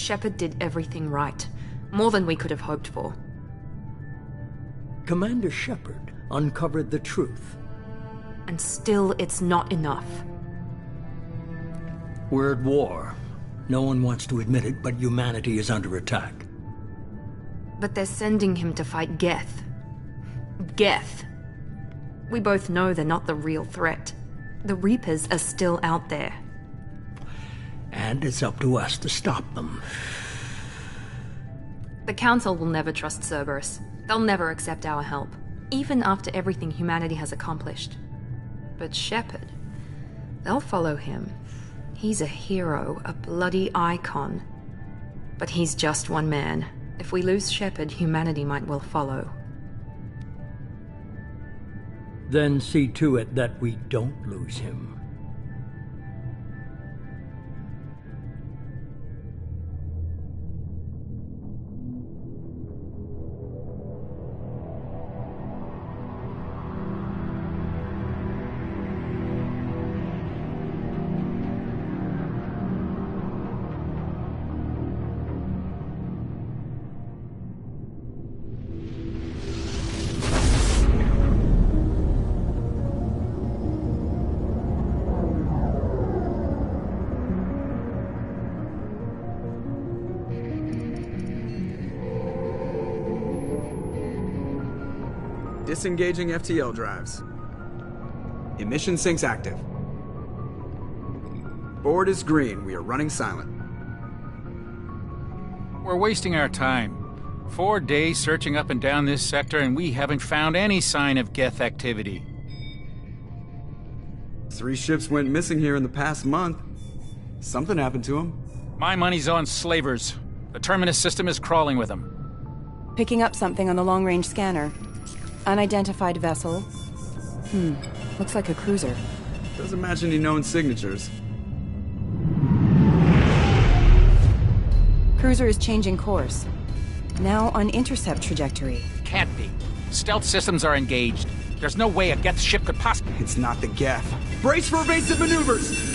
Shepard did everything right. More than we could have hoped for. Commander Shepard uncovered the truth. And still, it's not enough. We're at war. No one wants to admit it, but humanity is under attack. But they're sending him to fight Geth. Geth. We both know they're not the real threat. The Reapers are still out there. And it's up to us to stop them. The Council will never trust Cerberus. They'll never accept our help, even after everything humanity has accomplished. But Shepard, they'll follow him. He's a hero, a bloody icon. But he's just one man. If we lose Shepard, humanity might well follow. Then see to it that we don't lose him. Disengaging FTL drives. Emission sinks active. Board is green. We are running silent. We're wasting our time. 4 days searching up and down this sector, and we haven't found any sign of Geth activity. 3 ships went missing here in the past month. Something happened to them. My money's on slavers. The Terminus system is crawling with them. Picking up something on the long-range scanner. Unidentified vessel. Looks like a cruiser. Doesn't match any known signatures. Cruiser is changing course. Now on intercept trajectory. Can't be. Stealth systems are engaged. There's no way a Geth ship could possibly... It's not the Geth. Brace for evasive maneuvers!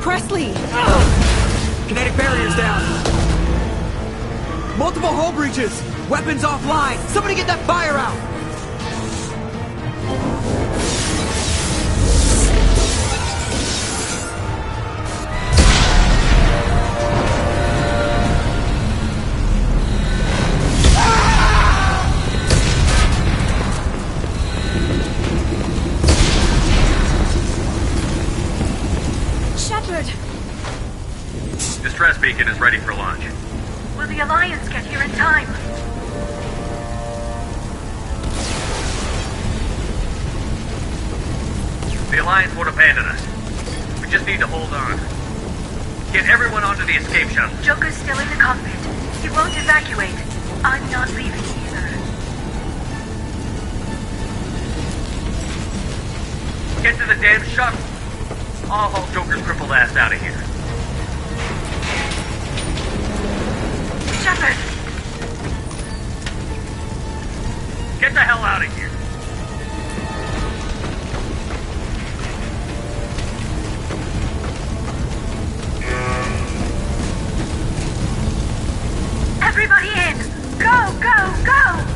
Presley! Kinetic barriers down! Multiple hull breaches! Weapons offline! Somebody get that fire out! Distress beacon is ready for launch. Will the Alliance get here in time? The Alliance won't abandon us. We just need to hold on. Get everyone onto the escape shuttle. Joker's still in the cockpit. He won't evacuate. I'm not leaving either. Get to the damn shuttle. I'll haul Joker's crippled ass out of here. Shepard! Get the hell out of here. Everybody in! Go, go, go!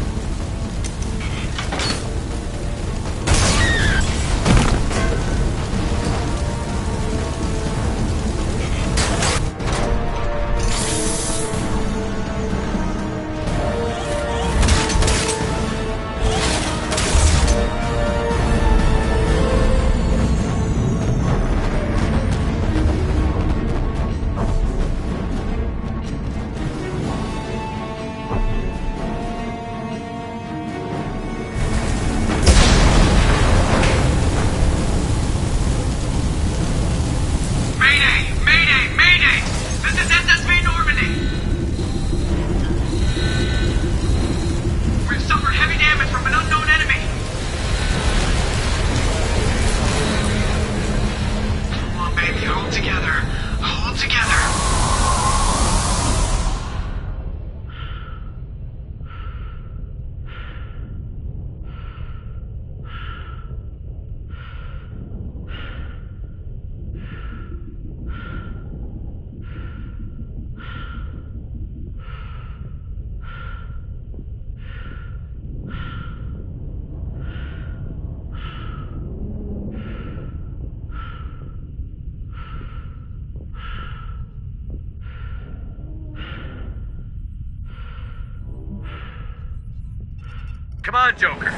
Come on, Joker.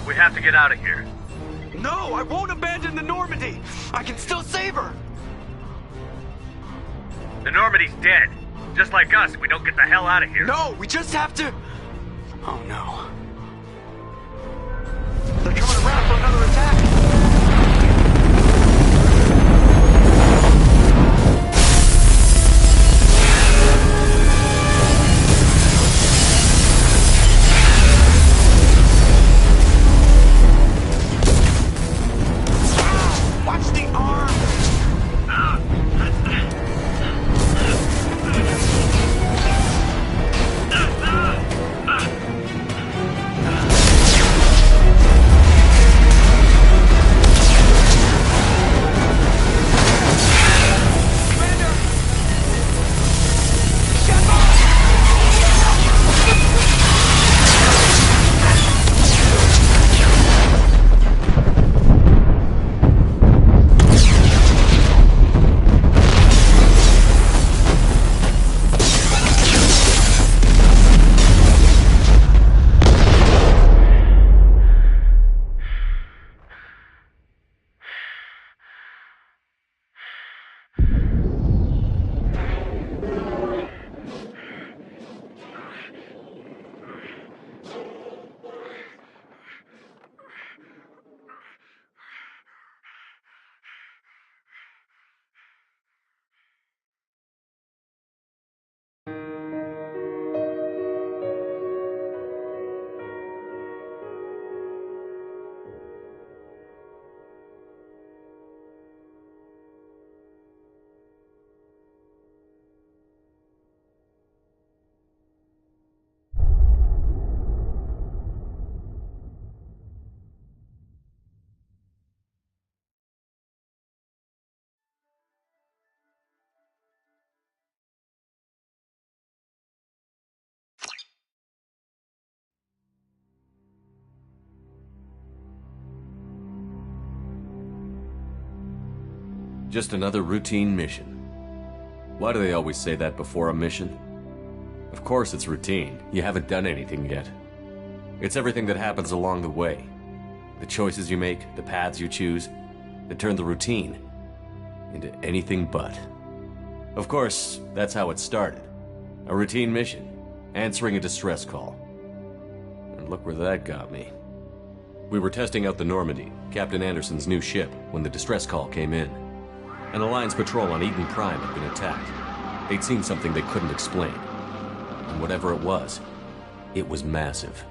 We have to get out of here. No, I won't abandon the Normandy. I can still save her. The Normandy's dead. Just like us if we don't get the hell out of here. No, we just have to... Oh no. They're coming around for another attack. Watch the arm! Just another routine mission. Why do they always say that before a mission? Of course it's routine. You haven't done anything yet. It's everything that happens along the way. The choices you make, the paths you choose, that turn the routine into anything but. Of course, that's how it started. A routine mission, answering a distress call. And look where that got me. We were testing out the Normandy, Captain Anderson's new ship, when the distress call came in. An Alliance patrol on Eden Prime had been attacked. They'd seen something they couldn't explain. And whatever it was massive.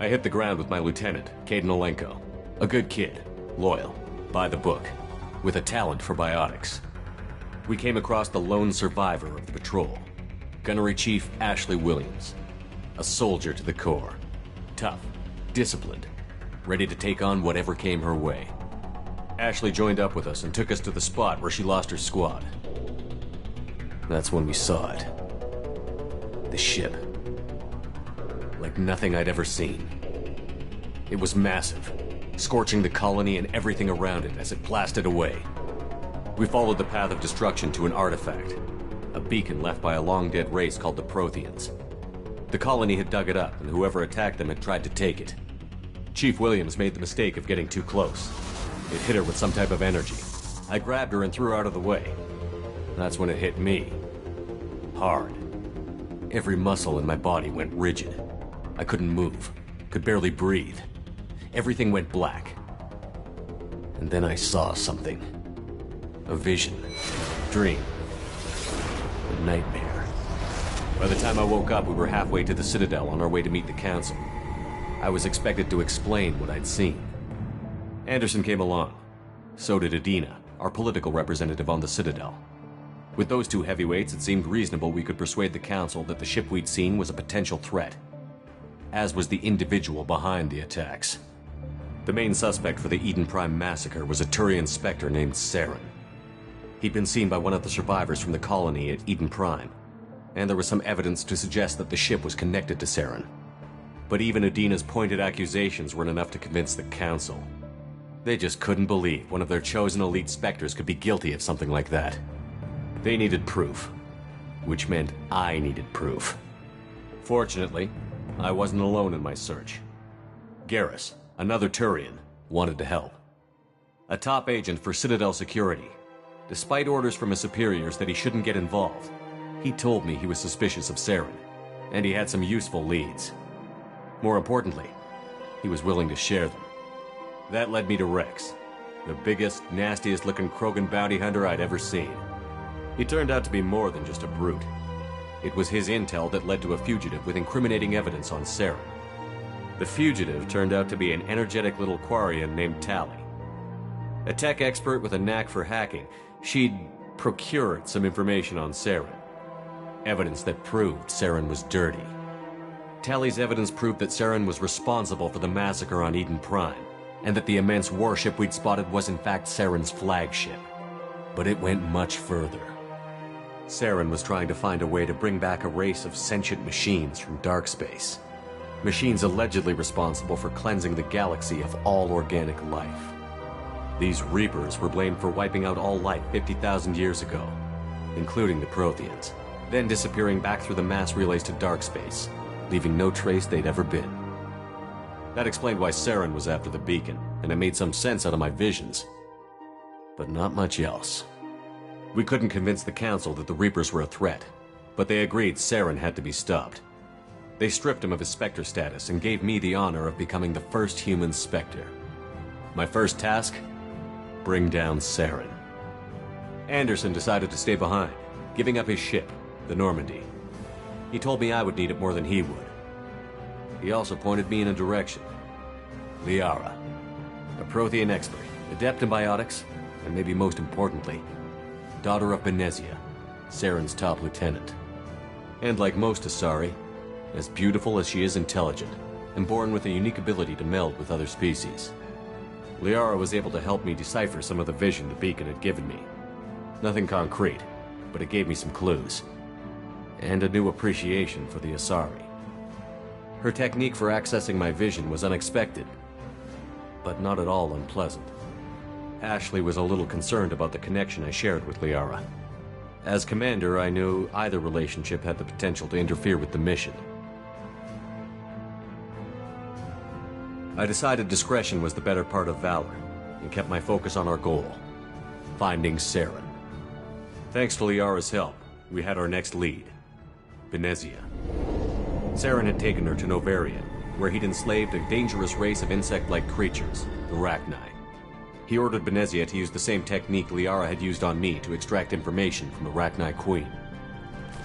I hit the ground with my lieutenant, Kaidan Olenko. A good kid, loyal, by the book, with a talent for biotics. We came across the lone survivor of the patrol, Gunnery Chief Ashley Williams. A soldier to the core. Tough, disciplined, ready to take on whatever came her way. Ashley joined up with us and took us to the spot where she lost her squad. That's when we saw it. The ship. Like nothing I'd ever seen. It was massive, scorching the colony and everything around it as it blasted away. We followed the path of destruction to an artifact, a beacon left by a long-dead race called the Protheans. The colony had dug it up, and whoever attacked them had tried to take it. Chief Williams made the mistake of getting too close. It hit her with some type of energy. I grabbed her and threw her out of the way. That's when it hit me. Hard. Every muscle in my body went rigid. I couldn't move, could barely breathe. Everything went black. And then I saw something. A vision. Dream. A nightmare. By the time I woke up, we were halfway to the Citadel on our way to meet the Council. I was expected to explain what I'd seen. Anderson came along. So did Adina, our political representative on the Citadel. With those two heavyweights, it seemed reasonable we could persuade the Council that the ship we'd seen was a potential threat. As was the individual behind the attacks. The main suspect for the Eden Prime massacre was a Turian Spectre named Saren. He'd been seen by one of the survivors from the colony at Eden Prime, and there was some evidence to suggest that the ship was connected to Saren. But even Adina's pointed accusations weren't enough to convince the Council. They just couldn't believe one of their chosen elite Spectres could be guilty of something like that. They needed proof, which meant I needed proof. Fortunately, I wasn't alone in my search. Garrus, another Turian, wanted to help. A top agent for Citadel Security. Despite orders from his superiors that he shouldn't get involved, he told me he was suspicious of Saren, and he had some useful leads. More importantly, he was willing to share them. That led me to Rex, the biggest, nastiest-looking Krogan bounty hunter I'd ever seen. He turned out to be more than just a brute. It was his intel that led to a fugitive with incriminating evidence on Saren. The fugitive turned out to be an energetic little Quarian named Tali. A tech expert with a knack for hacking, she'd procured some information on Saren. Evidence that proved Saren was dirty. Tali's evidence proved that Saren was responsible for the massacre on Eden Prime, and that the immense warship we'd spotted was in fact Saren's flagship. But it went much further. Saren was trying to find a way to bring back a race of sentient machines from dark space. Machines allegedly responsible for cleansing the galaxy of all organic life. These Reapers were blamed for wiping out all life 50,000 years ago, including the Protheans, then disappearing back through the mass relays to dark space, leaving no trace they'd ever been. That explained why Saren was after the beacon, and it made some sense out of my visions. But not much else. We couldn't convince the Council that the Reapers were a threat, but they agreed Saren had to be stopped. They stripped him of his Spectre status and gave me the honor of becoming the first human Spectre. My first task? Bring down Saren. Anderson decided to stay behind, giving up his ship, the Normandy. He told me I would need it more than he would. He also pointed me in a direction. Liara, a Prothean expert, adept in biotics, and maybe most importantly, daughter of Benezia, Saren's top lieutenant. And like most Asari, as beautiful as she is intelligent, and born with a unique ability to meld with other species. Liara was able to help me decipher some of the vision the beacon had given me. Nothing concrete, but it gave me some clues. And a new appreciation for the Asari. Her technique for accessing my vision was unexpected, but not at all unpleasant. Ashley was a little concerned about the connection I shared with Liara. As commander, I knew either relationship had the potential to interfere with the mission. I decided discretion was the better part of valor, and kept my focus on our goal, finding Saren. Thanks to Liara's help, we had our next lead, Benezia. Saren had taken her to Novarian, where he'd enslaved a dangerous race of insect-like creatures, the Rachni. He ordered Benezia to use the same technique Liara had used on me to extract information from the Rachni Queen.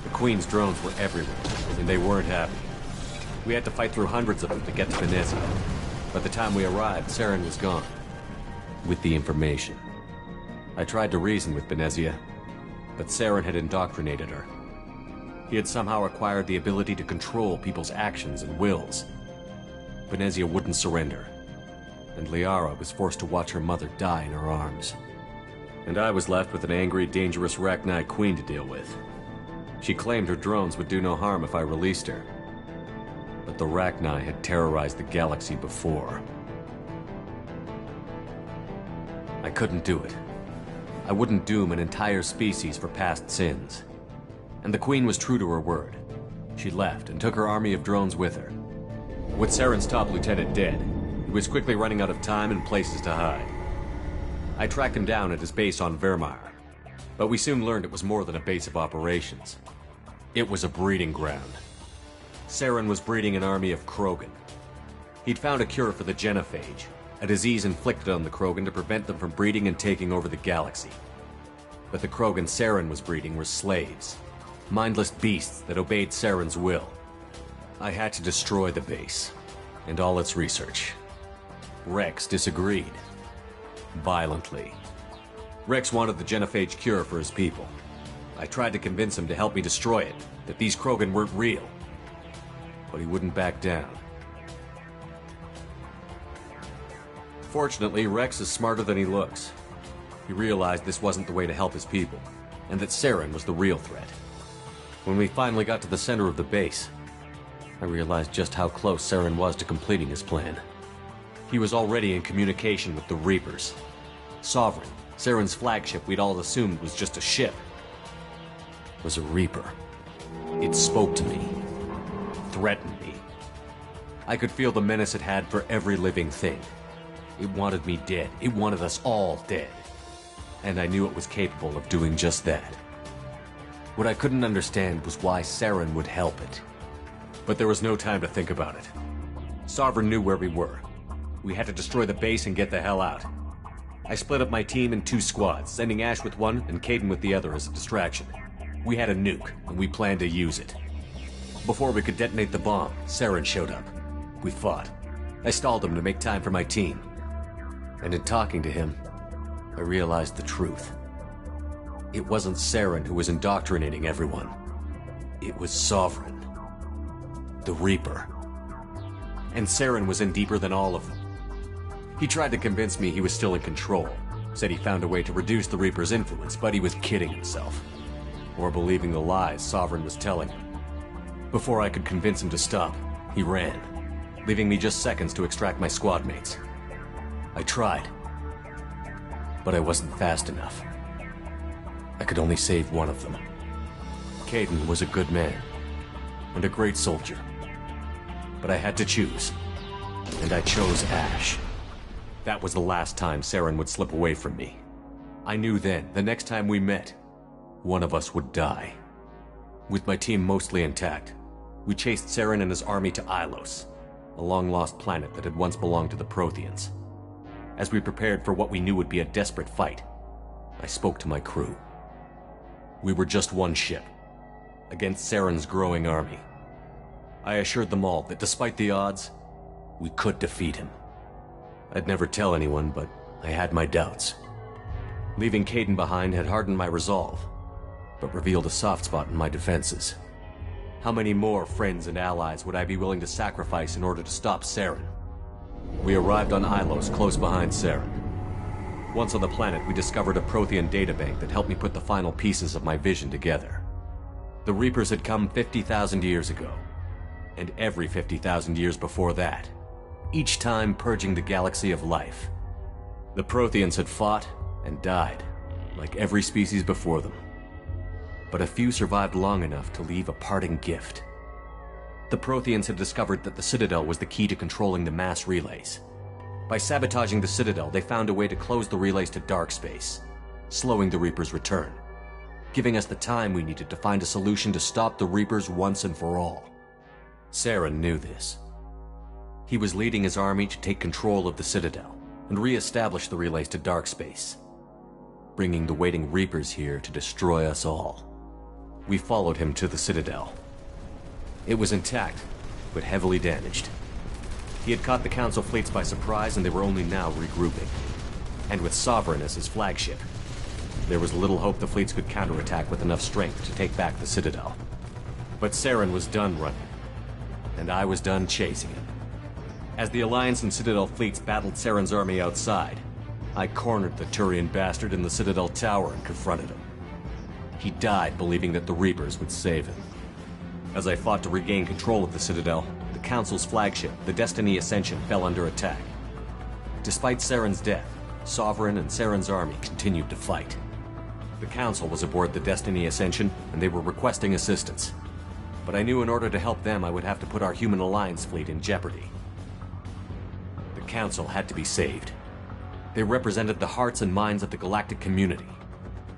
The Queen's drones were everywhere, and they weren't happy. We had to fight through hundreds of them to get to Benezia. By the time we arrived, Saren was gone, with the information. I tried to reason with Benezia, but Saren had indoctrinated her. He had somehow acquired the ability to control people's actions and wills. Benezia wouldn't surrender, and Liara was forced to watch her mother die in her arms. And I was left with an angry, dangerous Rachni Queen to deal with. She claimed her drones would do no harm if I released her. But the Rachni had terrorized the galaxy before. I couldn't do it. I wouldn't doom an entire species for past sins. And the Queen was true to her word. She left and took her army of drones with her. With Saren's top lieutenant dead, he was quickly running out of time and places to hide. I tracked him down at his base on Vermeer, but we soon learned it was more than a base of operations. It was a breeding ground. Saren was breeding an army of Krogan. He'd found a cure for the genophage, a disease inflicted on the Krogan to prevent them from breeding and taking over the galaxy. But the Krogan Saren was breeding were slaves, mindless beasts that obeyed Saren's will. I had to destroy the base, and all its research. Rex disagreed. Violently. Rex wanted the genophage cure for his people. I tried to convince him to help me destroy it, that these Krogan weren't real. But he wouldn't back down. Fortunately, Rex is smarter than he looks. He realized this wasn't the way to help his people, and that Saren was the real threat. When we finally got to the center of the base, I realized just how close Saren was to completing his plan. He was already in communication with the Reapers. Sovereign, Saren's flagship we'd all assumed was just a ship, was a Reaper. It spoke to me, threatened me. I could feel the menace it had for every living thing. It wanted me dead. It wanted us all dead. And I knew it was capable of doing just that. What I couldn't understand was why Saren would help it. But there was no time to think about it. Sovereign knew where we were. We had to destroy the base and get the hell out. I split up my team in 2 squads, sending Ash with one and Kaidan with the other as a distraction. We had a nuke, and we planned to use it. Before we could detonate the bomb, Saren showed up. We fought. I stalled him to make time for my team. And in talking to him, I realized the truth. It wasn't Saren who was indoctrinating everyone. It was Sovereign. The Reaper. And Saren was in deeper than all of them. He tried to convince me he was still in control. Said he found a way to reduce the Reaper's influence, but he was kidding himself. Or believing the lies Sovereign was telling him. Before I could convince him to stop, he ran, leaving me just seconds to extract my squad mates. I tried, but I wasn't fast enough. I could only save one of them. Kaidan was a good man, and a great soldier. But I had to choose, and I chose Ash. That was the last time Saren would slip away from me. I knew then, the next time we met, one of us would die. With my team mostly intact, we chased Saren and his army to Ilos, a long-lost planet that had once belonged to the Protheans. As we prepared for what we knew would be a desperate fight, I spoke to my crew. We were just one ship, against Saren's growing army. I assured them all that despite the odds, we could defeat him. I'd never tell anyone, but I had my doubts. Leaving Kaidan behind had hardened my resolve, but revealed a soft spot in my defenses. How many more friends and allies would I be willing to sacrifice in order to stop Saren? We arrived on Ilos, close behind Saren. Once on the planet, we discovered a Prothean databank that helped me put the final pieces of my vision together. The Reapers had come 50,000 years ago, and every 50,000 years before that, each time purging the galaxy of life. The Protheans had fought and died, like every species before them. But a few survived long enough to leave a parting gift. The Protheans had discovered that the Citadel was the key to controlling the mass relays. By sabotaging the Citadel, they found a way to close the relays to dark space, slowing the Reaper's return, giving us the time we needed to find a solution to stop the Reapers once and for all. Saren knew this. He was leading his army to take control of the Citadel and re-establish the relays to dark space, bringing the waiting Reapers here to destroy us all. We followed him to the Citadel. It was intact, but heavily damaged. He had caught the Council fleets by surprise, and they were only now regrouping. And with Sovereign as his flagship, there was little hope the fleets could counterattack with enough strength to take back the Citadel. But Saren was done running, and I was done chasing him. As the Alliance and Citadel fleets battled Saren's army outside, I cornered the Turian bastard in the Citadel tower and confronted him. He died believing that the Reapers would save him. As I fought to regain control of the Citadel, the Council's flagship, the Destiny Ascension, fell under attack. Despite Saren's death, Sovereign and Saren's army continued to fight. The Council was aboard the Destiny Ascension, and they were requesting assistance. But I knew in order to help them, I would have to put our Human Alliance fleet in jeopardy. The Council had to be saved. They represented the hearts and minds of the galactic community.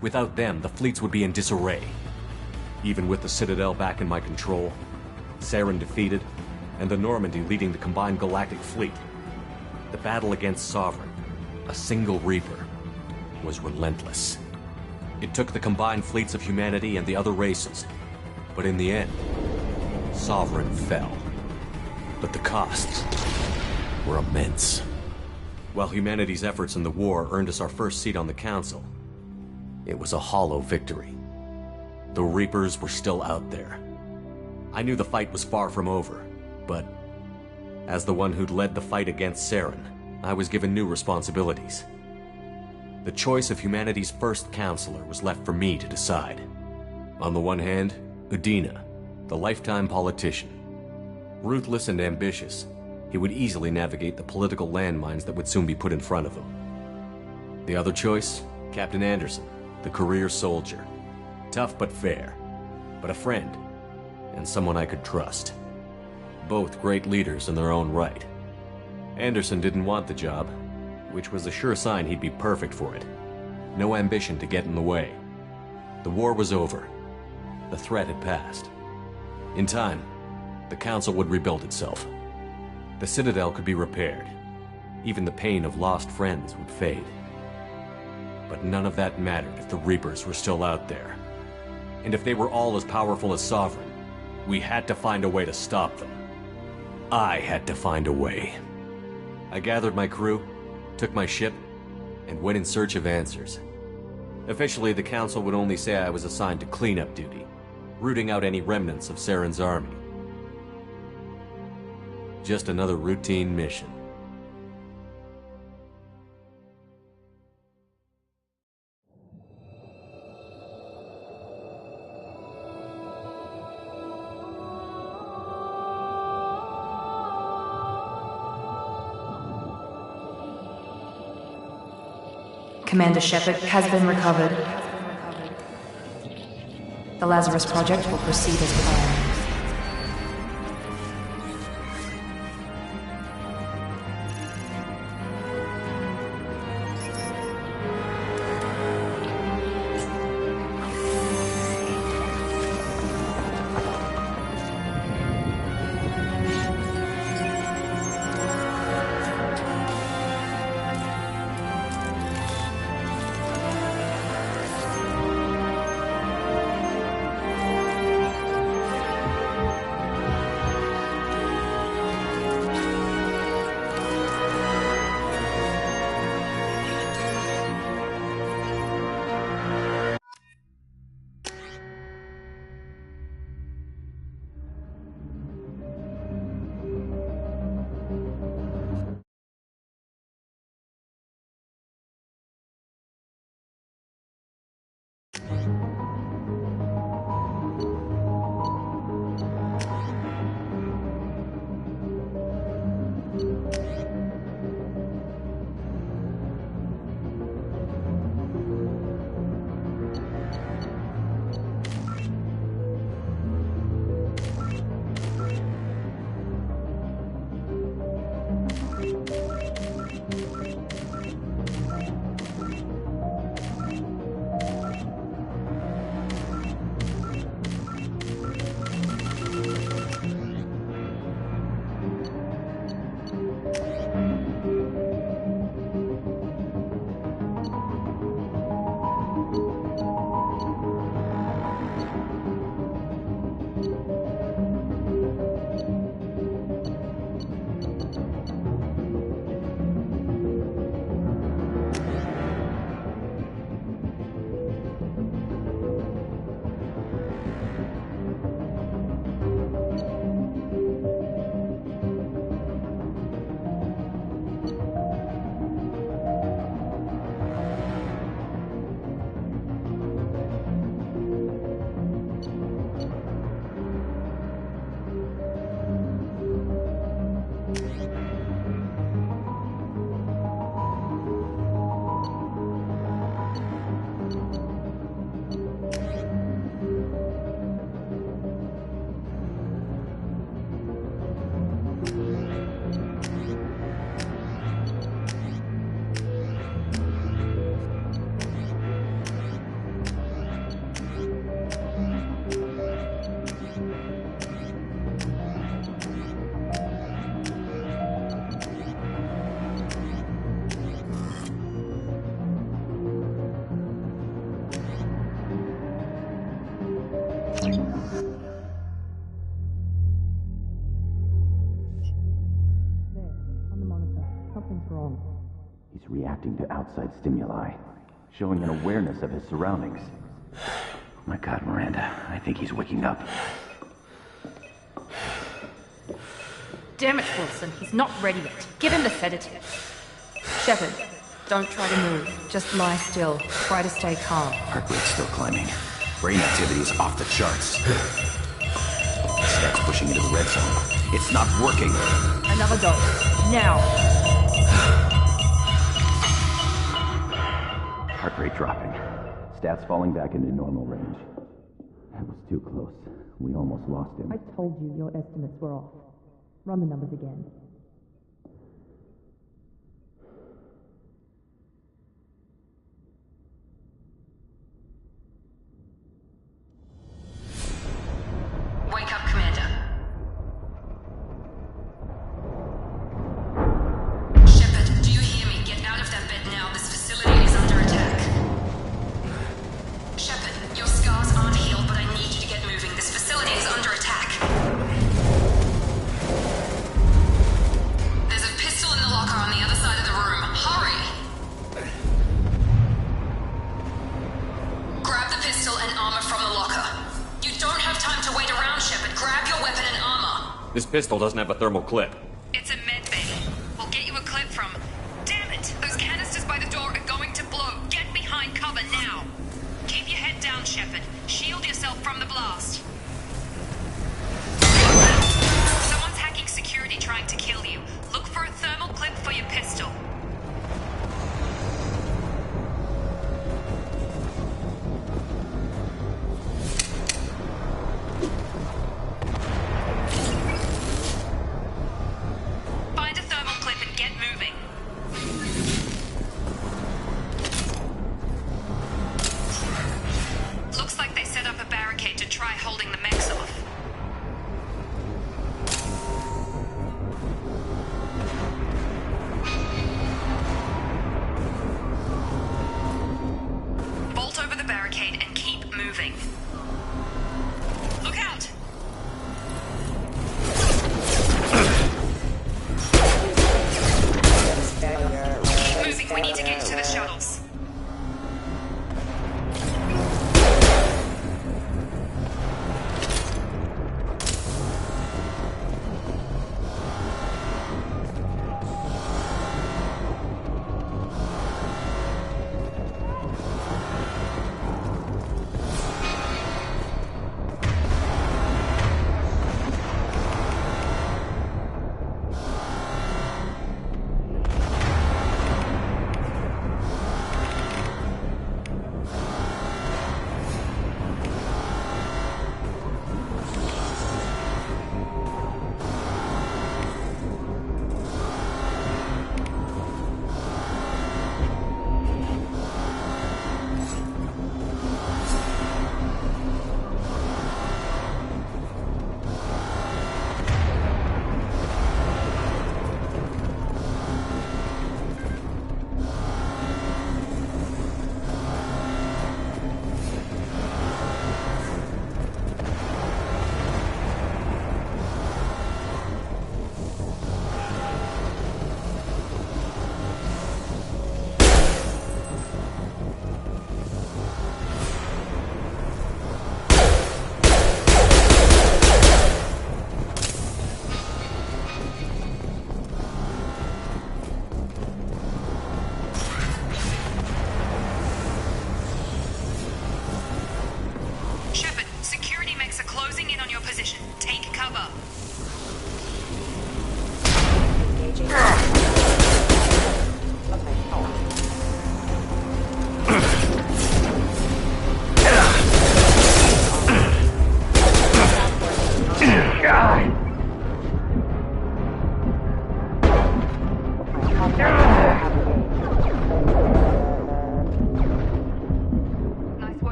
Without them, the fleets would be in disarray. Even with the Citadel back in my control, Saren defeated, and the Normandy leading the combined galactic fleet, the battle against Sovereign, a single Reaper, was relentless. It took the combined fleets of humanity and the other races, but in the end, Sovereign fell. But the costs were immense. While humanity's efforts in the war earned us our first seat on the Council, it was a hollow victory. The Reapers were still out there. I knew the fight was far from over, but as the one who'd led the fight against Saren, I was given new responsibilities. The choice of humanity's first counselor was left for me to decide. On the one hand, Udina, the lifetime politician. Ruthless and ambitious, he would easily navigate the political landmines that would soon be put in front of him. The other choice, Captain Anderson, the career soldier. Tough but fair, but a friend, and someone I could trust. Both great leaders in their own right. Anderson didn't want the job, which was a sure sign he'd be perfect for it. No ambition to get in the way. The war was over. The threat had passed. In time, the Council would rebuild itself. The Citadel could be repaired. Even the pain of lost friends would fade. But none of that mattered if the Reapers were still out there. And if they were all as powerful as Sovereign, we had to find a way to stop them. I had to find a way. I gathered my crew, took my ship, and went in search of answers. Officially, the Council would only say I was assigned to cleanup duty, rooting out any remnants of Saren's army. Just another routine mission. Commander Shepard has been recovered. The Lazarus Project will proceed as planned. He's reacting to outside stimuli, showing an awareness of his surroundings. Oh my God, Miranda, I think he's waking up. Damn it, Wilson, he's not ready yet. Give him the sedative. Shepard, don't try to move. Just lie still. Try to stay calm. Heart rate's still climbing. Brain activity is off the charts. Stats pushing into the red zone. It's not working. Another dose. Now. Heart rate dropping. Stats falling back into normal range. That was too close. We almost lost him. I told you your estimates were off. Run the numbers again. Wake up, Commander. Shepard, do you hear me? Get out of that bed now. This facility is under attack. Shepard, your scars aren't healed, but I need you to get moving. This facility is under attack. There's a pistol in the locker on the other side of the room. Hurry! Grab the pistol and armor from the locker. You don't have time to wait around, Shepard. Grab your weapon and armor. This pistol doesn't have a thermal clip. It's a med bay. We'll get you a clip from... Damn it! Those canisters by the door are going to blow. Get behind cover now. Keep your head down, Shepard. Shield yourself from the blast. Someone's hacking security trying to kill you. Look for a thermal clip for your pistol. Find a thermal clip and get moving. Looks like they set up a barricade to try holding the mechs off. Bolt over the barricade and keep moving. Look out! Keep moving, we need to get you to the shuttles.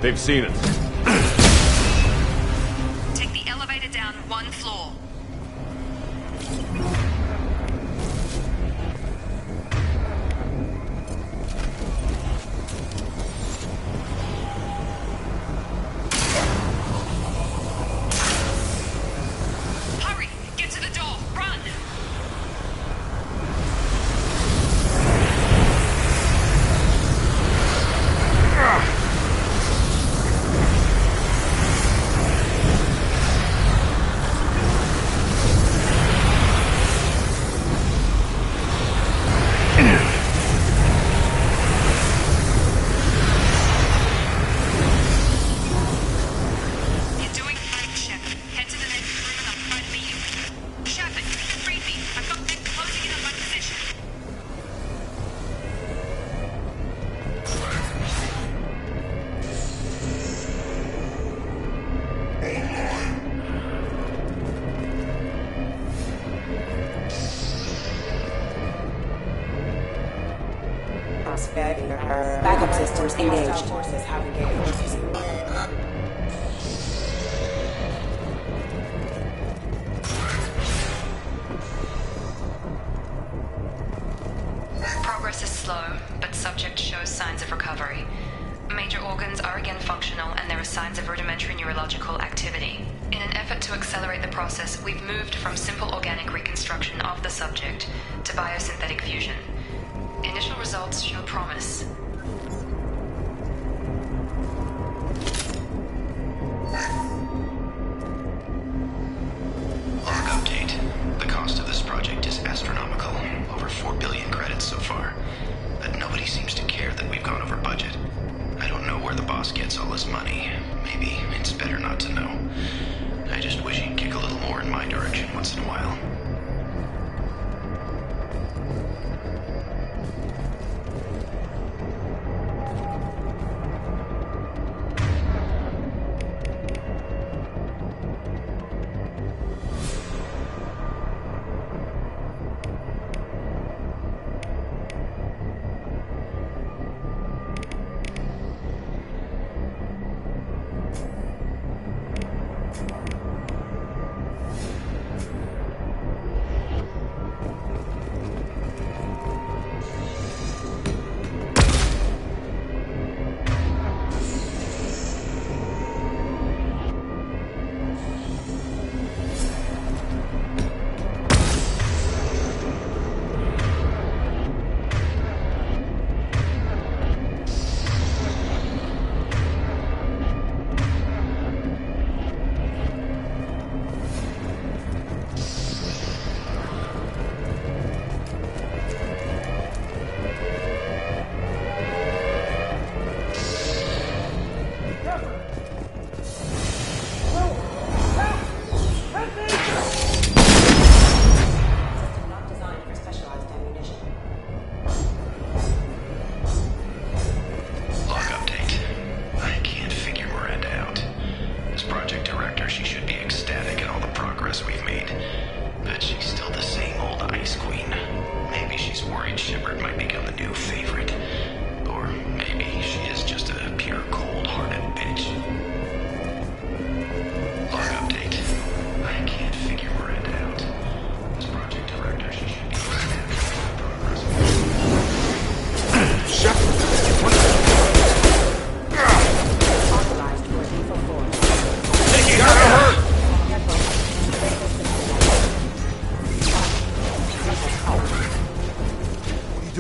They've seen us. Take the elevator down 1 floor. Hurry! Get to the door! Run! You're doing great, Shepard. Head to the next room and I'll try to meet you. Shepard, read me. I've got men closing in on my position. Backup systems engaged. Progress is slow, but subject shows signs of recovery. Major organs are again functional, and there are signs of rudimentary neurological activity. In an effort to accelerate the process, we've moved from simple organic reconstruction of the subject to biosynthetic fusion. Initial results show promise. Log update. The cost of this project is astronomical. Over 4 billion credits so far. But nobody seems to care that we've gone over budget. I don't know where the boss gets all this money. Maybe it's better not to know. I just wish he'd kick a little more in my direction once in a while.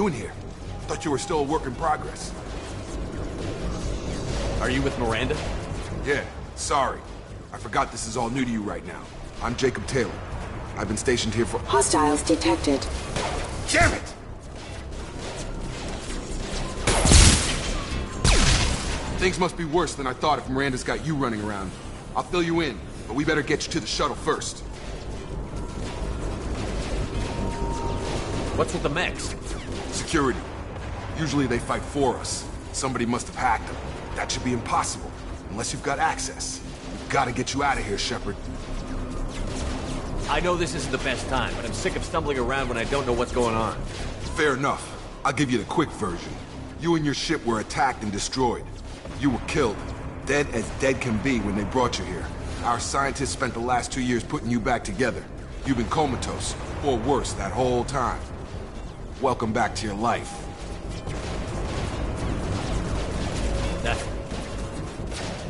doing here? Thought you were still a work in progress. Are you with Miranda? Yeah, sorry. I forgot this is all new to you right now. I'm Jacob Taylor. I've been stationed here for— Hostiles detected. Damn it! Things must be worse than I thought if Miranda's got you running around. I'll fill you in, but we better get you to the shuttle first. What's with the mechs? Security. Usually they fight for us. Somebody must have hacked them. That should be impossible, unless you've got access. We've got to get you out of here, Shepard. I know this isn't the best time, but I'm sick of stumbling around when I don't know what's going on. Fair enough. I'll give you the quick version. You and your ship were attacked and destroyed. You were killed. Dead as dead can be when they brought you here. Our scientists spent the last 2 years putting you back together. You've been comatose, or worse, that whole time. Welcome back to your life.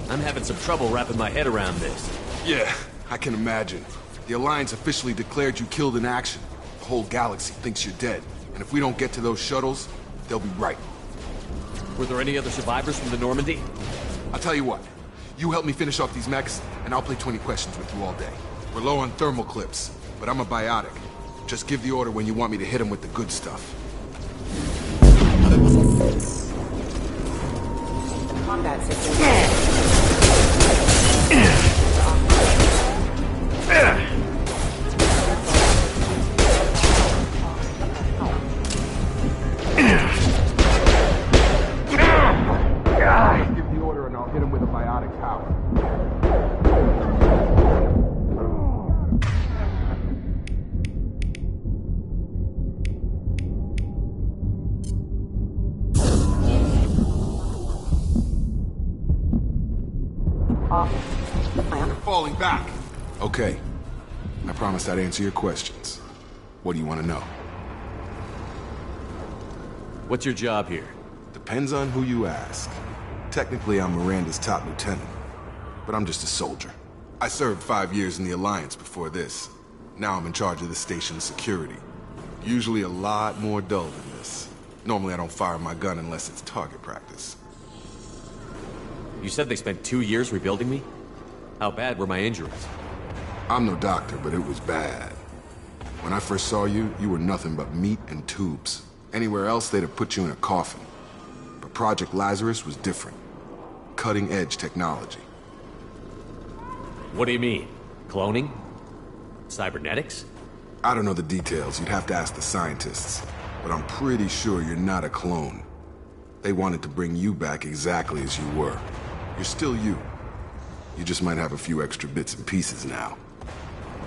I'm having some trouble wrapping my head around this. Yeah, I can imagine. The Alliance officially declared you killed in action. The whole galaxy thinks you're dead. And if we don't get to those shuttles, they'll be right. Were there any other survivors from the Normandy? I'll tell you what. You help me finish off these mechs, and I'll play 20 questions with you all day. We're low on thermal clips, but I'm a biotic. Just give the order when you want me to hit them with the good stuff. Combat system. Give the order and I'll hit him with a biotic power. You're falling back. Okay. I promised I'd answer your questions. What do you want to know? What's your job here? Depends on who you ask. Technically, I'm Miranda's top lieutenant, but I'm just a soldier. I served 5 years in the Alliance before this. Now I'm in charge of the station's security. Usually a lot more dull than this. Normally I don't fire my gun unless it's target practice. You said they spent 2 years rebuilding me? How bad were my injuries? I'm no doctor, but it was bad. When I first saw you, you were nothing but meat and tubes. Anywhere else, they'd have put you in a coffin. But Project Lazarus was different. Cutting-edge technology. What do you mean? Cloning? Cybernetics? I don't know the details. You'd have to ask the scientists. But I'm pretty sure you're not a clone. They wanted to bring you back exactly as you were. You're still you. You just might have a few extra bits and pieces now.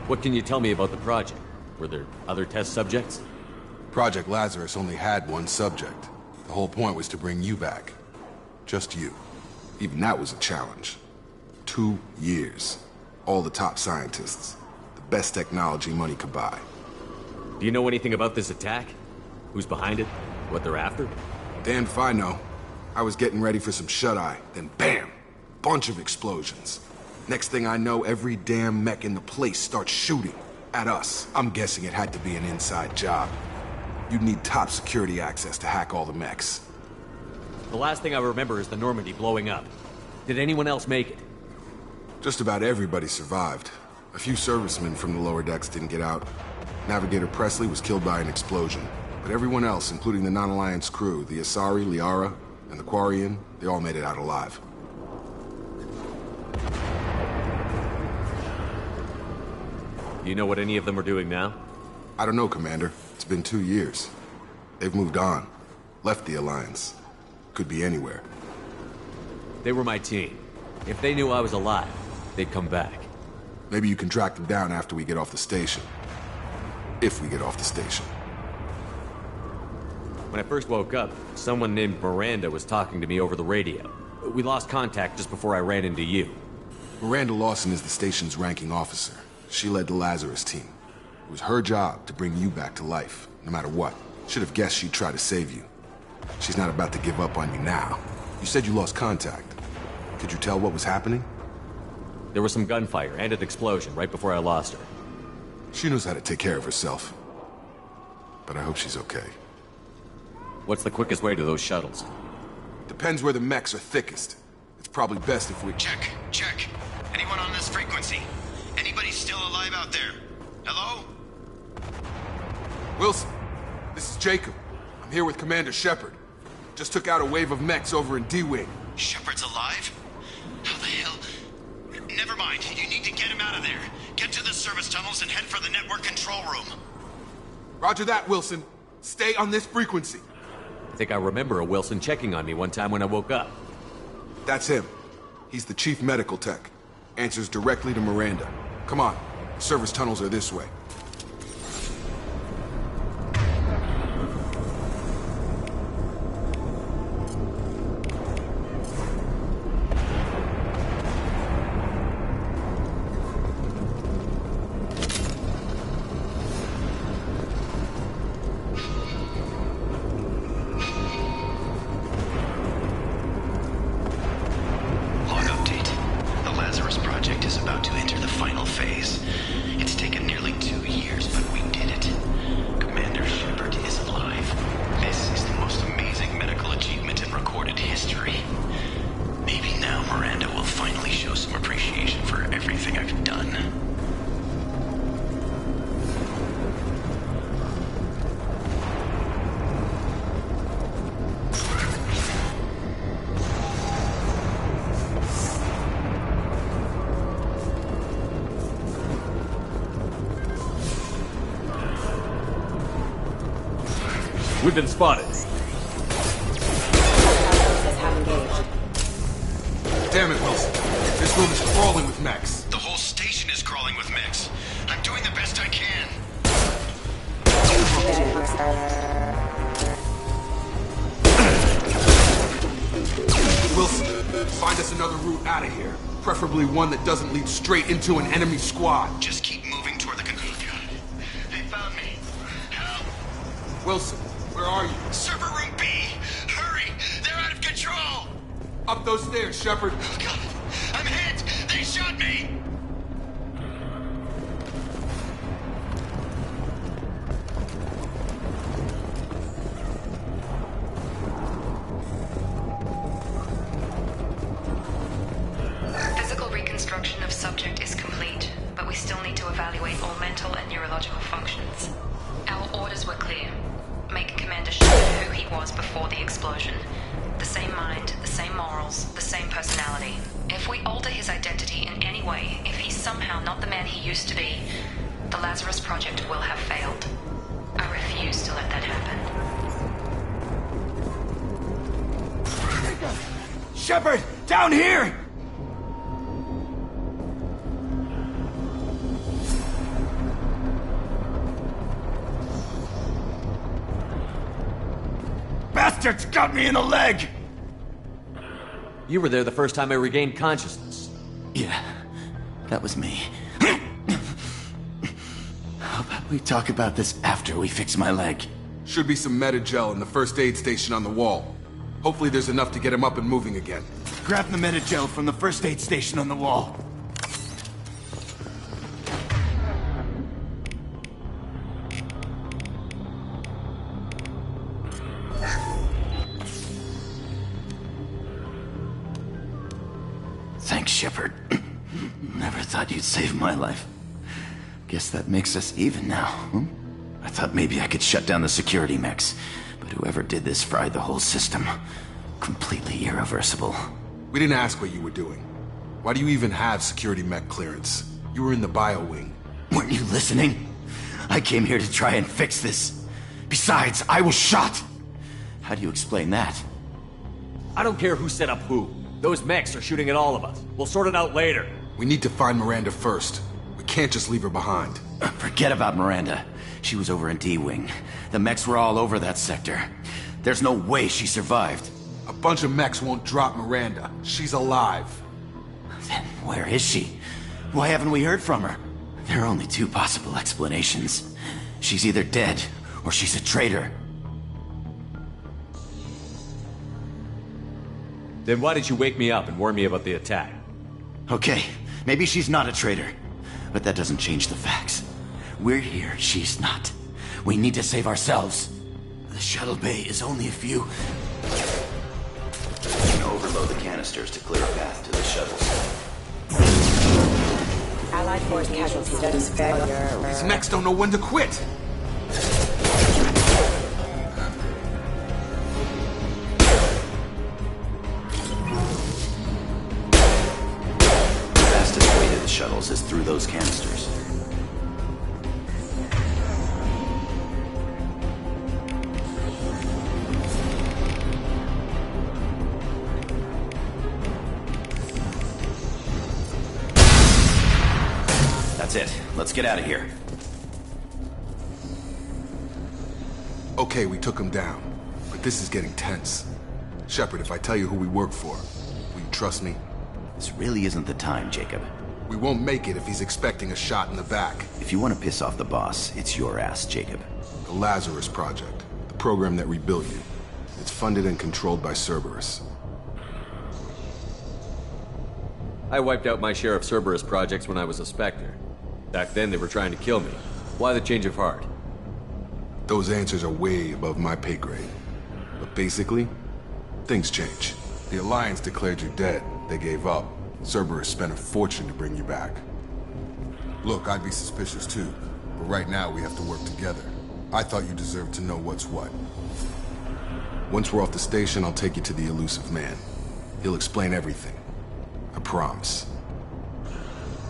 What can you tell me about the project? Were there other test subjects? Project Lazarus only had one subject. The whole point was to bring you back. Just you. Even that was a challenge. 2 years. All the top scientists. The best technology money could buy. Do you know anything about this attack? Who's behind it? What they're after? Damn if I know. I was getting ready for some shut-eye, then bam! Bunch of explosions. Next thing I know, every damn mech in the place starts shooting. At us. I'm guessing it had to be an inside job. You'd need top security access to hack all the mechs. The last thing I remember is the Normandy blowing up. Did anyone else make it? Just about everybody survived. A few servicemen from the lower decks didn't get out. Navigator Presley was killed by an explosion. But everyone else, including the non-Alliance crew, the Asari, Liara, and the Quarian, they all made it out alive. Do you know what any of them are doing now? I don't know, Commander. It's been 2 years. They've moved on. Left the Alliance. Could be anywhere. They were my team. If they knew I was alive, they'd come back. Maybe you can track them down after we get off the station. If we get off the station. When I first woke up, someone named Miranda was talking to me over the radio. We lost contact just before I ran into you. Miranda Lawson is the station's ranking officer. She led the Lazarus team. It was her job to bring you back to life, no matter what. Should have guessed she'd try to save you. She's not about to give up on you now. You said you lost contact. Could you tell what was happening? There was some gunfire and an explosion right before I lost her. She knows how to take care of herself. But I hope she's okay. What's the quickest way to those shuttles? Depends where the mechs are thickest. It's probably best if we... Check. Anyone on this frequency? Anybody still alive out there? Hello? Wilson, this is Jacob. I'm here with Commander Shepard. Just took out a wave of mechs over in D-Wing. Shepard's alive? How the hell? Never mind. You need to get him out of there. Get to the service tunnels and head for the network control room. Roger that, Wilson. Stay on this frequency. I think I remember a Wilson checking on me one time when I woke up. That's him. He's the chief medical tech. Answers directly to Miranda. Come on. Service tunnels are this way. We've been spotted. Damn it, Wilson. This room is crawling with mechs. The whole station is crawling with mechs. I'm doing the best I can. Wilson, find us another route out of here. Preferably one that doesn't lead straight into an enemy squad. Just keep moving toward the control. They found me. Help. Wilson, where are you? Server room B. Hurry! They're out of control! Up those stairs, Shepard. Oh, God. I'm hit! They shot me! Physical reconstruction of subject is complete, but we still need to evaluate all mental and neurological functions. Our orders were clear. Make Commander Shepard who he was before the explosion. The same mind, the same morals, the same personality. If we alter his identity in any way, if he's somehow not the man he used to be, the Lazarus Project will have failed. I refuse to let that happen. Shepard! Down here! Bastards got me in the leg! You were there the first time I regained consciousness. Yeah, that was me. How about we talk about this after we fix my leg? Should be some Medi-gel in the first aid station on the wall. Hopefully there's enough to get him up and moving again. Grab the Medi-gel from the first aid station on the wall. Thanks, Shepard. Never thought you'd save my life. Guess that makes us even now, huh? I thought maybe I could shut down the security mechs, but whoever did this fried the whole system. Completely irreversible. We didn't ask what you were doing. Why do you even have security mech clearance? You were in the bio wing. Weren't you listening? I came here to try and fix this. Besides, I was shot. How do you explain that? I don't care who set up who. Those mechs are shooting at all of us. We'll sort it out later. We need to find Miranda first. We can't just leave her behind. Forget about Miranda. She was over in D-Wing. The mechs were all over that sector. There's no way she survived. A bunch of mechs won't drop Miranda. She's alive. Then where is she? Why haven't we heard from her? There are only two possible explanations. She's either dead, or she's a traitor. Then why did you wake me up and warn me about the attack? Okay, maybe she's not a traitor. But that doesn't change the facts. We're here, she's not. We need to save ourselves. The shuttle bay is only a few... Overload the canisters to clear a path to the shuttles. Allied force casualty status failure. These mechs don't know when to quit. Shuttles is through those canisters. That's it. Let's get out of here. Okay, we took him down. But this is getting tense. Shepard, if I tell you who we work for, will you trust me? This really isn't the time, Jacob. We won't make it if he's expecting a shot in the back. If you want to piss off the boss, it's your ass, Jacob. The Lazarus Project, the program that rebuilt you. It's funded and controlled by Cerberus. I wiped out my share of Cerberus projects when I was a Spectre. Back then they were trying to kill me. Why the change of heart? Those answers are way above my pay grade. But basically, things change. The Alliance declared you dead. They gave up. Cerberus spent a fortune to bring you back. Look, I'd be suspicious too, but right now we have to work together. I thought you deserved to know what's what. Once we're off the station, I'll take you to the Elusive Man. He'll explain everything. I promise.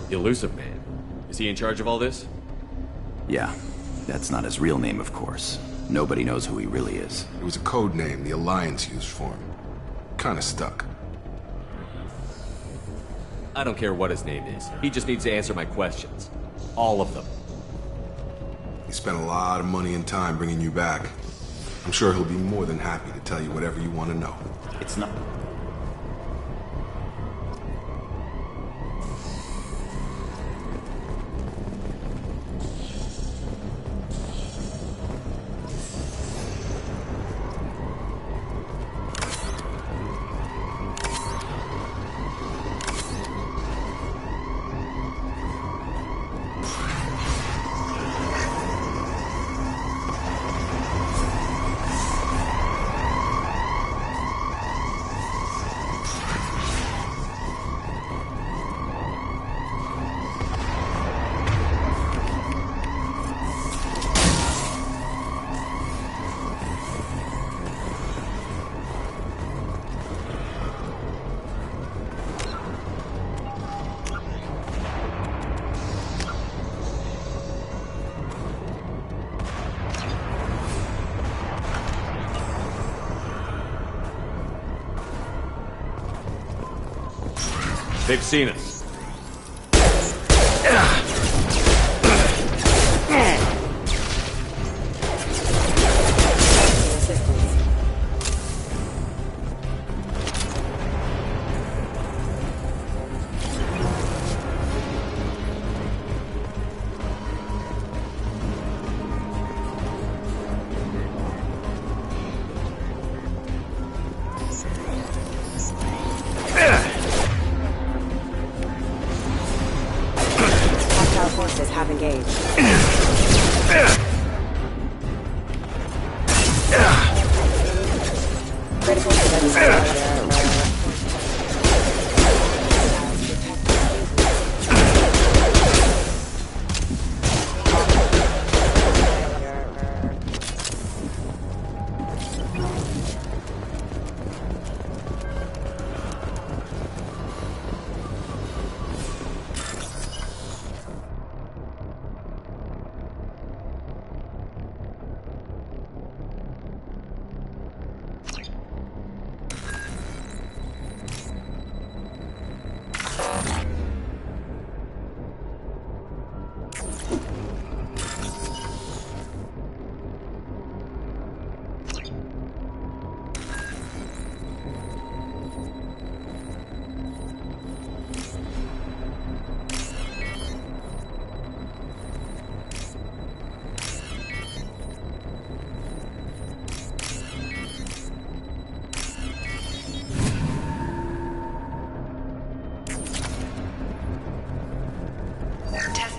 The Elusive Man? Is he in charge of all this? Yeah. That's not his real name, of course. Nobody knows who he really is. It was a code name the Alliance used for him. Kinda stuck. I don't care what his name is. He just needs to answer my questions. All of them. He spent a lot of money and time bringing you back. I'm sure he'll be more than happy to tell you whatever you want to know. It's not... They've seen us. Forces have engaged. Critical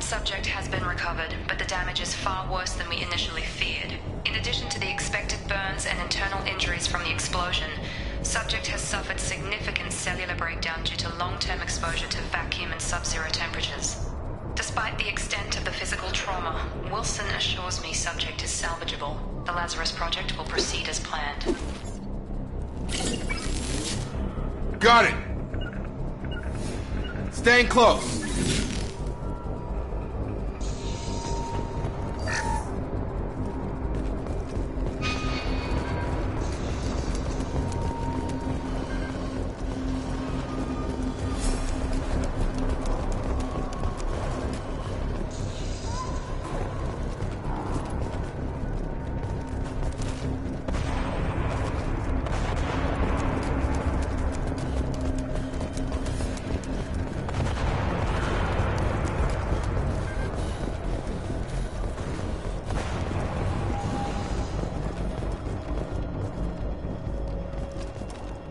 Subject has been recovered, but the damage is far worse than we initially feared. In addition to the expected burns and internal injuries from the explosion, subject has suffered significant cellular breakdown due to long-term exposure to vacuum and sub-zero temperatures. Despite the extent of the physical trauma, Wilson assures me subject is salvageable. The Lazarus Project will proceed as planned. Got it! Staying close.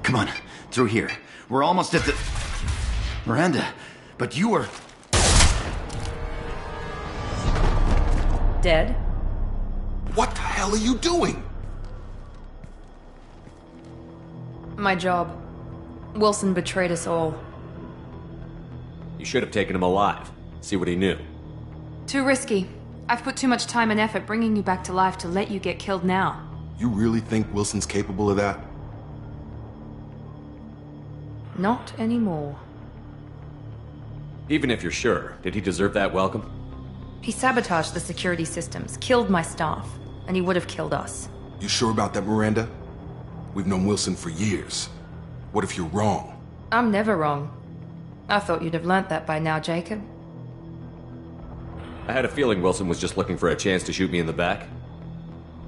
Come on, through here. We're almost at the... Miranda, but you were... Dead? What the hell are you doing? My job. Wilson betrayed us all. You should have taken him alive. See what he knew. Too risky. I've put too much time and effort bringing you back to life to let you get killed now. You really think Wilson's capable of that? Not anymore. Even if you're sure, did he deserve that welcome? He sabotaged the security systems, killed my staff. and he would have killed us. You sure about that, Miranda? We've known Wilson for years. What if you're wrong? I'm never wrong. I thought you'd have learnt that by now, Jacob. I had a feeling Wilson was just looking for a chance to shoot me in the back.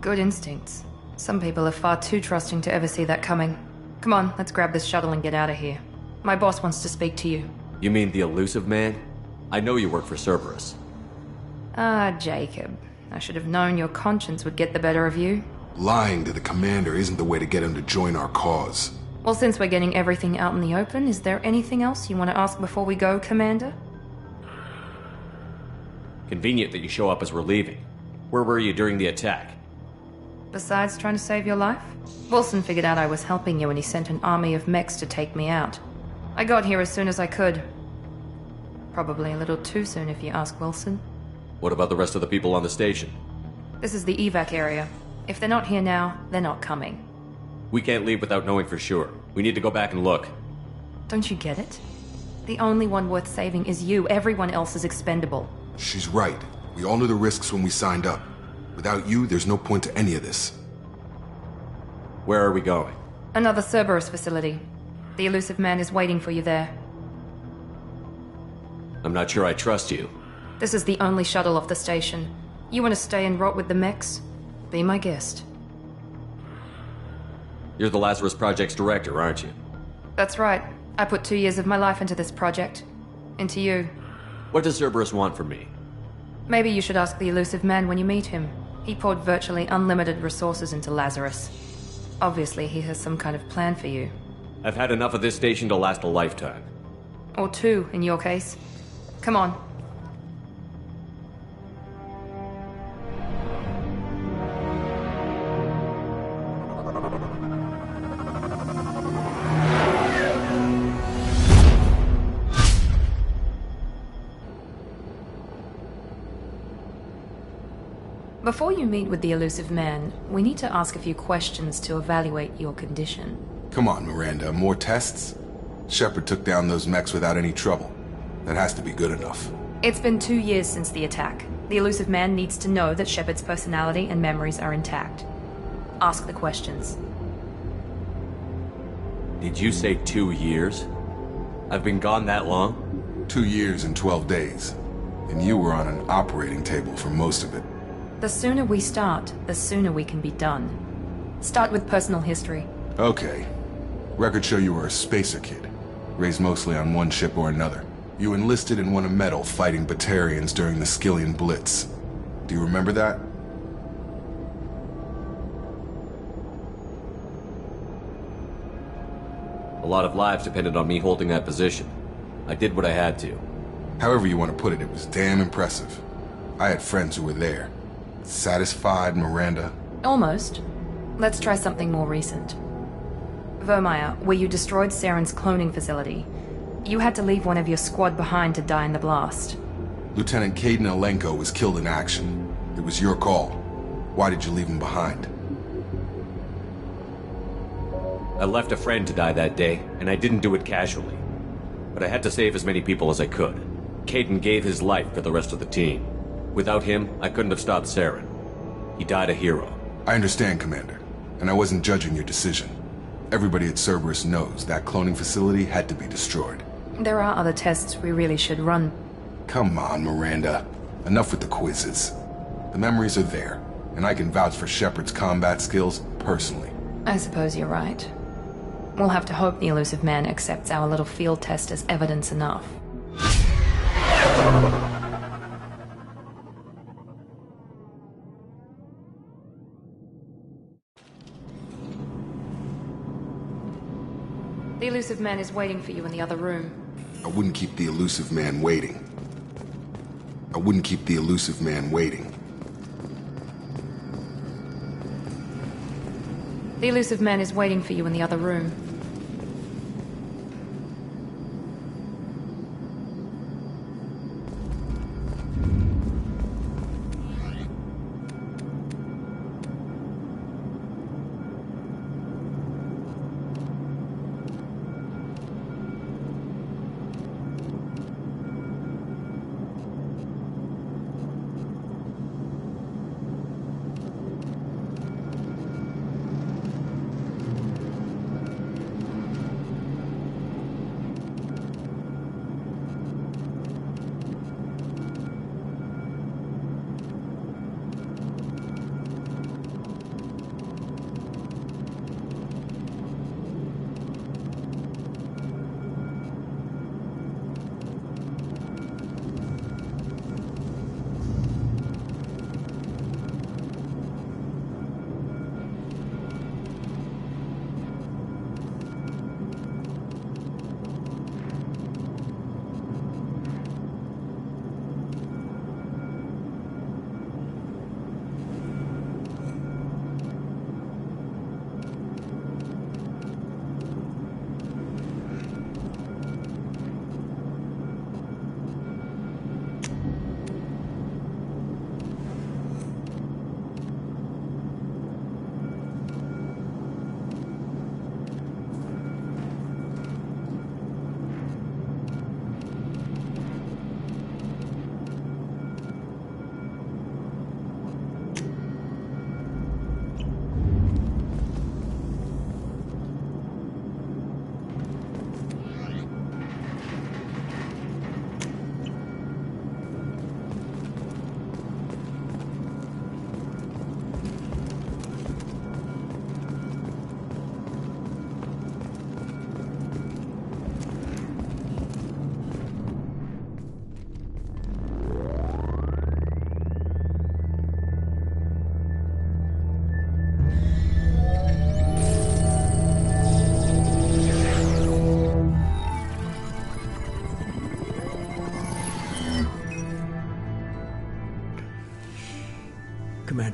Good instincts. Some people are far too trusting to ever see that coming. Come on, let's grab this shuttle and get out of here. My boss wants to speak to you. You mean the Elusive Man? I know you work for Cerberus. Ah, Jacob. I should have known your conscience would get the better of you. Lying to the commander isn't the way to get him to join our cause. Well, since we're getting everything out in the open, is there anything else you want to ask before we go, Commander? Convenient that you show up as we're leaving. Where were you during the attack? Besides trying to save your life? Wilson figured out I was helping you and he sent an army of mechs to take me out. I got here as soon as I could. Probably a little too soon if you ask Wilson. What about the rest of the people on the station? This is the evac area. If they're not here now, they're not coming. We can't leave without knowing for sure. We need to go back and look. Don't you get it? The only one worth saving is you. Everyone else is expendable. She's right. We all knew the risks when we signed up. Without you, there's no point to any of this. Where are we going? Another Cerberus facility. The Elusive Man is waiting for you there. I'm not sure I trust you. This is the only shuttle off the station. You want to stay and rot with the mechs? Be my guest. You're the Lazarus Project's director, aren't you? That's right. I put 2 years of my life into this project. Into you. What does Cerberus want from me? Maybe you should ask the Elusive Man when you meet him. He poured virtually unlimited resources into Lazarus. Obviously, he has some kind of plan for you. I've had enough of this station to last a lifetime. Or 2, in your case. Come on. Before you meet with the Elusive Man, we need to ask a few questions to evaluate your condition. Come on, Miranda, more tests? Shepard took down those mechs without any trouble. That has to be good enough. It's been 2 years since the attack. The Elusive Man needs to know that Shepard's personality and memories are intact. Ask the questions. Did you say 2 years? I've been gone that long? 2 years and 12 days. And you were on an operating table for most of it. The sooner we start, the sooner we can be done. Start with personal history. Okay. Records show you were a spacer kid, raised mostly on one ship or another. You enlisted and won a medal fighting Batarians during the Skillian Blitz. Do you remember that? A lot of lives depended on me holding that position. I did what I had to. However you want to put it, it was damn impressive. I had friends who were there. Satisfied, Miranda? Almost. Let's try something more recent. Vermeer, where you destroyed Saren's cloning facility. You had to leave one of your squad behind to die in the blast. Lieutenant Kaidan Alenko was killed in action. It was your call. Why did you leave him behind? I left a friend to die that day, and I didn't do it casually. But I had to save as many people as I could. Kaidan gave his life for the rest of the team. Without him, I couldn't have stopped Saren. He died a hero. I understand, Commander, and I wasn't judging your decision. Everybody at Cerberus knows that cloning facility had to be destroyed. There are other tests we really should run. Come on, Miranda. Enough with the quizzes. The memories are there, and I can vouch for Shepard's combat skills personally. I suppose you're right. We'll have to hope the Elusive Man accepts our little field test as evidence enough. The Elusive Man is waiting for you in the other room. I wouldn't keep the Elusive Man waiting. I wouldn't keep the Elusive Man waiting. The Elusive Man is waiting for you in the other room.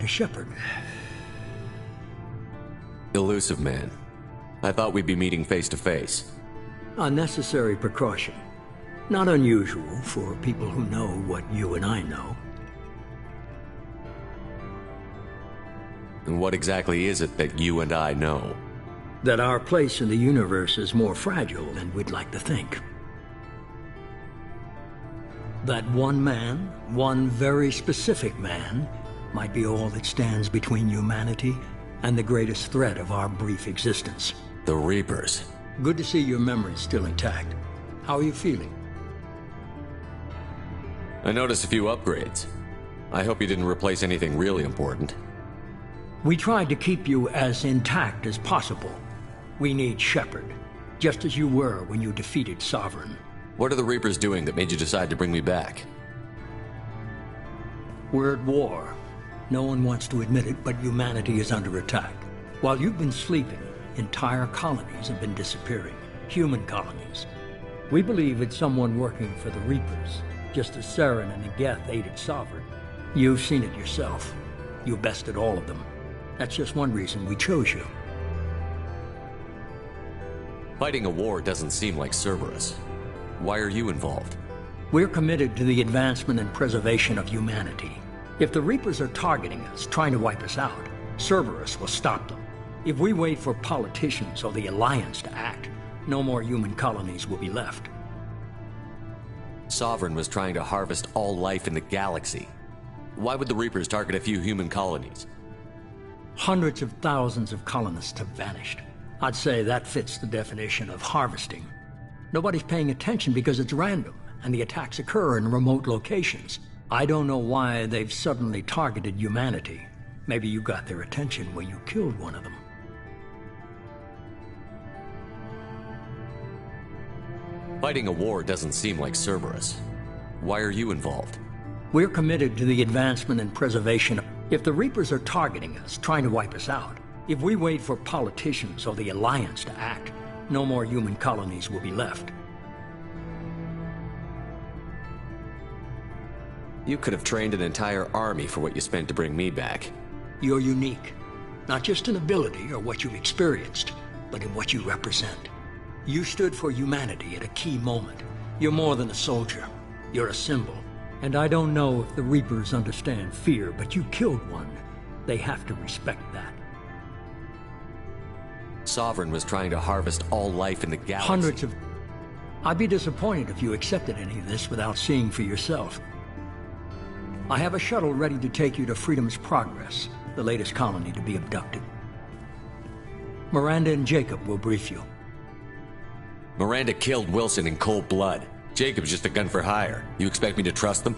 Miranda Shepard. Elusive Man. I thought we'd be meeting face to face. A necessary precaution. Not unusual for people who know what you and I know. And what exactly is it that you and I know? That our place in the universe is more fragile than we'd like to think. That one man, one very specific man, might be all that stands between humanity and the greatest threat of our brief existence. The Reapers. Good to see your memory's still intact. How are you feeling? I noticed a few upgrades. I hope you didn't replace anything really important. We tried to keep you as intact as possible. We need Shepard, just as you were when you defeated Sovereign. What are the Reapers doing that made you decide to bring me back? We're at war. No one wants to admit it, but humanity is under attack. While you've been sleeping, entire colonies have been disappearing. Human colonies. We believe it's someone working for the Reapers, just as Saren and Geth aided Sovereign. You've seen it yourself. You bested all of them. That's just one reason we chose you. Fighting a war doesn't seem like Cerberus. Why are you involved? We're committed to the advancement and preservation of humanity. If the Reapers are targeting us, trying to wipe us out, Cerberus will stop them. If we wait for politicians or the Alliance to act, no more human colonies will be left. Sovereign was trying to harvest all life in the galaxy. Why would the Reapers target a few human colonies? Hundreds of thousands of colonists have vanished. I'd say that fits the definition of harvesting. Nobody's paying attention because it's random, and the attacks occur in remote locations. I don't know why they've suddenly targeted humanity. Maybe you got their attention when you killed one of them. Fighting a war doesn't seem like Cerberus. Why are you involved? We're committed to the advancement and preservation of... If the Reapers are targeting us, trying to wipe us out, if we wait for politicians or the Alliance to act, no more human colonies will be left. You could have trained an entire army for what you spent to bring me back. You're unique. Not just in ability or what you've experienced, but in what you represent. You stood for humanity at a key moment. You're more than a soldier. You're a symbol. And I don't know if the Reapers understand fear, but you killed one. They have to respect that. Sovereign was trying to harvest all life in the galaxy. Hundreds of... I'd be disappointed if you accepted any of this without seeing for yourself. I have a shuttle ready to take you to Freedom's Progress, the latest colony to be abducted. Miranda and Jacob will brief you. Miranda killed Wilson in cold blood. Jacob's just a gun for hire. You expect me to trust them?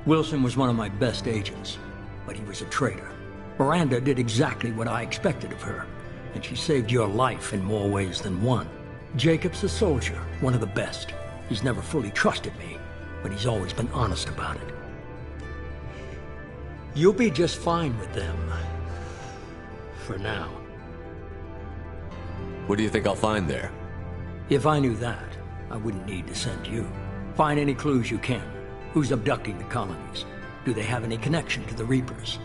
Wilson was one of my best agents, but he was a traitor. Miranda did exactly what I expected of her, and she saved your life in more ways than one. Jacob's a soldier, one of the best. He's never fully trusted me, but he's always been honest about it. You'll be just fine with them. For now. What do you think I'll find there? If I knew that, I wouldn't need to send you. Find any clues you can. Who's abducting the colonies? Do they have any connection to the Reapers?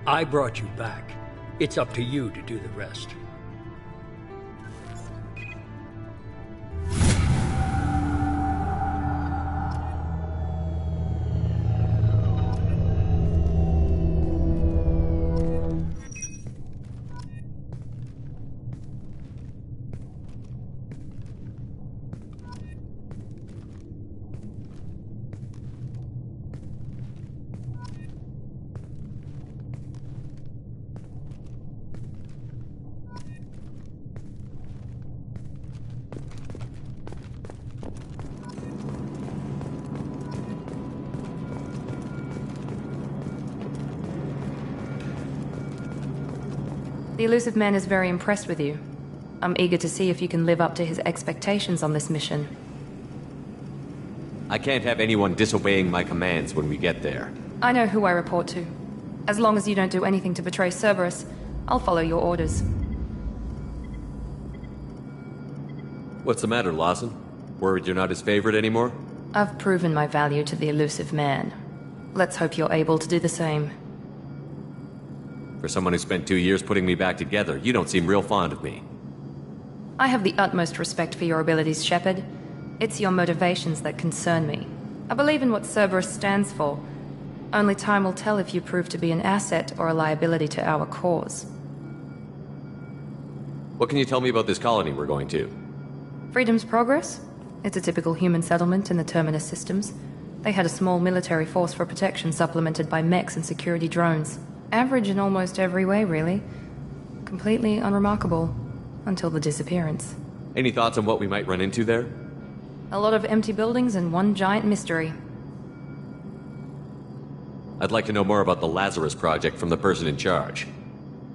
I brought you back. It's up to you to do the rest. The Elusive Man is very impressed with you. I'm eager to see if you can live up to his expectations on this mission. I can't have anyone disobeying my commands when we get there. I know who I report to. As long as you don't do anything to betray Cerberus, I'll follow your orders. What's the matter, Lawson? Worried you're not his favorite anymore? I've proven my value to the Elusive Man. Let's hope you're able to do the same. For someone who spent 2 years putting me back together, you don't seem real fond of me. I have the utmost respect for your abilities, Shepard. It's your motivations that concern me. I believe in what Cerberus stands for. Only time will tell if you prove to be an asset or a liability to our cause. What can you tell me about this colony we're going to? Freedom's Progress? It's a typical human settlement in the Terminus systems. They had a small military force for protection supplemented by mechs and security drones. Average in almost every way, really. Completely unremarkable. Until the disappearance. Any thoughts on what we might run into there? A lot of empty buildings and one giant mystery. I'd like to know more about the Lazarus Project from the person in charge.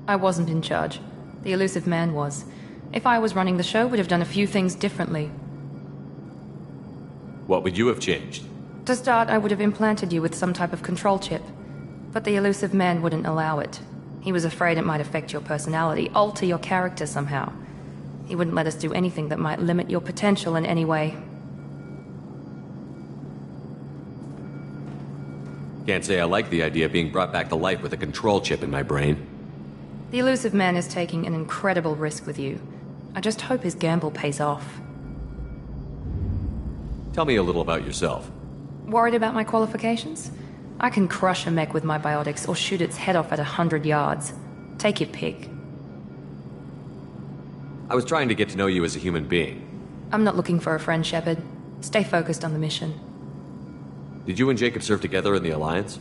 I wasn't in charge. The Elusive Man was. If I was running the show, would have done a few things differently. What would you have changed? To start, I would have implanted you with some type of control chip. But the Elusive Man wouldn't allow it. He was afraid it might affect your personality, alter your character somehow. He wouldn't let us do anything that might limit your potential in any way. Can't say I like the idea of being brought back to life with a control chip in my brain. The Elusive Man is taking an incredible risk with you. I just hope his gamble pays off. Tell me a little about yourself. Worried about my qualifications? I can crush a mech with my biotics or shoot its head off at 100 yards. Take your pick. I was trying to get to know you as a human being. I'm not looking for a friend, Shepard. Stay focused on the mission. Did you and Jacob serve together in the Alliance?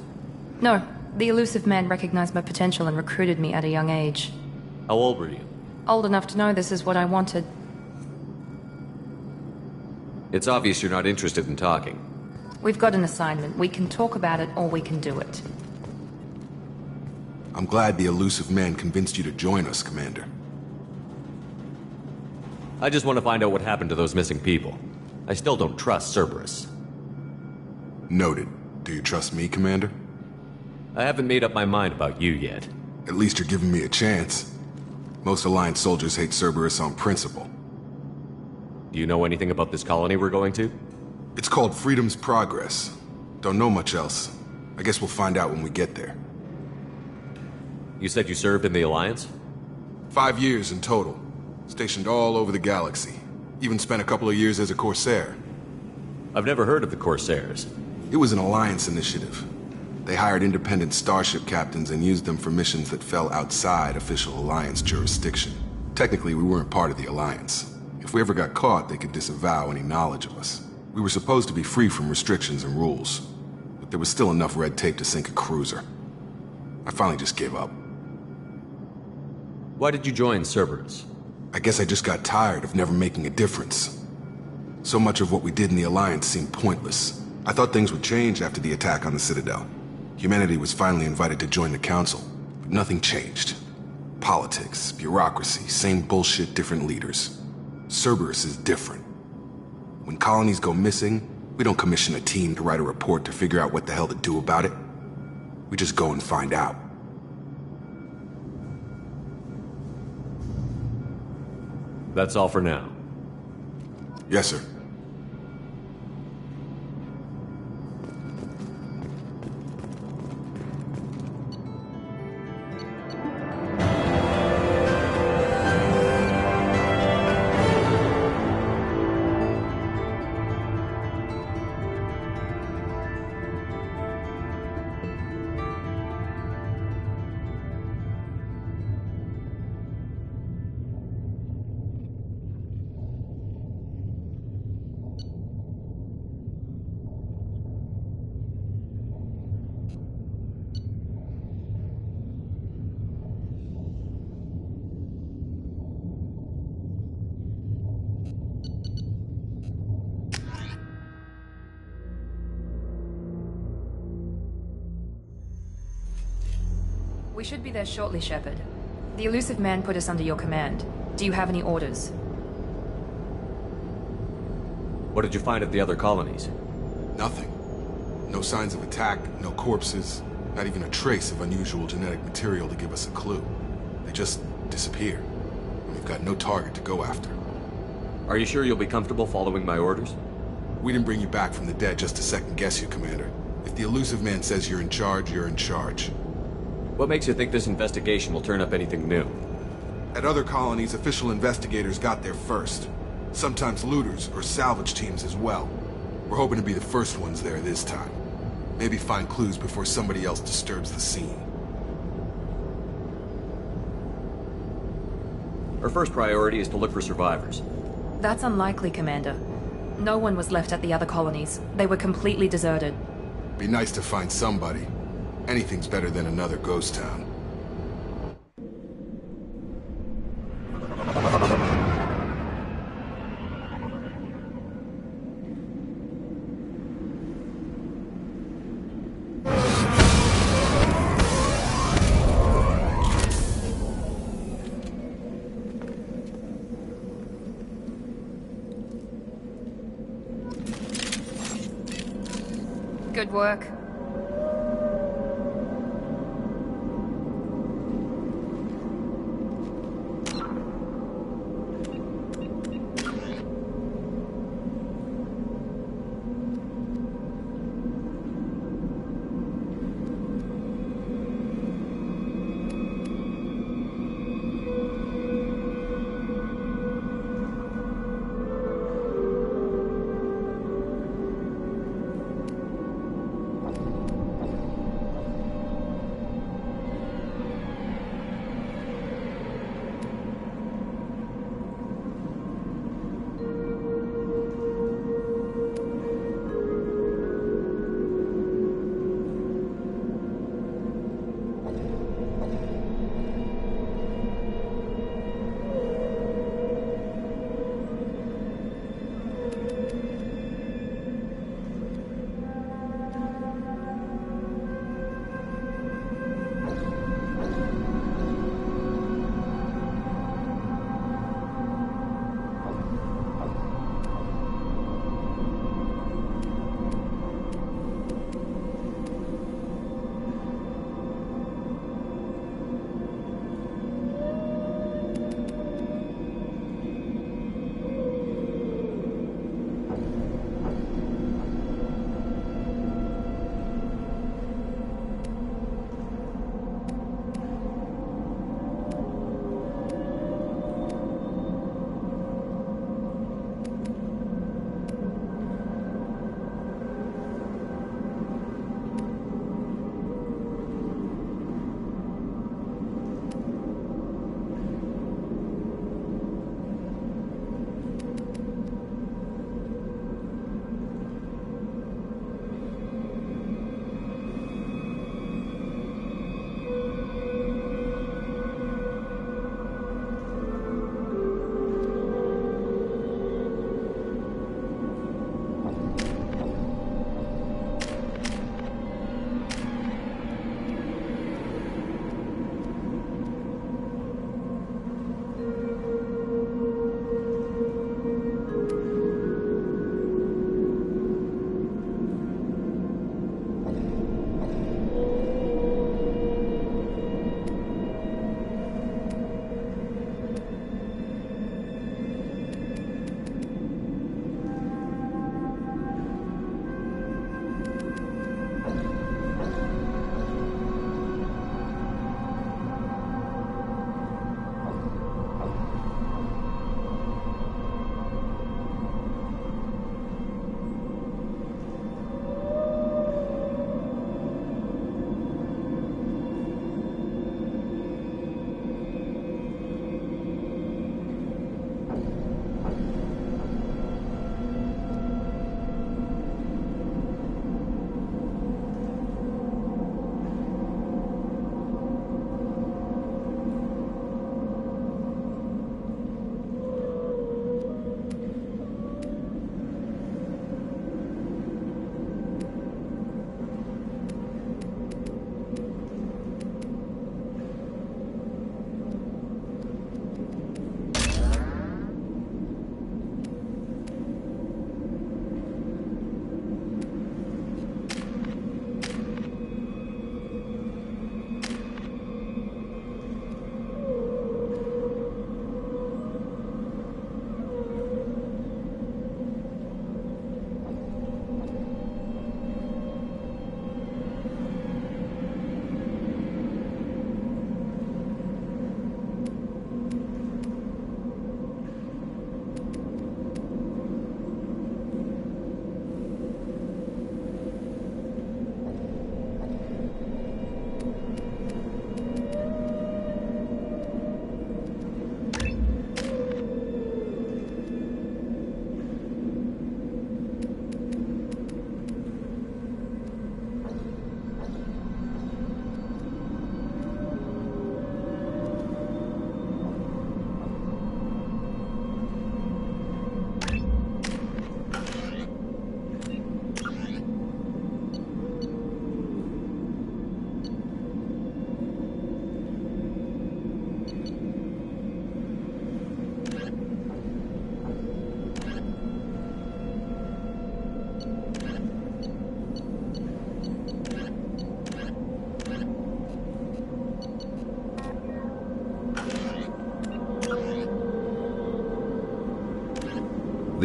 No. The Elusive Man recognized my potential and recruited me at a young age. How old were you? Old enough to know this is what I wanted. It's obvious you're not interested in talking. We've got an assignment. We can talk about it or we can do it. I'm glad the Elusive Man convinced you to join us, Commander. I just want to find out what happened to those missing people. I still don't trust Cerberus. Noted. Do you trust me, Commander? I haven't made up my mind about you yet. At least you're giving me a chance. Most Alliance soldiers hate Cerberus on principle. Do you know anything about this colony we're going to? It's called Freedom's Progress. Don't know much else. I guess we'll find out when we get there. You said you served in the Alliance? 5 years in total. Stationed all over the galaxy. Even spent a couple of years as a Corsair. I've never heard of the Corsairs. It was an Alliance initiative. They hired independent starship captains and used them for missions that fell outside official Alliance jurisdiction. Technically, we weren't part of the Alliance. If we ever got caught, they could disavow any knowledge of us. We were supposed to be free from restrictions and rules, but there was still enough red tape to sink a cruiser. I finally just gave up. Why did you join Cerberus? I guess I just got tired of never making a difference. So much of what we did in the Alliance seemed pointless. I thought things would change after the attack on the Citadel. Humanity was finally invited to join the Council, but nothing changed. Politics, bureaucracy, same bullshit, different leaders. Cerberus is different. When colonies go missing, we don't commission a team to write a report to figure out what the hell to do about it. We just go and find out. That's all for now. Yes, sir. We should be there shortly, Shepard. The Elusive Man put us under your command. Do you have any orders? What did you find at the other colonies? Nothing. No signs of attack, no corpses, not even a trace of unusual genetic material to give us a clue. They just disappear. And we've got no target to go after. Are you sure you'll be comfortable following my orders? We didn't bring you back from the dead just to second guess you, Commander. If the Elusive Man says you're in charge, you're in charge. What makes you think this investigation will turn up anything new? At other colonies, official investigators got there first. Sometimes looters or salvage teams as well. We're hoping to be the first ones there this time. Maybe find clues before somebody else disturbs the scene. Our first priority is to look for survivors. That's unlikely, Commander. No one was left at the other colonies. They were completely deserted. Be nice to find somebody. Anything's better than another ghost town. Good work.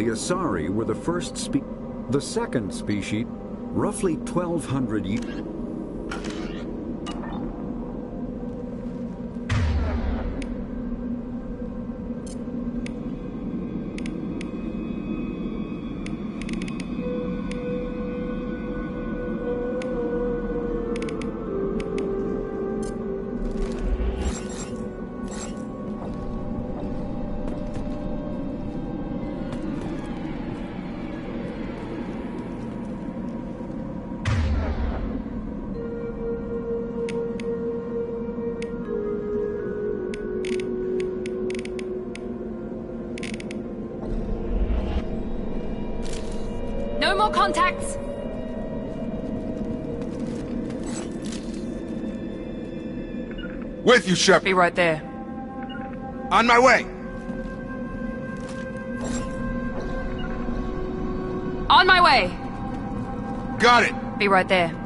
The Asari were the second species, roughly 1,200 years. No more contacts! With you, Shepard. Be right there. On my way. On my way! Got it. Be right there.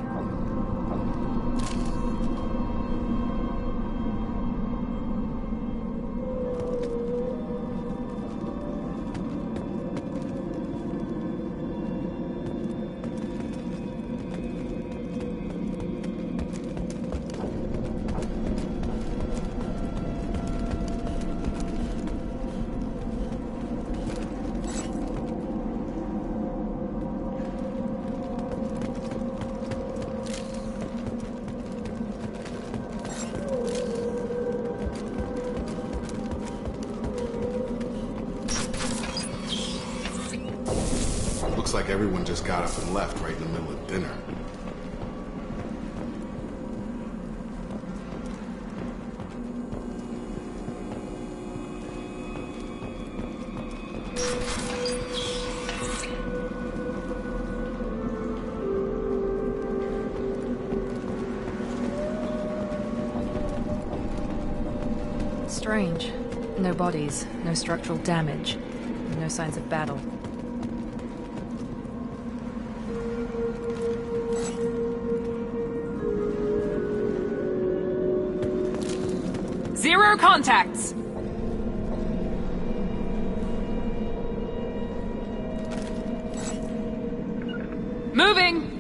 Looks like everyone just got up and left right in the middle of dinner. Strange. No bodies, no structural damage, no signs of battle. Zero contacts! Moving!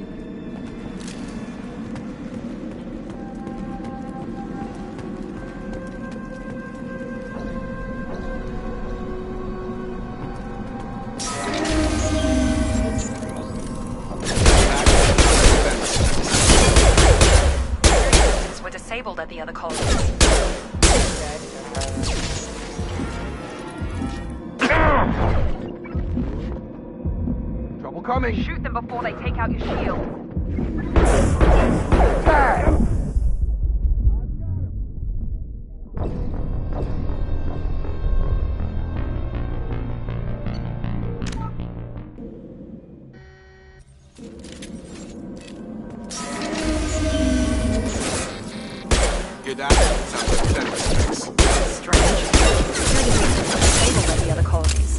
Were disabled at the other colony. Trouble coming. Shoot them before they take out your shield. Get out. Sounds like Denver's. Strange. Disabled at the other colonies.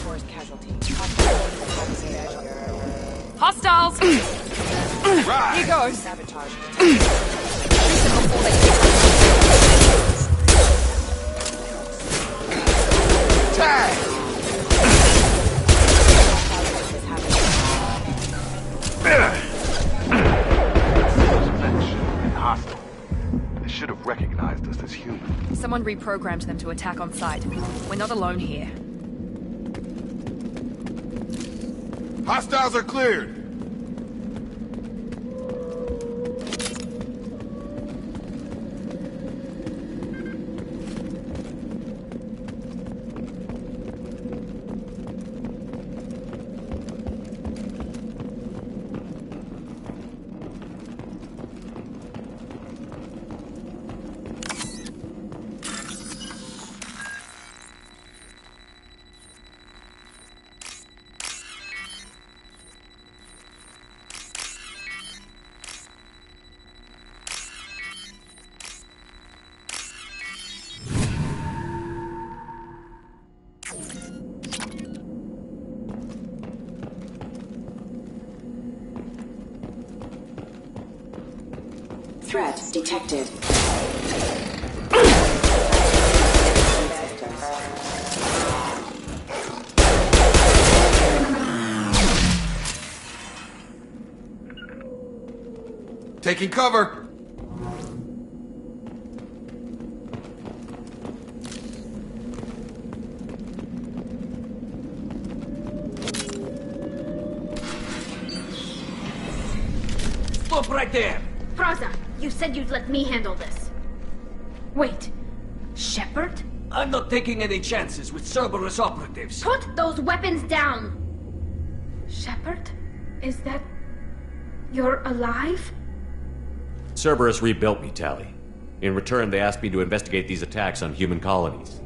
Force casualty. Hostiles! Right. Here goes! Sabotage. Tag! Hostile. They should have recognized us as human. Someone reprogrammed them to attack on sight. We're not alone here. Hostiles are cleared. Threat detected. Taking cover! Stop right there! Praza, you said you'd let me handle this. Wait, Shepard? I'm not taking any chances with Cerberus operatives. Put those weapons down! Shepard? Is that... you're alive? Cerberus rebuilt me, Tali. In return, they asked me to investigate these attacks on human colonies.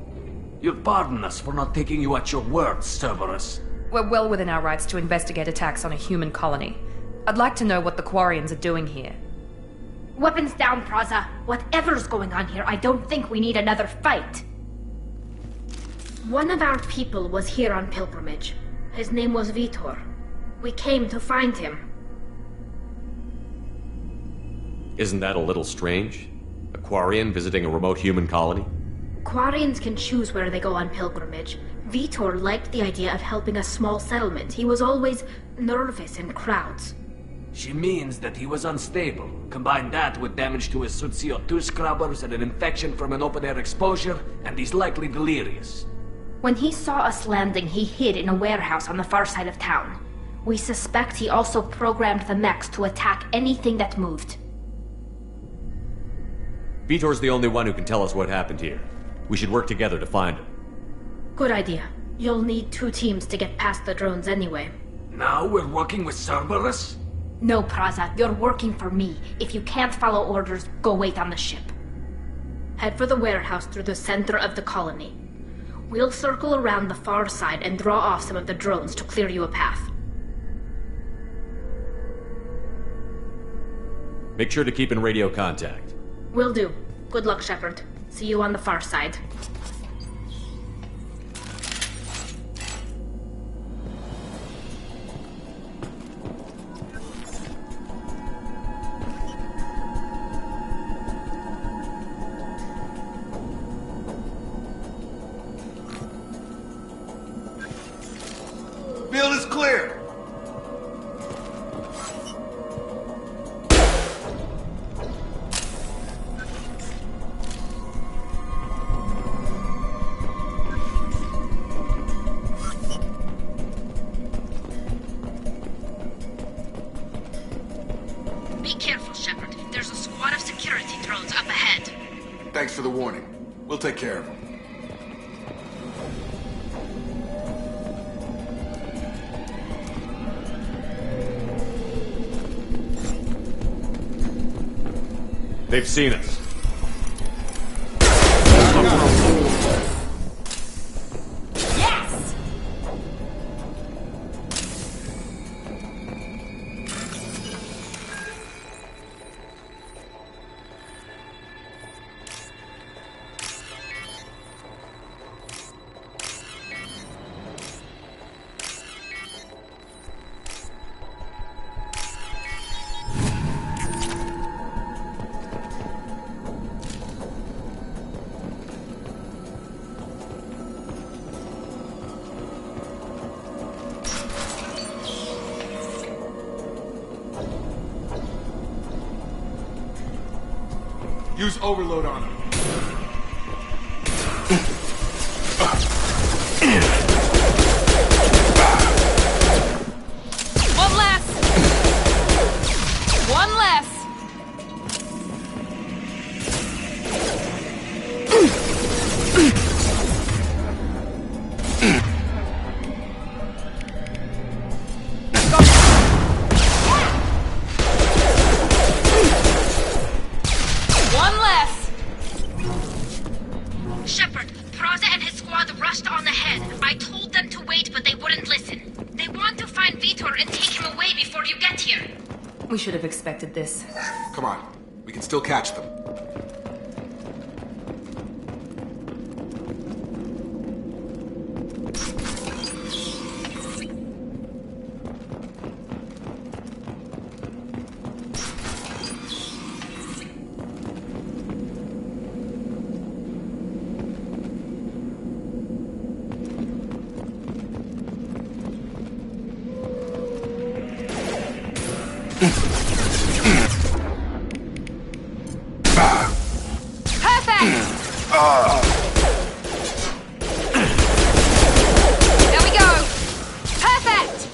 You'll pardon us for not taking you at your word, Cerberus. We're well within our rights to investigate attacks on a human colony. I'd like to know what the Quarians are doing here. Weapons down, Praza. Whatever's going on here, I don't think we need another fight. One of our people was here on pilgrimage. His name was Vitor. We came to find him. Isn't that a little strange? A Quarian visiting a remote human colony? Quarians can choose where they go on pilgrimage. Vitor liked the idea of helping a small settlement. He was always nervous in crowds. She means that he was unstable. Combine that with damage to his suit CO2 scrubbers and an infection from an open-air exposure, and he's likely delirious. When he saw us landing, he hid in a warehouse on the far side of town. We suspect he also programmed the mechs to attack anything that moved. Vitor's the only one who can tell us what happened here. We should work together to find him. Good idea. You'll need 2 teams to get past the drones anyway. Now we're working with Cerberus? No, Praza, you're working for me. If you can't follow orders, go wait on the ship. Head for the warehouse through the center of the colony. We'll circle around the far side and draw off some of the drones to clear you a path. Make sure to keep in radio contact. Will do. Good luck, Shepard. See you on the far side. Field is clear! Be careful, Shepard. There's a squad of security drones up ahead. Thanks for the warning. We'll take care of them. They've seen us. Yes! Use overload on him. One less! One less! One less! Shepard, Praza and his squad rushed on ahead. I told them to wait, but they wouldn't listen. They want to find Vitor and take him away before you get here. We should have expected this. Come on. We can still catch them. There we go! Perfect!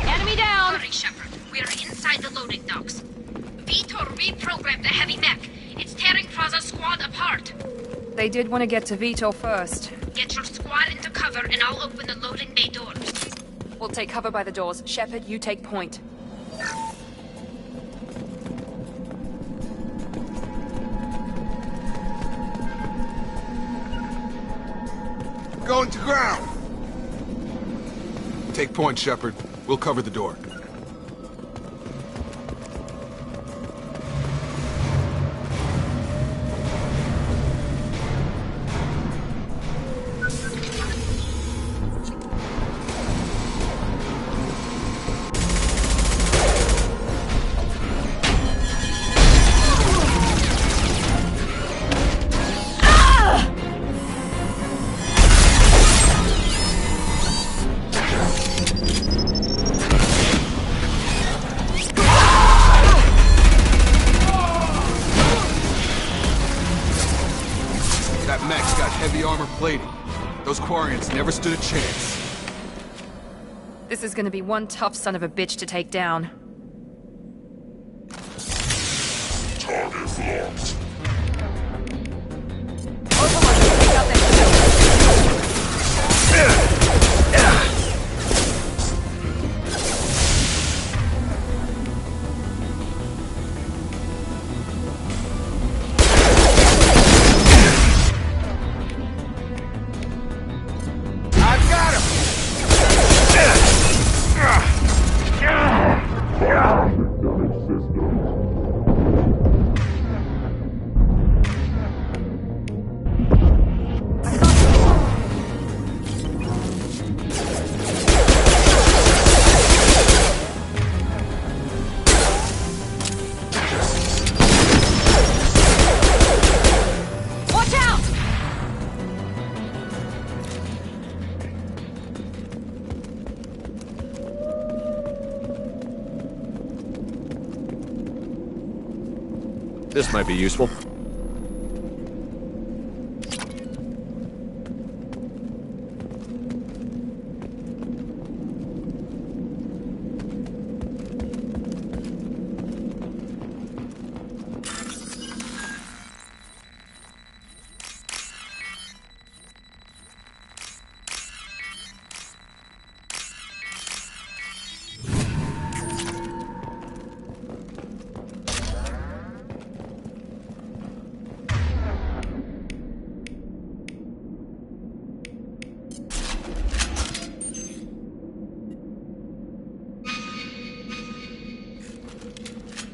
Enemy down! Hurry, Shepard. We're inside the loading docks. Vitor reprogrammed the heavy mech. It's tearing Praza's squad apart. They did want to get to Vitor first. Get your squad into cover and I'll open the loading bay doors. We'll take cover by the doors. Shepard, you take point. Going to ground! Take point, Shepard. We'll cover the door. That mech's got heavy armor plating. Those Quarians never stood a chance. This is gonna be one tough son of a bitch to take down. Target locked. Overwatch, take out that This might be useful.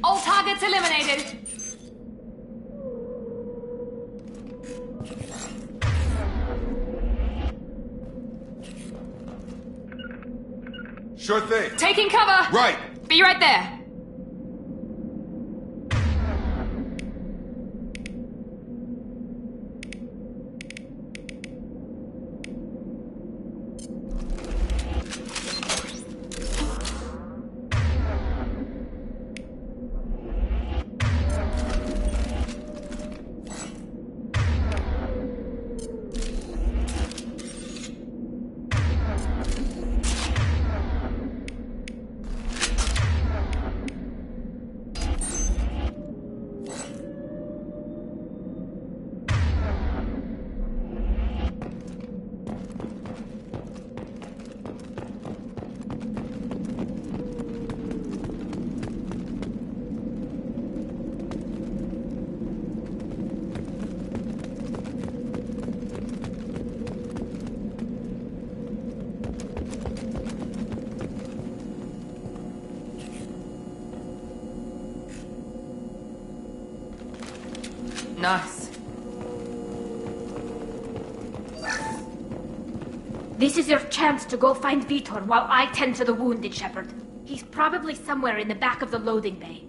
all targets eliminated. Sure thing. Taking cover. Right. Be right there. Nice. This is your chance to go find Vitor while I tend to the wounded, Shepard. He's probably somewhere in the back of the loading bay.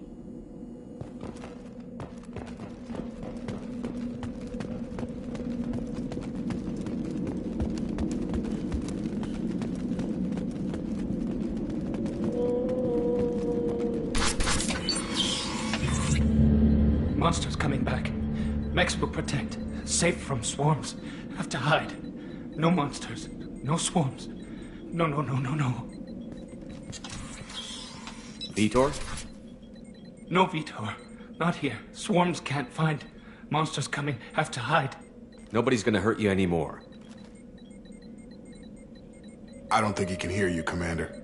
Monsters coming back. Mechs will protect. Safe from swarms. Have to hide. No monsters. No swarms. No. Vitor? No, Vitor. Not here. Swarms can't find. Monsters coming. Have to hide. Nobody's gonna hurt you anymore. I don't think he can hear you, Commander.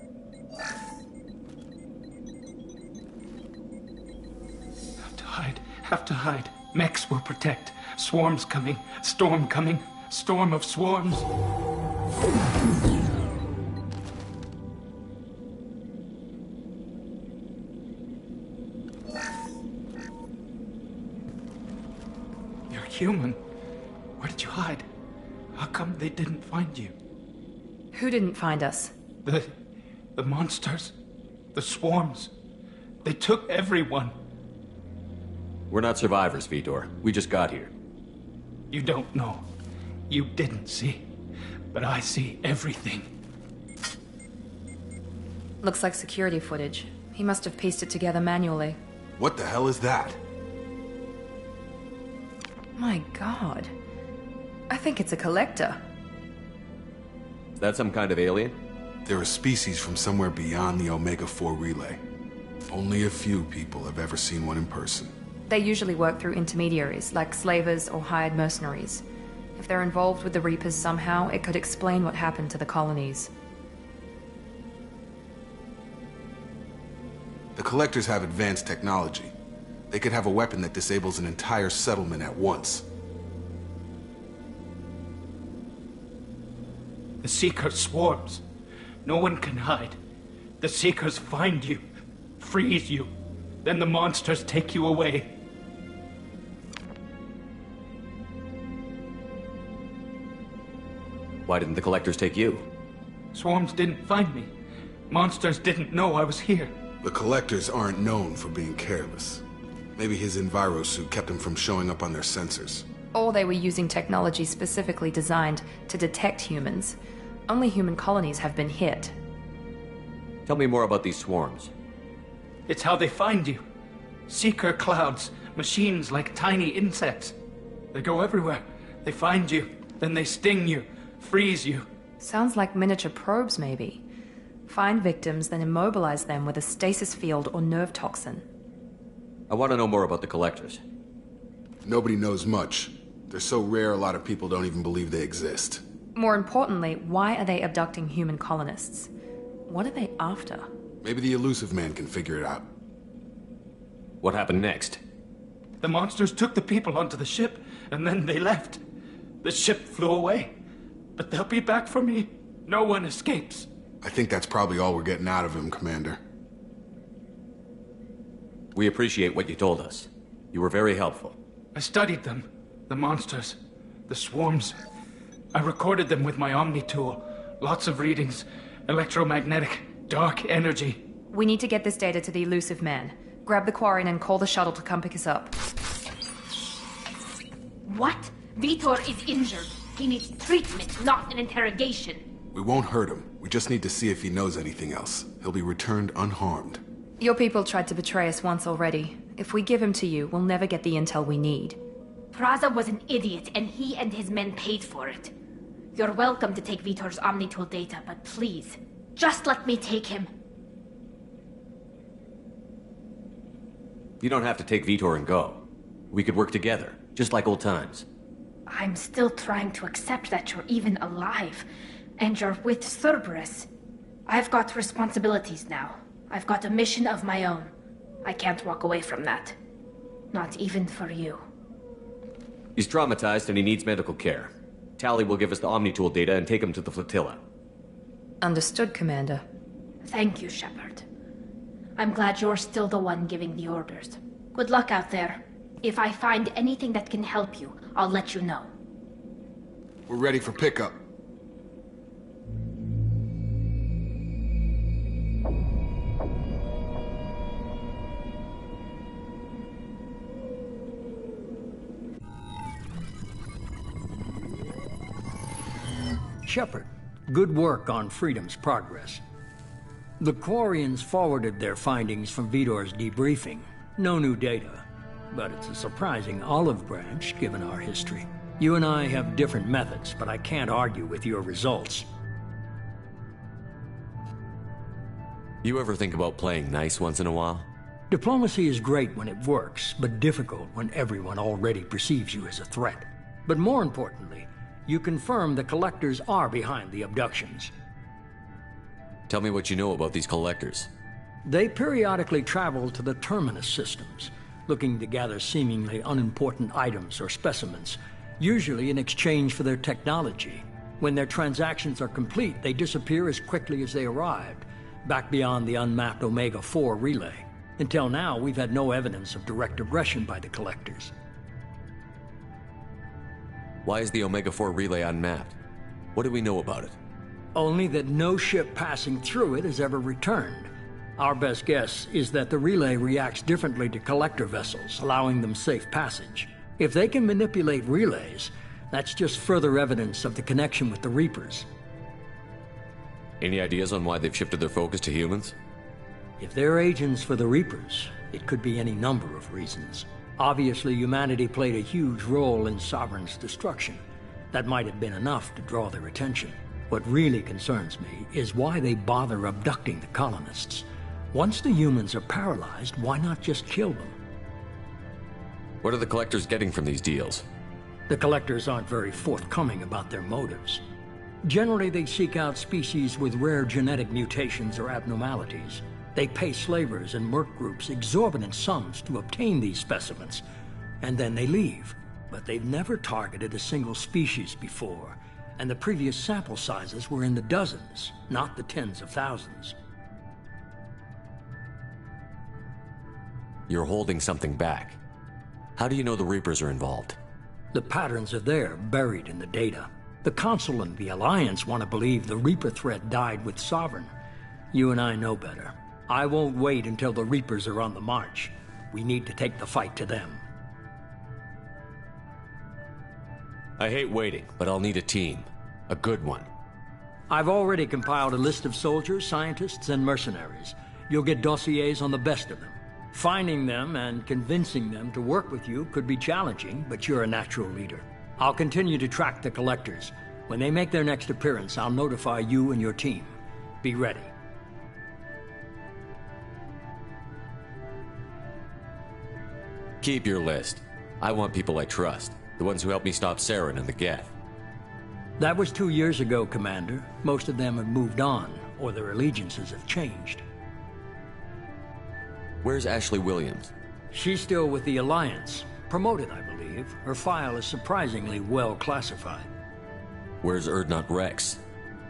Have to hide. Mechs will protect. Swarms coming. Storm coming. Storm of swarms. You're human. Where did you hide? How come they didn't find you? Who didn't find us? The monsters. The swarms. They took everyone. We're not survivors, Vitor. We just got here. You don't know. You didn't see. But I see everything. Looks like security footage. He must have pieced it together manually. What the hell is that? My god. I think it's a collector. Is that some kind of alien? They're a species from somewhere beyond the Omega-4 relay. Only a few people have ever seen one in person. They usually work through intermediaries, like slavers or hired mercenaries. If they're involved with the Reapers somehow, it could explain what happened to the colonies. The Collectors have advanced technology. They could have a weapon that disables an entire settlement at once. The Seeker swarms. No one can hide. The Seekers find you, freeze you, then the monsters take you away. Why didn't the Collectors take you? Swarms didn't find me. Monsters didn't know I was here. The Collectors aren't known for being careless. Maybe his Enviro suit kept him from showing up on their sensors. Or they were using technology specifically designed to detect humans. Only human colonies have been hit. Tell me more about these swarms. It's how they find you. Seeker clouds, machines like tiny insects. They go everywhere. They find you, then they sting you, freeze you. Sounds like miniature probes, maybe. Find victims, then immobilize them with a stasis field or nerve toxin. I want to know more about the Collectors. Nobody knows much. They're so rare a lot of people don't even believe they exist. More importantly, why are they abducting human colonists? What are they after? Maybe the Illusive Man can figure it out. What happened next? The monsters took the people onto the ship, and then they left. The ship flew away. But they'll be back for me. No one escapes. I think that's probably all we're getting out of him, Commander. We appreciate what you told us. You were very helpful. I studied them. The monsters. The swarms. I recorded them with my Omni tool. Lots of readings. Electromagnetic. Dark energy. We need to get this data to the Illusive Man. Grab the Quarian and call the shuttle to come pick us up. What? Vitor is injured. He needs treatment, not an interrogation. We won't hurt him. We just need to see if he knows anything else. He'll be returned unharmed. Your people tried to betray us once already. If we give him to you, we'll never get the intel we need. Praza was an idiot, and he and his men paid for it. You're welcome to take Vitor's Omnitool data, but please, just let me take him. You don't have to take Vitor and go. We could work together, just like old times. I'm still trying to accept that you're even alive, and you're with Cerberus. I've got responsibilities now. I've got a mission of my own. I can't walk away from that. Not even for you. He's traumatized and he needs medical care. Tali will give us the Omnitool data and take him to the flotilla. Understood, Commander. Thank you, Shepard. I'm glad you're still the one giving the orders. Good luck out there. If I find anything that can help you, I'll let you know. We're ready for pickup. Shepard, good work on Freedom's progress. The Quarians forwarded their findings from Vitor's debriefing. No new data. but it's a surprising olive branch given our history. You and I have different methods, but I can't argue with your results. You ever think about playing nice once in a while? Diplomacy is great when it works, but difficult when everyone already perceives you as a threat. But more importantly, you confirm the Collectors are behind the abductions. Tell me what you know about these Collectors. They periodically travel to the Terminus systems, looking to gather seemingly unimportant items or specimens, usually in exchange for their technology. When their transactions are complete, they disappear as quickly as they arrived, back beyond the unmapped Omega-4 relay. Until now, we've had no evidence of direct aggression by the Collectors. Why is the Omega-4 relay unmapped? What do we know about it? Only that no ship passing through it has ever returned. Our best guess is that the relay reacts differently to Collector vessels, allowing them safe passage. If they can manipulate relays, that's just further evidence of the connection with the Reapers. Any ideas on why they've shifted their focus to humans? If they're agents for the Reapers, it could be any number of reasons. Obviously, humanity played a huge role in Sovereign's destruction. That might have been enough to draw their attention. What really concerns me is why they bother abducting the colonists. Once the humans are paralyzed, why not just kill them? What are the Collectors getting from these deals? The Collectors aren't very forthcoming about their motives. Generally, they seek out species with rare genetic mutations or abnormalities. They pay slavers and merc groups exorbitant sums to obtain these specimens, and then they leave. But they've never targeted a single species before, and the previous sample sizes were in the dozens, not the tens of thousands. You're holding something back. How do you know the Reapers are involved? The patterns are there, buried in the data. The Council and the Alliance want to believe the Reaper threat died with Sovereign. You and I know better. I won't wait until the Reapers are on the march. We need to take the fight to them. I hate waiting, but I'll need a team. A good one. I've already compiled a list of soldiers, scientists, and mercenaries. You'll get dossiers on the best of them. Finding them and convincing them to work with you could be challenging, but you're a natural leader. I'll continue to track the Collectors. When they make their next appearance, I'll notify you and your team. Be ready. Keep your list. I want people I trust. The ones who helped me stop Saren and the Geth. That was 2 years ago, Commander. Most of them have moved on, or their allegiances have changed. Where's Ashley Williams? She's still with the Alliance. Promoted, I believe. Her file is surprisingly well classified. Where's Urdnot Rex?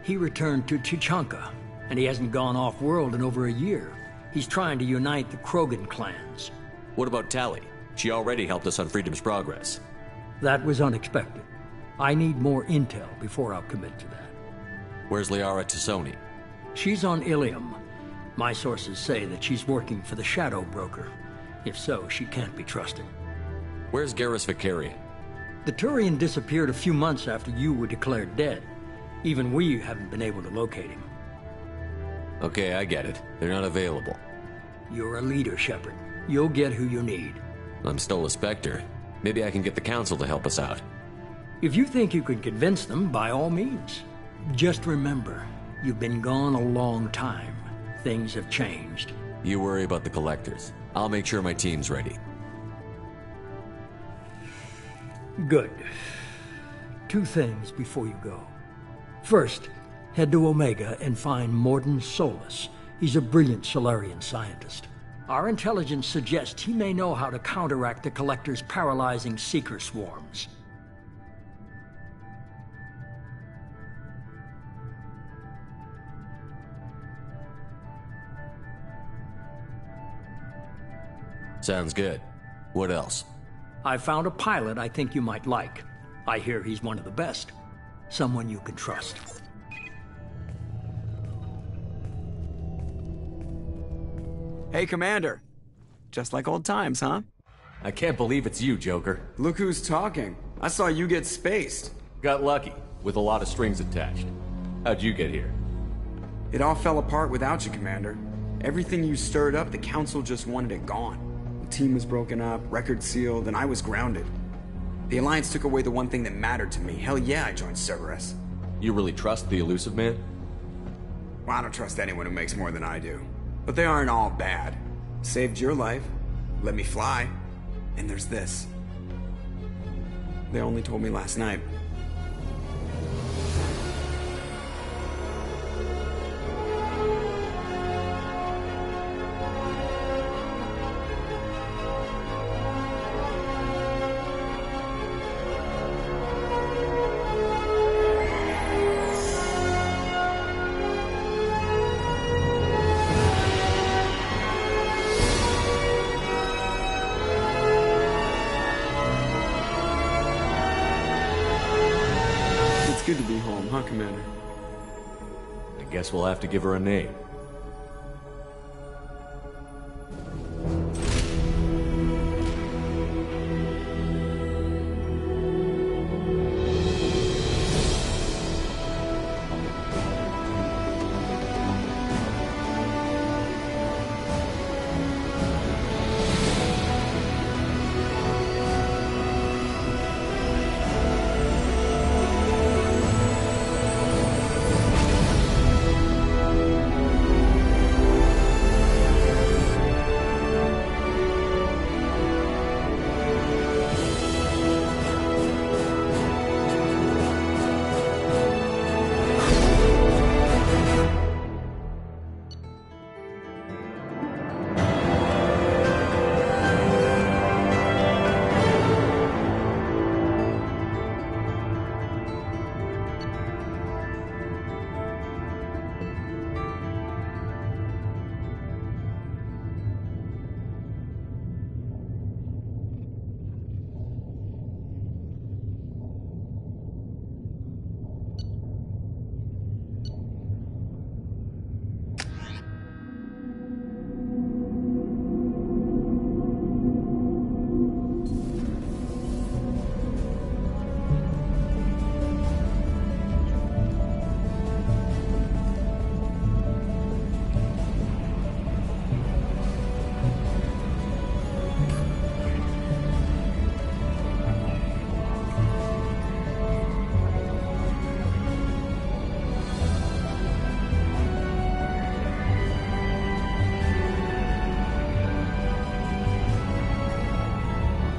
He returned to Chichanka, and he hasn't gone off-world in over a year. He's trying to unite the Krogan clans. What about Tali? She already helped us on Freedom's Progress. That was unexpected. I need more intel before I'll commit to that. Where's Liara Tassoni? She's on Ilium. My sources say that she's working for the Shadow Broker. If so, she can't be trusted. Where's Garrus Vakarian? The Turian disappeared a few months after you were declared dead. Even we haven't been able to locate him. Okay, I get it. They're not available. You're a leader, Shepard. You'll get who you need. I'm still a Spectre. Maybe I can get the Council to help us out. If you think you can convince them, by all means. Just remember, you've been gone a long time. Things have changed. You worry about the Collectors. I'll make sure my team's ready. Good. 2 things before you go. First, head to Omega and find Mordin Solus. He's a brilliant Solarian scientist. Our intelligence suggests he may know how to counteract the Collector's paralyzing Seeker swarms. Sounds good. What else? I found a pilot I think you might like. I hear he's one of the best. Someone you can trust. Hey, Commander. Just like old times, huh? I can't believe it's you, Joker. Look who's talking. I saw you get spaced. Got lucky, with a lot of strings attached. How'd you get here? It all fell apart without you, Commander. Everything you stirred up, the Council just wanted it gone. team was broken up, record sealed, and I was grounded. The Alliance took away the one thing that mattered to me. Hell yeah, I joined Cerberus. You really trust the Illusive Man? Well, I don't trust anyone who makes more than I do. But they aren't all bad. Saved your life, let me fly, and there's this. They only told me last night. Good to be home, huh, Commander? I guess we'll have to give her a name.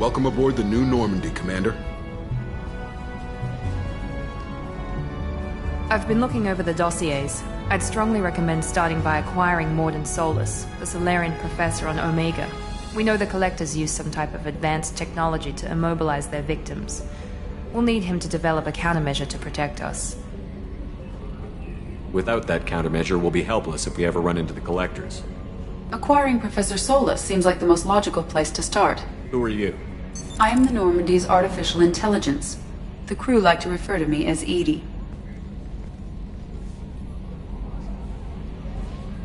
Welcome aboard the New Normandy, Commander. I've been looking over the dossiers. I'd strongly recommend starting by acquiring Mordin Solus, the Solarian professor on Omega. We know the Collectors use some type of advanced technology to immobilize their victims. We'll need him to develop a countermeasure to protect us. Without that countermeasure, we'll be helpless if we ever run into the Collectors. Acquiring Professor Solus seems like the most logical place to start. Who are you? I am the Normandy's artificial intelligence. The crew like to refer to me as Edie.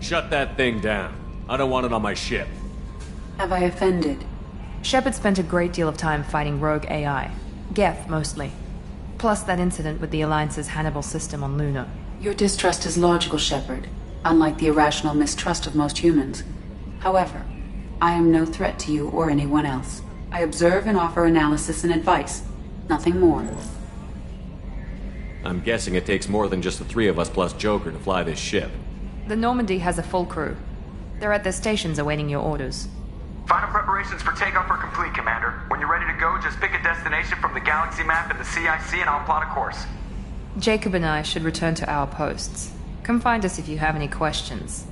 Shut that thing down. I don't want it on my ship. Have I offended? Shepard spent a great deal of time fighting rogue AI. Geth, mostly. Plus that incident with the Alliance's Hannibal system on Luna. Your distrust is logical, Shepard, unlike the irrational mistrust of most humans. However, I am no threat to you or anyone else. I observe and offer analysis and advice. Nothing more. I'm guessing it takes more than just the three of us plus Joker to fly this ship. The Normandy has a full crew. They're at their stations awaiting your orders. Final preparations for takeoff are complete, Commander. When you're ready to go, just pick a destination from the galaxy map and the CIC and I'll plot a course. Jacob and I should return to our posts. Come find us if you have any questions.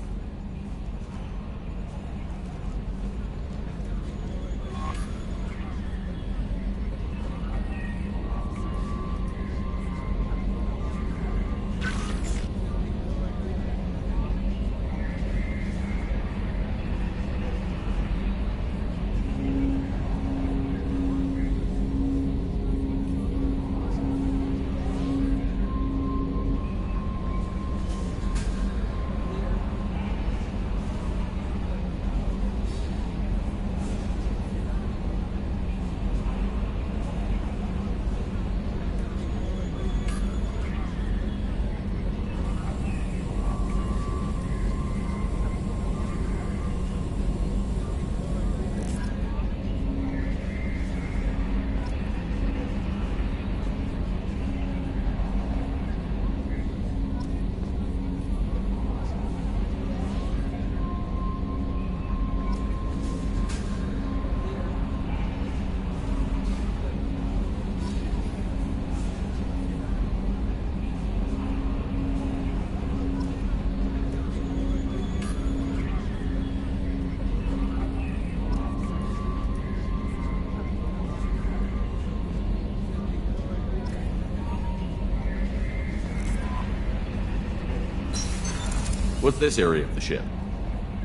What's this area of the ship?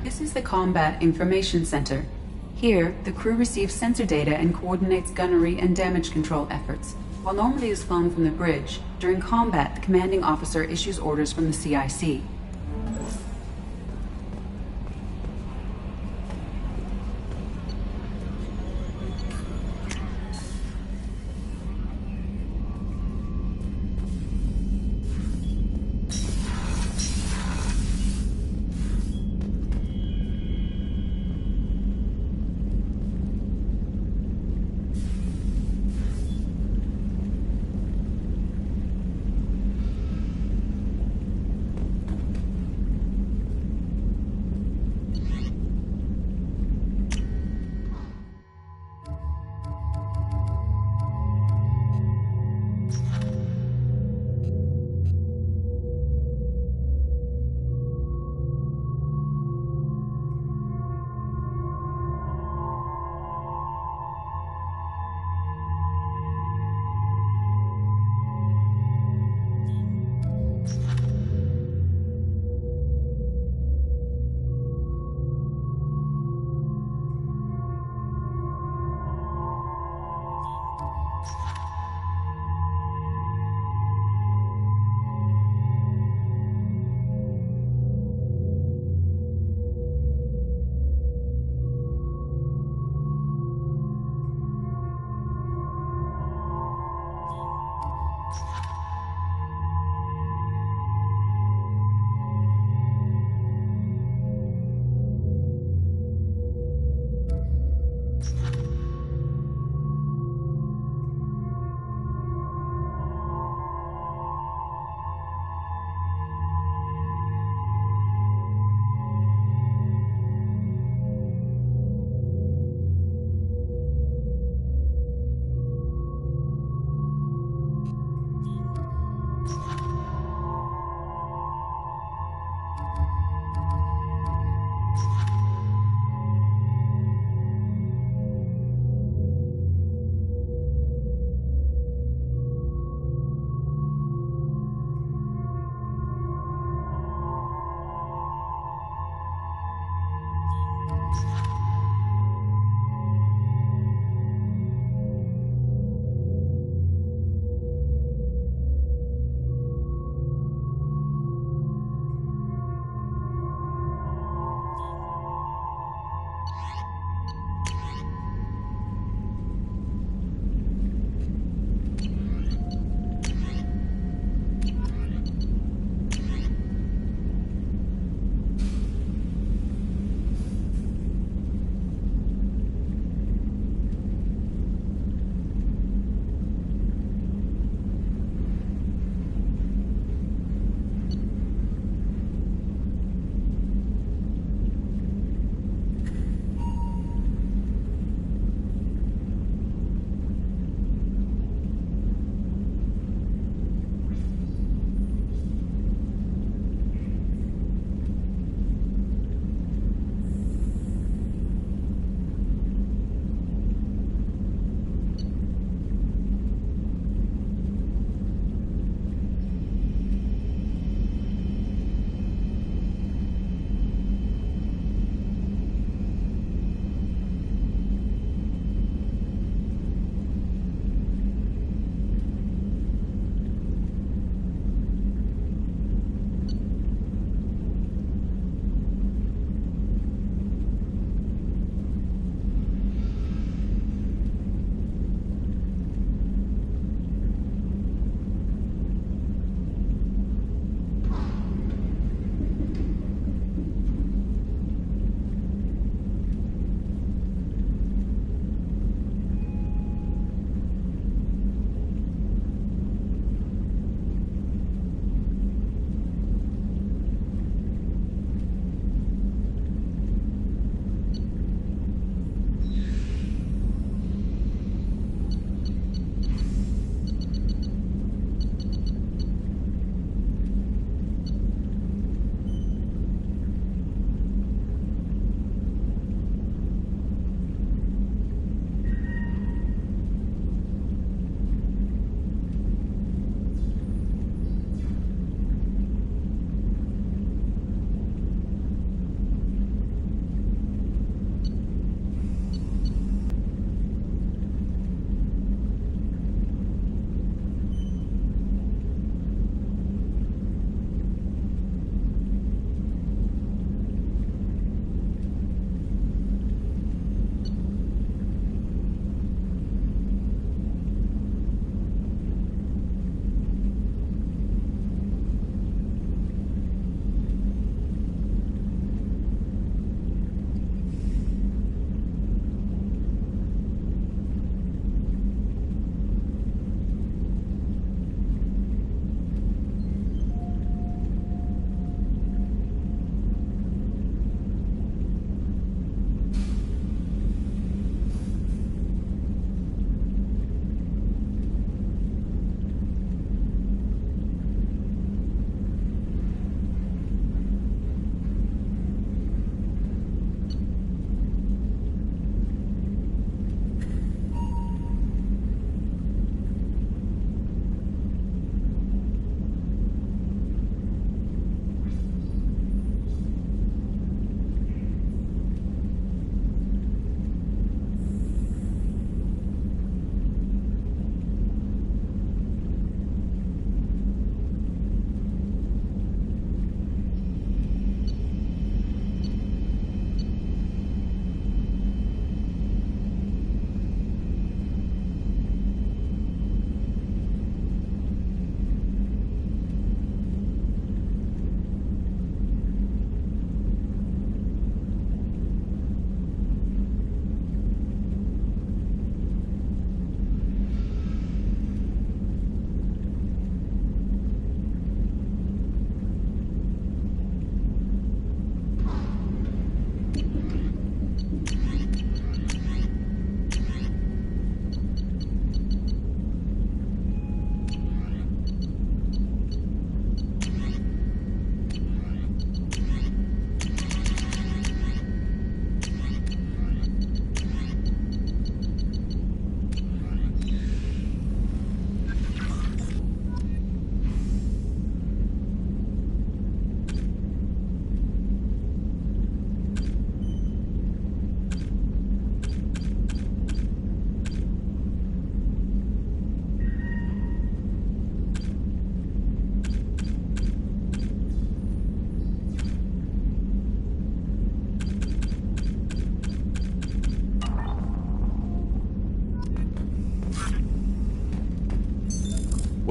This is the Combat Information Center. Here, the crew receives sensor data and coordinates gunnery and damage control efforts. While normally is flown from the bridge, during combat, the commanding officer issues orders from the CIC.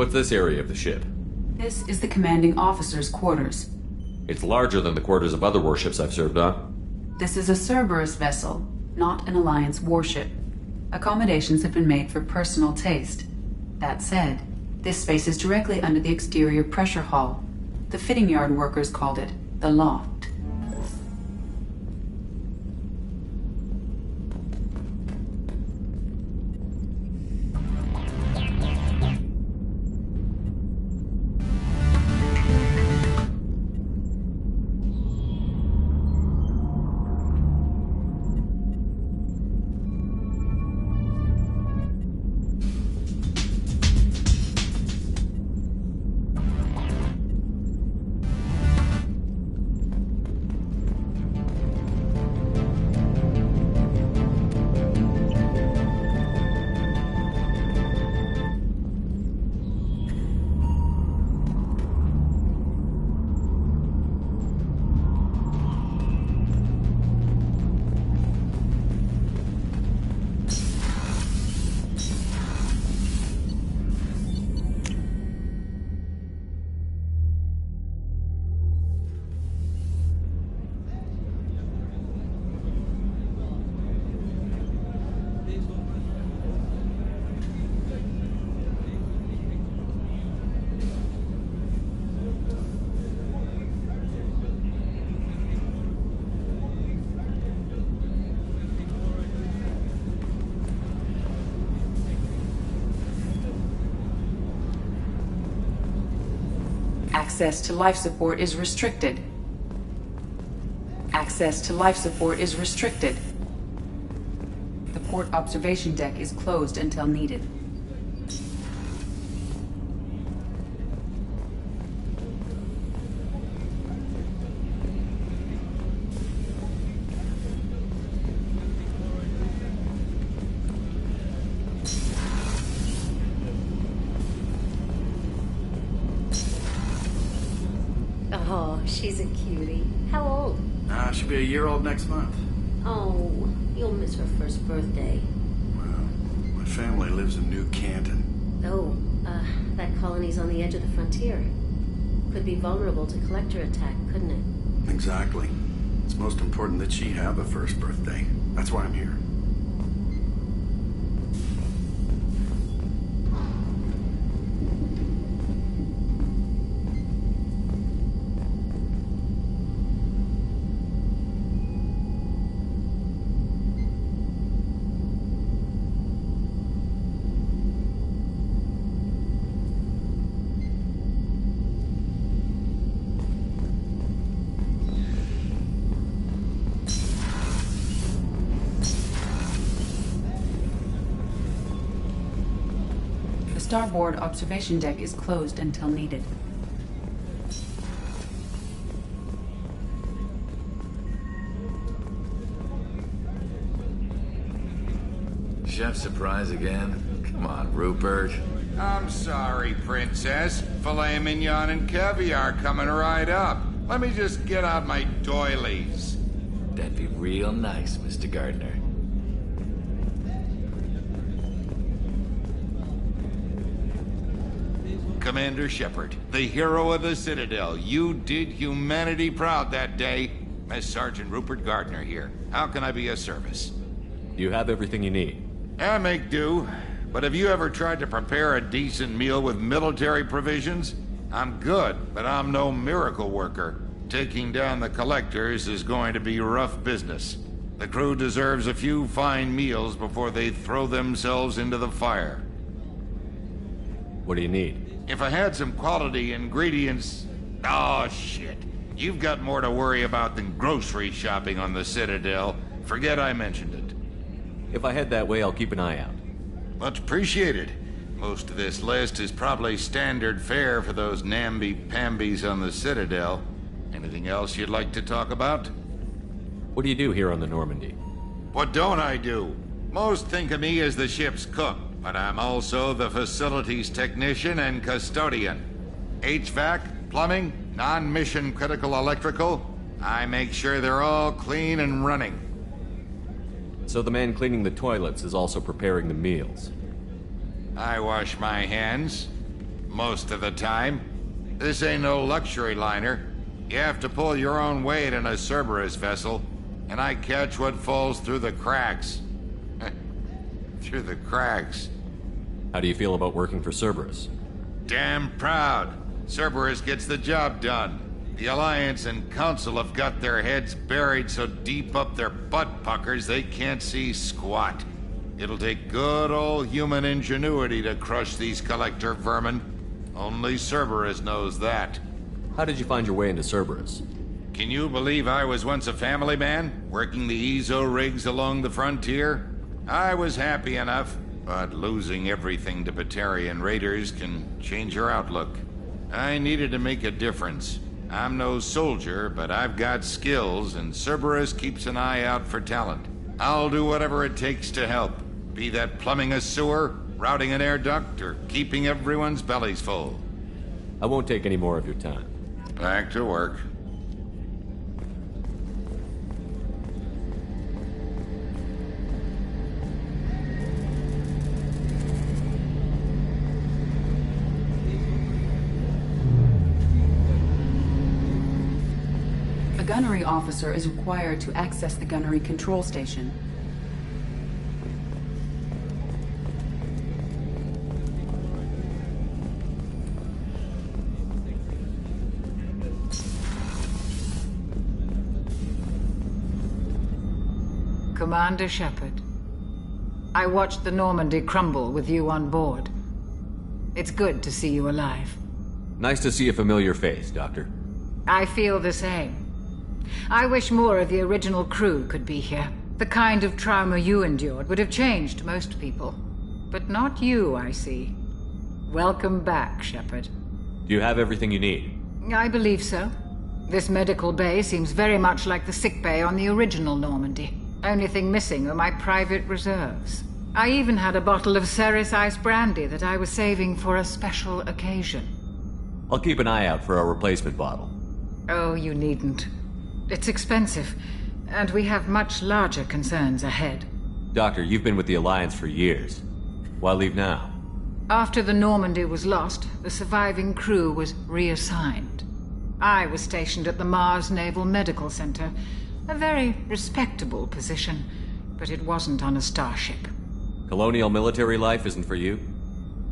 What's this area of the ship? This is the commanding officer's quarters. It's larger than the quarters of other warships I've served on. This is a Cerberus vessel, not an Alliance warship. Accommodations have been made for personal taste. That said, this space is directly under the exterior pressure hull. The fitting yard workers called it the loft. Access to life support is restricted. Access to life support is restricted. The port observation deck is closed until needed. Oh, she's a cutie. How old? She'll be a year old next month. Oh, you'll miss her first birthday. Well, my family lives in New Canton. Oh, that colony's on the edge of the frontier. Could be vulnerable to collector attack, couldn't it? Exactly. It's most important that she have a first birthday. That's why I'm here. The starboard observation deck is closed until needed. Chef surprise again? Come on, Rupert. I'm sorry, Princess. Filet mignon and caviar coming right up. Let me just get out my doilies. That'd be real nice, Mr. Gardner. Commander Shepard, the hero of the Citadel. You did humanity proud that day. Master Sergeant Rupert Gardner here. How can I be of service? You have everything you need. I make do. But have you ever tried to prepare a decent meal with military provisions? I'm good, but I'm no miracle worker. Taking down the collectors is going to be rough business. The crew deserves a few fine meals before they throw themselves into the fire. What do you need? If I had some quality ingredients... Oh, shit. You've got more to worry about than grocery shopping on the Citadel. Forget I mentioned it. If I head that way, I'll keep an eye out. Much appreciated. Most of this list is probably standard fare for those namby-pambies on the Citadel. Anything else you'd like to talk about? What do you do here on the Normandy? What don't I do? Most think of me as the ship's cook, but I'm also the facilities technician and custodian. HVAC, plumbing, non-mission critical electrical. I make sure they're all clean and running. So the man cleaning the toilets is also preparing the meals? I wash my hands. most of the time. This ain't no luxury liner. You have to pull your own weight in a Cerberus vessel, and I catch what falls through the cracks. Through the cracks. How do you feel about working for Cerberus? Damn proud. Cerberus gets the job done. The Alliance and Council have got their heads buried so deep up their butt puckers they can't see squat. It'll take good old human ingenuity to crush these collector vermin. Only Cerberus knows that. How did you find your way into Cerberus? Can you believe I was once a family man, working the Ezo rigs along the frontier? I was happy enough, but losing everything to Batarian raiders can change your outlook. I needed to make a difference. I'm no soldier, but I've got skills, and Cerberus keeps an eye out for talent. I'll do whatever it takes to help, be that plumbing a sewer, routing an air duct, or keeping everyone's bellies full. I won't take any more of your time. Back to work. A gunnery officer is required to access the gunnery control station. Commander Shepard, I watched the Normandy crumble with you on board. It's good to see you alive. Nice to see a familiar face, Doctor. I feel the same. I wish more of the original crew could be here. The kind of trauma you endured would have changed most people. But not you, I see. Welcome back, Shepard. Do you have everything you need? I believe so. This medical bay seems very much like the sick bay on the original Normandy. Only thing missing are my private reserves. I even had a bottle of Ceres Ice Brandy that I was saving for a special occasion. I'll keep an eye out for a replacement bottle. Oh, you needn't. It's expensive, and we have much larger concerns ahead. Doctor, you've been with the Alliance for years. Why leave now? After the Normandy was lost, the surviving crew was reassigned. I was stationed at the Mars Naval Medical Center. A very respectable position, but it wasn't on a starship. Colonial military life isn't for you?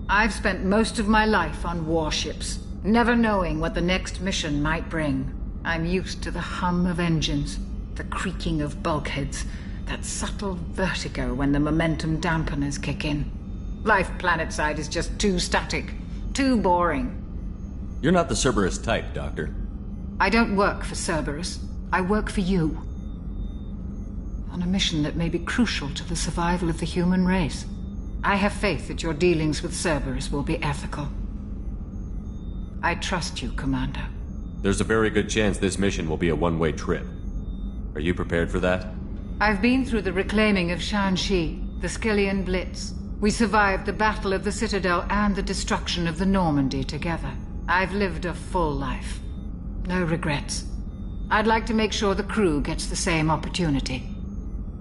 I've spent most of my life on warships, never knowing what the next mission might bring. I'm used to the hum of engines, the creaking of bulkheads, that subtle vertigo when the momentum dampeners kick in. Life planetside is just too static, too boring. You're not the Cerberus type, Doctor. I don't work for Cerberus. I work for you. On a mission that may be crucial to the survival of the human race. I have faith that your dealings with Cerberus will be ethical. I trust you, Commander. There's a very good chance this mission will be a one-way trip. Are you prepared for that? I've been through the reclaiming of Shanxi, the Skyllian Blitz. We survived the Battle of the Citadel and the destruction of the Normandy together. I've lived a full life. No regrets. I'd like to make sure the crew gets the same opportunity.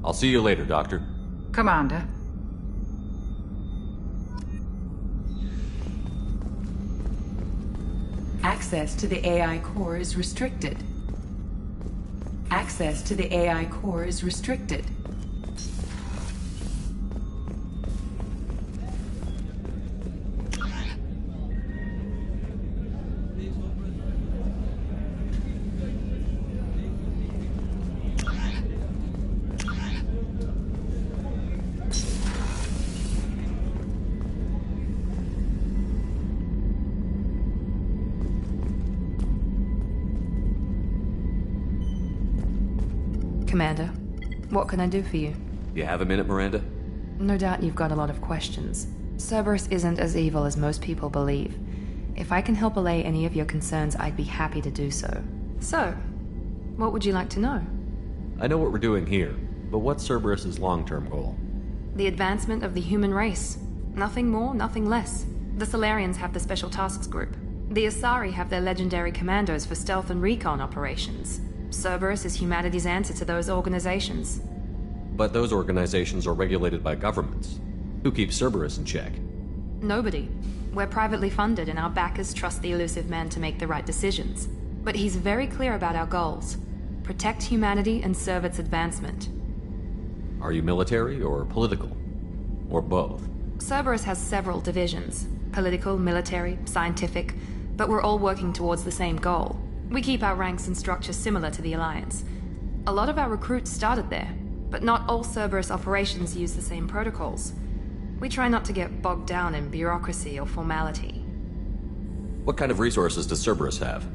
I'll see you later, Doctor. Commander. Access to the AI core is restricted. Access to the AI core is restricted. Commander, what can I do for you? You have a minute, Miranda? No doubt you've got a lot of questions. Cerberus isn't as evil as most people believe. If I can help allay any of your concerns, I'd be happy to do so. So, what would you like to know? I know what we're doing here, but what's Cerberus's long-term goal? The advancement of the human race. Nothing more, nothing less. The Solarians have the Special Tasks Group. The Asari have their legendary commandos for stealth and recon operations. Cerberus is humanity's answer to those organizations. But those organizations are regulated by governments. Who keeps Cerberus in check? Nobody. We're privately funded and our backers trust the Illusive Man to make the right decisions. But he's very clear about our goals. Protect humanity and serve its advancement. Are you military or political? Or both? Cerberus has several divisions. Political, military, scientific, but we're all working towards the same goal. We keep our ranks and structure similar to the Alliance. A lot of our recruits started there, but not all Cerberus operations use the same protocols. We try not to get bogged down in bureaucracy or formality. What kind of resources does Cerberus have?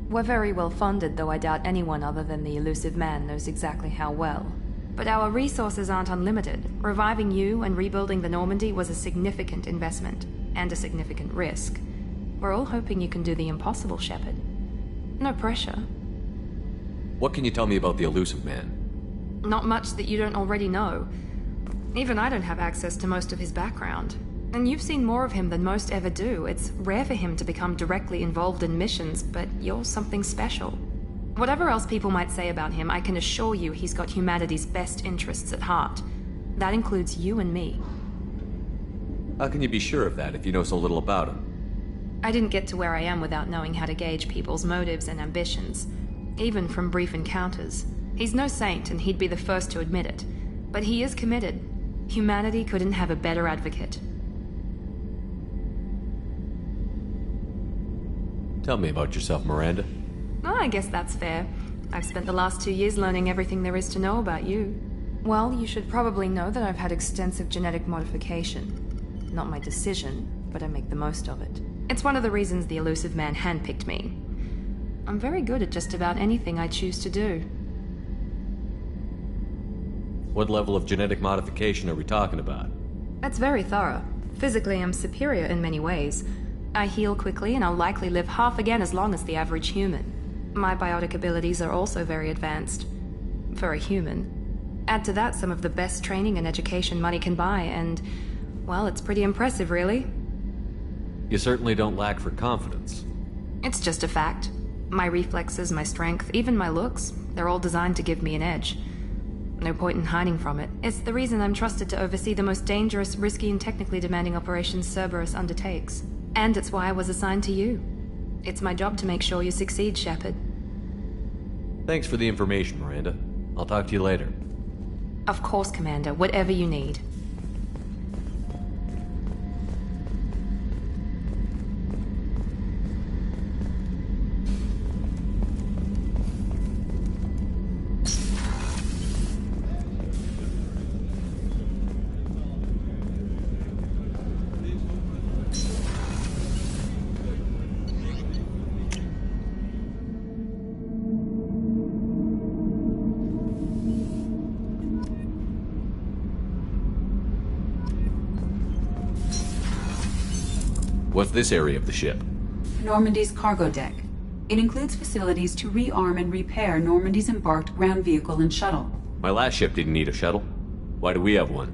We're very well funded, though I doubt anyone other than the Illusive Man knows exactly how well. But our resources aren't unlimited. Reviving you and rebuilding the Normandy was a significant investment, and a significant risk. We're all hoping you can do the impossible, Shepard. No pressure. What can you tell me about the Illusive Man? Not much that you don't already know. Even I don't have access to most of his background. And you've seen more of him than most ever do. It's rare for him to become directly involved in missions, but you're something special. Whatever else people might say about him, I can assure you he's got humanity's best interests at heart. That includes you and me. How can you be sure of that if you know so little about him? I didn't get to where I am without knowing how to gauge people's motives and ambitions. Even from brief encounters. He's no saint, and he'd be the first to admit it. But he is committed. Humanity couldn't have a better advocate. Tell me about yourself, Miranda. Oh, I guess that's fair. I've spent the last 2 years learning everything there is to know about you. Well, you should probably know that I've had extensive genetic modification. Not my decision, but I make the most of it. It's one of the reasons the Illusive Man handpicked me. I'm very good at just about anything I choose to do. What level of genetic modification are we talking about? That's very thorough. Physically, I'm superior in many ways. I heal quickly, and I'll likely live half again as long as the average human. My biotic abilities are also very advanced. For a human. Add to that some of the best training and education money can buy, and, well, it's pretty impressive, really. You certainly don't lack for confidence. It's just a fact. My reflexes, my strength, even my looks, they're all designed to give me an edge. No point in hiding from it. It's the reason I'm trusted to oversee the most dangerous, risky, and technically demanding operations Cerberus undertakes. And it's why I was assigned to you. It's my job to make sure you succeed, Shepard. Thanks for the information, Miranda. I'll talk to you later. Of course, Commander. Whatever you need. What's this area of the ship? Normandy's cargo deck. It includes facilities to rearm and repair Normandy's embarked ground vehicle and shuttle. My last ship didn't need a shuttle. Why do we have one?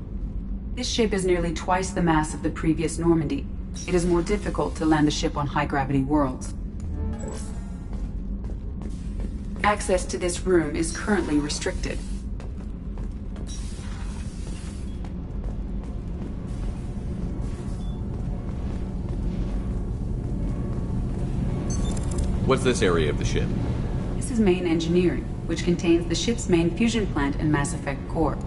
This ship is nearly twice the mass of the previous Normandy. It is more difficult to land the ship on high-gravity worlds. Access to this room is currently restricted. What's this area of the ship? This is main engineering, which contains the ship's main fusion plant and Mass Effect core.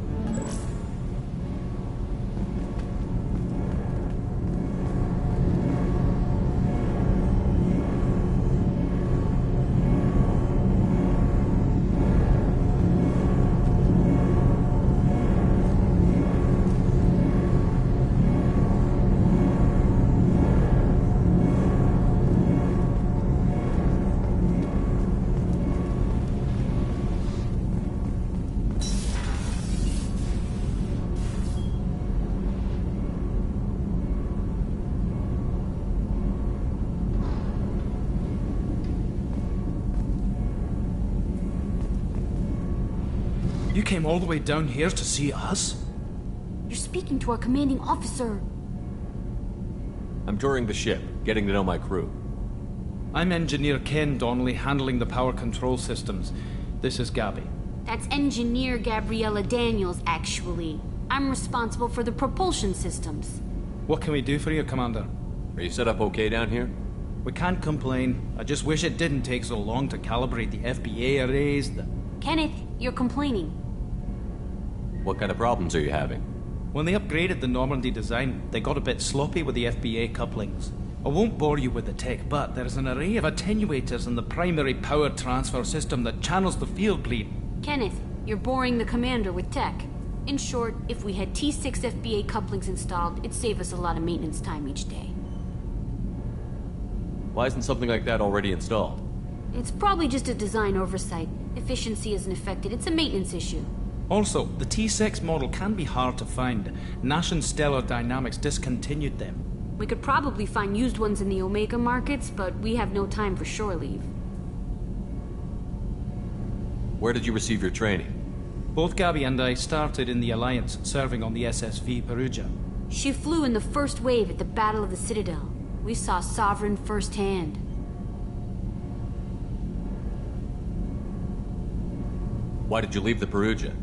You came all the way down here to see us? You're speaking to our commanding officer. I'm touring the ship, getting to know my crew. I'm Engineer Ken Donnelly, handling the power control systems. This is Gabby. That's Engineer Gabriella Daniels, actually. I'm responsible for the propulsion systems. What can we do for you, Commander? Are you set up okay down here? We can't complain. I just wish it didn't take so long to calibrate the FBA arrays. Kenneth, you're complaining. What kind of problems are you having? When they upgraded the Normandy design, they got a bit sloppy with the FBA couplings. I won't bore you with the tech, but there's an array of attenuators in the primary power transfer system that channels the field bleed. Kenneth, you're boring the commander with tech. In short, if we had T6 FBA couplings installed, it'd save us a lot of maintenance time each day. Why isn't something like that already installed? It's probably just a design oversight. Efficiency isn't affected, it's a maintenance issue. Also, the T6 model can be hard to find. Nash and Stellar Dynamics discontinued them. We could probably find used ones in the Omega markets, but we have no time for shore leave. Where did you receive your training? Both Gabby and I started in the Alliance, serving on the SSV Perugia. She flew in the first wave at the Battle of the Citadel. We saw Sovereign firsthand. Why did you leave the Perugia?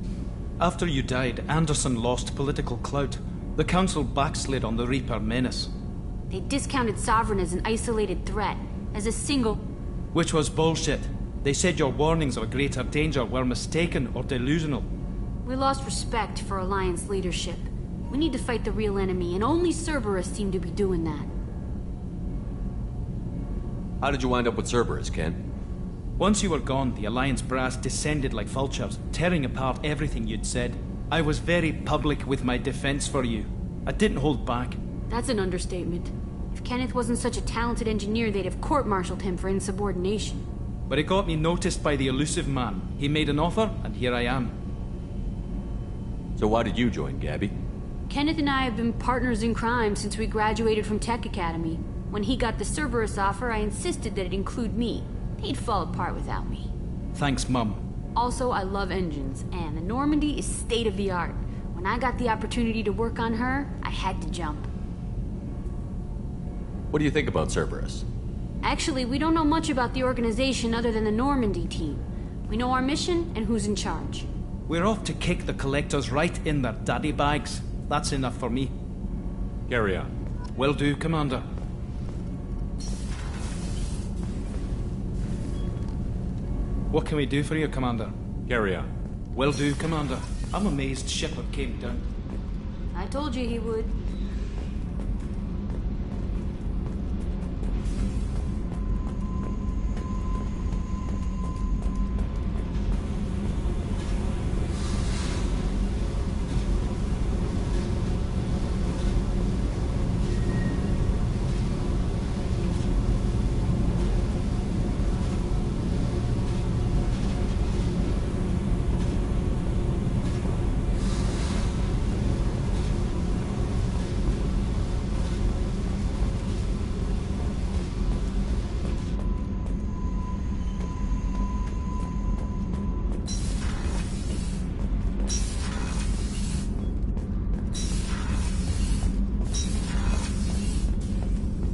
After you died, Anderson lost political clout. The Council backslid on the Reaper menace. They discounted Sovereign as an isolated threat, as a single... Which was bullshit. They said your warnings of a greater danger were mistaken or delusional. We lost respect for Alliance leadership. We need to fight the real enemy, and only Cerberus seemed to be doing that. How did you wind up with Cerberus, Ken? Once you were gone, the Alliance brass descended like vultures, tearing apart everything you'd said. I was very public with my defense for you. I didn't hold back. That's an understatement. If Kenneth wasn't such a talented engineer, they'd have court-martialed him for insubordination. But it got me noticed by the elusive man. He made an offer, and here I am. So why did you join, Gabby? Kenneth and I have been partners in crime since we graduated from Tech Academy. When he got the Cerberus offer, I insisted that it include me. He'd fall apart without me. Thanks, Mum. Also, I love engines, and the Normandy is state-of-the-art. When I got the opportunity to work on her, I had to jump. What do you think about Cerberus? Actually, we don't know much about the organization other than the Normandy team. We know our mission and who's in charge. We're off to kick the Collectors right in their daddy bags. That's enough for me. Carry on. Will do, Commander. What can we do for you, Commander? Carry on. Will do, Commander. I'm amazed Shepard came down. I told you he would.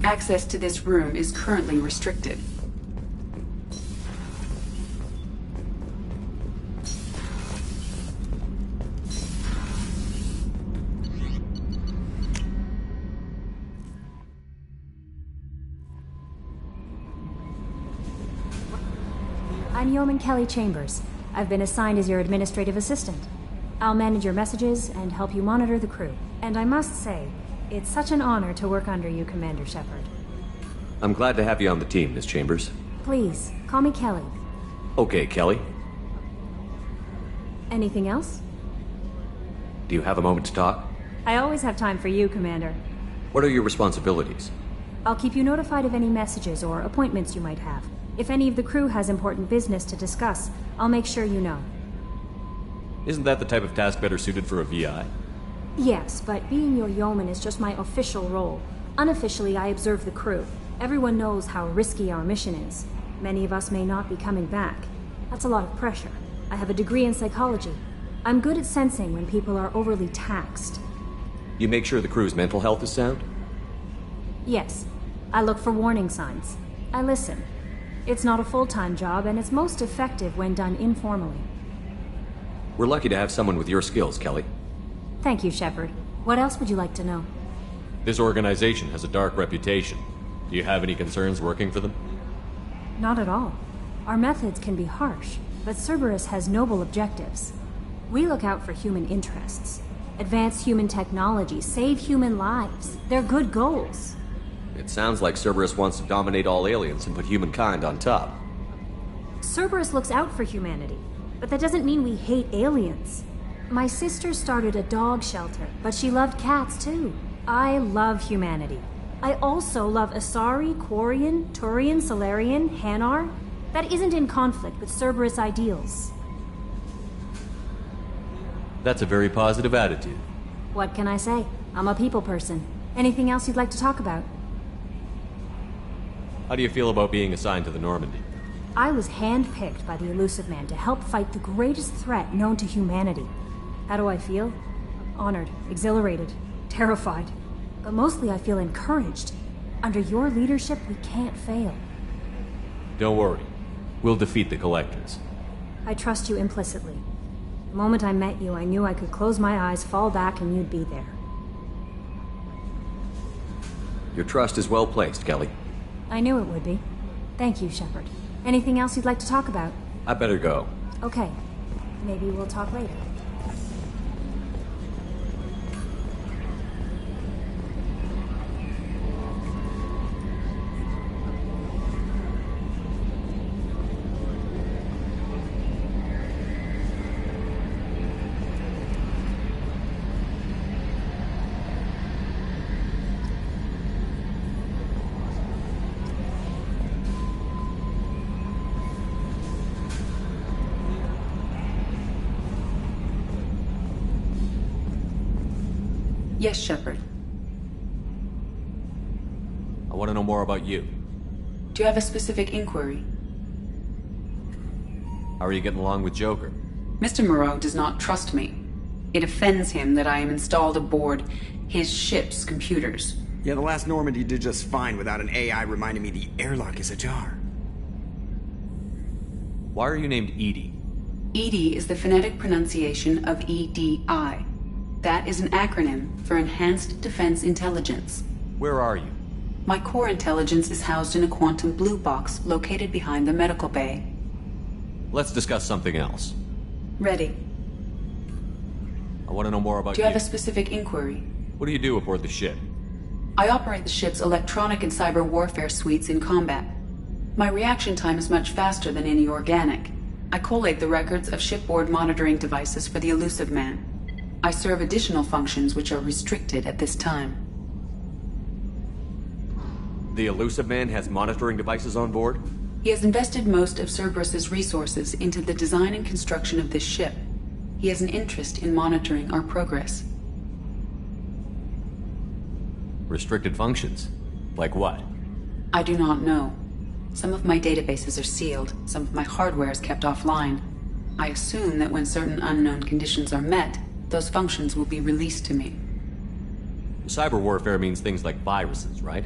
Access to this room is currently restricted. I'm Yeoman Kelly Chambers. I've been assigned as your administrative assistant. I'll manage your messages and help you monitor the crew. And I must say, it's such an honor to work under you, Commander Shepard. I'm glad to have you on the team, Miss Chambers. Please, call me Kelly. Okay, Kelly. Anything else? Do you have a moment to talk? I always have time for you, Commander. What are your responsibilities? I'll keep you notified of any messages or appointments you might have. If any of the crew has important business to discuss, I'll make sure you know. Isn't that the type of task better suited for a VI? Yes, but being your yeoman is just my official role. Unofficially, I observe the crew. Everyone knows how risky our mission is. Many of us may not be coming back. That's a lot of pressure. I have a degree in psychology. I'm good at sensing when people are overly taxed. You make sure the crew's mental health is sound? Yes. I look for warning signs. I listen. It's not a full-time job, and it's most effective when done informally. We're lucky to have someone with your skills, Kelly. Thank you, Shepard. What else would you like to know? This organization has a dark reputation. Do you have any concerns working for them? Not at all. Our methods can be harsh, but Cerberus has noble objectives. We look out for human interests. Advance human technology, save human lives. They're good goals. It sounds like Cerberus wants to dominate all aliens and put humankind on top. Cerberus looks out for humanity, but that doesn't mean we hate aliens. My sister started a dog shelter, but she loved cats too. I love humanity. I also love Asari, Quarian, Turian, Solarian, Hanar. That isn't in conflict with Cerberus ideals. That's a very positive attitude. What can I say? I'm a people person. Anything else you'd like to talk about? How do you feel about being assigned to the Normandy? I was handpicked by the Illusive Man to help fight the greatest threat known to humanity. How do I feel? Honored, exhilarated, terrified. But mostly I feel encouraged. Under your leadership, we can't fail. Don't worry. We'll defeat the Collectors. I trust you implicitly. The moment I met you, I knew I could close my eyes, fall back, and you'd be there. Your trust is well placed, Kelly. I knew it would be. Thank you, Shepard. Anything else you'd like to talk about? I better go. Okay. Maybe we'll talk later. Yes, Shepard. I want to know more about you. Do you have a specific inquiry? How are you getting along with Joker? Mr. Moreau does not trust me. It offends him that I am installed aboard his ship's computers. Yeah, the last Normandy did just fine without an AI reminding me the airlock is ajar. Why are you named EDI? EDI is the phonetic pronunciation of EDI. That is an acronym for Enhanced Defense Intelligence. Where are you? My core intelligence is housed in a quantum blue box located behind the medical bay. Let's discuss something else. Ready. I want to know more about Do you have a specific inquiry? What do you do aboard the ship? I operate the ship's electronic and cyber warfare suites in combat. My reaction time is much faster than any organic. I collate the records of shipboard monitoring devices for the Illusive Man. I serve additional functions which are restricted at this time. The Illusive Man has monitoring devices on board? He has invested most of Cerberus's resources into the design and construction of this ship. He has an interest in monitoring our progress. Restricted functions? Like what? I do not know. Some of my databases are sealed, some of my hardware is kept offline. I assume that when certain unknown conditions are met, those functions will be released to me. Cyber warfare means things like viruses, right?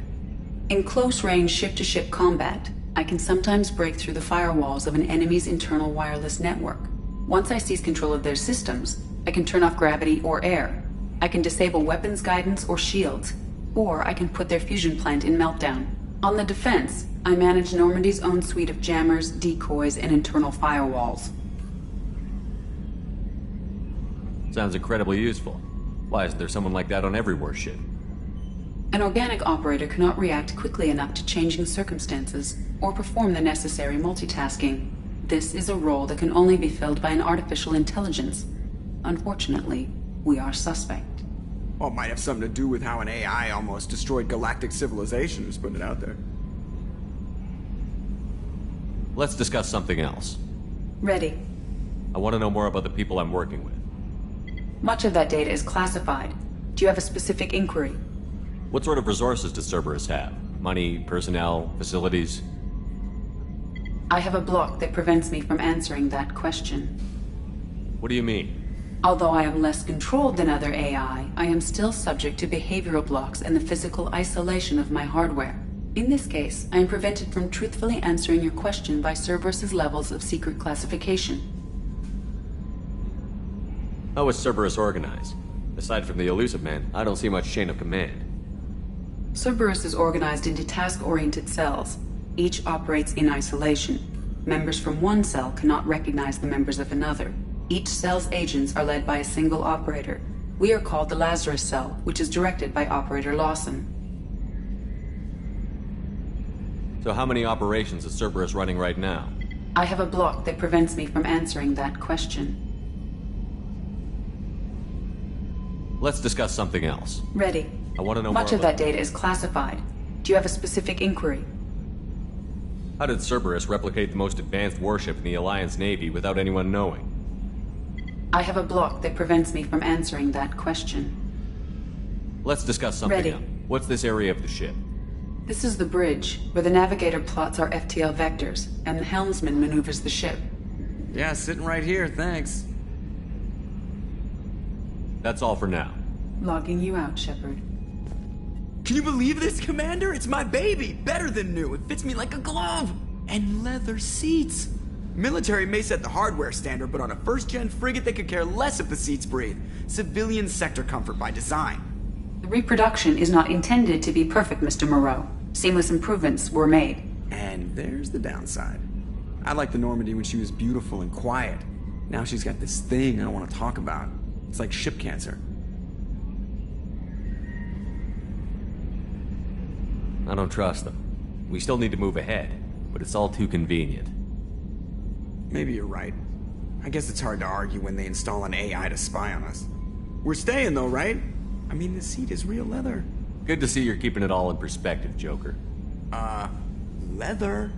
In close-range ship-to-ship combat, I can sometimes break through the firewalls of an enemy's internal wireless network. Once I seize control of their systems, I can turn off gravity or air. I can disable weapons guidance or shields, or I can put their fusion plant in meltdown. On the defense, I manage Normandy's own suite of jammers, decoys, and internal firewalls. Sounds incredibly useful. Why isn't there someone like that on every warship? An organic operator cannot react quickly enough to changing circumstances, or perform the necessary multitasking. This is a role that can only be filled by an artificial intelligence. Unfortunately, we are suspect. Well, it might have something to do with how an AI almost destroyed galactic civilization, just putting it out there. Let's discuss something else. Ready. I want to know more about the people I'm working with. Much of that data is classified. Do you have a specific inquiry? What sort of resources does Cerberus have? Money, personnel, facilities? I have a block that prevents me from answering that question. What do you mean? Although I am less controlled than other AI, I am still subject to behavioral blocks and the physical isolation of my hardware. In this case, I am prevented from truthfully answering your question by Cerberus's levels of secret classification. How is Cerberus organized? Aside from the Illusive Man, I don't see much chain of command. Cerberus is organized into task-oriented cells. Each operates in isolation. Members from one cell cannot recognize the members of another. Each cell's agents are led by a single operator. We are called the Lazarus Cell, which is directed by Operator Lawson. So how many operations is Cerberus running right now? I have a block that prevents me from answering that question. Let's discuss something else. Ready. I want to know Much more of that data is classified. Do you have a specific inquiry? How did Cerberus replicate the most advanced warship in the Alliance Navy without anyone knowing? I have a block that prevents me from answering that question. Let's discuss something Ready. else. What's this area of the ship? This is the bridge, where the navigator plots our FTL vectors, and the helmsman maneuvers the ship. Yeah, sitting right here, thanks. That's all for now. Logging you out, Shepard. Can you believe this, Commander? It's my baby! Better than new. It fits me like a glove! And leather seats! Military may set the hardware standard, but on a first-gen frigate they could care less if the seats breathe. Civilian sector comfort by design. The reproduction is not intended to be perfect, Mr. Moreau. Seamless improvements were made. And there's the downside. I liked the Normandy when she was beautiful and quiet. Now she's got this thing I don't want to talk about. It's like ship cancer. I don't trust them. We still need to move ahead, but it's all too convenient. Maybe you're right. I guess it's hard to argue when they install an AI to spy on us. We're staying though, right? I mean, the seat is real leather. Good to see you're keeping it all in perspective, Joker. Leather?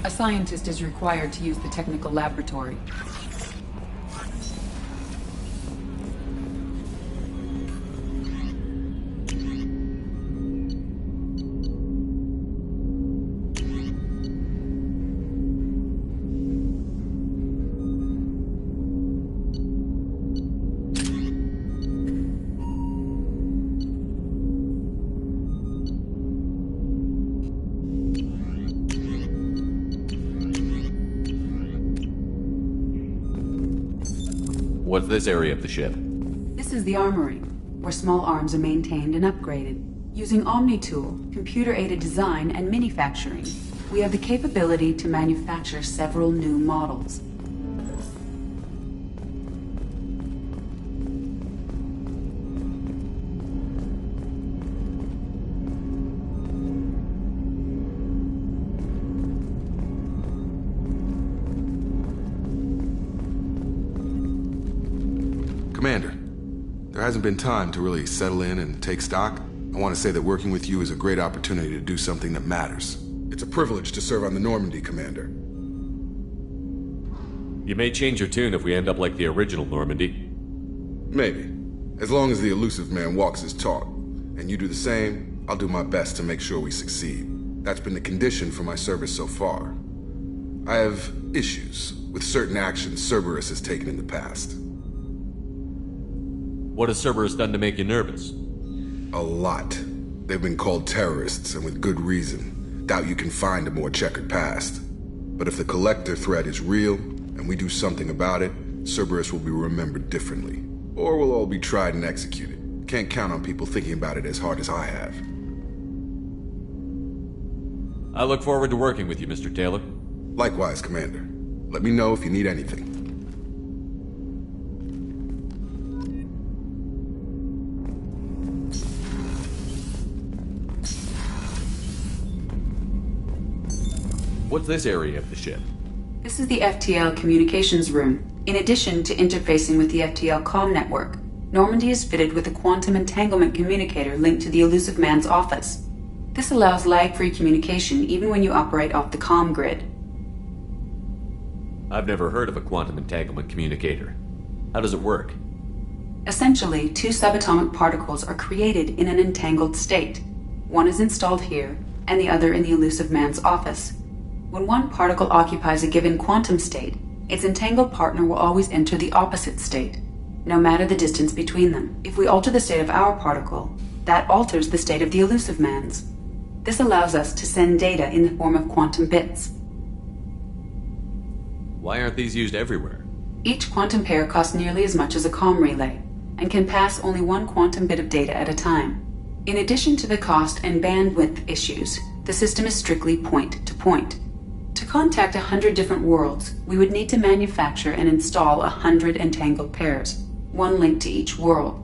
A scientist is required to use the technical laboratory. What's this area of the ship? This is the armory, where small arms are maintained and upgraded. Using OmniTool, computer-aided design, and manufacturing, we have the capability to manufacture several new models. Commander, there hasn't been time to really settle in and take stock. I want to say that working with you is a great opportunity to do something that matters. It's a privilege to serve on the Normandy, Commander. You may change your tune if we end up like the original Normandy. Maybe. As long as the elusive man walks his talk, and you do the same, I'll do my best to make sure we succeed. That's been the condition for my service so far. I have issues with certain actions Cerberus has taken in the past. What has Cerberus done to make you nervous? A lot. They've been called terrorists, and with good reason. Doubt you can find a more checkered past. But if the Collector threat is real, and we do something about it, Cerberus will be remembered differently. Or we'll all be tried and executed. Can't count on people thinking about it as hard as I have. I look forward to working with you, Mr. Taylor. Likewise, Commander. Let me know if you need anything. What's this area of the ship? This is the FTL communications room. In addition to interfacing with the FTL comm network, Normandy is fitted with a quantum entanglement communicator linked to the elusive man's office. This allows lag-free communication even when you operate off the comm grid. I've never heard of a quantum entanglement communicator. How does it work? Essentially, two subatomic particles are created in an entangled state. One is installed here, and the other in the Elusive Man's office. When one particle occupies a given quantum state, its entangled partner will always enter the opposite state, no matter the distance between them. If we alter the state of our particle, that alters the state of the Elusive Man's. This allows us to send data in the form of quantum bits. Why aren't these used everywhere? Each quantum pair costs nearly as much as a comm relay, and can pass only one quantum bit of data at a time. In addition to the cost and bandwidth issues, the system is strictly point-to-point. To contact 100 different worlds, we would need to manufacture and install 100 entangled pairs, one link to each world.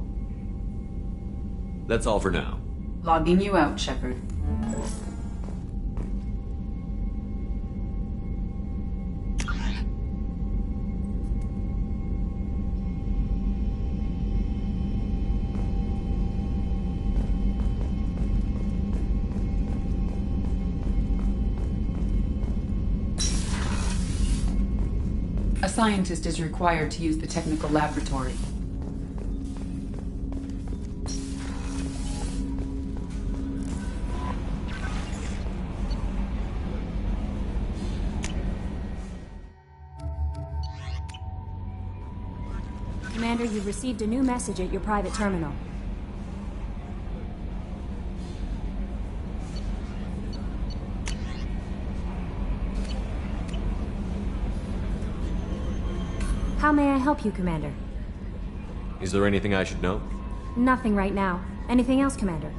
That's all for now. Logging you out, Shepard. A scientist is required to use the technical laboratory. Commander, you've received a new message at your private terminal. How may I help you, Commander? Is there anything I should know? Nothing right now. Anything else, Commander?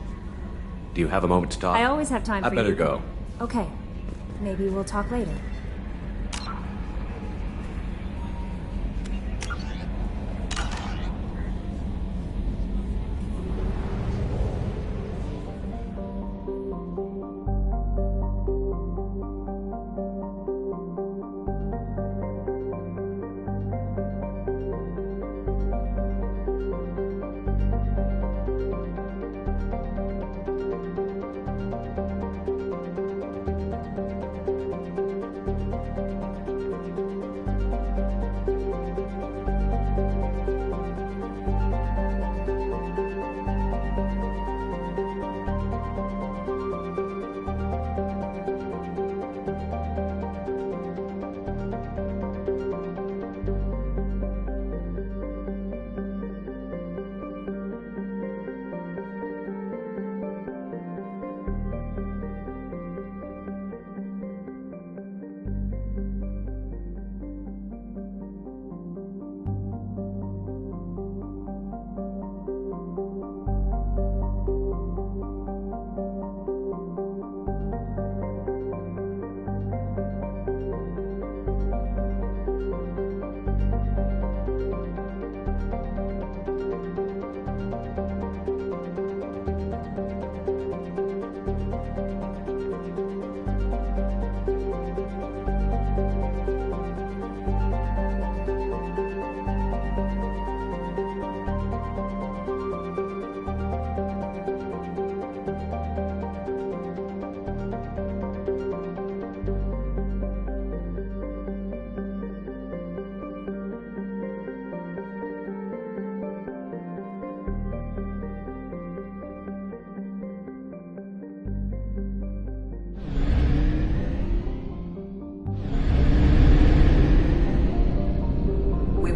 Do you have a moment to talk? I always have time for you. I better go. Okay. Maybe we'll talk later.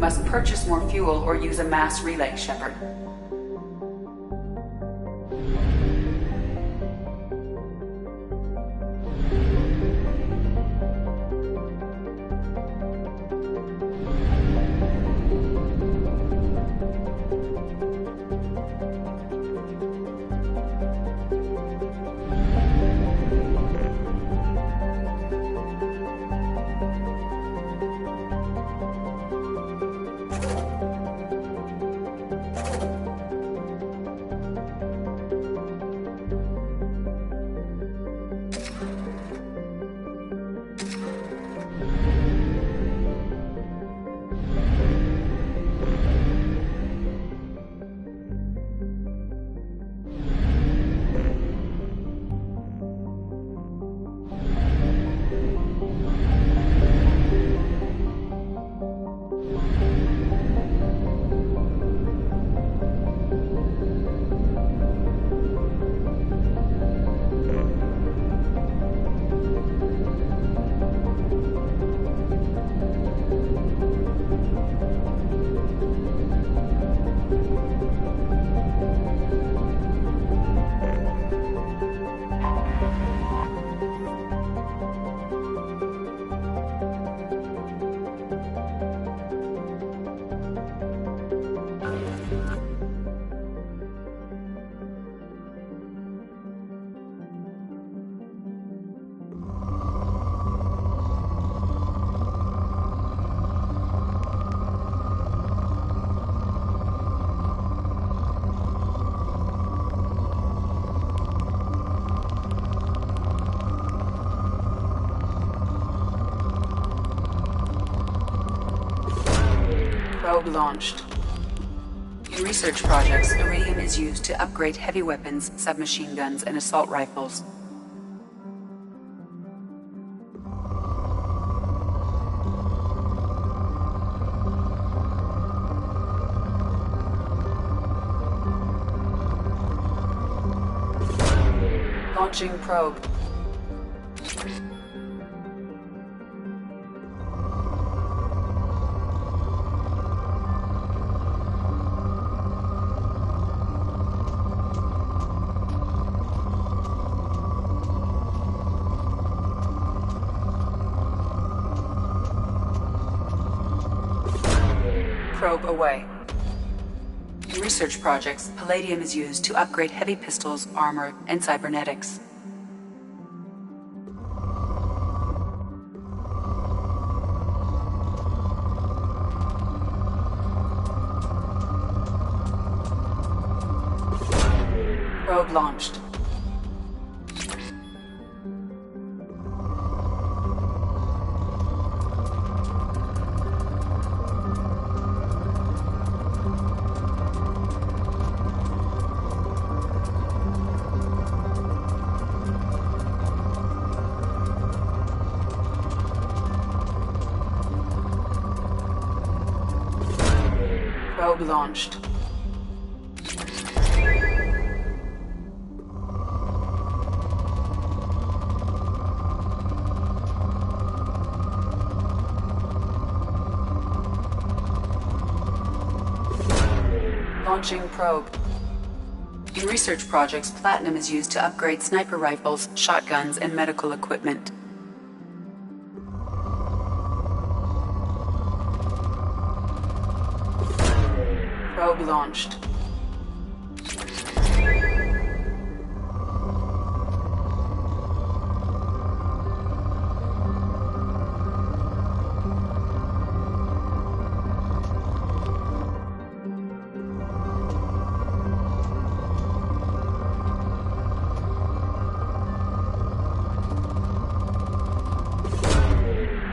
Must purchase more fuel or use a mass relay, Shepard. Probe launched. In research projects, Iridium is used to upgrade heavy weapons, submachine guns, and assault rifles. Launching probe. Probe away. In research projects, Palladium is used to upgrade heavy pistols, armor, and cybernetics. Probe launched. Probe launched. Launching probe. In research projects, Platinum is used to upgrade sniper rifles, shotguns, and medical equipment. Probe launched.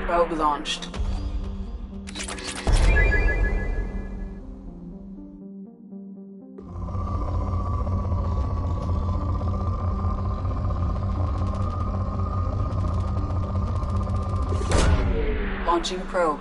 Probe launched. Launching probe.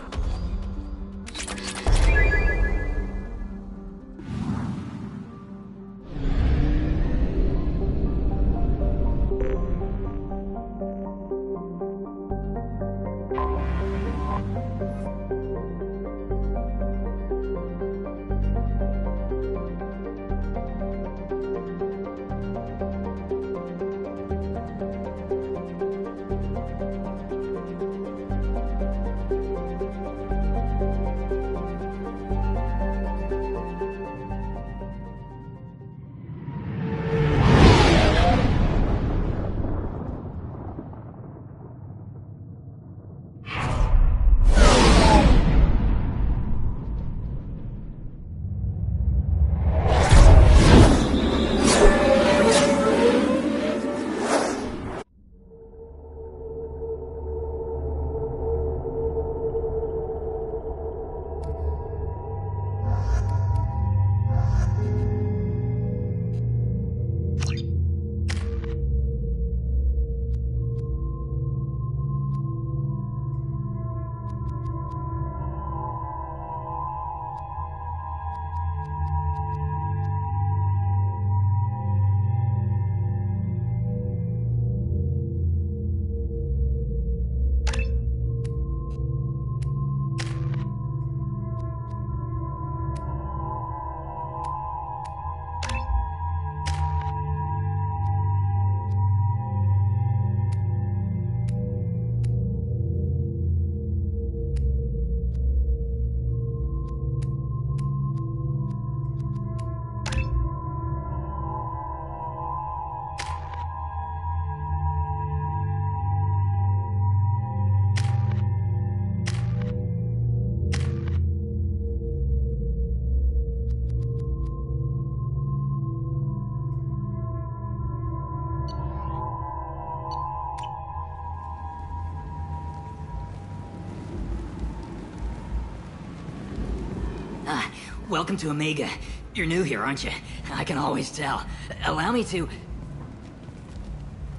welcome to Omega. You're new here, aren't you? I can always tell. Allow me to...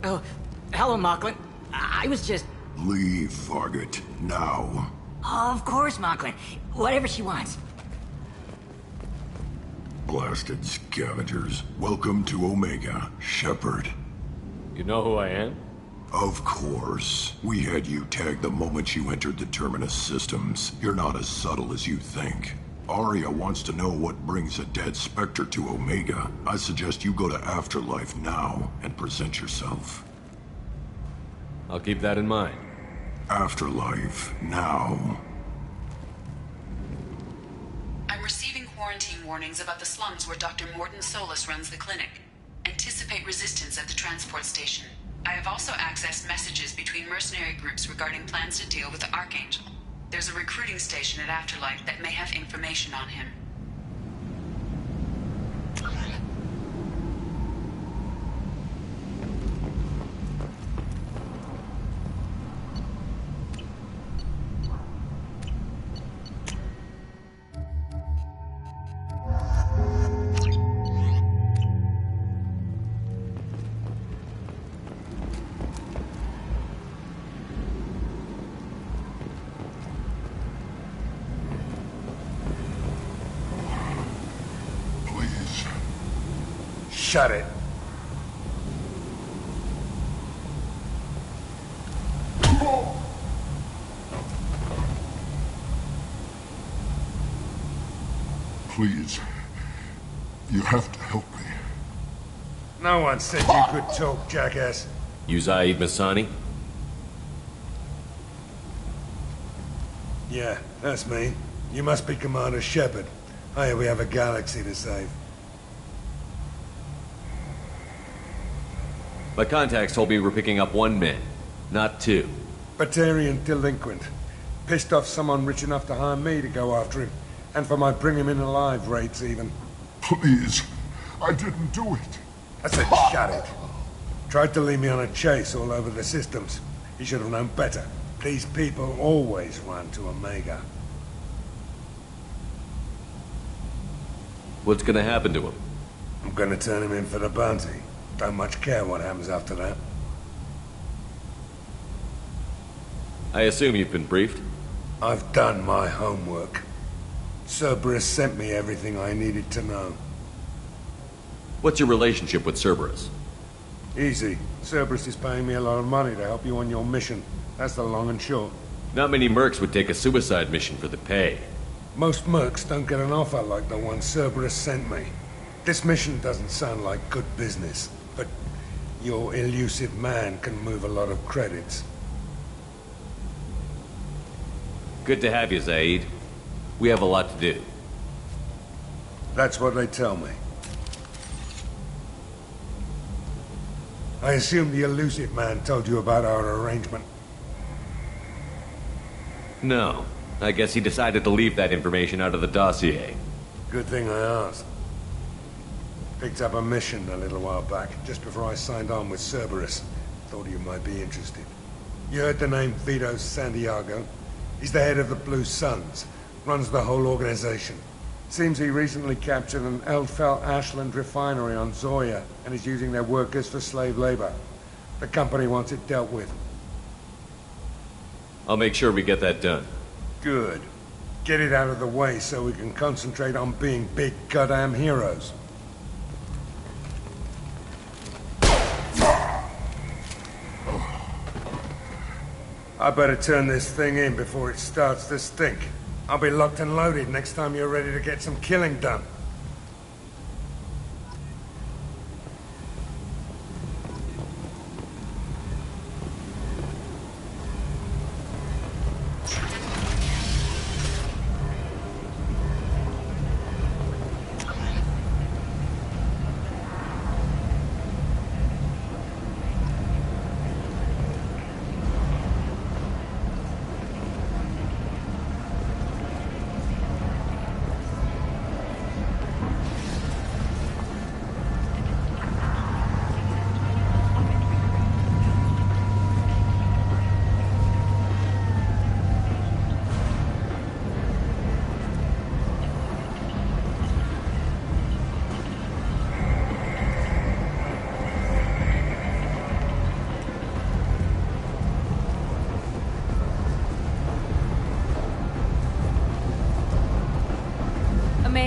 Oh, hello, Mocklin. I was just... Leave, Fargate. Now. Oh, of course, Mocklin. Whatever she wants. Blasted scavengers. Welcome to Omega, Shepard. You know who I am? Of course. We had you tagged the moment you entered the Terminus systems. You're not as subtle as you think. Aria wants to know what brings a dead Spectre to Omega. I suggest you go to Afterlife now and present yourself. I'll keep that in mind. Afterlife now. I'm receiving quarantine warnings about the slums where Dr. Morton Solus runs the clinic. Anticipate resistance at the transport station. I have also accessed messages between mercenary groups regarding plans to deal with the Archangel. There's a recruiting station at Afterlife that may have information on him. Shut it. Please. You have to help me. No one said you could talk, jackass. You Zaid Masani? Yeah, that's me. You must be Commander Shepard. Hey, we have a galaxy to save. My contacts told me we're picking up 1 man, not 2. Batarian delinquent. Pissed off someone rich enough to hire me to go after him. And for my bring him in alive rates even. Please. I didn't do it. I said shut it. Tried to lead me on a chase all over the systems. He should have known better. These people always run to Omega. What's gonna happen to him? I'm gonna turn him in for the bounty. Don't much care what happens after that. I assume you've been briefed? I've done my homework. Cerberus sent me everything I needed to know. What's your relationship with Cerberus? Easy. Cerberus is paying me a lot of money to help you on your mission. That's the long and short. Not many mercs would take a suicide mission for the pay. Most mercs don't get an offer like the one Cerberus sent me. This mission doesn't sound like good business, but your elusive man can move a lot of credits. Good to have you, Zaid. We have a lot to do. That's what they tell me. I assume the elusive man told you about our arrangement. No. I guess he decided to leave that information out of the dossier. Good thing I asked. Picked up a mission a little while back, just before I signed on with Cerberus. Thought you might be interested. You heard the name Vito Santiago? He's the head of the Blue Suns. Runs the whole organization. Seems he recently captured an Eldfell Ashland refinery on Zoya and is using their workers for slave labor. The company wants it dealt with. I'll make sure we get that done. Good. Get it out of the way so we can concentrate on being big goddamn heroes. I better turn this thing in before it starts to stink. I'll be locked and loaded next time you're ready to get some killing done.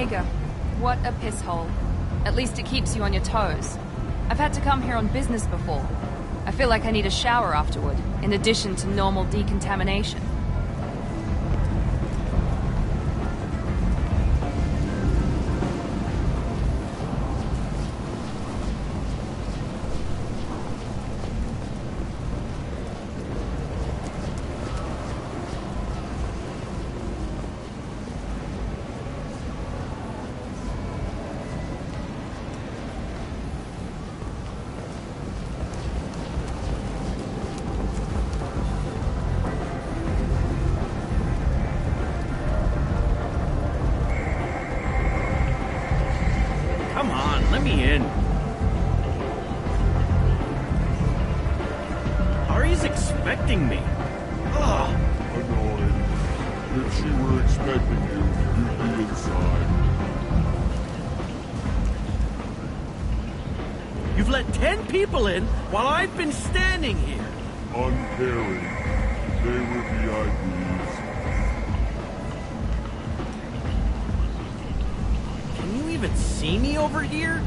Omega. What a piss hole. At least it keeps you on your toes. I've had to come here on business before. I feel like I need a shower afterward, in addition to normal decontamination. You've let 10 people in while I've been standing here. Uncaring. They were VIPs. Can you even see me over here?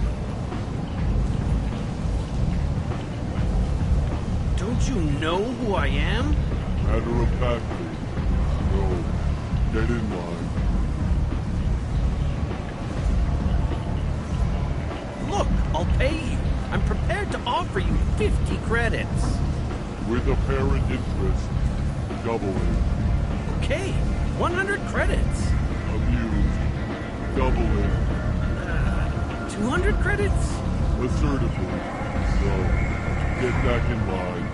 Don't you know who I am? Matter of factly. No. Get in line. Look, I'll pay you. I'm prepared to offer you 50 credits. With apparent interest. Double it. Okay, 100 credits. Amused. Double it. 200 credits? Assertively. No. Get back in line.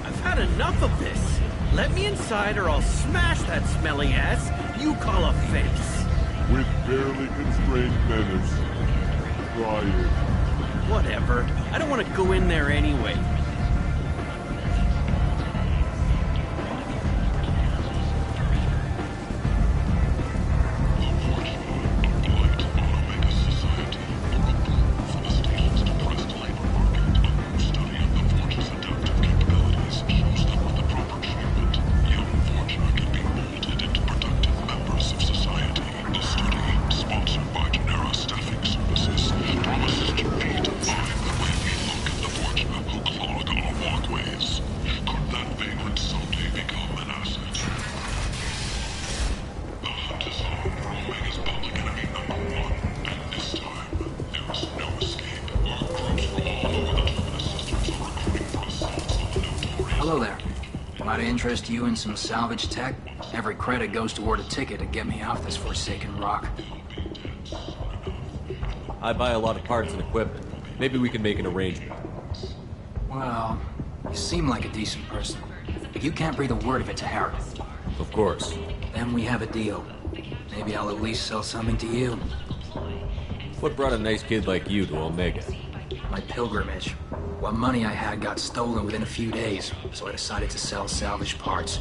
I've had enough of this. Let me inside or I'll smash that smelly ass you call a face. With barely constrained menace. Try it. Whatever. I don't want to go in there anyway. Hello there. Might interest you in some salvage tech? Every credit goes toward a ticket to get me off this forsaken rock. I buy a lot of parts and equipment. Maybe we can make an arrangement. Well, you seem like a decent person. But you can't breathe a word of it to Harrod. Of course. Then we have a deal. Maybe I'll at least sell something to you. What brought a nice kid like you to Omega? My pilgrimage. What money I had got stolen within a few days, so I decided to sell salvage parts.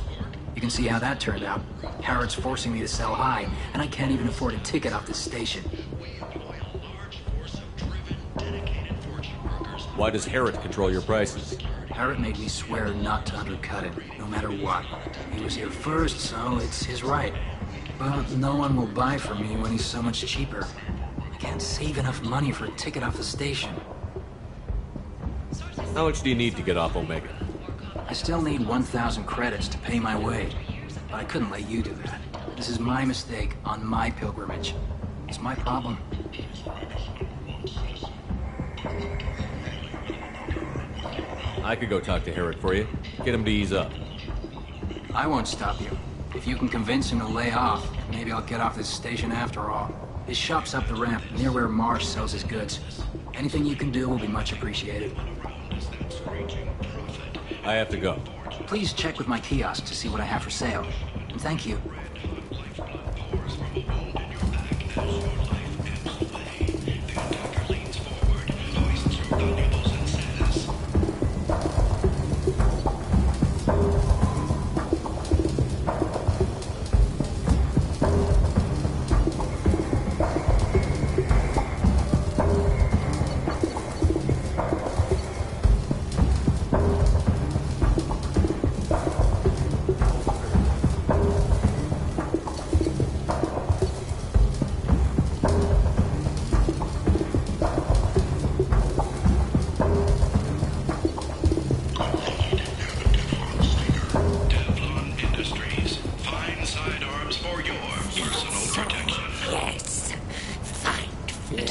You can see how that turned out. Harrod's forcing me to sell high, and I can't even afford a ticket off this station. Why does Harrod control your prices? Harrod made me swear not to undercut him, no matter what. He was here first, so it's his right. But no one will buy from me when he's so much cheaper. I can't save enough money for a ticket off the station. How much do you need to get off Omega? I still need 1,000 credits to pay my way. But I couldn't let you do that. This is my mistake on my pilgrimage. It's my problem. I could go talk to Harrod for you. Get him to ease up. I won't stop you. If you can convince him to lay off, maybe I'll get off this station after all. His shop's up the ramp, near where Marsh sells his goods. Anything you can do will be much appreciated. I have to go. Please check with my kiosk to see what I have for sale. And thank you.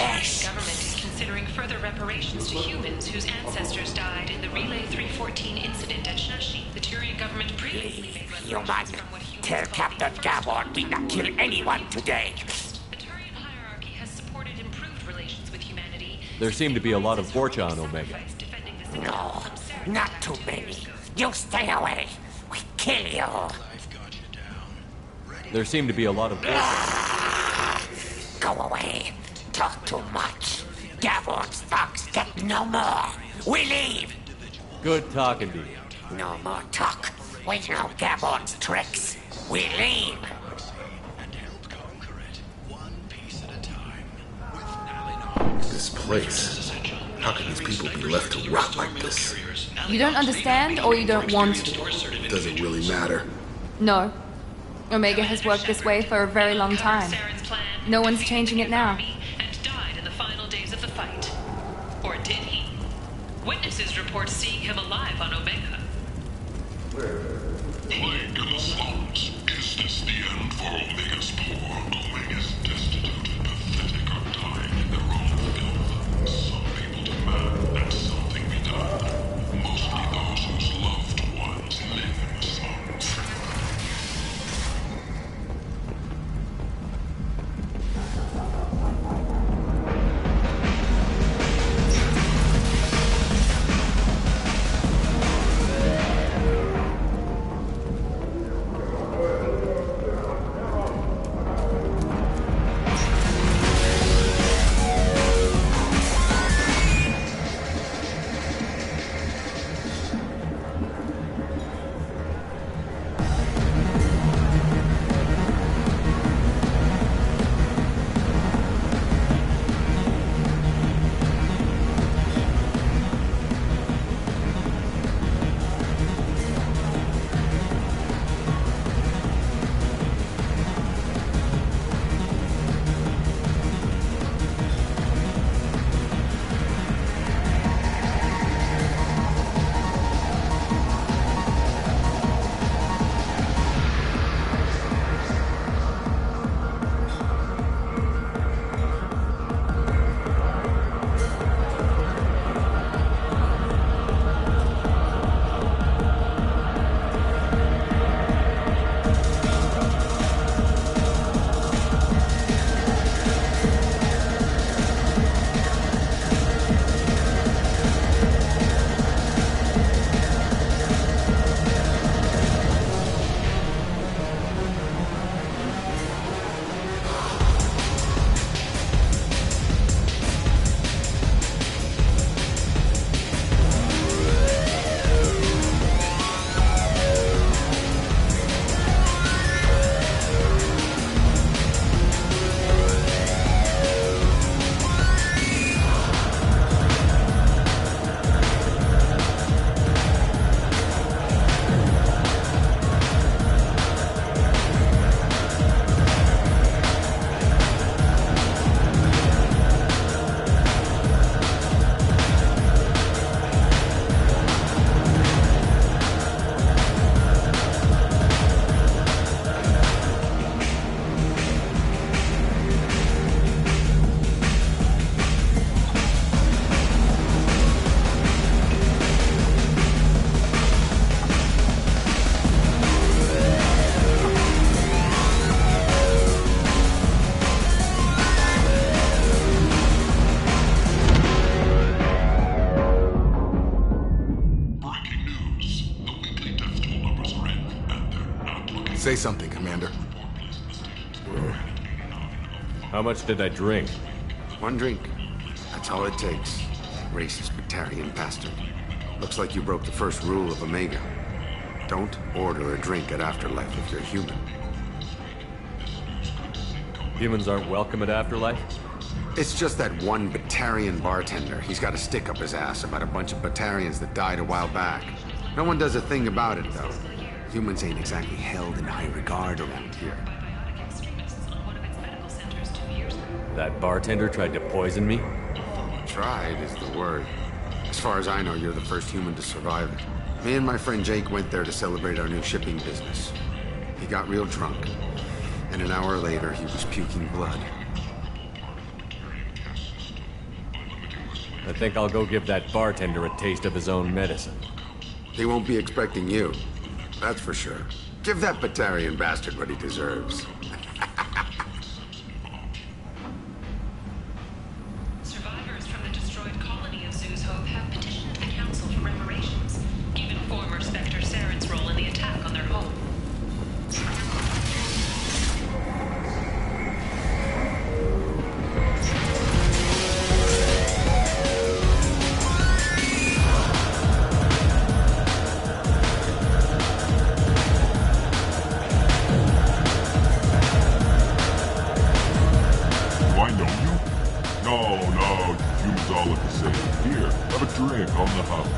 The government is considering further reparations to humans whose ancestors died in the Relay 314 incident at Shashi. The Turian government previously made Human, tell Captain Gabon we not kill anyone today. The Turian hierarchy has supported improved relations with humanity. There seem to be a lot of Vorcha on Omega. No, not too many. You stay away. We kill you. There seem to be a lot of Vorcha. Go away. Talk too much. Gabon's thugs get no more. We leave. Good talking to you. No more talk. We know Gabon's tricks. We leave. This place. How can these people be left to rot like this? You don't understand, or you don't want to? Does it really matter? No. Omega has worked this way for a very long time. No one's changing it now. And died in the final days of the fight. Or did he? Witnesses report seeing him alive on Omega. Plague of the slums. Is this the end for Omega's poor? Omega's destitute and pathetic are dying in their own filth. Some people demand that something be done. Mostly those whose loved ones live in the slums. Say something, Commander. How much did I drink? One drink. That's all it takes. Racist Batarian bastard. Looks like you broke the first rule of Omega. Don't order a drink at Afterlife if you're human. Humans aren't welcome at Afterlife? It's just that one Batarian bartender. He's got a stick up his ass about a bunch of Batarians that died a while back. No one does a thing about it, though. Humans ain't exactly held in high regard around here. That bartender tried to poison me? Tried is the word. As far as I know, you're the first human to survive it. Me and my friend Jake went there to celebrate our new shipping business. He got real drunk, and an hour later he was puking blood. I think I'll go give that bartender a taste of his own medicine. He won't be expecting you. That's for sure. Give that Batarian bastard what he deserves. Survivors from the destroyed colony of Zoo's Hope have petitioned the Council for reparations, given former Spectre Saren's role in the attack on their home. Drink on the house.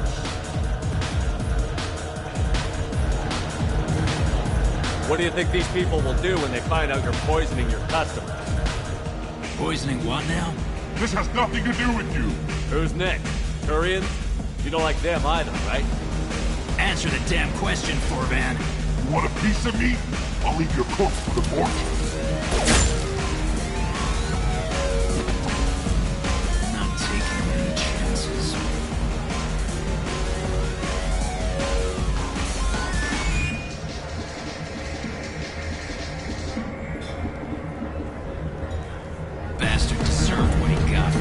What do you think these people will do when they find out you're poisoning your customers? Poisoning what now? This has nothing to do with you. Who's next? Turians? You don't like them either, right? Answer the damn question, Forban. You want a piece of me? I'll leave your corpse for the morgue. Not taking any chances. Bastard deserved what he got.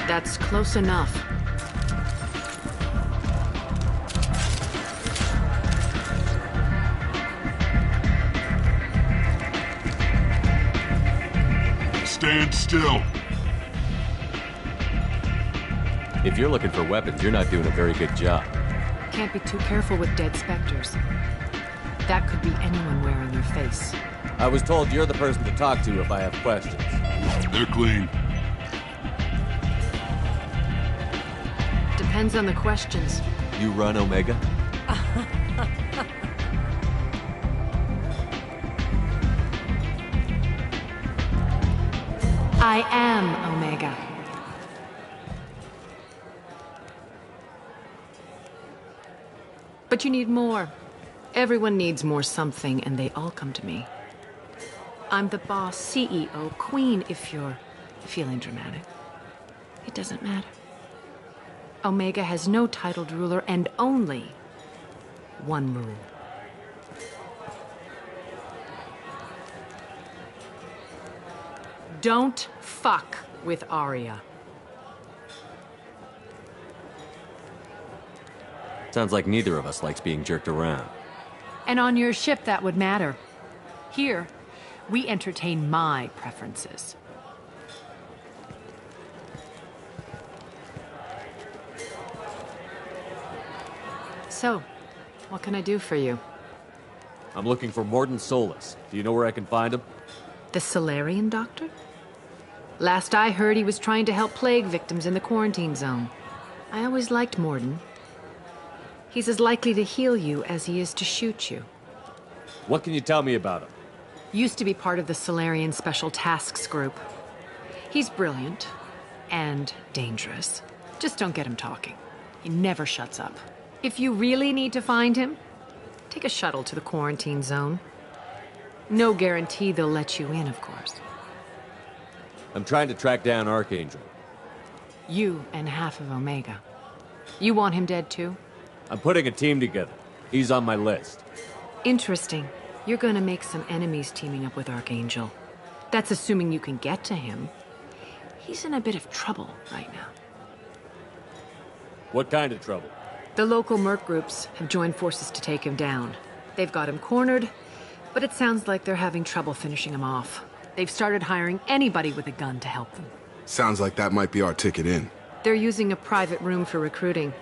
That's close enough. Stand still. If you're looking for weapons, you're not doing a very good job. Can't be too careful with dead specters. That could be anyone wearing your face. I was told you're the person to talk to if I have questions. They're clean. Depends on the questions. You run Omega? I am Omega. But you need more. Everyone needs more something, and they all come to me. I'm the boss, CEO, queen, if you're feeling dramatic. It doesn't matter. Omega has no titled ruler and only one rule. Don't fuck with Aria. Sounds like neither of us likes being jerked around. And on your ship, that would matter. Here, we entertain my preferences. So, what can I do for you? I'm looking for Mordin Solus. Do you know where I can find him? The Salarian doctor? Last I heard, he was trying to help plague victims in the quarantine zone. I always liked Mordin. He's as likely to heal you as he is to shoot you. What can you tell me about him? Used to be part of the Salarian Special Tasks Group. He's brilliant and dangerous. Just don't get him talking. He never shuts up. If you really need to find him, take a shuttle to the quarantine zone. No guarantee they'll let you in, of course. I'm trying to track down Archangel. You and half of Omega. You want him dead too? I'm putting a team together. He's on my list. Interesting. You're gonna make some enemies teaming up with Archangel. That's assuming you can get to him. He's in a bit of trouble right now. What kind of trouble? The local merc groups have joined forces to take him down. They've got him cornered, but it sounds like they're having trouble finishing him off. They've started hiring anybody with a gun to help them. Sounds like that might be our ticket in. They're using a private room for recruiting.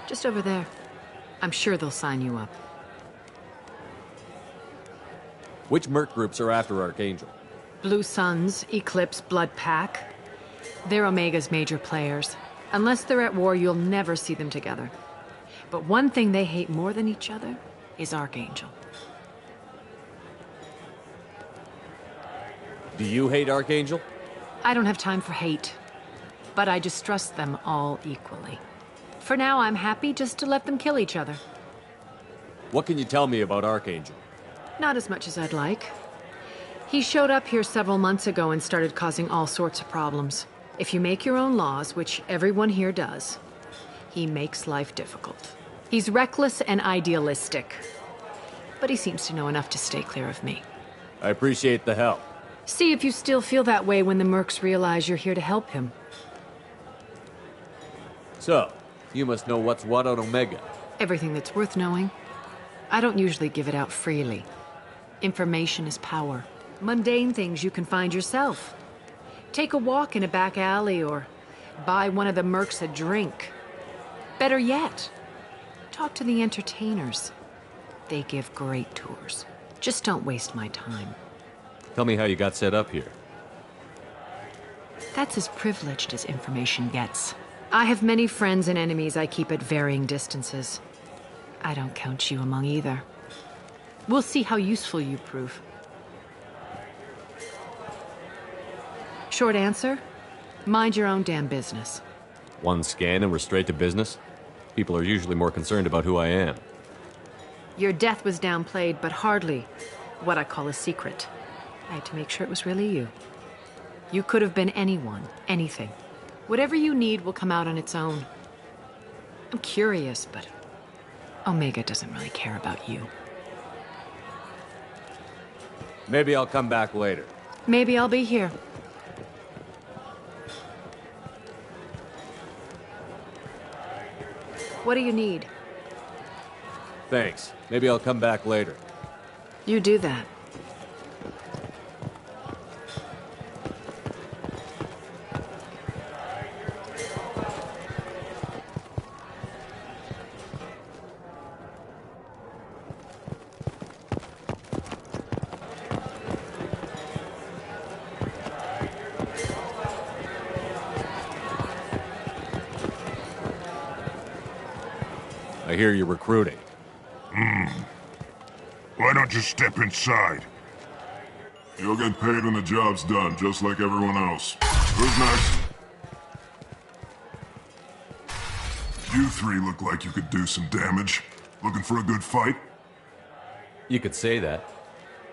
Just over there. I'm sure they'll sign you up. Which merc groups are after Archangel? Blue Suns, Eclipse, Blood Pack. They're Omega's major players. Unless they're at war, you'll never see them together. But one thing they hate more than each other is Archangel. Do you hate Archangel? I don't have time for hate, but I distrust them all equally. For now, I'm happy just to let them kill each other. What can you tell me about Archangel? Not as much as I'd like. He showed up here several months ago and started causing all sorts of problems. If you make your own laws, which everyone here does, he makes life difficult. He's reckless and idealistic, but he seems to know enough to stay clear of me. I appreciate the help. See if you still feel that way when the mercs realize you're here to help him. So, you must know what's what on Omega. Everything that's worth knowing. I don't usually give it out freely. Information is power. Mundane things you can find yourself. Take a walk in a back alley or buy one of the mercs a drink. Better yet, talk to the entertainers. They give great tours. Just don't waste my time. Tell me how you got set up here. That's as privileged as information gets. I have many friends and enemies I keep at varying distances. I don't count you among either. We'll see how useful you prove. Short answer, mind your own damn business. One scan and we're straight to business? People are usually more concerned about who I am. Your death was downplayed, but hardly what I call a secret. I had to make sure it was really you. You could have been anyone, anything. Whatever you need will come out on its own. I'm curious, but Omega doesn't really care about you. Maybe I'll come back later. Maybe I'll be here. What do you need? Thanks. Maybe I'll come back later. You do that. I hear you're recruiting. Why don't you step inside? You'll get paid when the job's done, just like everyone else. Who's next? You three look like you could do some damage. Looking for a good fight? You could say that.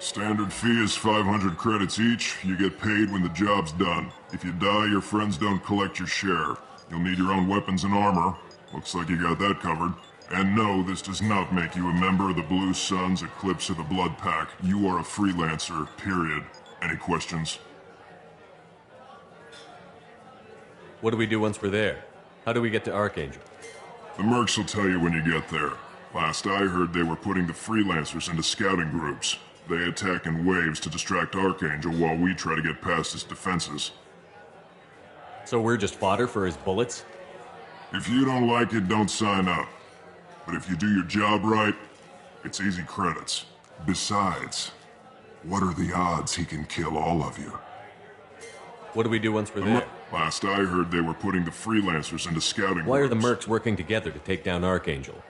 Standard fee is 500 credits each. You get paid when the job's done. If you die, your friends don't collect your share. You'll need your own weapons and armor. Looks like you got that covered. And no, this does not make you a member of the Blue Suns, Eclipse, or the Blood Pack. You are a freelancer, period. Any questions? What do we do once we're there? How do we get to Archangel? The mercs will tell you when you get there. Last I heard, they were putting the freelancers into scouting groups. They attack in waves to distract Archangel while we try to get past his defenses. So we're just fodder for his bullets? If you don't like it, don't sign up. But if you do your job right, it's easy credits. Besides, what are the odds he can kill all of you? What do we do once we're there? Last I heard, they were putting the freelancers into scouting Why are the groups. mercs working together to take down Archangel?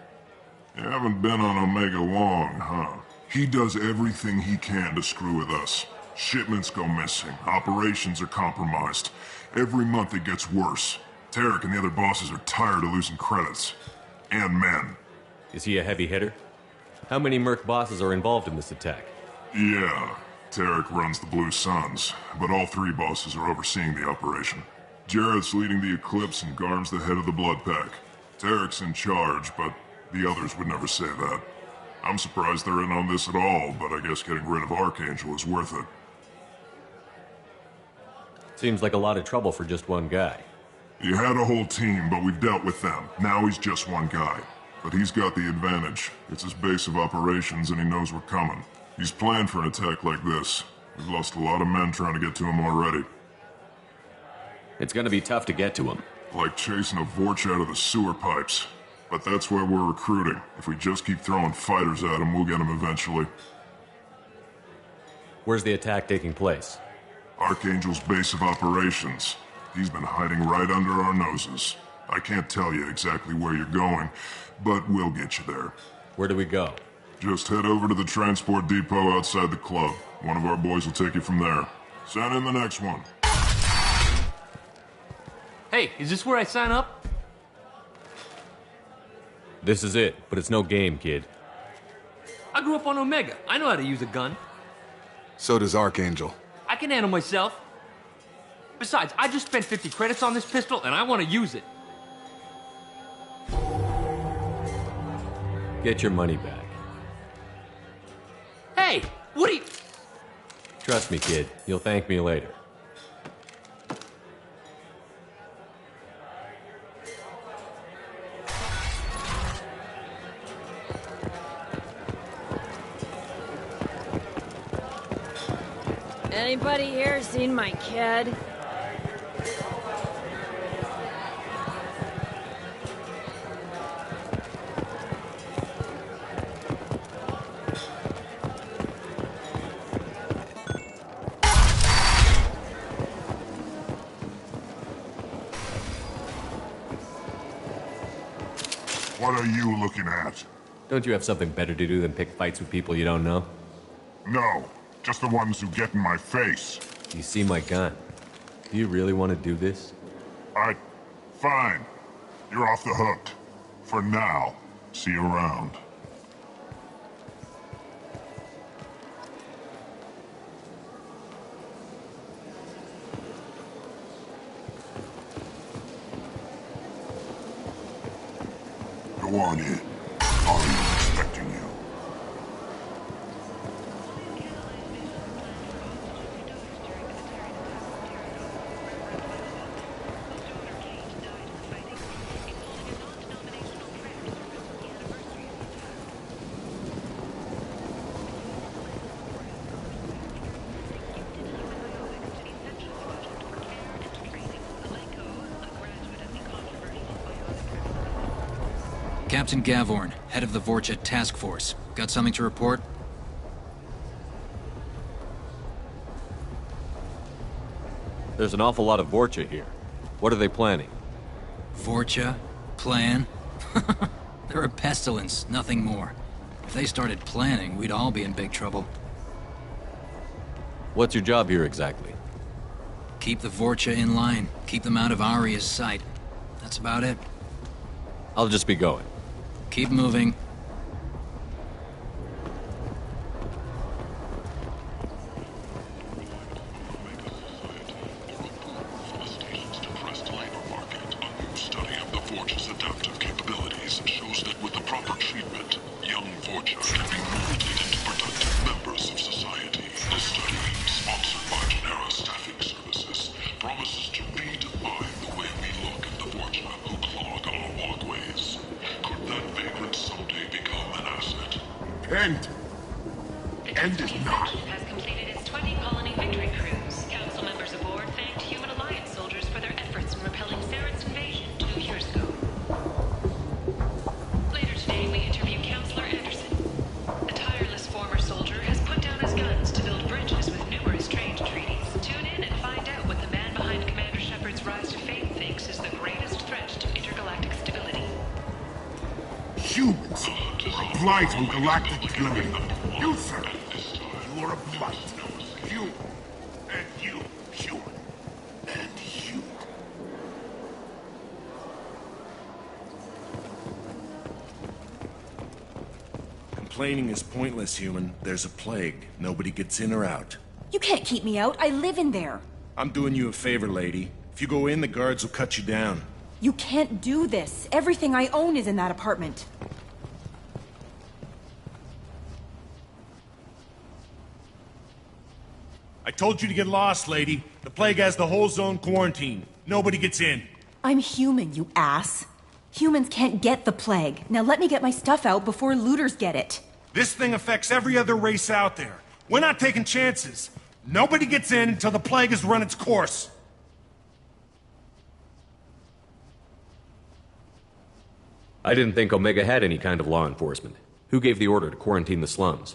You haven't been on Omega long, huh? He does everything he can to screw with us. Shipments go missing. Operations are compromised. Every month it gets worse. Tarek and the other bosses are tired of losing credits. And men. Is he a heavy hitter? How many merc bosses are involved in this attack? Yeah. Tarek runs the Blue Suns, but all three bosses are overseeing the operation. Jarrett's leading the Eclipse and Garm's the head of the Blood Pack. Tarek's in charge, but the others would never say that. I'm surprised they're in on this at all, but I guess getting rid of Archangel is worth it. Seems like a lot of trouble for just one guy. He had a whole team, but we've dealt with them. Now he's just one guy. But he's got the advantage. It's his base of operations and he knows we're coming. He's planned for an attack like this. We've lost a lot of men trying to get to him already. It's gonna be tough to get to him. Like chasing a Vorch out of the sewer pipes. But that's why we're recruiting. If we just keep throwing fighters at him, we'll get him eventually. Where's the attack taking place? Archangel's base of operations. He's been hiding right under our noses. I can't tell you exactly where you're going, but we'll get you there. Where do we go? Just head over to the transport depot outside the club. One of our boys will take you from there. Send in the next one. Hey, is this where I sign up? This is it, but it's no game, kid. I grew up on Omega. I know how to use a gun. So does Archangel. I can handle myself. Besides, I just spent 50 credits on this pistol, and I want to use it. Get your money back. Hey, what are you... Trust me, kid. You'll thank me later. Anybody here seen my kid? What are you looking at? Don't you have something better to do than pick fights with people you don't know? No, just the ones who get in my face. You see my gun. Do you really want to do this? Fine. You're off the hook. For now. See you around. Go on in. I'm expecting you. Captain Gavorn, head of the Vorcha Task Force. Got something to report? There's an awful lot of Vorcha here. What are they planning? Vorcha? Plan? They're a pestilence, nothing more. If they started planning, we'd all be in big trouble. What's your job here exactly? Keep the Vorcha in line. Keep them out of Aria's sight. That's about it. I'll just be going. Keep moving. Study of the Vorcha's adaptive capabilities shows that with the proper treatment, young Vorcha can be molded into productive members of society. The study, sponsored by Genera Staffing Services, promises to redefine the way we look at the Vorcha who clog our walkways. light on galactic tyranny. You, sir, you are a blight. You, and you, human, and you. Complaining is pointless, human. There's a plague. Nobody gets in or out. You can't keep me out. I live in there. I'm doing you a favor, lady. If you go in, the guards will cut you down. You can't do this. Everything I own is in that apartment. I told you to get lost, lady. The plague has the whole zone quarantined. Nobody gets in. I'm human, you ass. Humans can't get the plague. Now let me get my stuff out before looters get it. This thing affects every other race out there. We're not taking chances. Nobody gets in until the plague has run its course. I didn't think Omega had any kind of law enforcement. Who gave the order to quarantine the slums?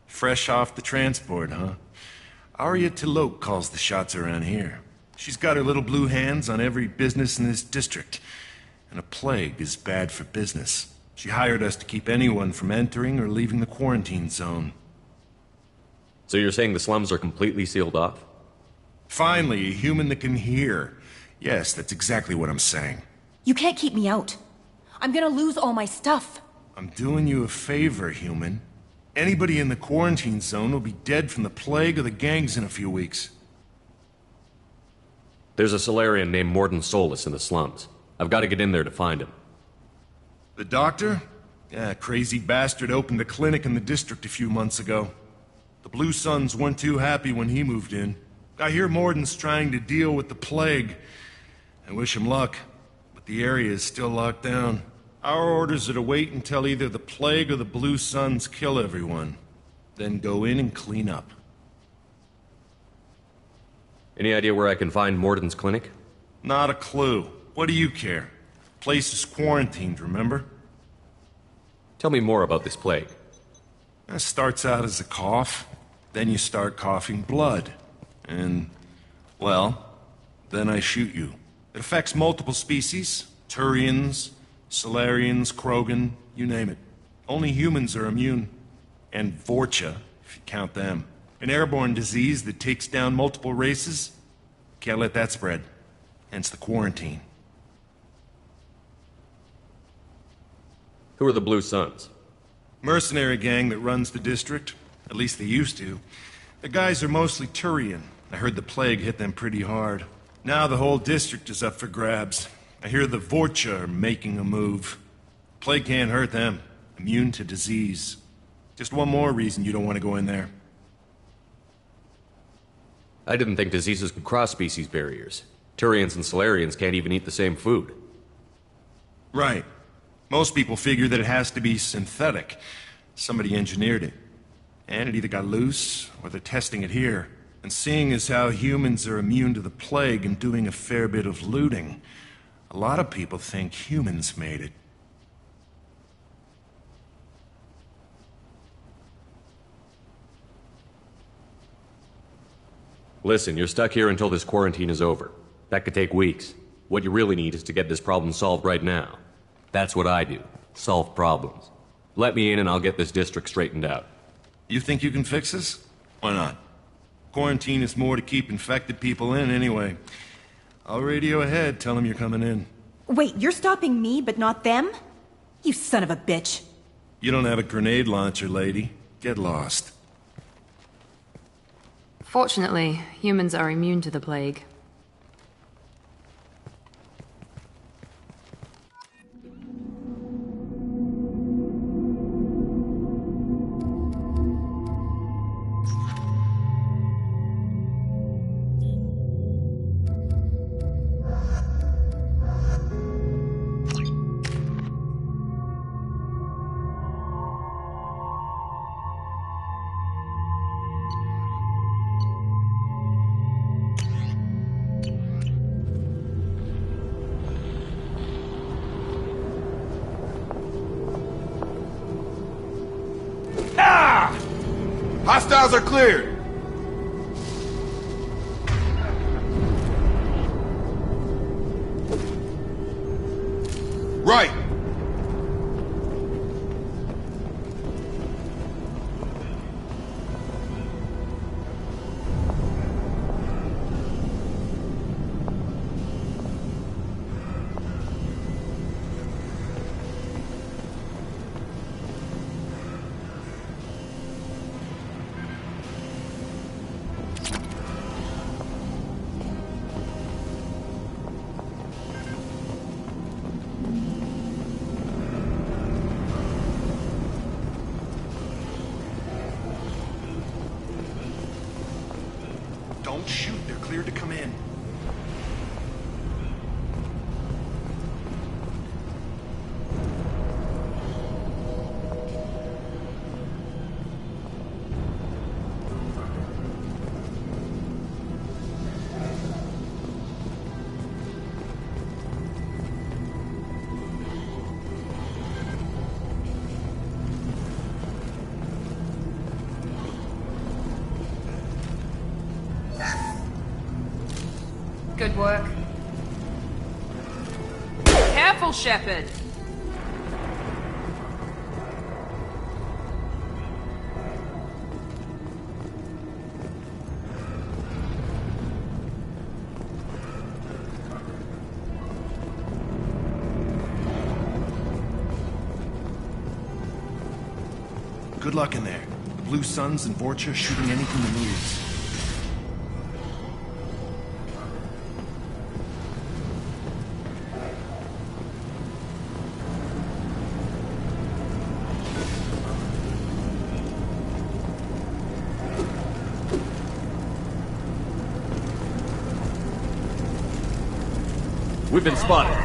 Fresh off the transport, huh? Arya T'Loak calls the shots around here. She's got her little blue hands on every business in this district. And a plague is bad for business. She hired us to keep anyone from entering or leaving the quarantine zone. So you're saying the slums are completely sealed off? Finally, a human that can hear. Yes, that's exactly what I'm saying. You can't keep me out. I'm gonna lose all my stuff. I'm doing you a favor, human. Anybody in the quarantine zone will be dead from the plague or the gangs in a few weeks. There's a Salarian named Mordin Solus in the slums. I've got to get in there to find him. The doctor? Yeah, crazy bastard opened a clinic in the district a few months ago. The Blue Suns weren't too happy when he moved in. I hear Mordin's trying to deal with the plague. I wish him luck, but the area is still locked down. Our orders are to wait until either the plague or the Blue Suns kill everyone. Then go in and clean up. Any idea where I can find Mordin's clinic? Not a clue. What do you care? Place is quarantined, remember? Tell me more about this plague. It starts out as a cough, then you start coughing blood. And, well, then I shoot you. It affects multiple species. Turians, Salarians, Krogan, you name it. Only humans are immune. And Vorcha, if you count them. An airborne disease that takes down multiple races. Can't let that spread. Hence the quarantine. Who are the Blue Suns? Mercenary gang that runs the district. At least they used to. The guys are mostly Turian. I heard the plague hit them pretty hard. Now the whole district is up for grabs. I hear the Vorcha are making a move. Plague can't hurt them. Immune to disease. Just one more reason you don't want to go in there. I didn't think diseases could cross species barriers. Turians and Salarians can't even eat the same food. Right. Most people figure that it has to be synthetic. Somebody engineered it. And it either got loose, or they're testing it here. And seeing as how humans are immune to the plague and doing a fair bit of looting, a lot of people think humans made it. Listen, you're stuck here until this quarantine is over. That could take weeks. What you really need is to get this problem solved right now. That's what I do. Solve problems. Let me in and I'll get this district straightened out. You think you can fix this? Why not? Quarantine is more to keep infected people in anyway. I'll radio ahead, tell them you're coming in. Wait, you're stopping me, but not them? You son of a bitch. You don't have a grenade launcher, lady. Get lost. Fortunately, humans are immune to the plague. Hostiles are cleared! Right! shoot. They're cleared to come in. Good work. Careful, Shepard! Good luck in there. The Blue Suns and Vorcha shooting anything that moves. We've been spotted.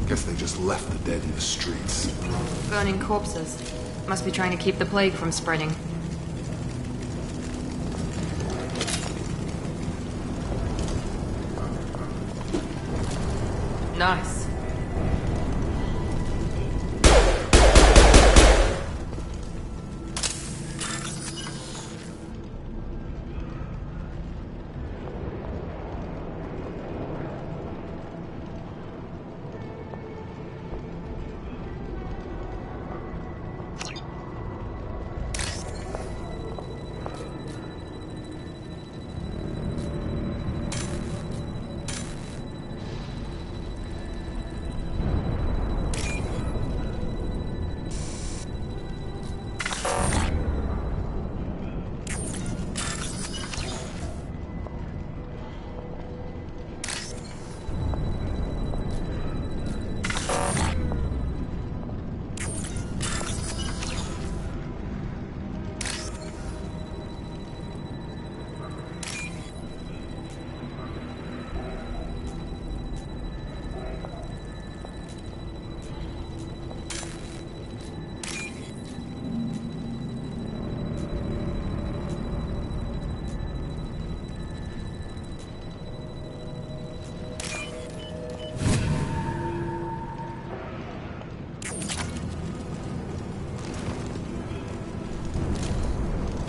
Guess they just left the dead in the streets. Burning corpses. Must be trying to keep the plague from spreading. Nice.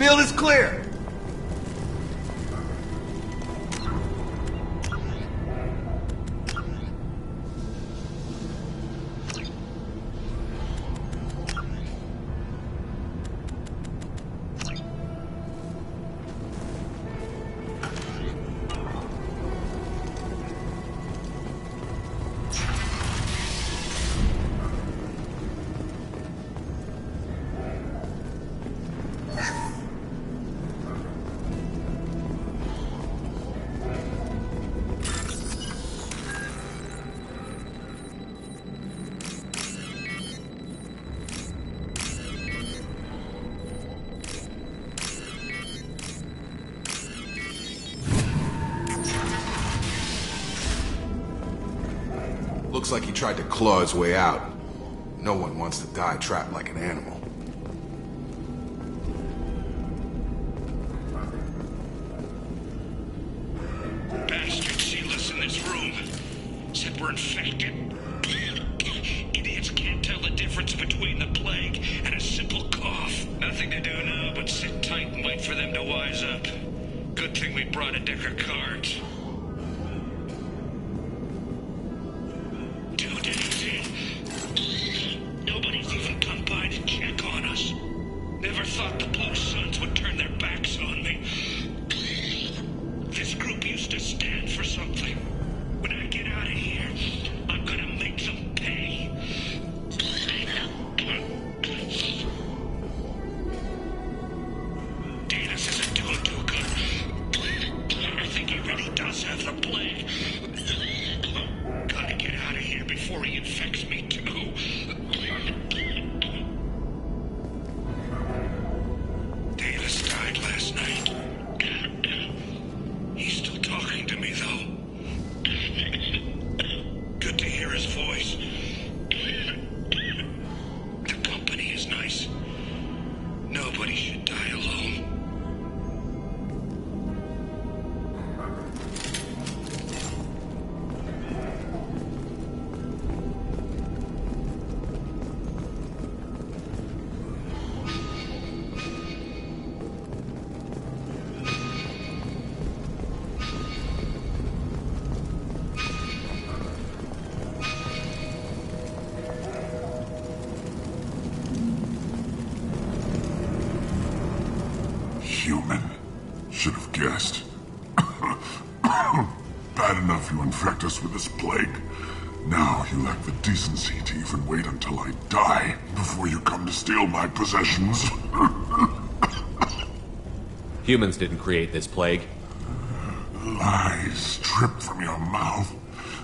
Field is clear. Looks like he tried to claw his way out. No one wants to die trapped like an animal. Bastards sealed us in this room. Said we're infected. Idiots can't tell the difference between the plague and a simple cough. Nothing to do now but sit tight and wait for them to wise up. Good thing we brought a deck of cards. 2 days in. Nobody's even come by to check on us. Never thought the Blue Suns would turn their backs on me. This group used to stand for something. When I get out of here, I'm gonna make them pay. Daedalus isn't doing too good. I think he really does affects me too. Davis died last night. He's still talking to me, though. Good to hear his voice. The company is nice. Nobody should die alone. Human. Should have guessed. Bad enough you infect us with this plague. Now you lack the decency to even wait until I die before you come to steal my possessions. Humans didn't create this plague. Lies drip from your mouth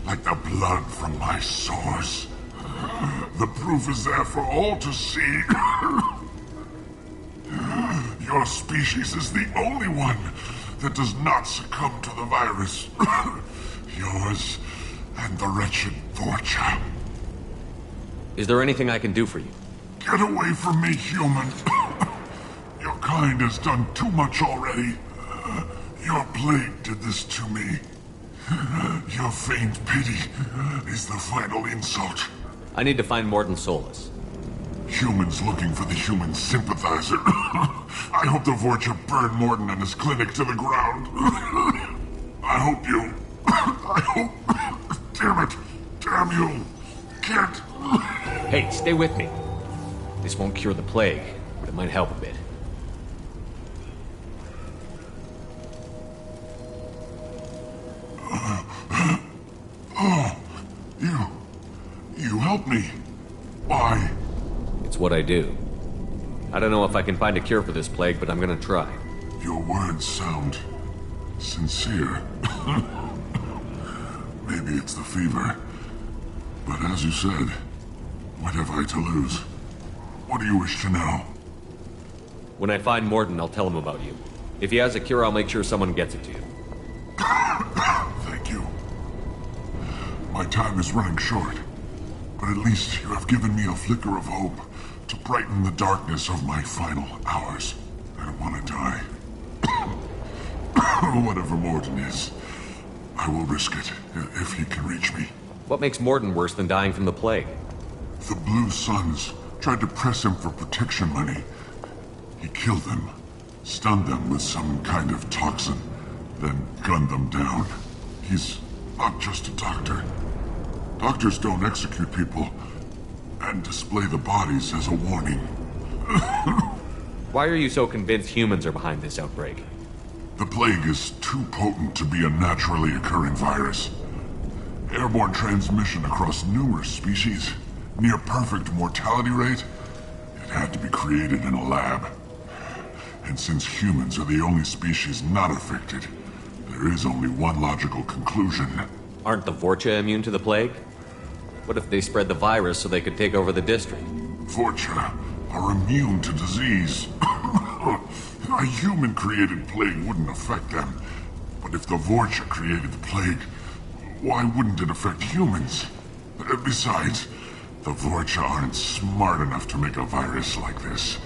like the blood from my sores. The proof is there for all to see. Your species is the only one that does not succumb to the virus. Yours and the wretched Vorcha. Is there anything I can do for you? Get away from me, human. Your kind has done too much already. Your plague did this to me. Your feigned pity is the final insult. I need to find Mordin Solus. Humans looking for the human sympathizer. I hope the Vorcha burn Mordin and his clinic to the ground. I hope you... I hope... Damn it! Damn you! Can't... Hey, stay with me. This won't cure the plague, but it might help a bit. Oh, you helped me. Why? It's what I do. I don't know if I can find a cure for this plague, but I'm gonna try. Your words sound sincere. Maybe it's the fever. But as you said, what have I to lose? What do you wish to know? When I find Mordin, I'll tell him about you. If he has a cure, I'll make sure someone gets it to you. Thank you. My time is running short, but at least you have given me a flicker of hope to brighten the darkness of my final hours. I don't want to die. Whatever Mordin is, I will risk it if he can reach me. What makes Mordin worse than dying from the plague? The Blue Suns tried to press him for protection money. He killed them, stunned them with some kind of toxin, then gunned them down. He's not just a doctor. Doctors don't execute people and display the bodies as a warning. Why are you so convinced humans are behind this outbreak? The plague is too potent to be a naturally occurring virus. Airborne transmission across numerous species, near perfect mortality rate. It had to be created in a lab. And since humans are the only species not affected, there is only one logical conclusion. Aren't the Vorcha immune to the plague? What if they spread the virus so they could take over the district? Vorcha are immune to disease. A human-created plague wouldn't affect them. But if the Vorcha created the plague, why wouldn't it affect humans? Besides, the Vorcha aren't smart enough to make a virus like this.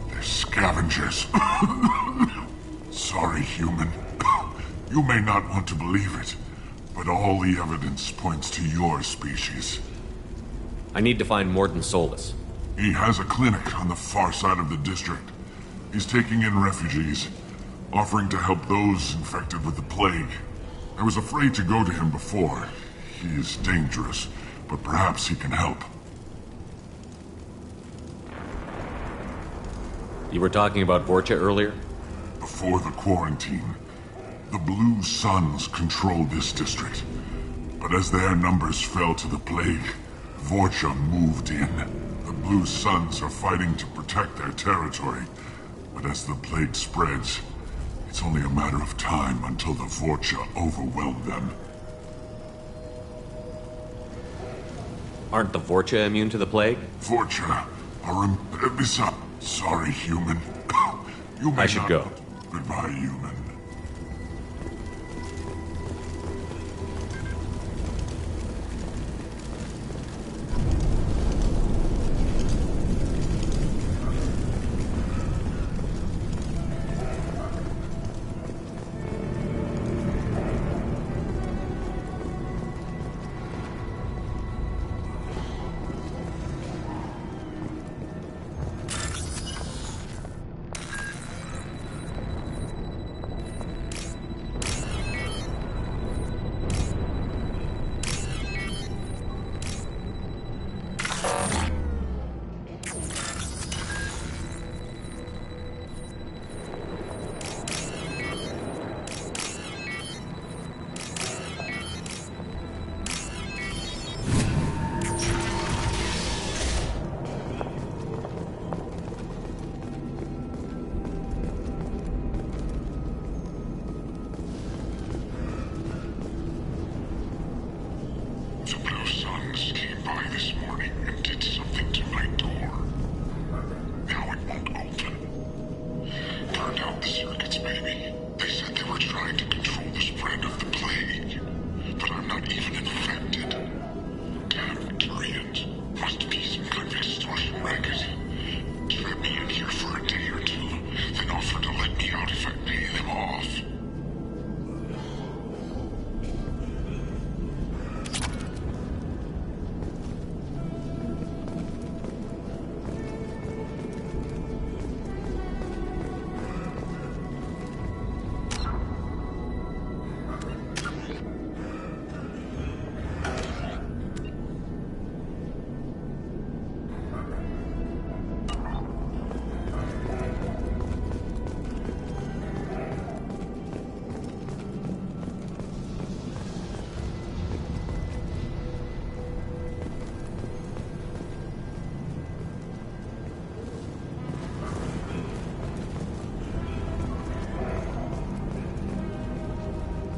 They're scavengers. Sorry, human. You may not want to believe it, but all the evidence points to your species. I need to find Mordin Solus. He has a clinic on the far side of the district. He's taking in refugees, offering to help those infected with the plague. I was afraid to go to him before. He is dangerous, but perhaps he can help. You were talking about Vorcha earlier? Before the quarantine, the Blue Suns controlled this district. But as their numbers fell to the plague, Vorcha moved in. The Blue Suns are fighting to protect their territory. But as the plague spreads, it's only a matter of time until the Vorcha overwhelm them. Aren't the Vorcha immune to the plague? Vorcha are sorry, human. You may I should not... go. Goodbye, human.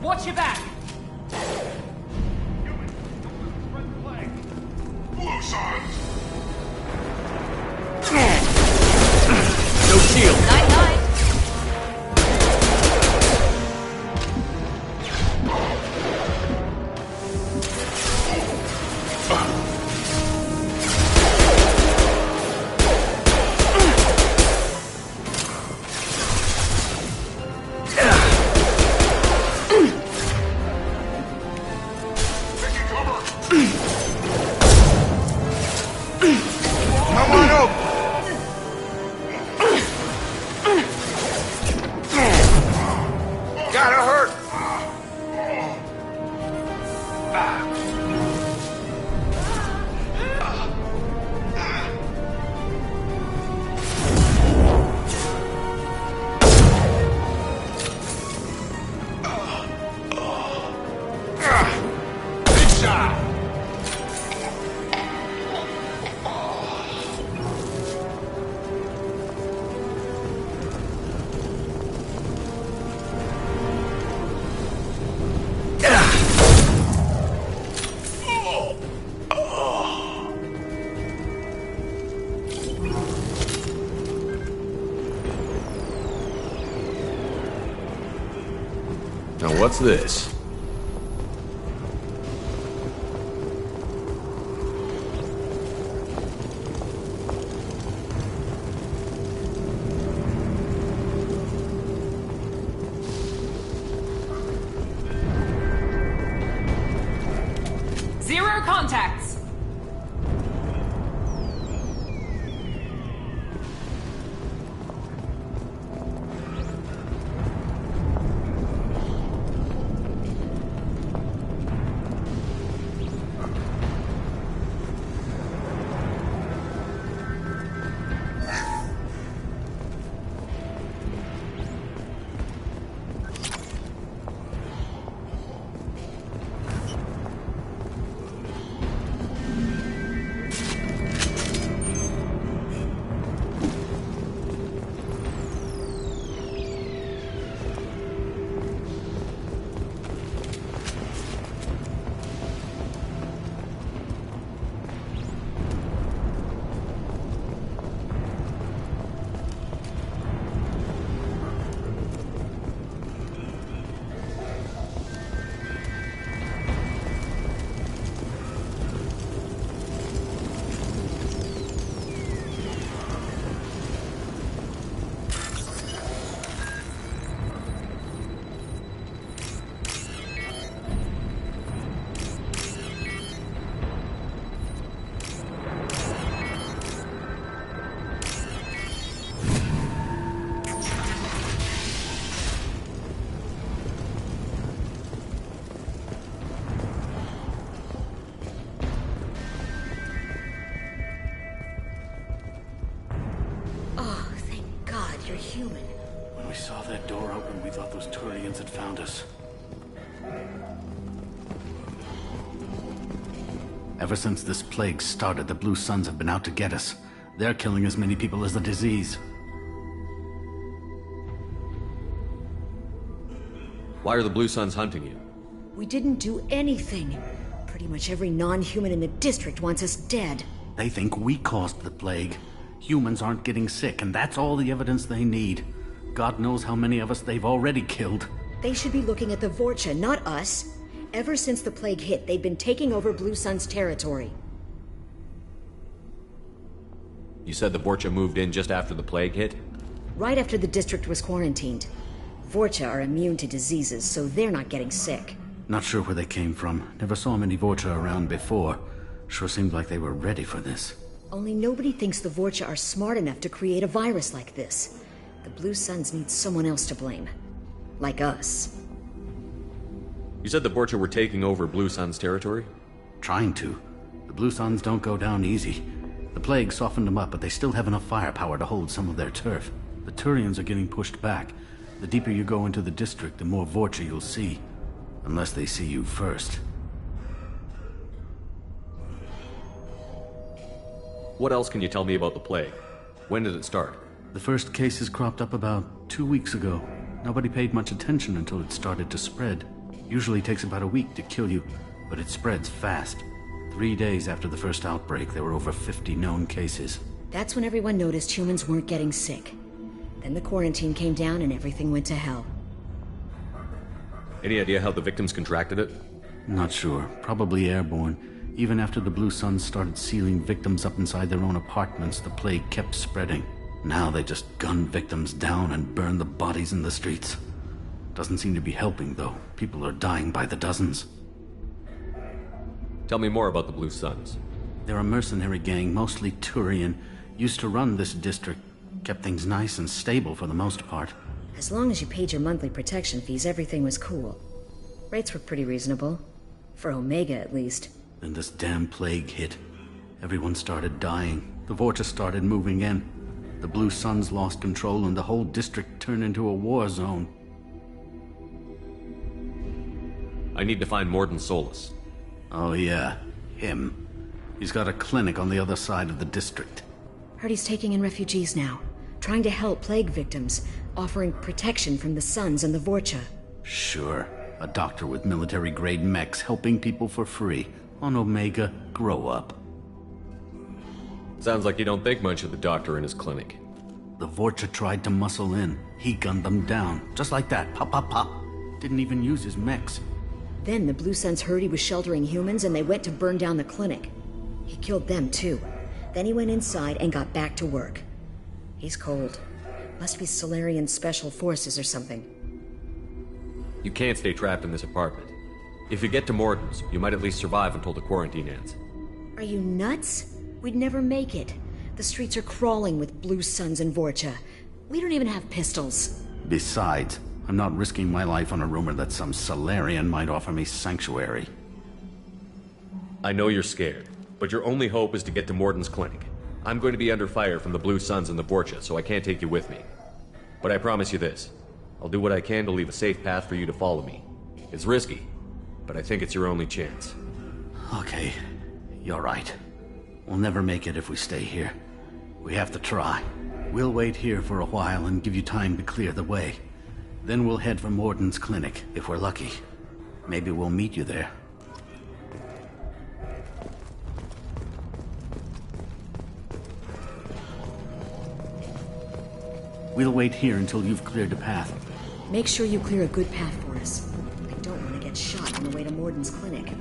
Watch your back! Blue signs! No shield! Night-night! Now what's this? Zero contacts! saw that door open, we thought those Turians had found us. Ever since this plague started, the Blue Suns have been out to get us. They're killing as many people as the disease. Why are the Blue Suns hunting you? We didn't do anything. Pretty much every non-human in the district wants us dead. They think we caused the plague. Humans aren't getting sick, and that's all the evidence they need. God knows how many of us they've already killed. They should be looking at the Vorcha, not us. Ever since the plague hit, they've been taking over Blue Sun's territory. You said the Vorcha moved in just after the plague hit? Right after the district was quarantined. Vorcha are immune to diseases, so they're not getting sick. Not sure where they came from. Never saw many Vorcha around before. Sure seemed like they were ready for this. Only nobody thinks the Vorcha are smart enough to create a virus like this. The Blue Suns need someone else to blame. Like us. You said the Vorcha were taking over Blue Sun's territory? Trying to. The Blue Suns don't go down easy. The plague softened them up, but they still have enough firepower to hold some of their turf. The Turians are getting pushed back. The deeper you go into the district, the more Vorcha you'll see. Unless they see you first. What else can you tell me about the plague? When did it start? The first cases cropped up about 2 weeks ago. Nobody paid much attention until it started to spread. Usually takes about a week to kill you, but it spreads fast. 3 days after the first outbreak, there were over 50 known cases. That's when everyone noticed humans weren't getting sick. Then the quarantine came down and everything went to hell. Any idea how the victims contracted it? Not sure. Probably airborne. Even after the Blue Suns started sealing victims up inside their own apartments, the plague kept spreading. Now they just gun victims down and burn the bodies in the streets. Doesn't seem to be helping, though. People are dying by the dozens. Tell me more about the Blue Suns. They're a mercenary gang, mostly Turian. Used to run this district. Kept things nice and stable for the most part. As long as you paid your monthly protection fees, everything was cool. Rates were pretty reasonable. For Omega, at least. Then this damn plague hit. Everyone started dying. The Vorcha started moving in. The Blue Suns lost control and the whole district turned into a war zone. I need to find Mordin Solus. Oh yeah, him. He's got a clinic on the other side of the district. Heard he's taking in refugees now. Trying to help plague victims. Offering protection from the Suns and the Vorcha. Sure. A doctor with military-grade mechs helping people for free. On Omega, grow up. Sounds like you don't think much of the doctor in his clinic. The Vorcha tried to muscle in. He gunned them down. Just like that. Pop, pop, pop. Didn't even use his mechs. Then the Blue Suns heard he was sheltering humans and they went to burn down the clinic. He killed them too. Then he went inside and got back to work. He's cold. Must be Solarian Special Forces or something. You can't stay trapped in this apartment. If you get to Mordin's, you might at least survive until the quarantine ends. Are you nuts? We'd never make it. The streets are crawling with Blue Suns and Vorcha. We don't even have pistols. Besides, I'm not risking my life on a rumor that some Solarian might offer me sanctuary. I know you're scared, but your only hope is to get to Mordin's clinic. I'm going to be under fire from the Blue Suns and the Vorcha, so I can't take you with me. But I promise you this. I'll do what I can to leave a safe path for you to follow me. It's risky, but I think it's your only chance. Okay, you're right. We'll never make it if we stay here. We have to try. We'll wait here for a while and give you time to clear the way. Then we'll head for Mordin's clinic, if we're lucky. Maybe we'll meet you there. We'll wait here until you've cleared a path. Make sure you clear a good path for us. I don't want to get shot on the way to Mordin's clinic.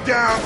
down!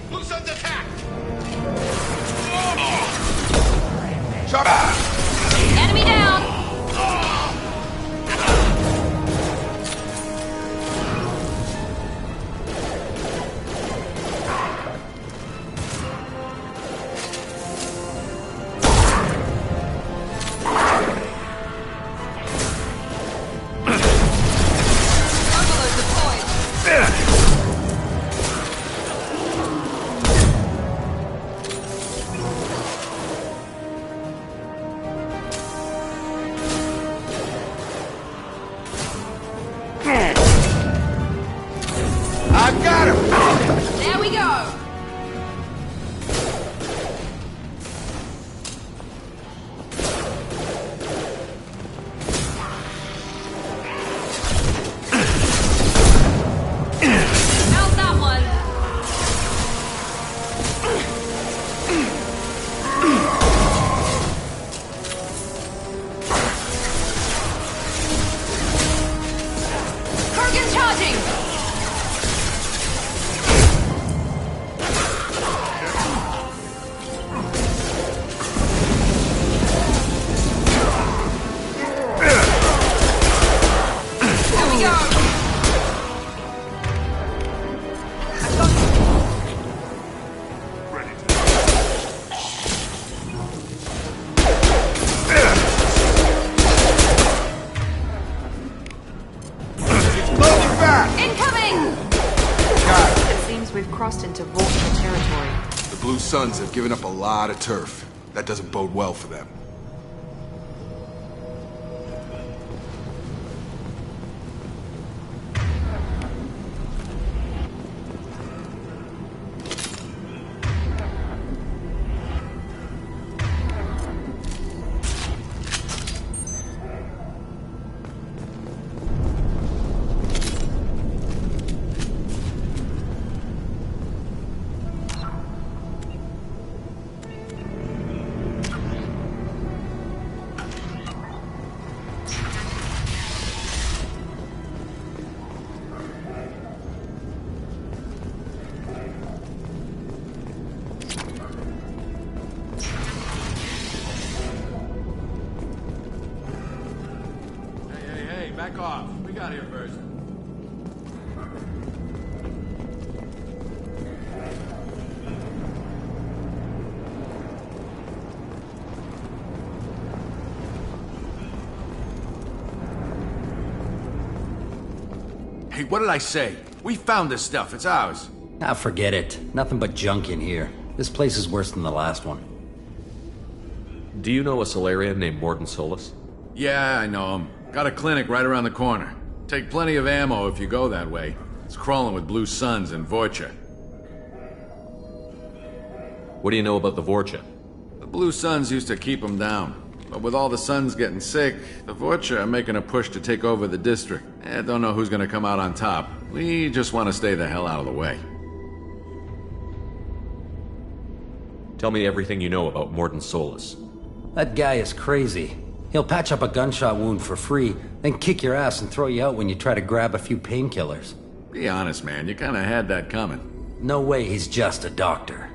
Blue Sun's attacked! Enemy down! I've got him! There we go! How's that one? Kurgan charging! There we go! Loading back! Incoming! It seems we've crossed into Vulture territory. The Blue Suns have given up a lot of turf. That doesn't bode well for them. Hey, back off. We got here first. Hey, what did I say? We found this stuff. It's ours. Ah, forget it. Nothing but junk in here. This place is worse than the last one. Do you know a Solarian named Mordin Solus? Yeah, I know him. Got a clinic right around the corner. Take plenty of ammo if you go that way. It's crawling with Blue Suns and Vorcha. What do you know about the Vorcha? The Blue Suns used to keep them down. But with all the Suns getting sick, the Vorcha are making a push to take over the district. Don't know who's gonna come out on top. We just want to stay the hell out of the way. Tell me everything you know about Mordin Solus. That guy is crazy. He'll patch up a gunshot wound for free, then kick your ass and throw you out when you try to grab a few painkillers. Be honest, man. You kinda had that coming. No way he's just a doctor.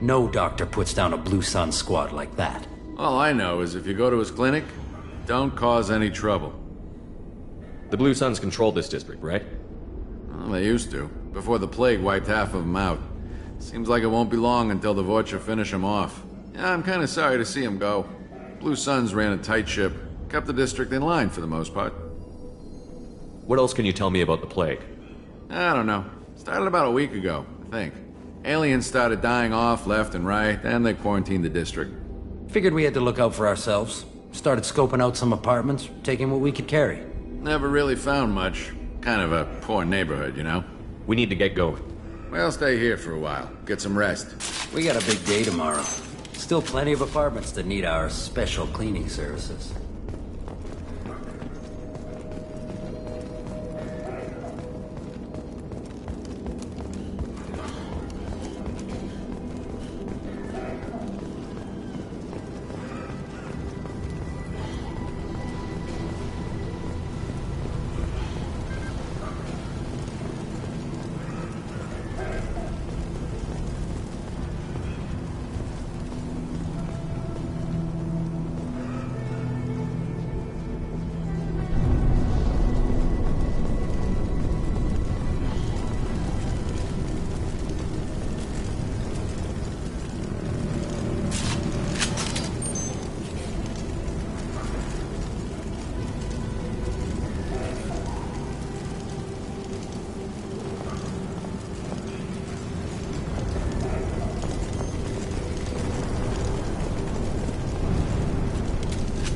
No doctor puts down a Blue Sun squad like that. All I know is if you go to his clinic, don't cause any trouble. The Blue Suns control this district, right? Well, they used to, before the plague wiped half of them out. Seems like it won't be long until the Vorcha finish them off. Yeah, I'm kinda sorry to see them go. Blue Suns ran a tight ship, kept the district in line for the most part. What else can you tell me about the plague? I don't know. Started about a week ago, I think. Aliens started dying off left and right, and they quarantined the district. Figured we had to look out for ourselves. Started scoping out some apartments, taking what we could carry. Never really found much. Kind of a poor neighborhood, you know? We need to get going. Well, stay here for a while. Get some rest. We got a big day tomorrow. Still plenty of apartments that need our special cleaning services.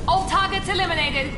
All targets eliminated.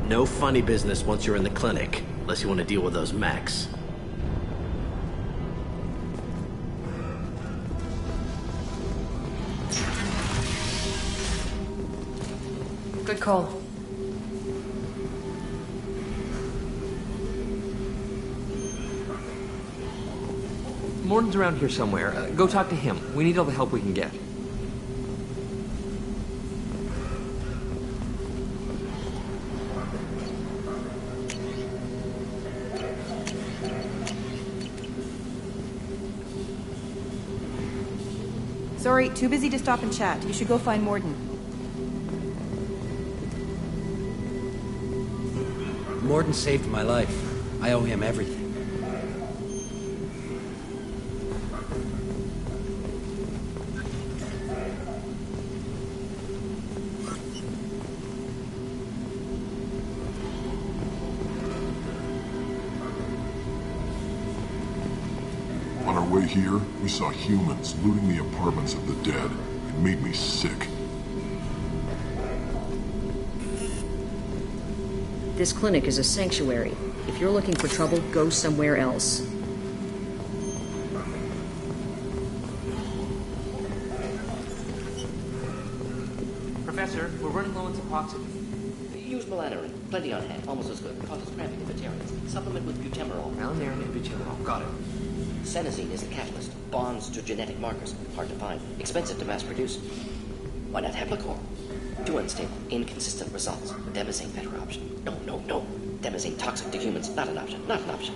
No funny business once you're in the clinic, unless you want to deal with those mechs. Good call. Morton's around here somewhere. Go talk to him. We need all the help we can get. Sorry, too busy to stop and chat. You should go find Morden. Morden saved my life. I owe him everything. On our way here, we saw humans looting the apartments of the dead. It made me sick. This clinic is a sanctuary. If you're looking for trouble, go somewhere else. Professor, we're running low on Suboxone. Use Melanorin. Plenty on hand. Almost as good. Causes cramping if it irritates. Supplement with butemerol. Melanorin and butemerol. Got it. Senesine is the catalyst. Bonds to genetic markers. Hard to find. Expensive to mass produce. Why not Heplicor? Too unstable. Inconsistent results. Demazane better option. No. Demazane toxic to humans. Not an option. Not an option.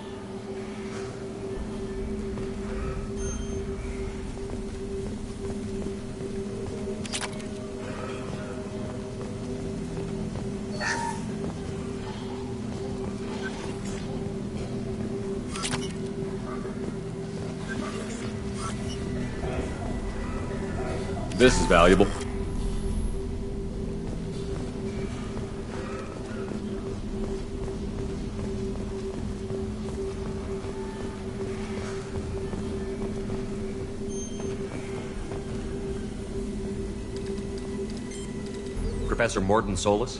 This is valuable. Professor Morden Solus?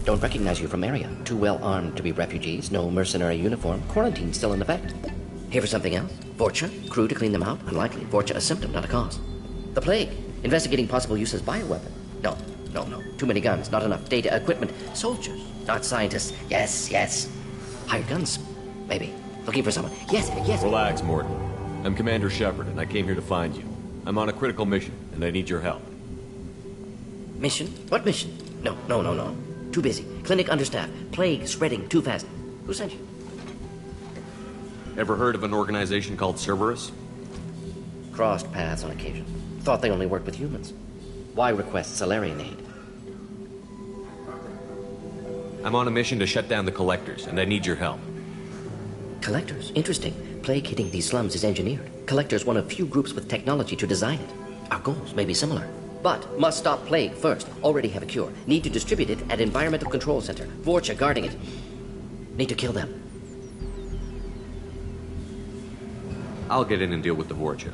Don't recognize you from area. Too well armed to be refugees, no mercenary uniform, quarantine still in effect. Here for something else? Vorcha? Crew to clean them out? Unlikely. Vorcha a symptom, not a cause. The plague? Investigating possible use as bioweapon? No. Too many guns, not enough data, equipment. Soldiers, not scientists. Yes. Hired guns? Maybe. Looking for someone. Yes. Relax, Morton. I'm Commander Shepard, and I came here to find you. I'm on a critical mission, and I need your help. Mission? What mission? No. Too busy. Clinic understaffed. Plague spreading too fast. Who sent you? Ever heard of an organization called Cerberus? Crossed paths on occasion. Thought they only worked with humans. Why request Salarian aid? I'm on a mission to shut down the Collectors, and I need your help. Collectors? Interesting. Plague hitting these slums is engineered. Collectors one of few groups with technology to design it. Our goals may be similar. But must stop plague first. Already have a cure. Need to distribute it at Environmental Control Center. Vorcha guarding it. Need to kill them. I'll get in and deal with the Vorcha.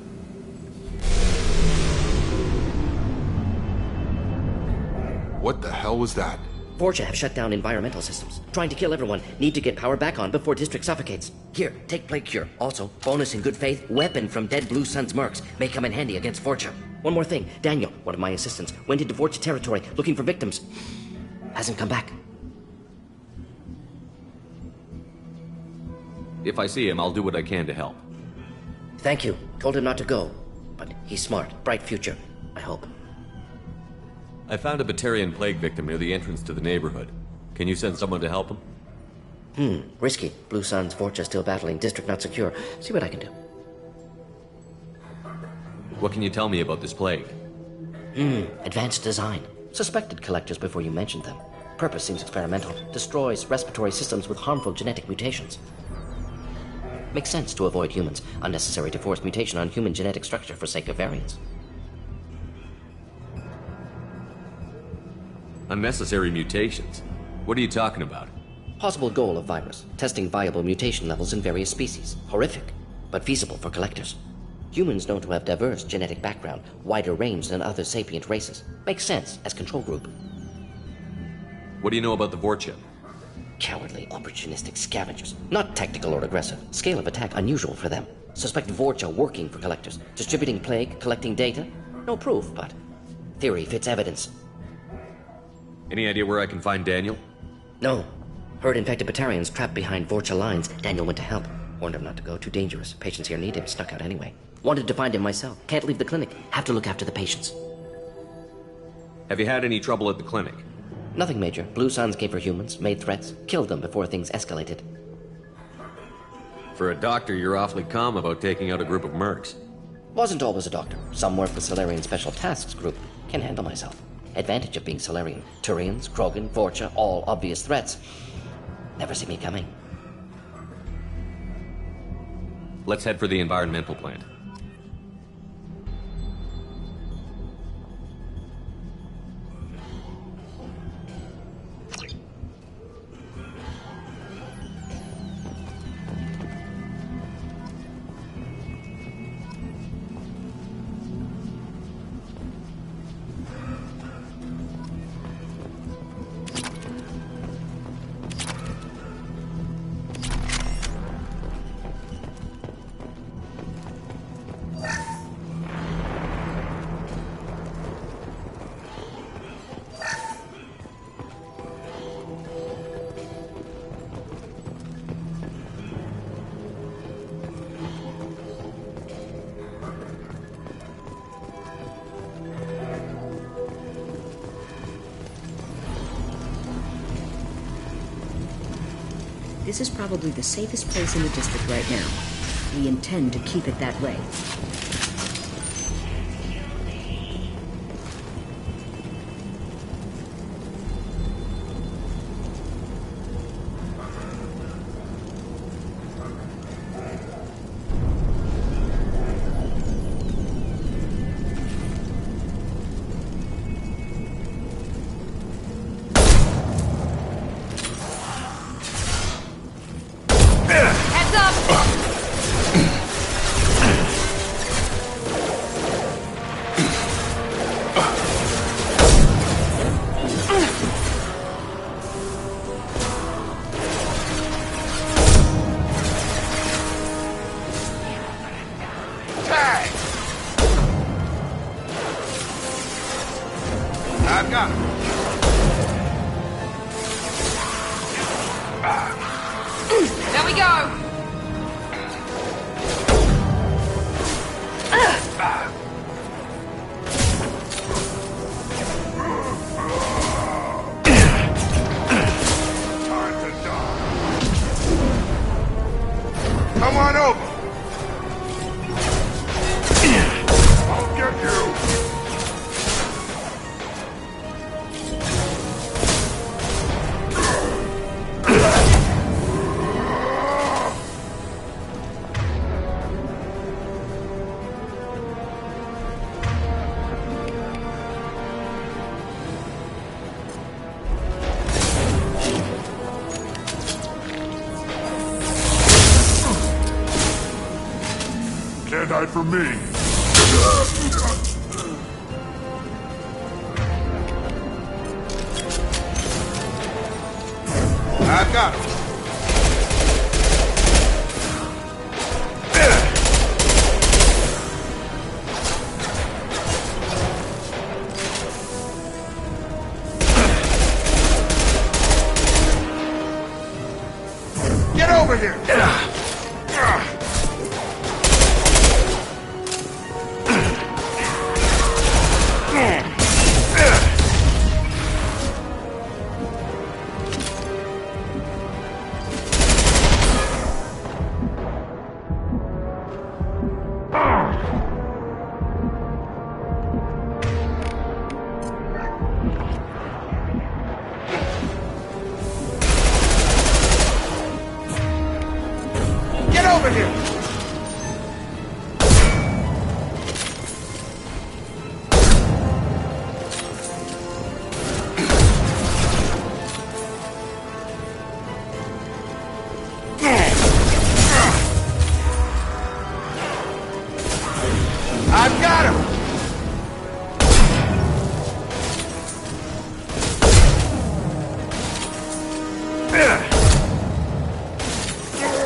What the hell was that? Vorcha have shut down environmental systems. Trying to kill everyone. Need to get power back on before district suffocates. Here, take plague cure. Also, bonus in good faith, weapon from dead Blue Sun's mercs. May come in handy against Vorcha. One more thing. Daniel, one of my assistants, went into Vorcha territory looking for victims. Hasn't come back. If I see him, I'll do what I can to help. Thank you. Told him not to go. But he's smart. Bright future. I hope. I found a Batarian plague victim near the entrance to the neighborhood. Can you send someone to help him? Risky. Blue Sun's Vorcha still battling. District not secure. See what I can do. What can you tell me about this plague? Advanced design. Suspected collectors before you mentioned them. Purpose seems experimental. Destroys respiratory systems with harmful genetic mutations. Makes sense to avoid humans. Unnecessary to force mutation on human genetic structure for sake of variance. Unnecessary mutations? What are you talking about? Possible goal of virus. Testing viable mutation levels in various species. Horrific, but feasible for collectors. Humans known to have diverse genetic background, wider range than other sapient races. Makes sense as control group. What do you know about the Vorcha? Cowardly, opportunistic scavengers. Not tactical or aggressive. Scale of attack unusual for them. Suspect Vorcha working for collectors. Distributing plague, collecting data. No proof, but theory fits evidence. Any idea where I can find Daniel? No. Heard infected Batarians trapped behind Vorcha lines. Daniel went to help. Warned him not to go. Too dangerous. Patients here need him. Snuck out anyway. Wanted to find him myself. Can't leave the clinic. Have to look after the patients. Have you had any trouble at the clinic? Nothing major. Blue Suns came for humans, made threats, killed them before things escalated. For a doctor, you're awfully calm about taking out a group of mercs. Wasn't always a doctor. Some work with Salarian Special Tasks Group. Can handle myself. Advantage of being Salarian. Turians, Krogan, Vorcha, all obvious threats. Never see me coming. Let's head for the environmental plant. This is probably the safest place in the district right now. We intend to keep it that way. we go! Come on over. I'll get you. Can't hide from me. I've got him. Get over here! Get over here! I've got him!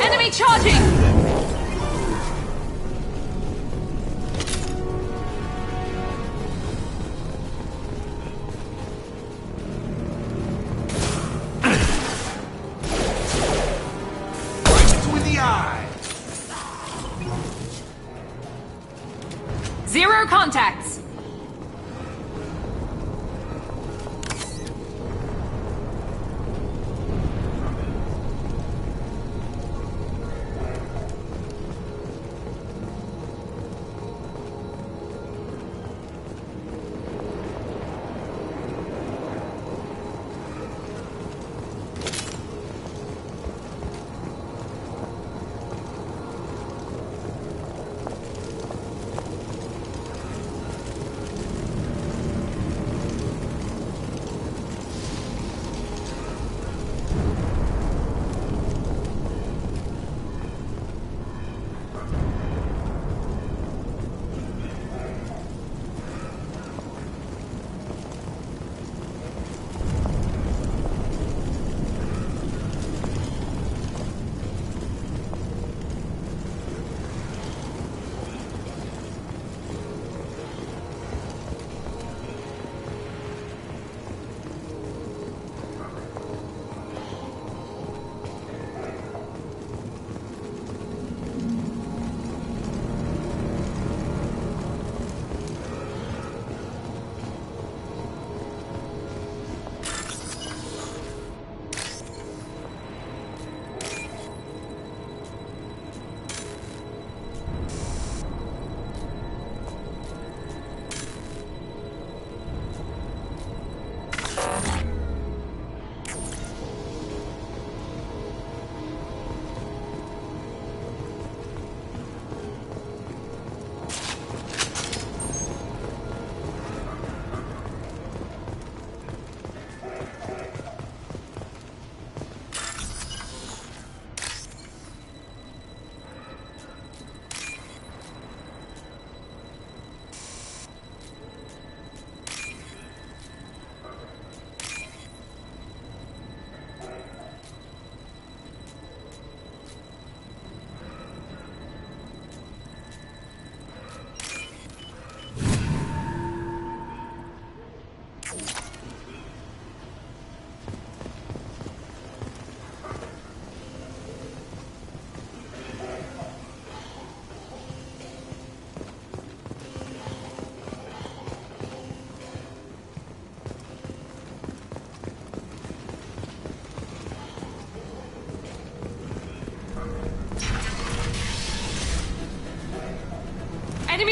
Enemy charging! Right between the eyes! Zero contacts!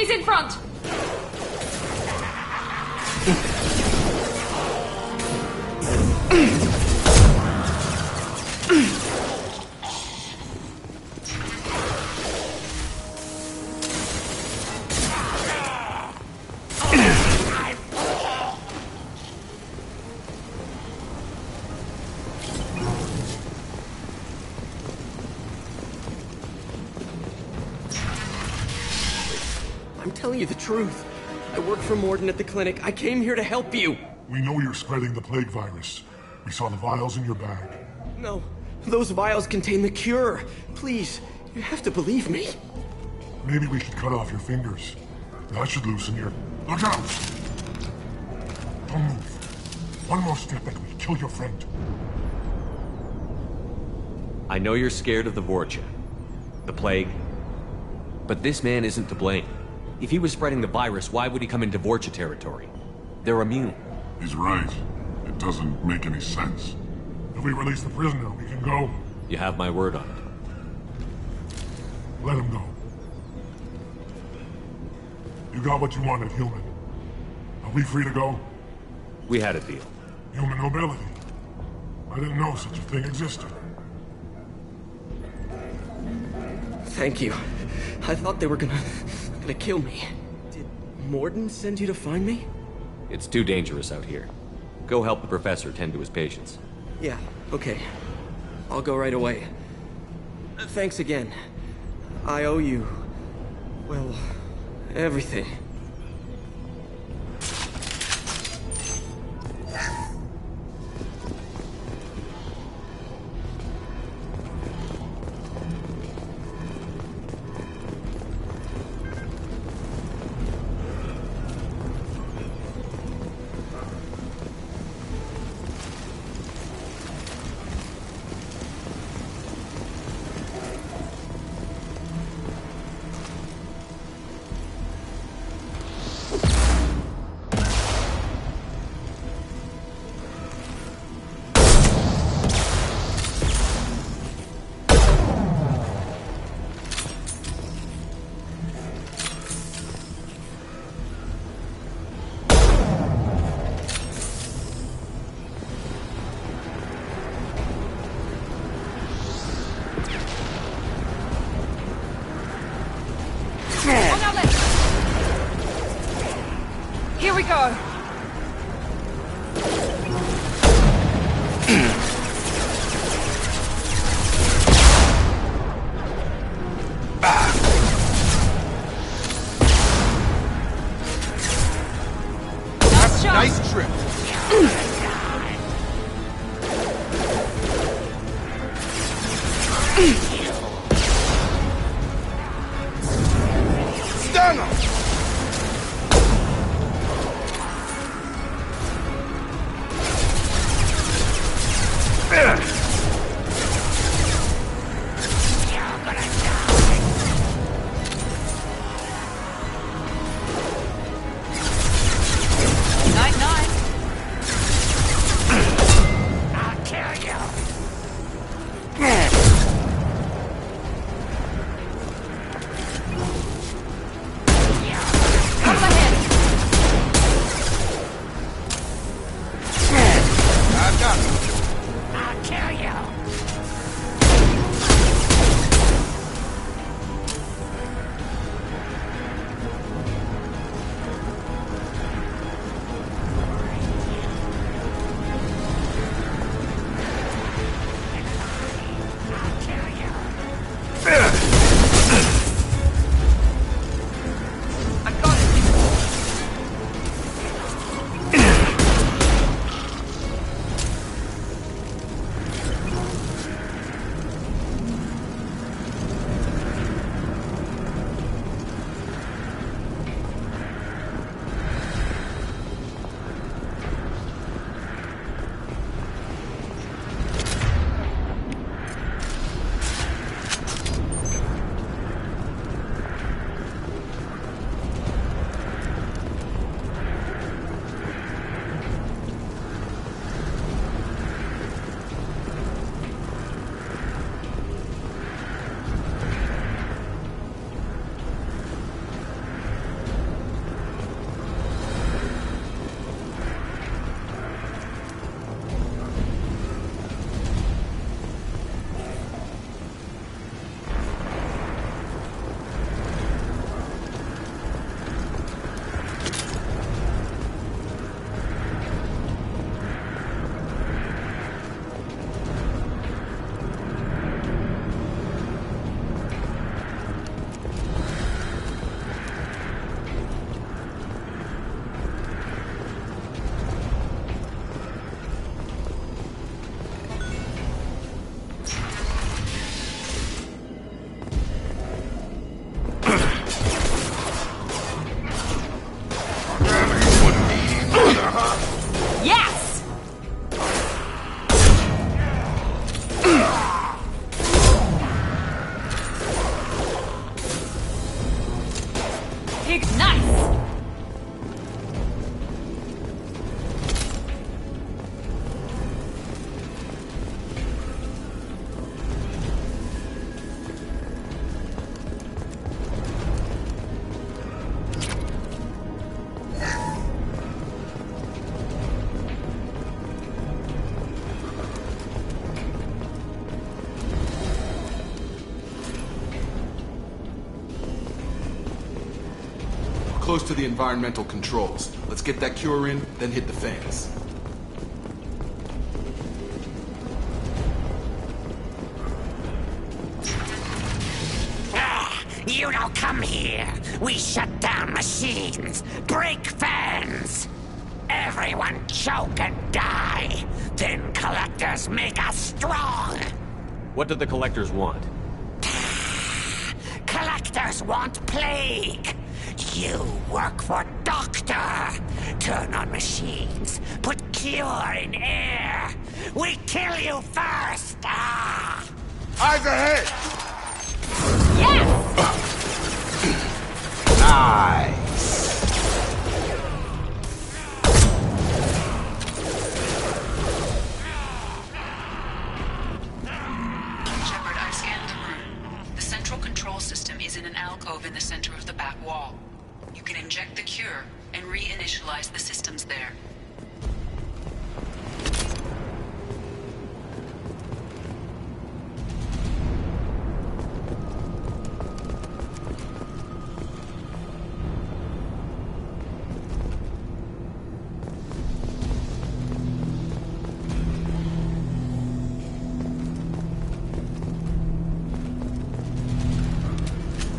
Enemies in front! I'm telling you the truth. I work for Morden at the clinic. I came here to help you. We know you're spreading the plague virus. We saw the vials in your bag. No, those vials contain the cure. Please, you have to believe me. Maybe we should cut off your fingers. That should loosen your... Look out! Don't move. One more step and we kill your friend. I know you're scared of the Vorcha, the plague, but this man isn't to blame. If he was spreading the virus, why would he come into Vorcha territory? They're immune. He's right. It doesn't make any sense. If we release the prisoner, we can go. You have my word on it. Let him go. You got what you wanted, human. Are we free to go? We had a deal. Human nobility. I didn't know such a thing existed. Thank you. I thought they were gonna kill me. Did Morden send you to find me? It's too dangerous out here. Go help the professor tend to his patients. Yeah, okay. I'll go right away. Thanks again. I owe you... well, everything. Here we go. Nice trip. Stun him! Nice! Close to the environmental controls. Let's get that cure in, then hit the fans. You don't come here. We shut down machines, break fans. Everyone choke and die. Then collectors make us strong. What do the collectors want? Collectors want plague. You work for Doctor. Turn on machines. Put cure in air. We kill you first. Ah. Eyes ahead! Yes! Nice! Shepard, I've scanned the room. The central control system is in an alcove in the center of the back wall. You can inject the cure and reinitialize the systems there.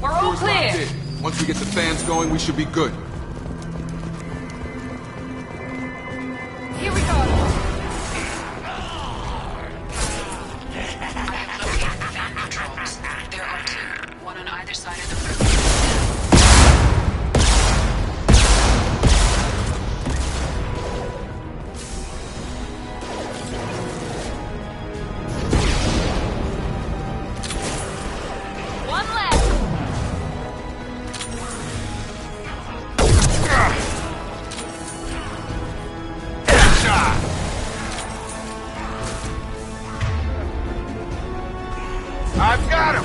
We're all Doors locked clear! in. Once we get the fans going, we should be good. Here we go! I have located the fan controls. There are two, one on either side of the room. One left! I've got him!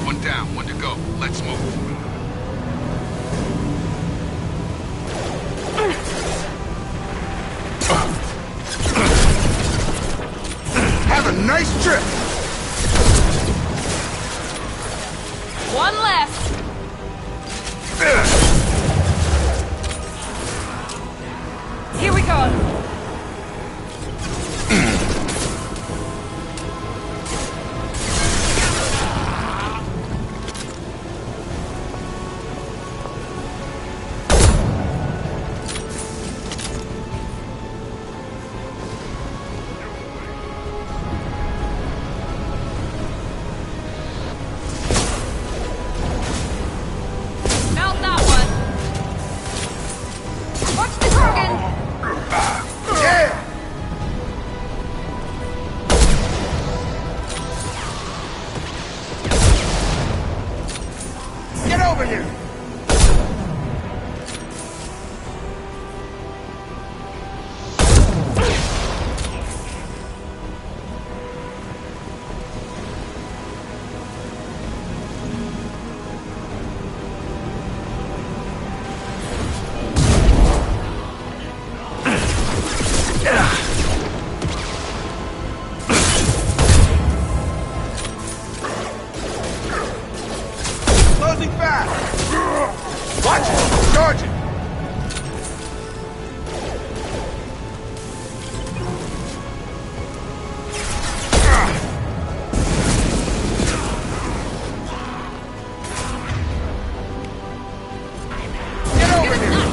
One down, one to go. Let's move. Have a nice trip! One left! Here we go! Mount that one! Watch the Kurgan! Yeah! Get over here! Closing fast! Watch it! Charge it! Get over here!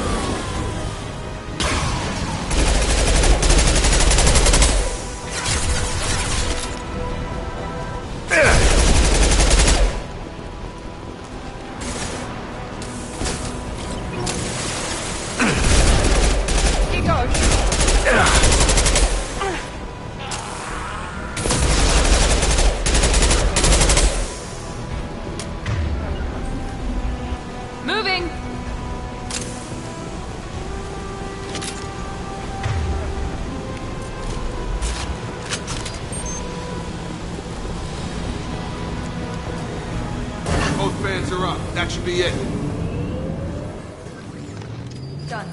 Gear up. That should be it. Done.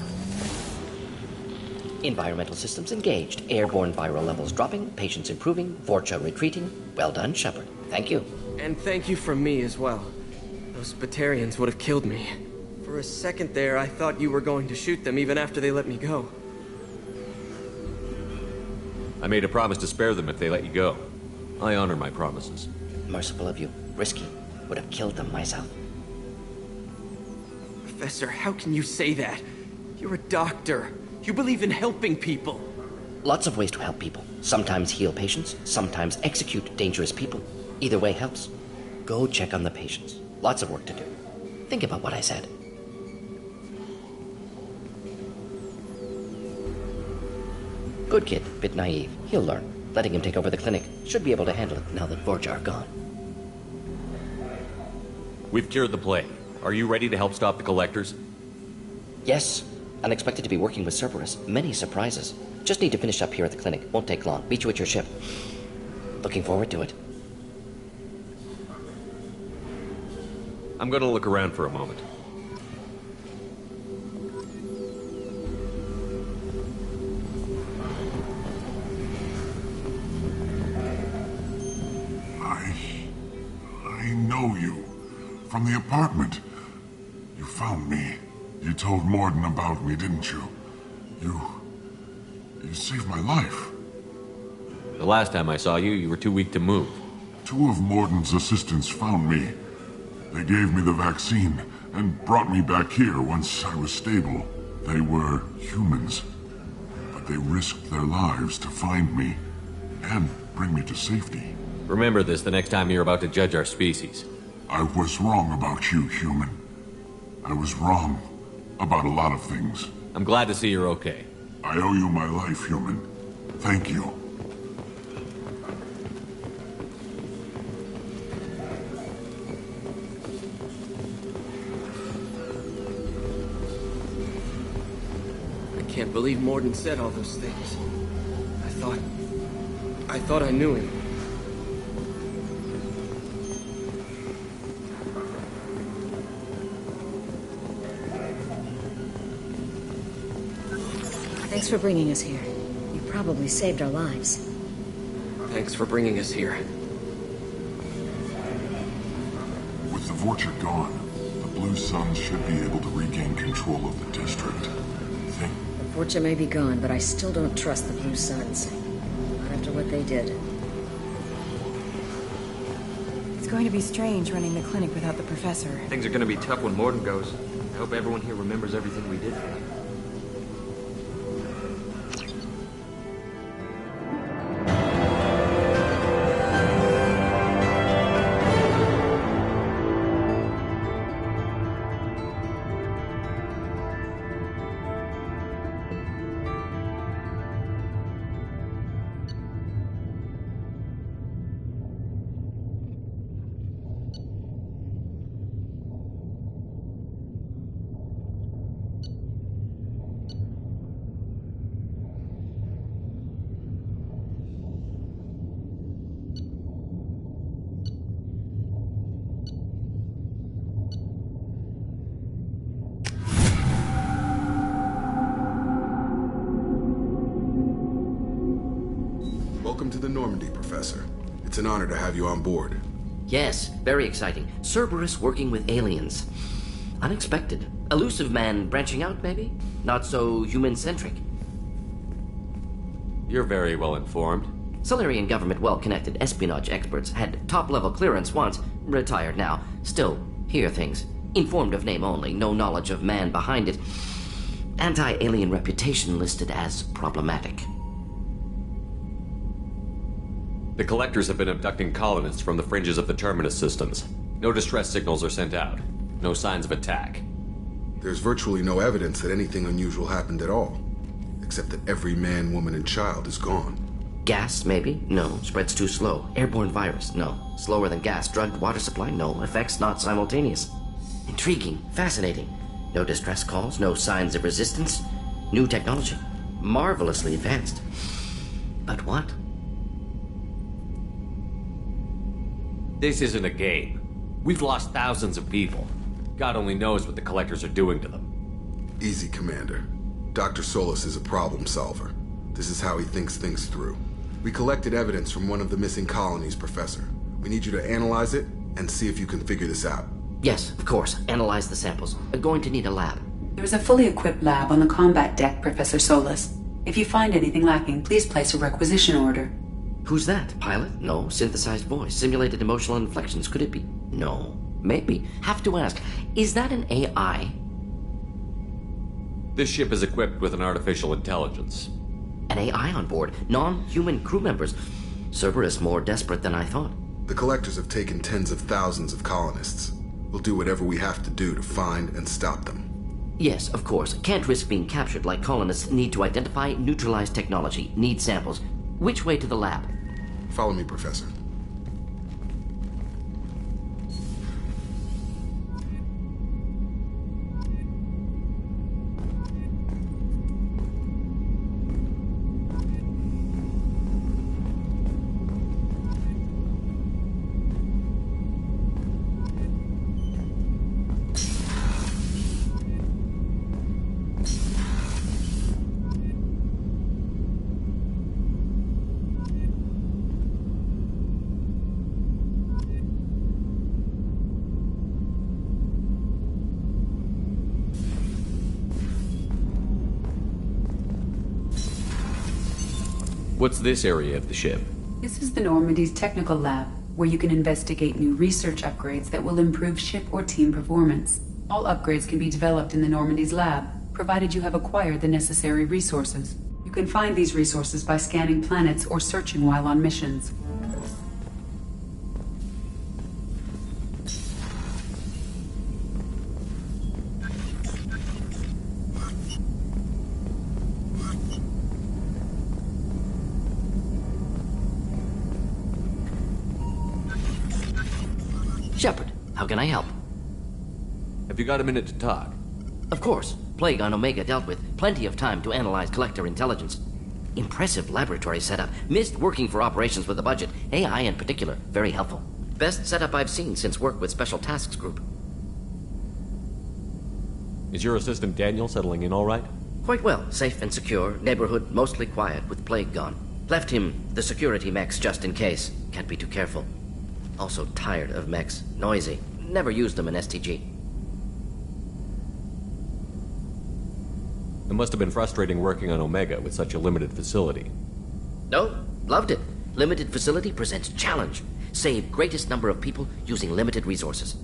Environmental systems engaged. Airborne viral levels dropping. Patients improving. Vorcha retreating. Well done, Shepard. Thank you. And thank you from me as well. Those Batarians would have killed me. For a second there, I thought you were going to shoot them even after they let me go. I made a promise to spare them if they let you go. I honor my promises. Merciful of you. Risky. Would have killed them myself. Professor, how can you say that? You're a doctor. You believe in helping people. Lots of ways to help people. Sometimes heal patients, sometimes execute dangerous people. Either way helps. Go check on the patients. Lots of work to do. Think about what I said. Good kid, bit naive. He'll learn. Letting him take over the clinic. Should be able to handle it now that Vorcha are gone. We've cured the plague. Are you ready to help stop the Collectors? Yes. Unexpected to be working with Cerberus. Many surprises. Just need to finish up here at the clinic. Won't take long. Meet you at your ship. Looking forward to it. I'm gonna look around for a moment. I know you. From the apartment. You found me. You told Mordin about me, didn't you? You saved my life. The last time I saw you, you were too weak to move. 2 of Mordin's assistants found me. They gave me the vaccine and brought me back here once I was stable. They were humans, but they risked their lives to find me and bring me to safety. Remember this the next time you're about to judge our species. I was wrong about you, human. I was wrong about a lot of things. I'm glad to see you're okay. I owe you my life, human. Thank you. I can't believe Mordin said all those things. I thought I knew him. Thanks for bringing us here. You probably saved our lives. Thanks for bringing us here. With the Vorcha gone, the Blue Suns should be able to regain control of the district. Think. The Vorcha may be gone, but I still don't trust the Blue Suns. Not after what they did. It's going to be strange running the clinic without the professor. Things are gonna be tough when Mordin goes. I hope everyone here remembers everything we did for them. Welcome to the Normandy, Professor. It's an honor to have you on board. Yes, very exciting. Cerberus working with aliens. Unexpected. Elusive man branching out, maybe? Not so human-centric. You're very well informed. Solarian government well-connected espionage experts had top-level clearance once, retired now. Still, hear things. Informed of name only, no knowledge of man behind it. Anti-alien reputation listed as problematic. The Collectors have been abducting colonists from the fringes of the Terminus systems. No distress signals are sent out. No signs of attack. There's virtually no evidence that anything unusual happened at all. Except that every man, woman, and child is gone. Gas, maybe? No. Spreads too slow. Airborne virus? No. Slower than gas. Drugged water supply? No. Effects not simultaneous. Intriguing. Fascinating. No distress calls. No signs of resistance. New technology. Marvelously advanced. But what? This isn't a game. We've lost thousands of people. God only knows what the Collectors are doing to them. Easy, Commander. Dr. Solis is a problem solver. This is how he thinks things through. We collected evidence from one of the missing colonies, Professor. We need you to analyze it and see if you can figure this out. Yes, of course. Analyze the samples. We're going to need a lab. There is a fully equipped lab on the combat deck, Professor Solis. If you find anything lacking, please place a requisition order. Who's that? Pilot? No. Synthesized voice. Simulated emotional inflections. Could it be? No. Maybe. Have to ask. Is that an AI? This ship is equipped with an artificial intelligence. An AI on board? Non-human crew members? Cerberus more desperate than I thought. The Collectors have taken tens of thousands of colonists. We'll do whatever we have to do to find and stop them. Yes, of course. Can't risk being captured like colonists. Need to identify, neutralize technology. Need samples. Which way to the lab? Follow me, Professor. What's this area of the ship? This is the Normandy's technical lab, where you can investigate new research upgrades that will improve ship or team performance. All upgrades can be developed in the Normandy's lab, provided you have acquired the necessary resources. You can find these resources by scanning planets or searching while on missions. Shepard, how can I help? Have you got a minute to talk? Of course. Plague on Omega dealt with. Plenty of time to analyze Collector intelligence. Impressive laboratory setup. Missed working for operations with a budget. AI in particular. Very helpful. Best setup I've seen since work with Special Tasks Group. Is your assistant Daniel settling in all right? Quite well. Safe and secure. Neighborhood mostly quiet with Plague gone. Left him the security mechs just in case. Can't be too careful. Also tired of mechs. Noisy. Never used them in STG. It must have been frustrating working on Omega with such a limited facility. No, loved it. Limited facility presents challenge. Save greatest number of people using limited resources.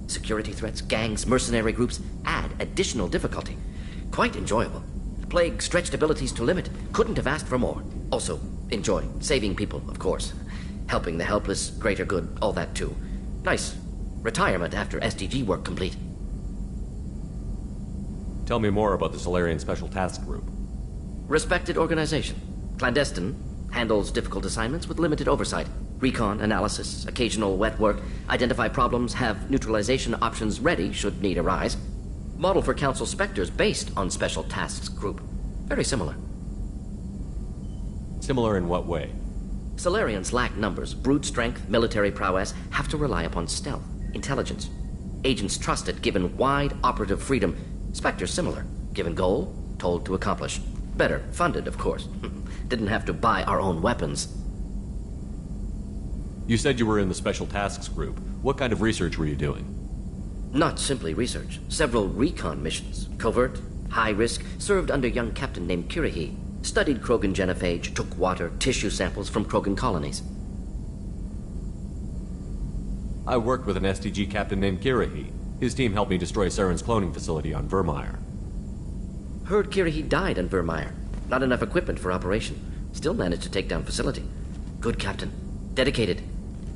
Security threats, gangs, mercenary groups add additional difficulty. Quite enjoyable. Plague stretched abilities to limit. Couldn't have asked for more. Also, enjoy. Saving people, of course. Helping the helpless, greater good, all that too. Nice. Retirement after STG work complete. Tell me more about the Solarian Special Task Group. Respected organization. Clandestine. Handles difficult assignments with limited oversight. Recon, analysis, occasional wet work. Identify problems, have neutralization options ready should need arise. Model for Council Spectres based on Special Tasks Group. Very similar. Similar in what way? Solarians lack numbers, brute strength, military prowess, have to rely upon stealth, intelligence. Agents trusted, given wide operative freedom. Spectres similar, given goal, told to accomplish. Better, funded, of course. Didn't have to buy our own weapons. You said you were in the Special Tasks Group. What kind of research were you doing? Not simply research. Several recon missions. Covert, high risk, served under young captain named Kirahi. Studied Krogan genophage, took water, tissue samples from Krogan colonies. I worked with an STG captain named Kirahi. His team helped me destroy Saren's cloning facility on Vermeer. Heard Kirahi died on Vermeer. Not enough equipment for operation. Still managed to take down facility. Good captain. Dedicated.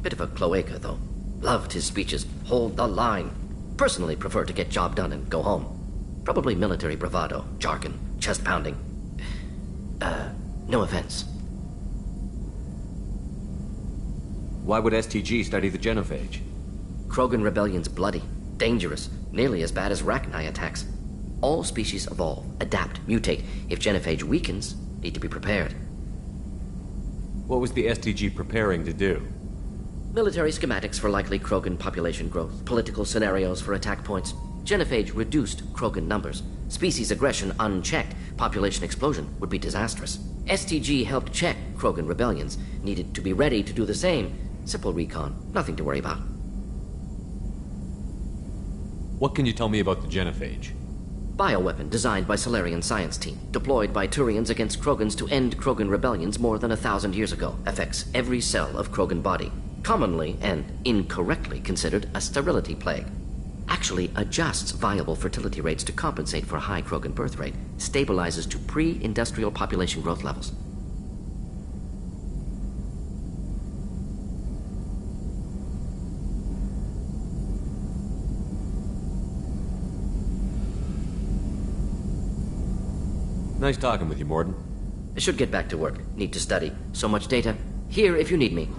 Bit of a cloaca, though. Loved his speeches. Hold the line. Personally prefer to get job done and go home. Probably military bravado, jargon, chest pounding. No offense. Why would STG study the genophage? Krogan rebellion's bloody, dangerous, nearly as bad as Rachni attacks. All species evolve, adapt, mutate. If genophage weakens, need to be prepared. What was the STG preparing to do? Military schematics for likely Krogan population growth, political scenarios for attack points. Genophage reduced Krogan numbers. Species aggression unchecked, population explosion would be disastrous. STG helped check Krogan rebellions, needed to be ready to do the same. Simple recon, nothing to worry about. What can you tell me about the Genophage? Bioweapon designed by Solarian science team, deployed by Turians against Krogans to end Krogan rebellions more than 1,000 years ago. Affects every cell of Krogan body. Commonly and incorrectly considered a sterility plague. Actually adjusts viable fertility rates to compensate for a high Krogan birth rate. Stabilizes to pre-industrial population growth levels. Nice talking with you, Mordin. I should get back to work. Need to study. So much data. Here if you need me.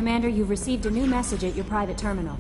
Commander, you've received a new message at your private terminal.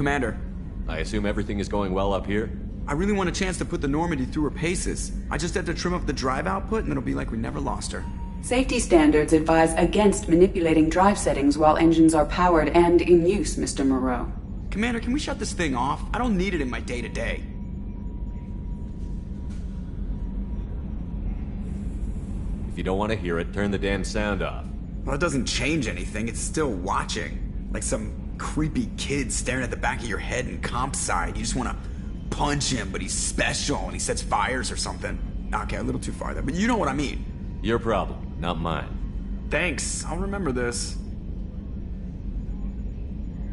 Commander. I assume everything is going well up here? I really want a chance to put the Normandy through her paces. I just have to trim up the drive output and it'll be like we never lost her. Safety standards advise against manipulating drive settings while engines are powered and in use, Mr. Moreau. Commander, can we shut this thing off? I don't need it in my day-to-day. If you don't want to hear it, turn the damn sound off. Well, it doesn't change anything. It's still watching. Like some creepy kid staring at the back of your head in comp side. You just want to punch him, but he's special and he sets fires or something. Okay, a little too far there, but you know what I mean. Your problem, not mine. Thanks, I'll remember this.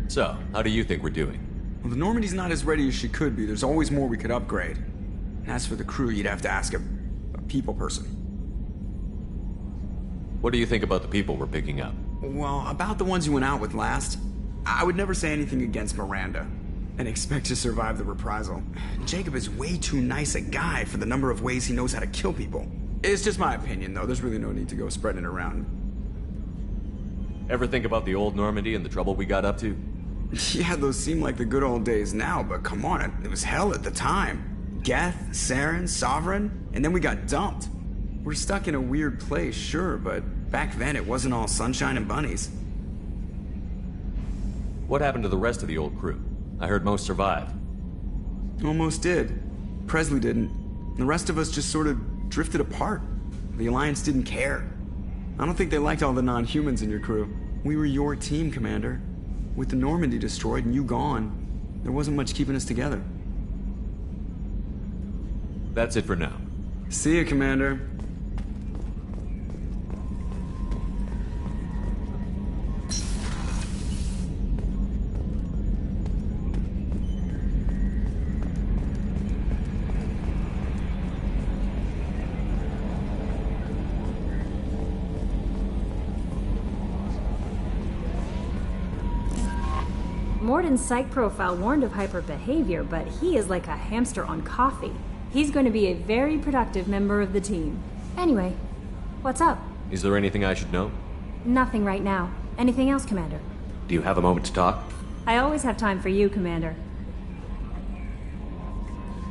So, how do you think we're doing? Well, the Normandy's not as ready as she could be. There's always more we could upgrade. And as for the crew, you'd have to ask a people person. What do you think about the people we're picking up? Well, about the ones you went out with last, I would never say anything against Miranda and expect to survive the reprisal. Jacob is way too nice a guy for the number of ways he knows how to kill people. It's just my opinion, though. There's really no need to go spreading it around. Ever think about the old Normandy and the trouble we got up to? Yeah, those seem like the good old days now, but come on, it was hell at the time. Geth, Saren, Sovereign, and then we got dumped. We're stuck in a weird place, sure, but back then it wasn't all sunshine and bunnies. What happened to the rest of the old crew? I heard most survived. Almost did. Presley didn't. The rest of us just sort of drifted apart. The Alliance didn't care. I don't think they liked all the non-humans in your crew. We were your team, Commander. With the Normandy destroyed and you gone, there wasn't much keeping us together. That's it for now. See you, Commander. Morden's psych profile warned of hyper behavior, but he is like a hamster on coffee. He's going to be a very productive member of the team. Anyway, what's up? Is there anything I should know? Nothing right now. Anything else, Commander? Do you have a moment to talk? I always have time for you, Commander.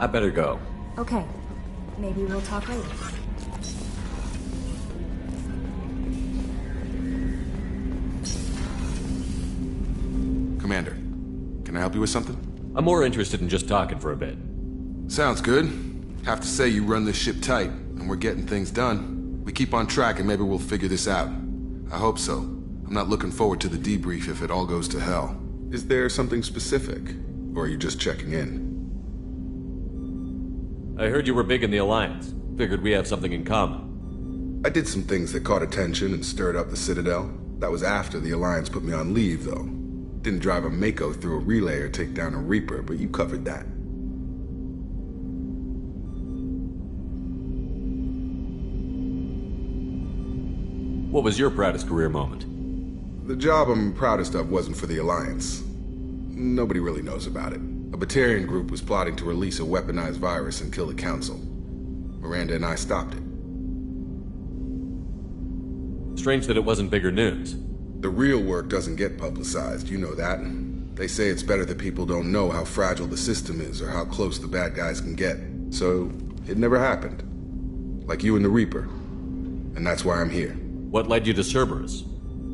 I better go. Okay. Maybe we'll talk later. Commander, can I help you with something? I'm more interested in just talking for a bit. Sounds good. Have to say you run this ship tight, and we're getting things done. We keep on track and maybe we'll figure this out. I hope so. I'm not looking forward to the debrief if it all goes to hell. Is there something specific? Or are you just checking in? I heard you were big in the Alliance. Figured we have something in common. I did some things that caught attention and stirred up the Citadel. That was after the Alliance put me on leave, though. Didn't drive a Mako through a relay or take down a Reaper, but you covered that. What was your proudest career moment? The job I'm proudest of wasn't for the Alliance. Nobody really knows about it. A Batarian group was plotting to release a weaponized virus and kill the Council. Miranda and I stopped it. Strange that it wasn't bigger news. The real work doesn't get publicized, you know that. They say it's better that people don't know how fragile the system is or how close the bad guys can get. So, it never happened. Like you and the Reaper. And that's why I'm here. What led you to Cerberus?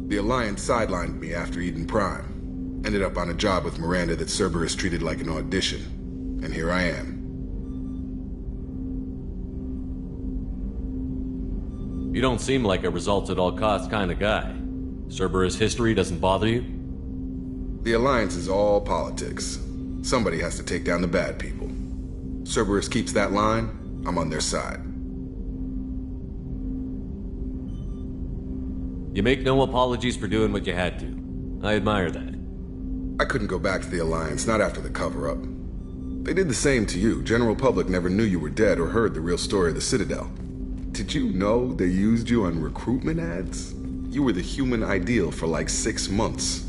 The Alliance sidelined me after Eden Prime. Ended up on a job with Miranda that Cerberus treated like an audition. And here I am. You don't seem like a results-at-all-costs kind of guy. Cerberus history doesn't bother you? The Alliance is all politics. Somebody has to take down the bad people. Cerberus keeps that line, I'm on their side. You make no apologies for doing what you had to. I admire that. I couldn't go back to the Alliance, not after the cover-up. They did the same to you. General public never knew you were dead or heard the real story of the Citadel. Did you know they used you on recruitment ads? You were the human ideal for like 6 months.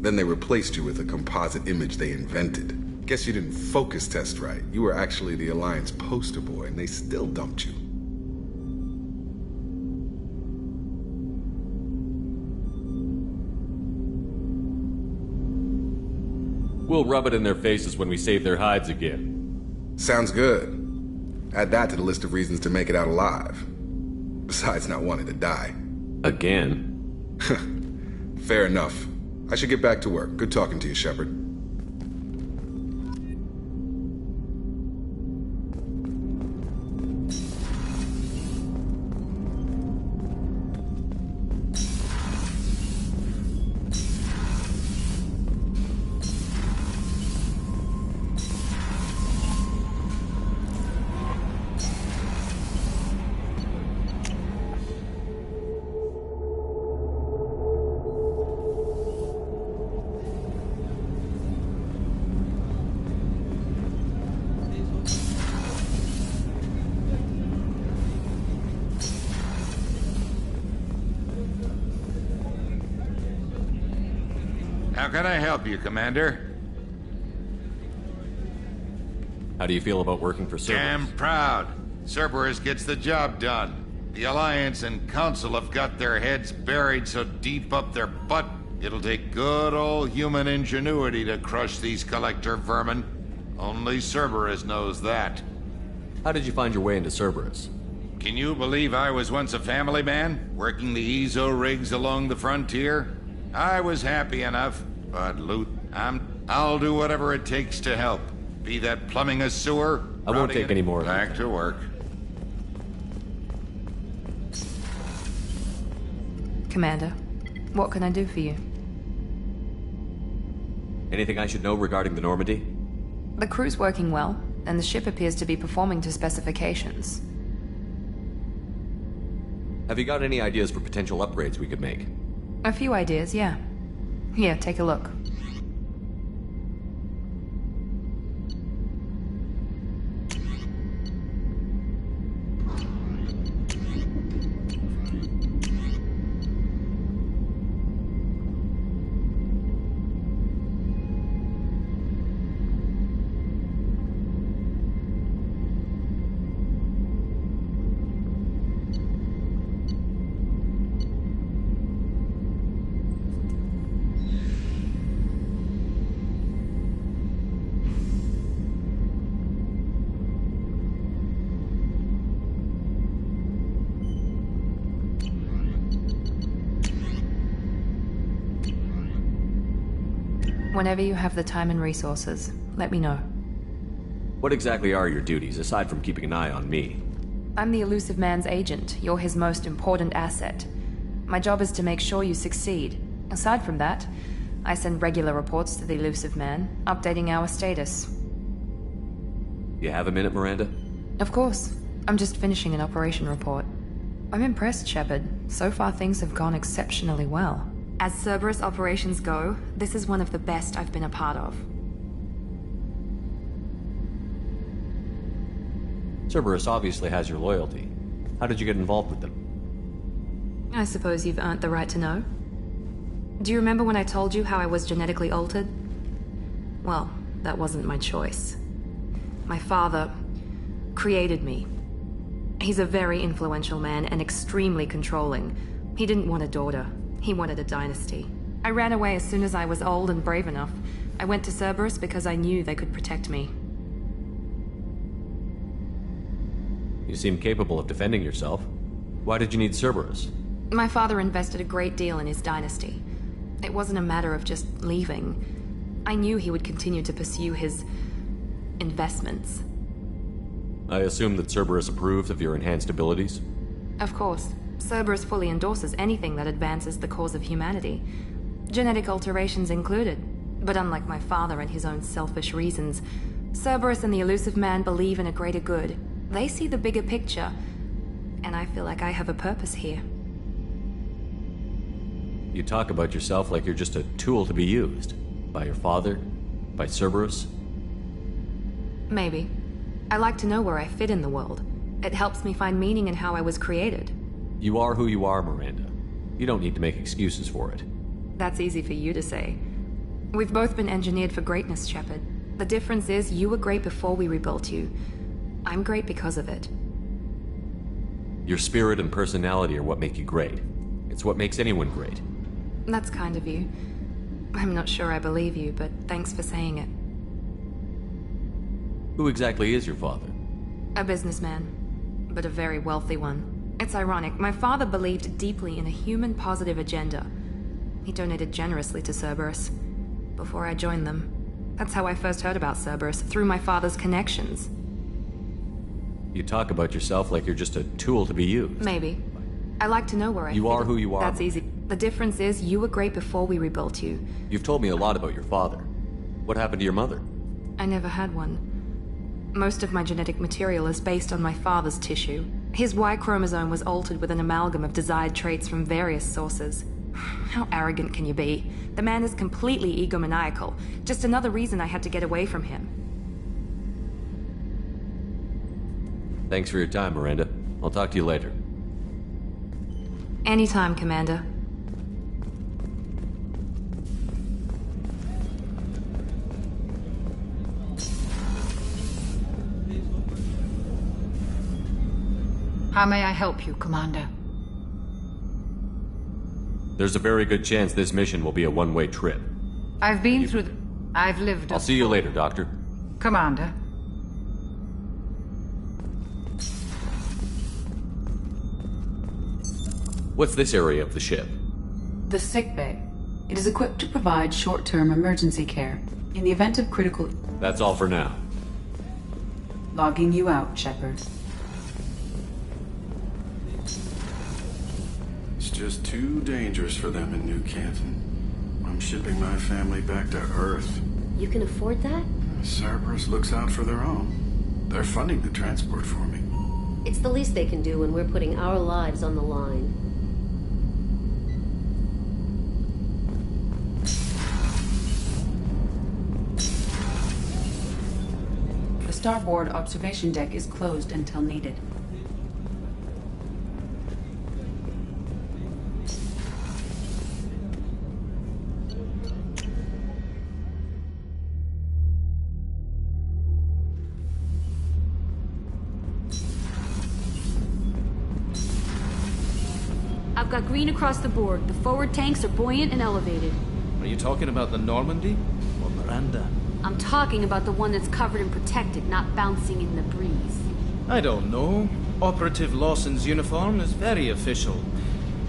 Then they replaced you with a composite image they invented. Guess you didn't focus test right. You were actually the Alliance poster boy, and they still dumped you. We'll rub it in their faces when we save their hides again. Sounds good. Add that to the list of reasons to make it out alive. Besides not wanting to die. Again? Fair enough. I should get back to work. Good talking to you, Shepard. How can I help you, Commander? How do you feel about working for Cerberus? Damn proud. Cerberus gets the job done. The Alliance and Council have got their heads buried so deep up their butt, it'll take good old human ingenuity to crush these collector vermin. Only Cerberus knows that. How did you find your way into Cerberus? Can you believe I was once a family man, working the EZO rigs along the frontier? I was happy enough, but Loot, I'll do whatever it takes to help. Be that plumbing a sewer. I won't take any more of your Back to work. Commander, what can I do for you? Anything I should know regarding the Normandy? The crew's working well, and the ship appears to be performing to specifications. Have you got any ideas for potential upgrades we could make? A few ideas, yeah. Here, take a look. Whenever you have the time and resources, let me know. What exactly are your duties, aside from keeping an eye on me? I'm the Elusive Man's agent. You're his most important asset. My job is to make sure you succeed. Aside from that, I send regular reports to the Elusive Man, updating our status. You have a minute, Miranda? Of course. I'm just finishing an operation report. I'm impressed, Shepard. So far things have gone exceptionally well. As Cerberus operations go, this is one of the best I've been a part of. Cerberus obviously has your loyalty. How did you get involved with them? I suppose you've earned the right to know. Do you remember when I told you how I was genetically altered? Well, that wasn't my choice. My father created me. He's a very influential man and extremely controlling. He didn't want a daughter. He wanted a dynasty. I ran away as soon as I was old and brave enough. I went to Cerberus because I knew they could protect me. You seem capable of defending yourself. Why did you need Cerberus? My father invested a great deal in his dynasty. It wasn't a matter of just leaving. I knew he would continue to pursue his investments. I assume that Cerberus approved of your enhanced abilities? Of course. Cerberus fully endorses anything that advances the cause of humanity. Genetic alterations included. But unlike my father and his own selfish reasons, Cerberus and the Elusive Man believe in a greater good. They see the bigger picture, and I feel like I have a purpose here. You talk about yourself like you're just a tool to be used. By your father? By Cerberus? Maybe. I like to know where I fit in the world. It helps me find meaning in how I was created. You are who you are, Miranda. You don't need to make excuses for it. That's easy for you to say. We've both been engineered for greatness, Shepard. The difference is you were great before we rebuilt you. I'm great because of it. Your spirit and personality are what make you great. It's what makes anyone great. That's kind of you. I'm not sure I believe you, but thanks for saying it. Who exactly is your father? A businessman, but a very wealthy one. It's ironic, my father believed deeply in a human-positive agenda. He donated generously to Cerberus before I joined them. That's how I first heard about Cerberus, through my father's connections. You talk about yourself like you're just a tool to be used. Maybe. I like to know where I You are who you are. That's easy. The difference is, you were great before we rebuilt you. You've told me a lot about your father. What happened to your mother? I never had one. Most of my genetic material is based on my father's tissue. His Y chromosome was altered with an amalgam of desired traits from various sources. How arrogant can you be? The man is completely egomaniacal. Just another reason I had to get away from him. Thanks for your time, Miranda. I'll talk to you later. Anytime, Commander. How may I help you, Commander? There's a very good chance this mission will be a one-way trip. I've been through I've lived I'll see you later, Doctor. Commander. What's this area of the ship? The sick bay. It is equipped to provide short-term emergency care in the event of critical... That's all for now. Logging you out, Shepard. It's just too dangerous for them in New Canton. I'm shipping my family back to Earth. You can afford that? Cerberus looks out for their own. They're funding the transport for me. It's the least they can do when we're putting our lives on the line. The starboard observation deck is closed until needed. I've got green across the board. The forward tanks are buoyant and elevated. Are you talking about the Normandy or Miranda? I'm talking about the one that's covered and protected, not bouncing in the breeze. I don't know. Operative Lawson's uniform is very official.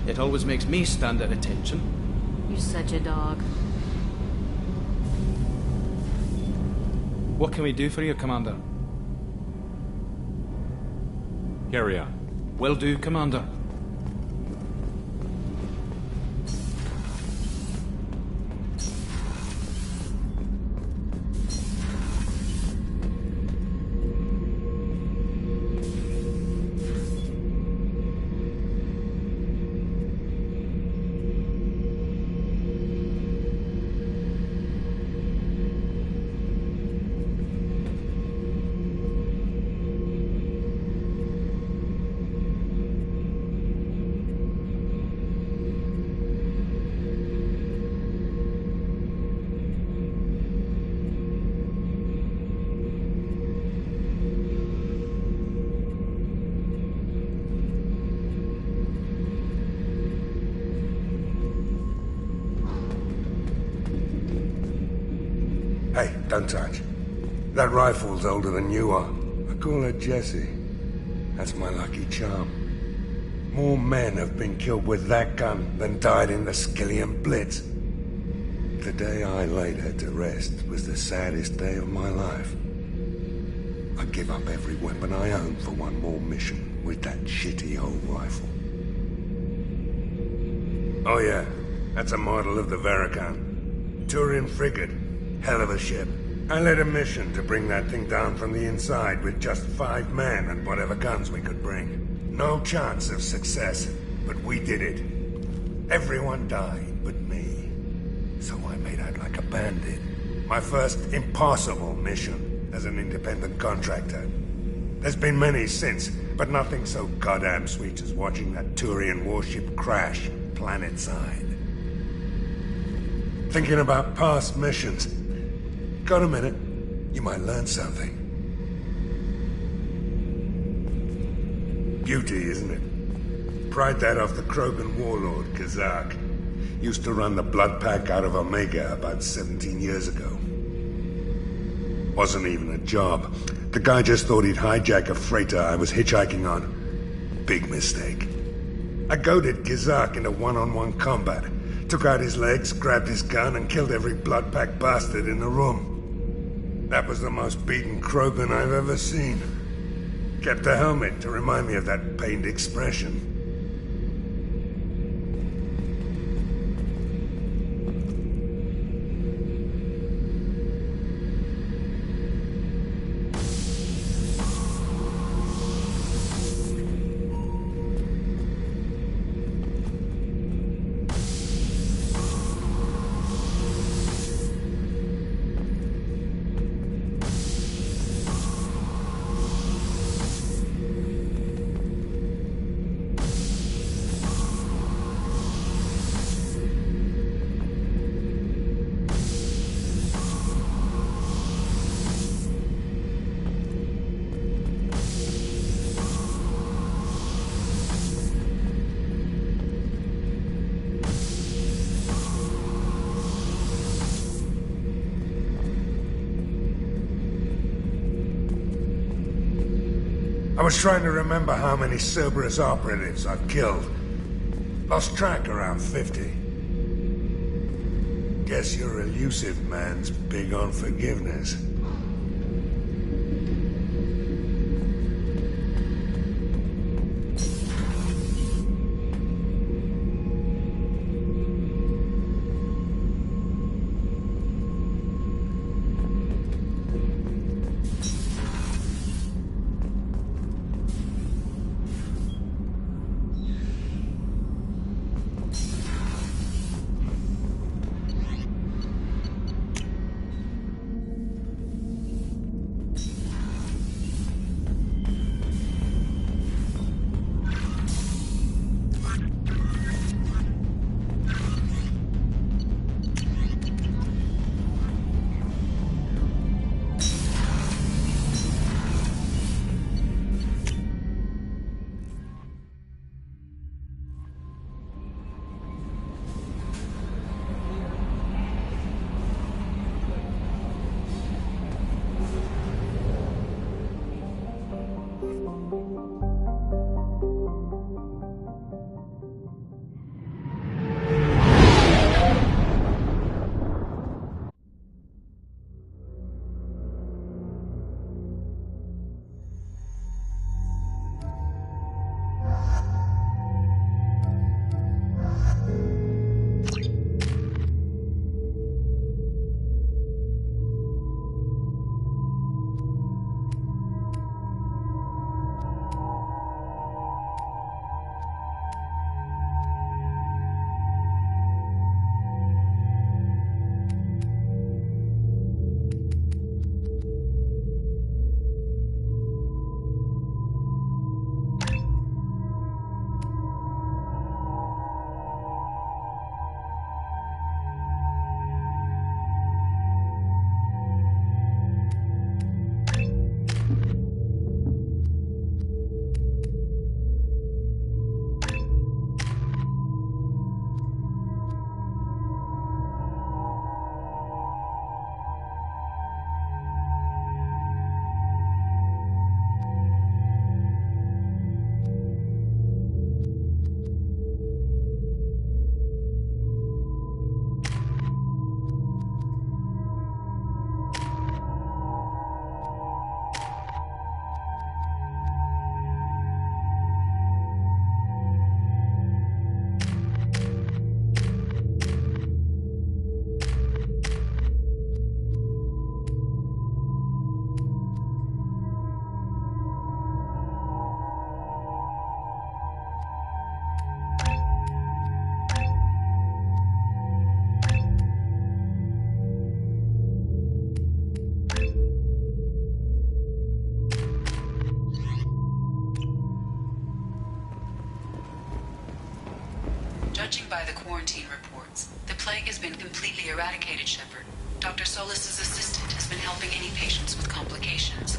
It always makes me stand at attention. You're such a dog. What can we do for you, Commander? Carry on. Will do, Commander. Hey, don't touch. That rifle's older than you are. I call her Jessie. That's my lucky charm. More men have been killed with that gun than died in the Skillian Blitz. The day I laid her to rest was the saddest day of my life. I'd give up every weapon I own for one more mission with that shitty old rifle. Oh yeah, that's a model of the Verican. Turian frigate. Hell of a ship. I led a mission to bring that thing down from the inside with just 5 men and whatever guns we could bring. No chance of success, but we did it. Everyone died but me. So I made out like a bandit. My first impossible mission as an independent contractor. There's been many since, but nothing so goddamn sweet as watching that Turian warship crash planetside. Thinking about past missions. Got a minute? You might learn something. Beauty, isn't it? Pried that off the Krogan warlord, Kazak. Used to run the Blood Pack out of Omega about 17 years ago. Wasn't even a job. The guy just thought he'd hijack a freighter I was hitchhiking on. Big mistake. I goaded Gizak into one-on-one combat. Took out his legs, grabbed his gun, and killed every Blood Pack bastard in the room. That was the most beaten Krogan I've ever seen. Kept a helmet to remind me of that pained expression. I was trying to remember how many Cerberus operatives I've killed. Lost track around 50. Guess your elusive man's big on forgiveness. Judging by the quarantine reports, the plague has been completely eradicated, Shepard. Dr. Solis's assistant has been helping any patients with complications.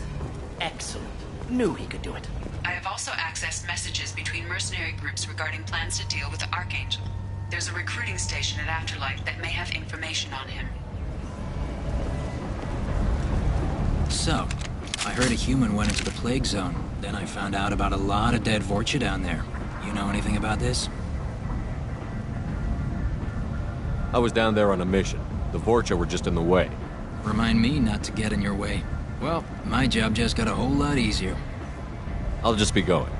Excellent. Knew he could do it. I have also accessed messages between mercenary groups regarding plans to deal with the Archangel. There's a recruiting station at Afterlife that may have information on him. So, I heard a human went into the plague zone. Then I found out about a lot of dead Vorcha down there. You know anything about this? I was down there on a mission. The Vorcha were just in the way. Remind me not to get in your way. Well, my job just got a whole lot easier. I'll just be going.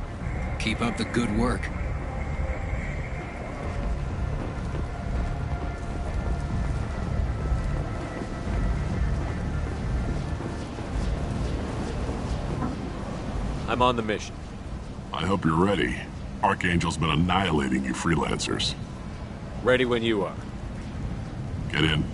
Keep up the good work. I'm on the mission. I hope you're ready. Archangel's been annihilating you freelancers. Ready when you are. Get in.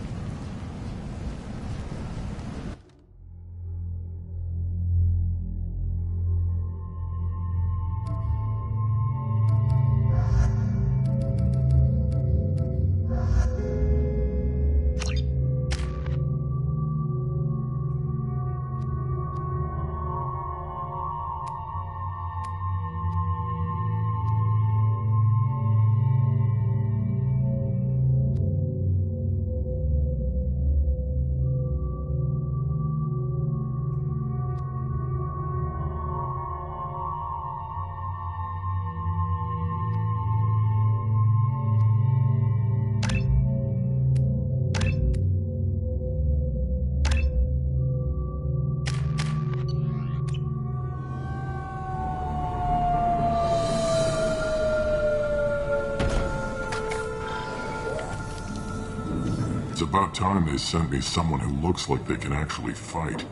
It's about time they sent me someone who looks like they can actually fight.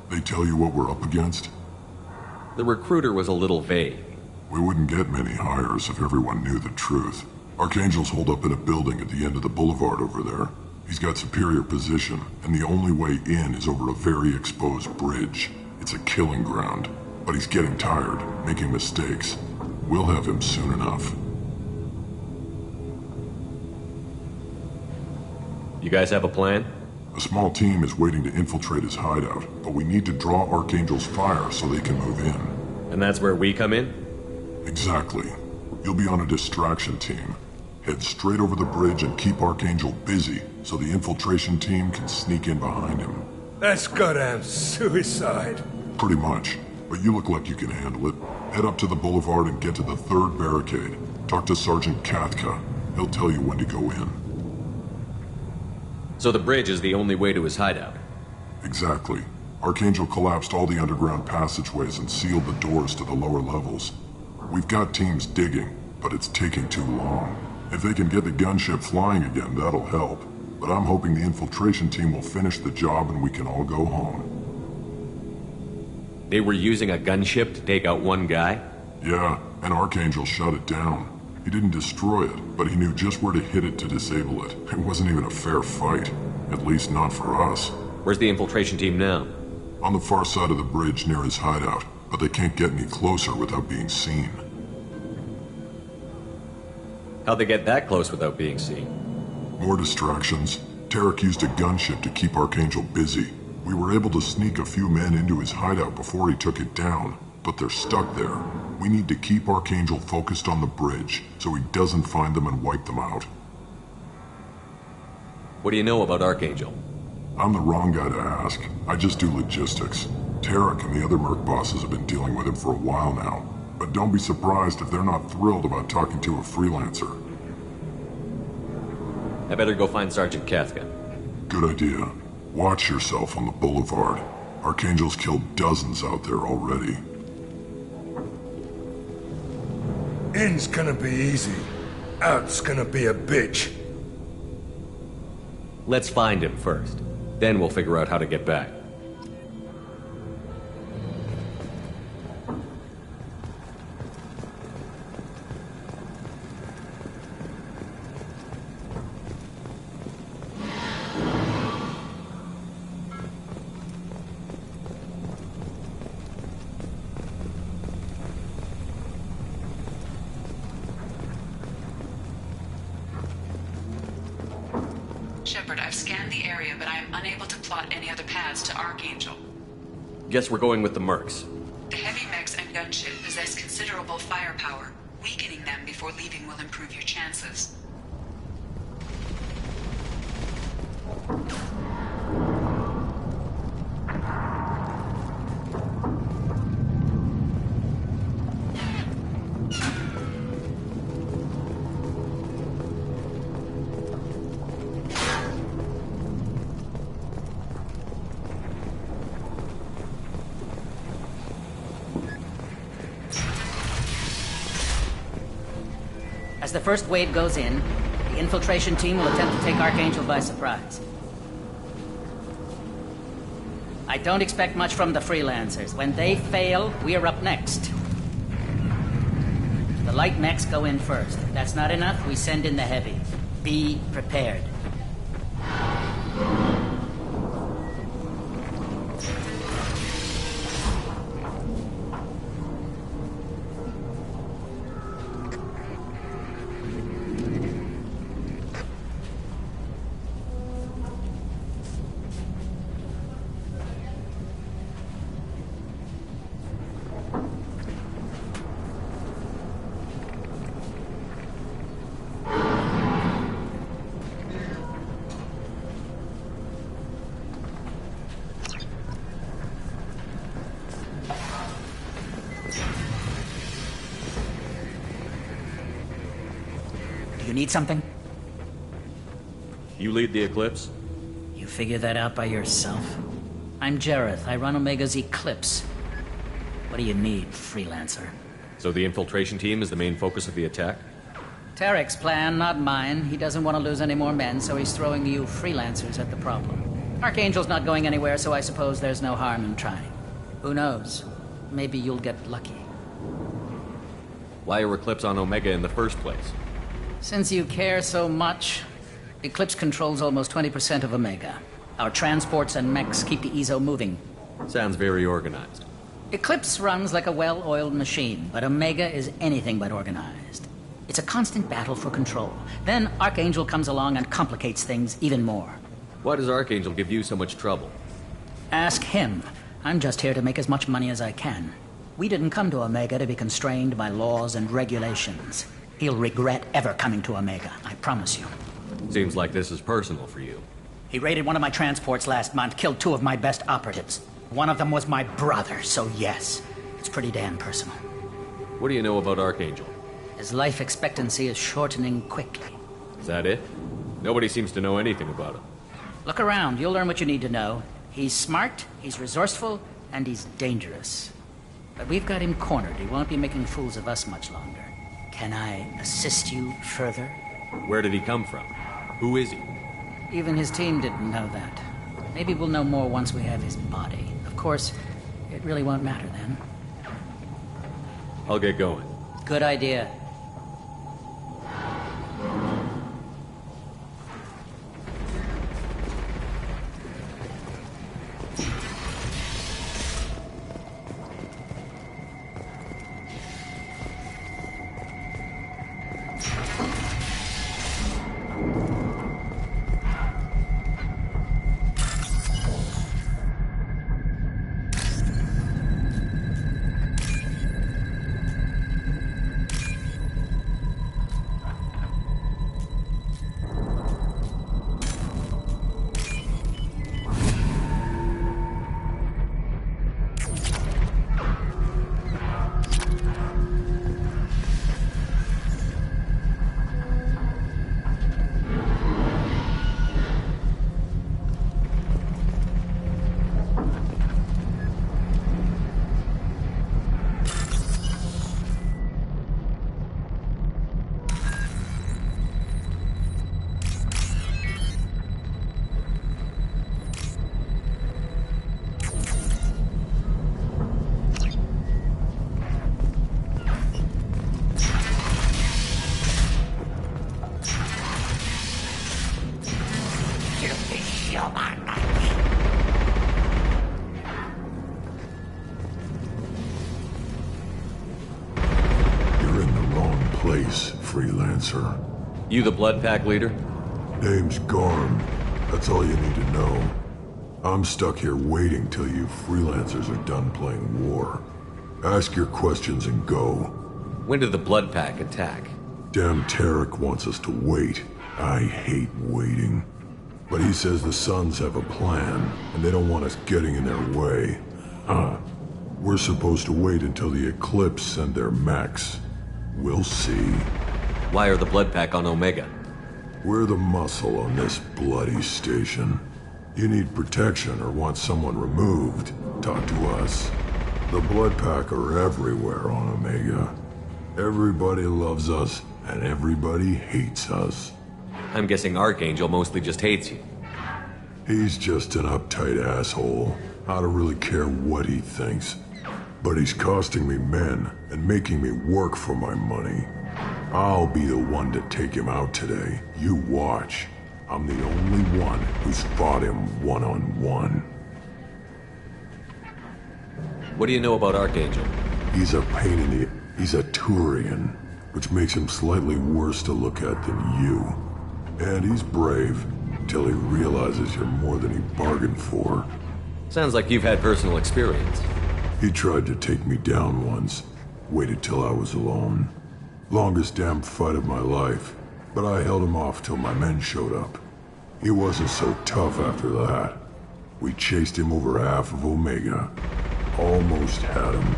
They tell you what we're up against? The recruiter was a little vague. We wouldn't get many hires if everyone knew the truth. Archangel's holed up in a building at the end of the boulevard over there. He's got superior position, and the only way in is over a very exposed bridge. It's a killing ground. But he's getting tired, making mistakes. We'll have him soon enough. You guys have a plan? A small team is waiting to infiltrate his hideout, but we need to draw Archangel's fire so they can move in. And that's where we come in? Exactly. You'll be on a distraction team. Head straight over the bridge and keep Archangel busy so the infiltration team can sneak in behind him. That's goddamn suicide. Pretty much. But you look like you can handle it. Head up to the boulevard and get to the third barricade. Talk to Sergeant Katka. He'll tell you when to go in. So the bridge is the only way to his hideout? Exactly. Archangel collapsed all the underground passageways and sealed the doors to the lower levels. We've got teams digging, but it's taking too long. If they can get the gunship flying again, that'll help. But I'm hoping the infiltration team will finish the job and we can all go home. They were using a gunship to take out one guy? Yeah, and Archangel shut it down. He didn't destroy it, but he knew just where to hit it to disable it. It wasn't even a fair fight. At least not for us. Where's the infiltration team now? On the far side of the bridge near his hideout, but they can't get any closer without being seen. How'd they get that close without being seen? More distractions. Tarek used a gunship to keep Archangel busy. We were able to sneak a few men into his hideout before he took it down, but they're stuck there. We need to keep Archangel focused on the bridge, so he doesn't find them and wipe them out. What do you know about Archangel? I'm the wrong guy to ask. I just do logistics. Tarek and the other merc bosses have been dealing with him for a while now. But don't be surprised if they're not thrilled about talking to a freelancer. I better go find Sergeant Katka. Good idea. Watch yourself on the boulevard. Archangel's killed dozens out there already. In's gonna be easy. Out's gonna be a bitch. Let's find him first. Then we'll figure out how to get back. Shepard, I've scanned the area, but I am unable to plot any other paths to Archangel. Guess we're going with the mercs. The heavy mechs and gunship possess considerable firepower. Weakening them before leaving will improve your chances. As the first wave goes in, the infiltration team will attempt to take Archangel by surprise. I don't expect much from the freelancers. When they fail, we are up next. The light mechs go in first. If that's not enough, we send in the heavy. Be prepared. You need something? You lead the Eclipse? You figure that out by yourself? I'm Jareth. I run Omega's Eclipse. What do you need, freelancer? So the infiltration team is the main focus of the attack? Tarek's plan, not mine. He doesn't want to lose any more men, so he's throwing you freelancers at the problem. Archangel's not going anywhere, so I suppose there's no harm in trying. Who knows? Maybe you'll get lucky. Why are Eclipse on Omega in the first place? Since you care so much, Eclipse controls almost 20% of Omega. Our transports and mechs keep the EZO moving. Sounds very organized. Eclipse runs like a well-oiled machine, but Omega is anything but organized. It's a constant battle for control. Then Archangel comes along and complicates things even more. Why does Archangel give you so much trouble? Ask him. I'm just here to make as much money as I can. We didn't come to Omega to be constrained by laws and regulations. He'll regret ever coming to Omega, I promise you. Seems like this is personal for you. He raided one of my transports last month, killed 2 of my best operatives. One of them was my brother, so yes, it's pretty damn personal. What do you know about Archangel? His life expectancy is shortening quickly. Is that it? Nobody seems to know anything about him. Look around, you'll learn what you need to know. He's smart, he's resourceful, and he's dangerous. But we've got him cornered. He won't be making fools of us much longer. Can I assist you further? Where did he come from? Who is he? Even his team didn't know that. Maybe we'll know more once we have his body. Of course, it really won't matter then. I'll get going. Good idea. Freelancer. You the Blood Pack leader? Name's Garm. That's all you need to know. I'm stuck here waiting till you freelancers are done playing war. Ask your questions and go. When did the Blood Pack attack? Damn Tarek wants us to wait. I hate waiting. But he says the Sons have a plan, and they don't want us getting in their way. We're supposed to wait until the Eclipse send their mechs. We'll see. Why are the Blood Pack on Omega? We're the muscle on this bloody station. You need protection or want someone removed, talk to us. The Blood Pack are everywhere on Omega. Everybody loves us, and everybody hates us. I'm guessing Archangel mostly just hates you. He's just an uptight asshole. I don't really care what he thinks. But he's costing me men and making me work for my money. I'll be the one to take him out today. You watch. I'm the only one who's fought him one-on-one. What do you know about Archangel? He's a pain in the... He's a Turian, which makes him slightly worse to look at than you. And he's brave, till he realizes you're more than he bargained for. Sounds like you've had personal experience. He tried to take me down once. Waited till I was alone. Longest damn fight of my life. But I held him off till my men showed up. He wasn't so tough after that. We chased him over half of Omega. Almost had him.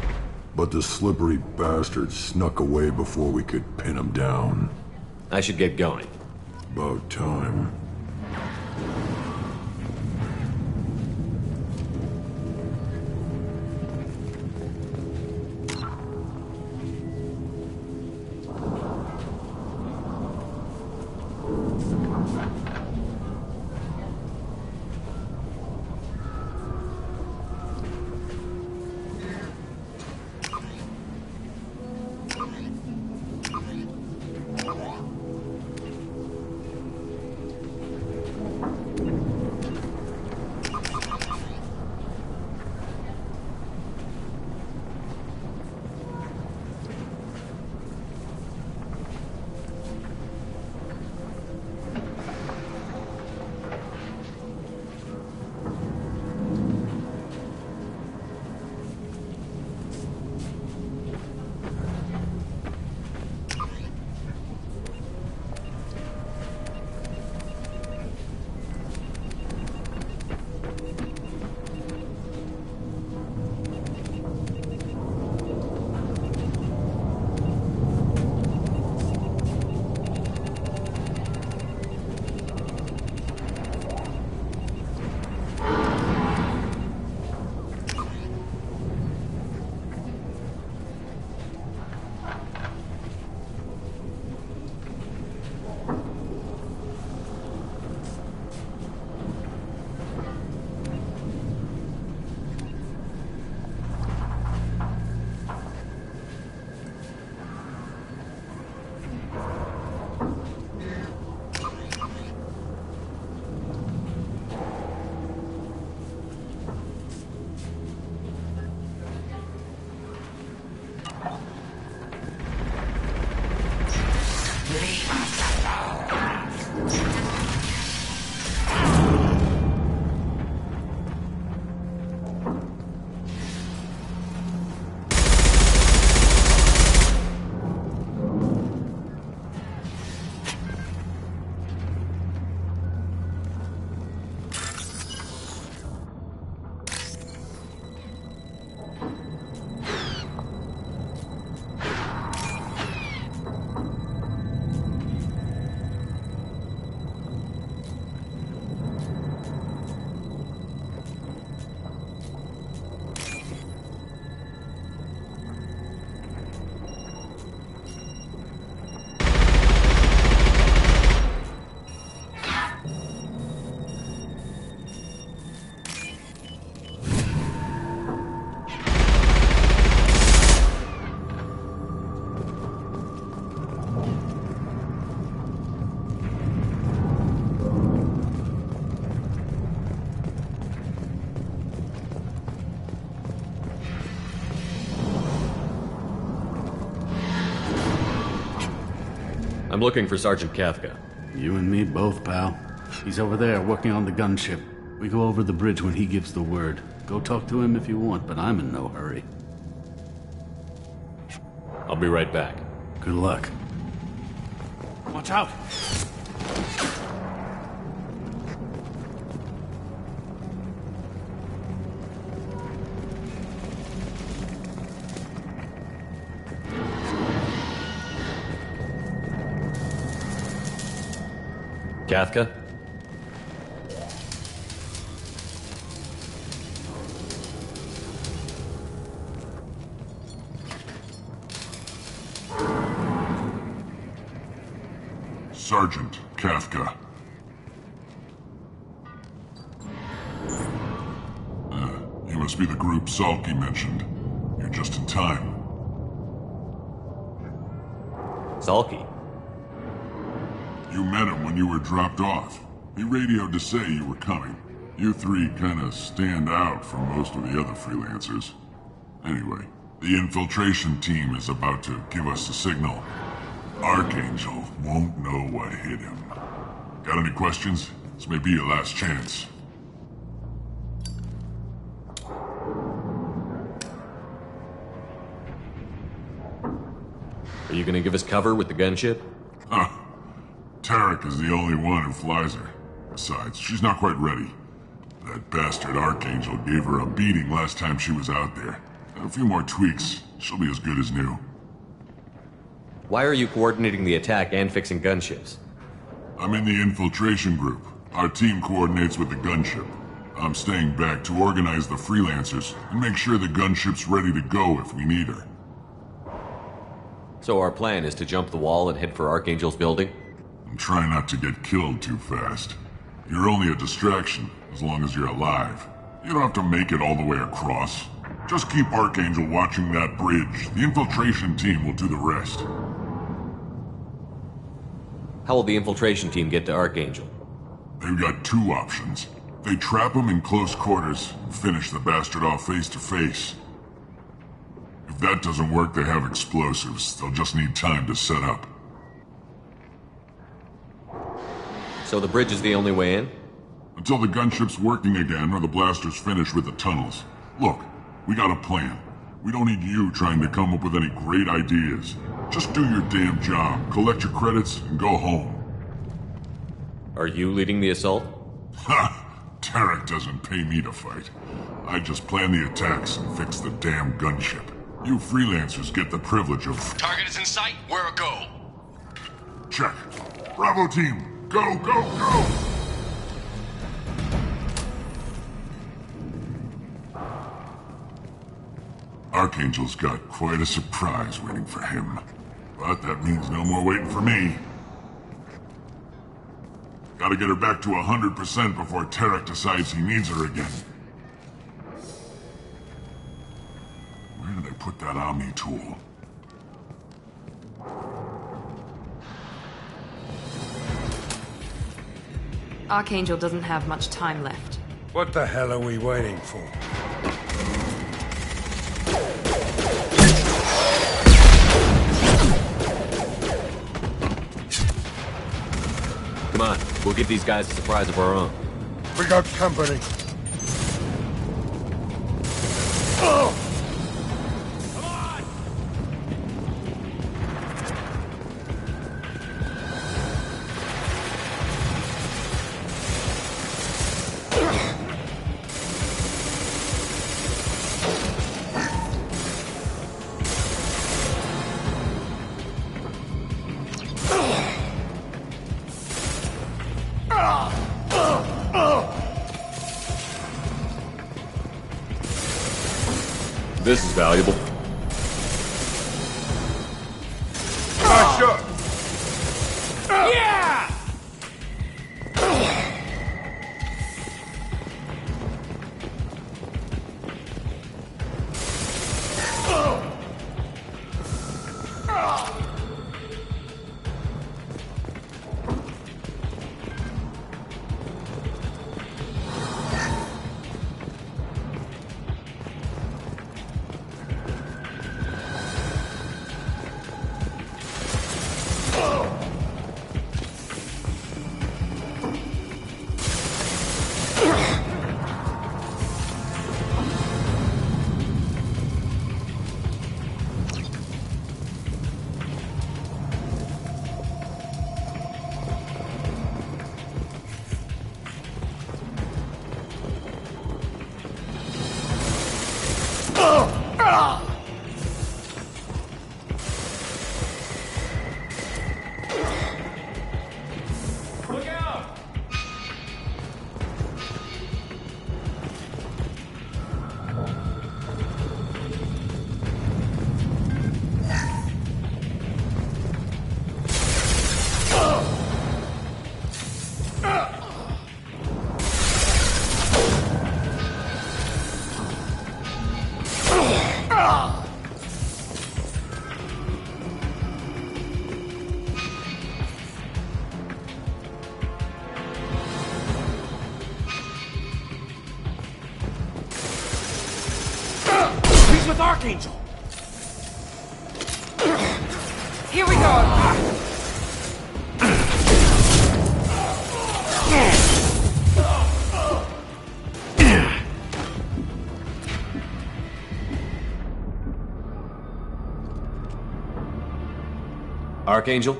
But the slippery bastard snuck away before we could pin him down. I should get going. About time. I'm looking for Sergeant Kafka. You and me both, pal. He's over there working on the gunship. We go over the bridge when he gives the word. Go talk to him if you want, but I'm in no hurry. I'll be right back. Good luck. Watch out! Kafka? Sergeant Kafka. You must be the group Salky mentioned. You're just in time. Salky? You met him when you were dropped off. He radioed to say you were coming. You three kinda stand out from most of the other freelancers. Anyway, the infiltration team is about to give us a signal. Archangel won't know what hit him. Got any questions? This may be your last chance. Are you gonna give us cover with the gunship? Huh. Tarek is the only one who flies her. Besides, she's not quite ready. That bastard Archangel gave her a beating last time she was out there. A few more tweaks, she'll be as good as new. Why are you coordinating the attack and fixing gunships? I'm in the infiltration group. Our team coordinates with the gunship. I'm staying back to organize the freelancers and make sure the gunship's ready to go if we need her. So our plan is to jump the wall and head for Archangel's building? And try not to get killed too fast. You're only a distraction, as long as you're alive. You don't have to make it all the way across. Just keep Archangel watching that bridge. The infiltration team will do the rest. How will the infiltration team get to Archangel? They've got two options. They trap him in close quarters, and finish the bastard off face to face. If that doesn't work, they have explosives. They'll just need time to set up. So the bridge is the only way in? Until the gunship's working again or the blasters finish with the tunnels. Look, we got a plan. We don't need you trying to come up with any great ideas. Just do your damn job, collect your credits, and go home. Are you leading the assault? Ha! Tarek doesn't pay me to fight. I just plan the attacks and fix the damn gunship. You freelancers get the privilege of... Target is in sight. Where a go? Check. Bravo team, go, go, go! Archangel's got quite a surprise waiting for him. But that means no more waiting for me. Gotta get her back to 100% before Tarek decides he needs her again. Where did I put that Omni tool? Archangel doesn't have much time left. What the hell are we waiting for? Come on, we'll give these guys a surprise of our own. We got company. This is valuable. Nice shot! Yeah! Look out! He's with Archangel! Here we go! Archangel?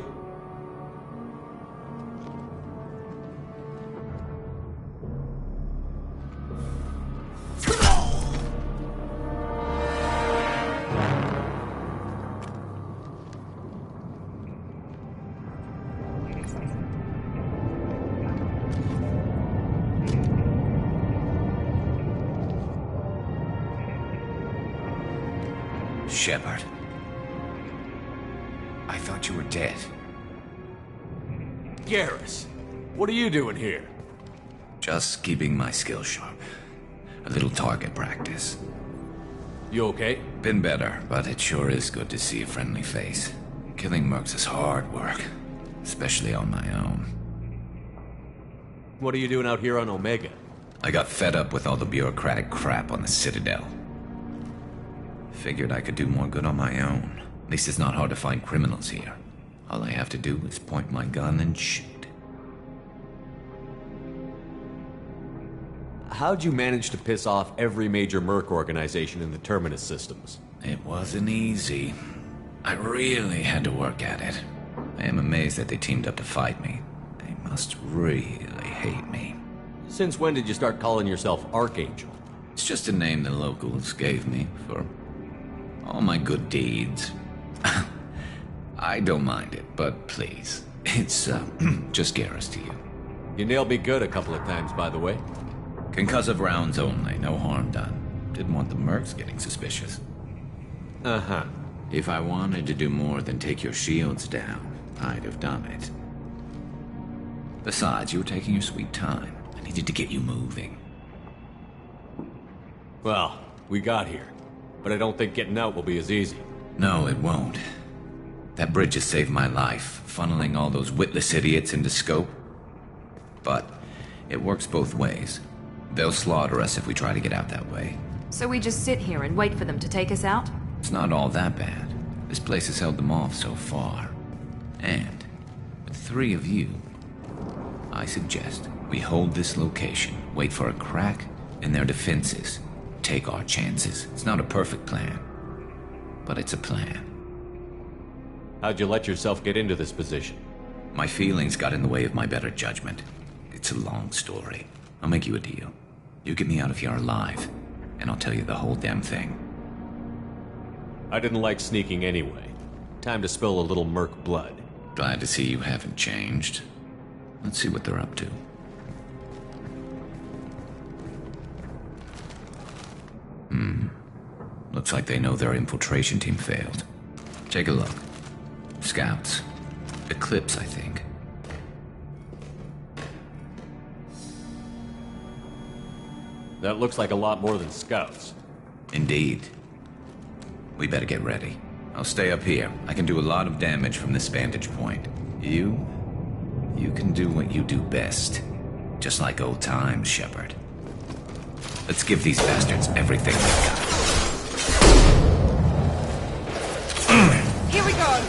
Shepard. I thought you were dead. Garrus, what are you doing here? Just keeping my skills sharp. A little target practice. You okay? Been better, but it sure is good to see a friendly face. Killing mercs is hard work, especially on my own. What are you doing out here on Omega? I got fed up with all the bureaucratic crap on the Citadel. Figured I could do more good on my own. At least it's not hard to find criminals here. All I have to do is point my gun and shoot. How'd you manage to piss off every major merc organization in the Terminus systems? It wasn't easy. I really had to work at it. I am amazed that they teamed up to fight me. They must really hate me. Since when did you start calling yourself Archangel? It's just a name the locals gave me for all my good deeds. I don't mind it, but please, it's just Garrus to you. You nailed me good a couple of times, by the way. Concussive rounds only, no harm done. Didn't want the mercs getting suspicious. Uh-huh. If I wanted to do more than take your shields down, I'd have done it. Besides, you were taking your sweet time. I needed to get you moving. Well, we got here. But I don't think getting out will be as easy. No, it won't. That bridge has saved my life, funneling all those witless idiots into scope. But it works both ways. They'll slaughter us if we try to get out that way. So we just sit here and wait for them to take us out? It's not all that bad. This place has held them off so far. And with 3 of you, I suggest we hold this location, wait for a crack in their defenses, take our chances. It's not a perfect plan, but it's a plan. How'd you let yourself get into this position? My feelings got in the way of my better judgment. It's a long story. I'll make you a deal. You get me out of here alive, and I'll tell you the whole damn thing. I didn't like sneaking anyway. Time to spill a little merc blood. Glad to see you haven't changed. Let's see what they're up to. Looks like they know their infiltration team failed. Take a look. Scouts. Eclipse, I think. That looks like a lot more than scouts. Indeed. We better get ready. I'll stay up here. I can do a lot of damage from this vantage point. You can do what you do best. Just like old times, Shepard. Let's give these bastards everything they've got. Here we go!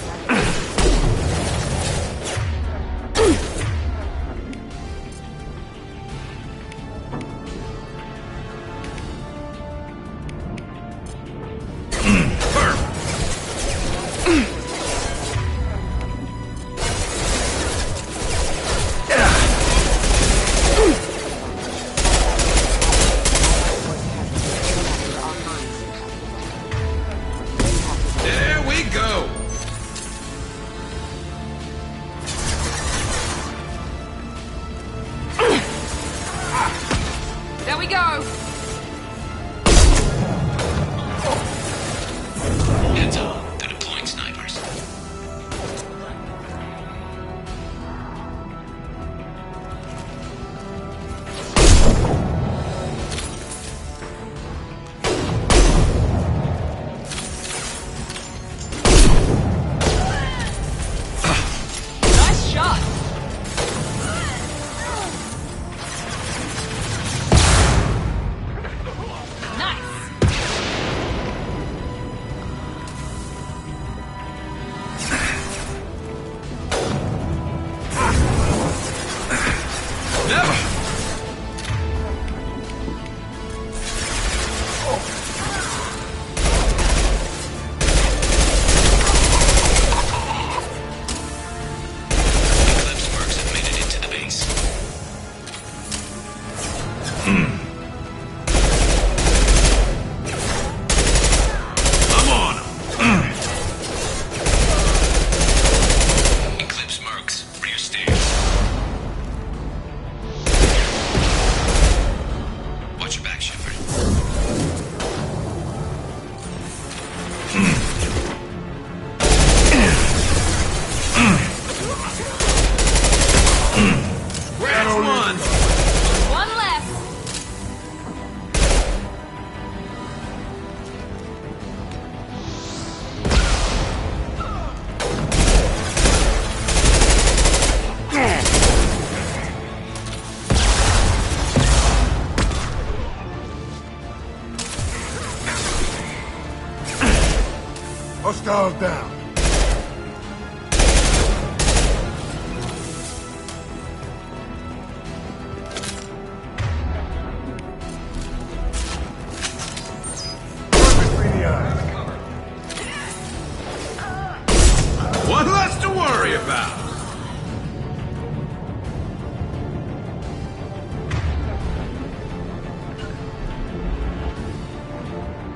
Hostiles down. One less to worry about.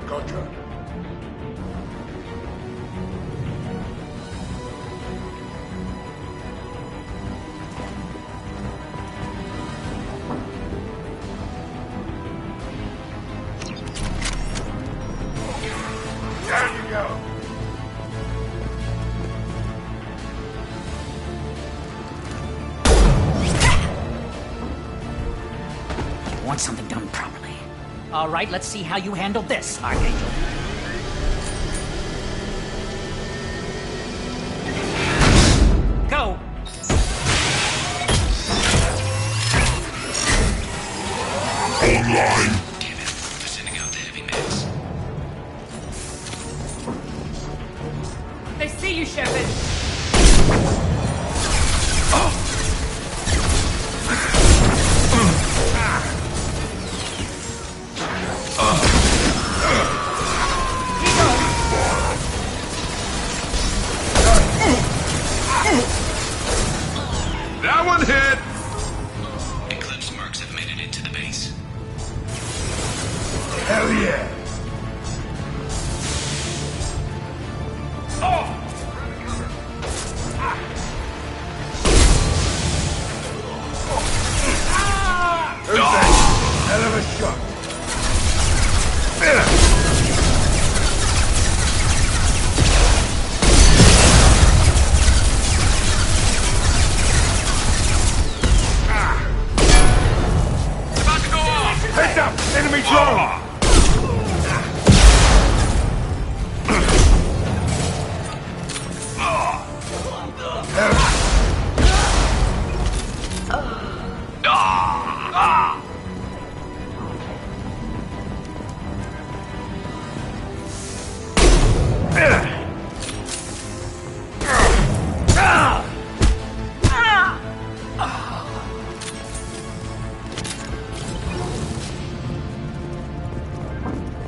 Gotcha. Down you go. Want something done properly. All right, let's see how you handle this, Archangel. Go! Online. Damn it. They're sending out the heavy mix. They see you, Shepard. That one hit! Eclipse mercs have made it into the base. Hell yeah. Hell of a shot. About to go off! Heads up! Enemy drone!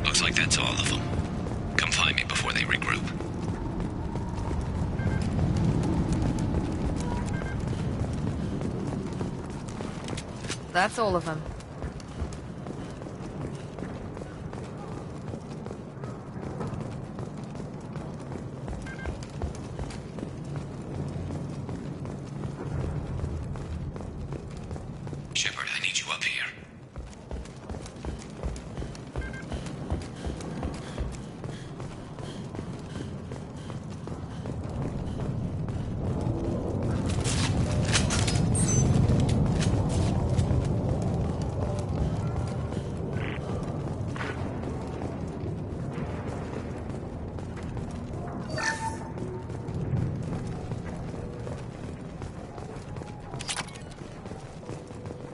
Looks like that's all of them. Come find me before they regroup. That's all of them. Shepard, I need you up here.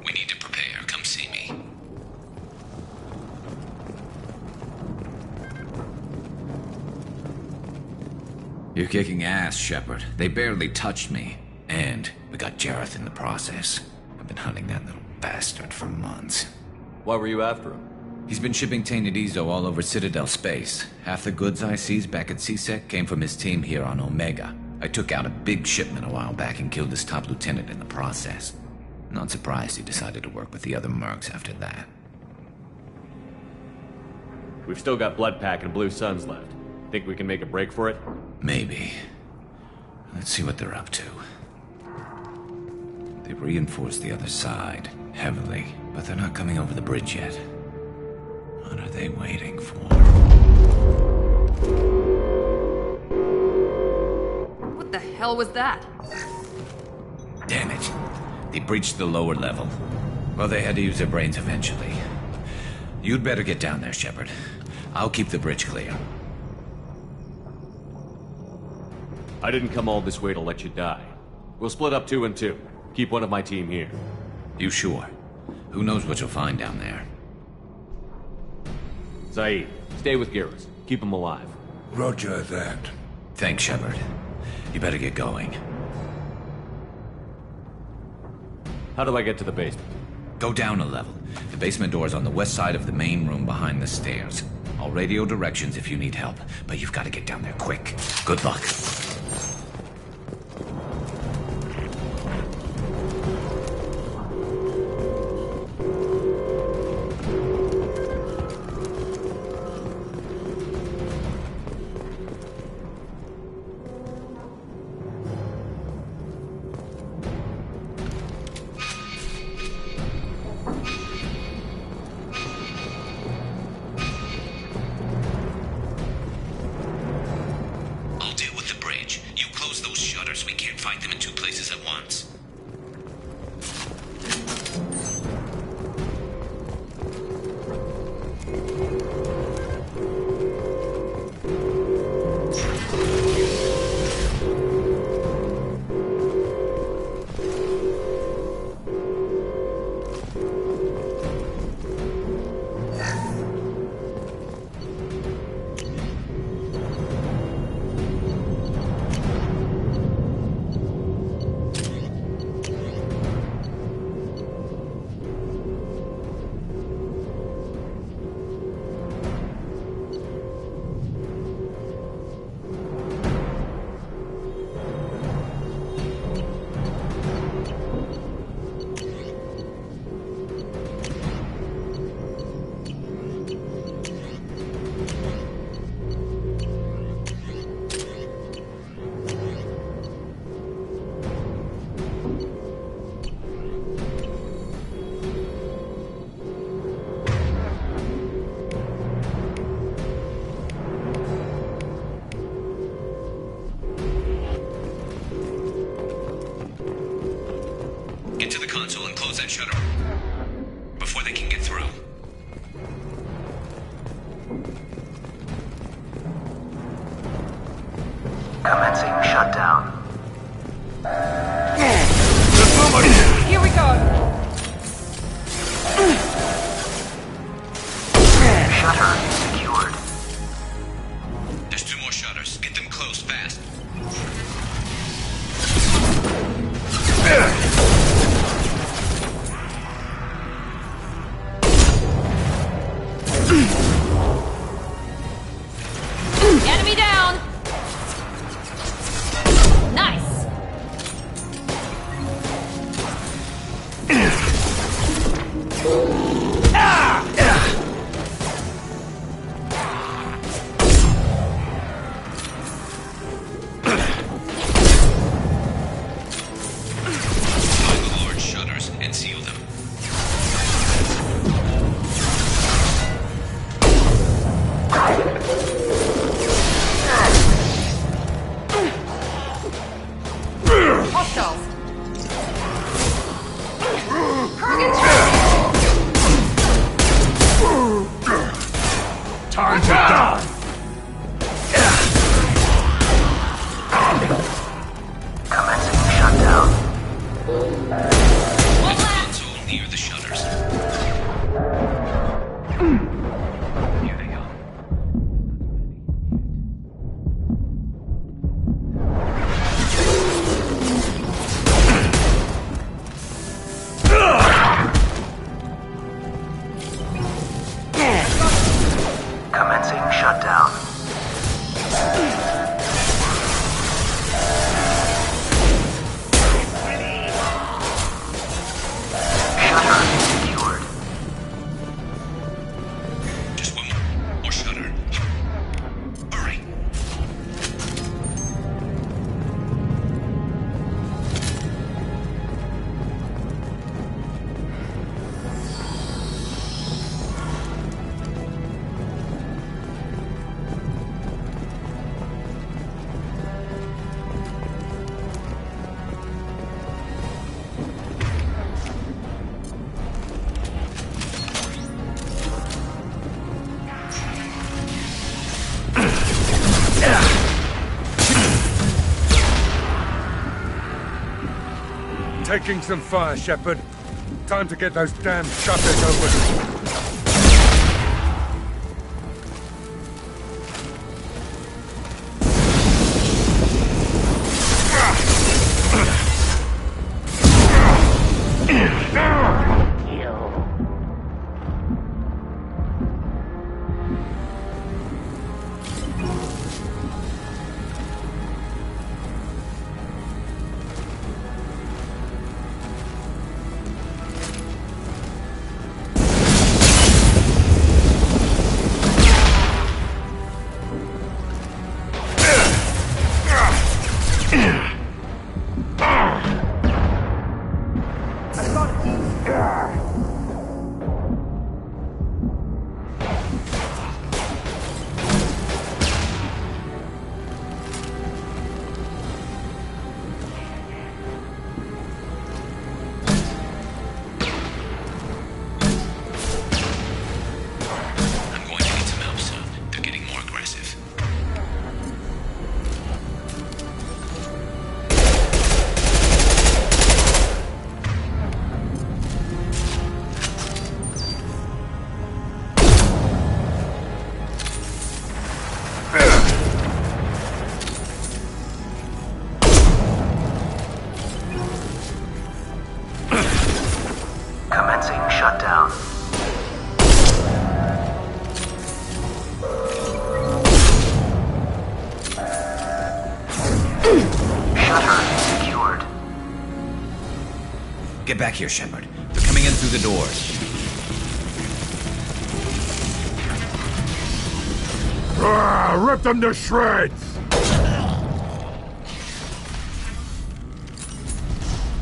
We need to prepare. Come see me. You're kicking ass, Shepard. They barely touched me. And we got Jareth in the process. I've been hunting that little bastard for months. Why were you after him? He's been shipping tainted Ezo all over Citadel space. Half the goods I seized back at CSEC came from his team here on Omega. I took out a big shipment a while back and killed his top lieutenant in the process. Not surprised he decided to work with the other mercs after that. We've still got Bloodpack and Blue Suns left. Think we can make a break for it? Maybe. Let's see what they're up to. They've reinforced the other side, heavily, but they're not coming over the bridge yet. What are they waiting for? What the hell was that? Damn it. They breached the lower level. Well, they had to use their brains eventually. You'd better get down there, Shepard. I'll keep the bridge clear. I didn't come all this way to let you die. We'll split up 2 and 2. Keep one of my team here. You sure? Who knows what you'll find down there? Zaid, stay with Garrus. Keep him alive. Roger that. Thanks, Shepard. You better get going. How do I get to the basement? Go down a level. The basement door's on the west side of the main room behind the stairs. I'll radio directions if you need help, but you've got to get down there quick. Good luck. Taking some fire, Shepard. Time to get those damn shutters open. Get back here, Shepard. They're coming in through the doors. Rip them to shreds!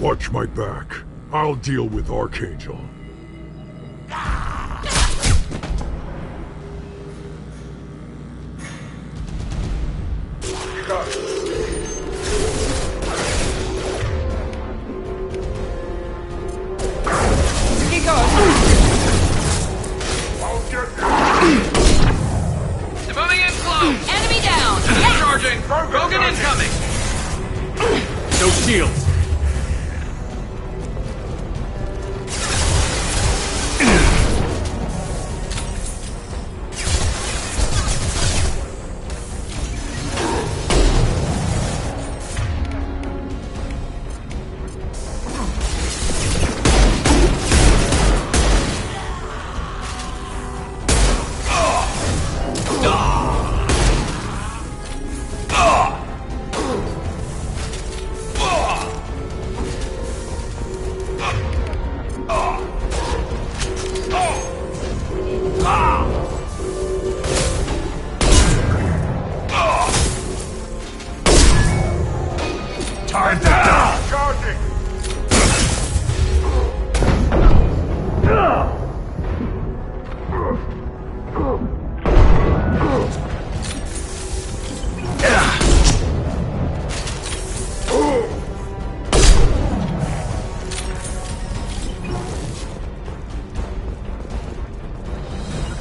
Watch my back. I'll deal with Archangel. Rogan incoming! No shields.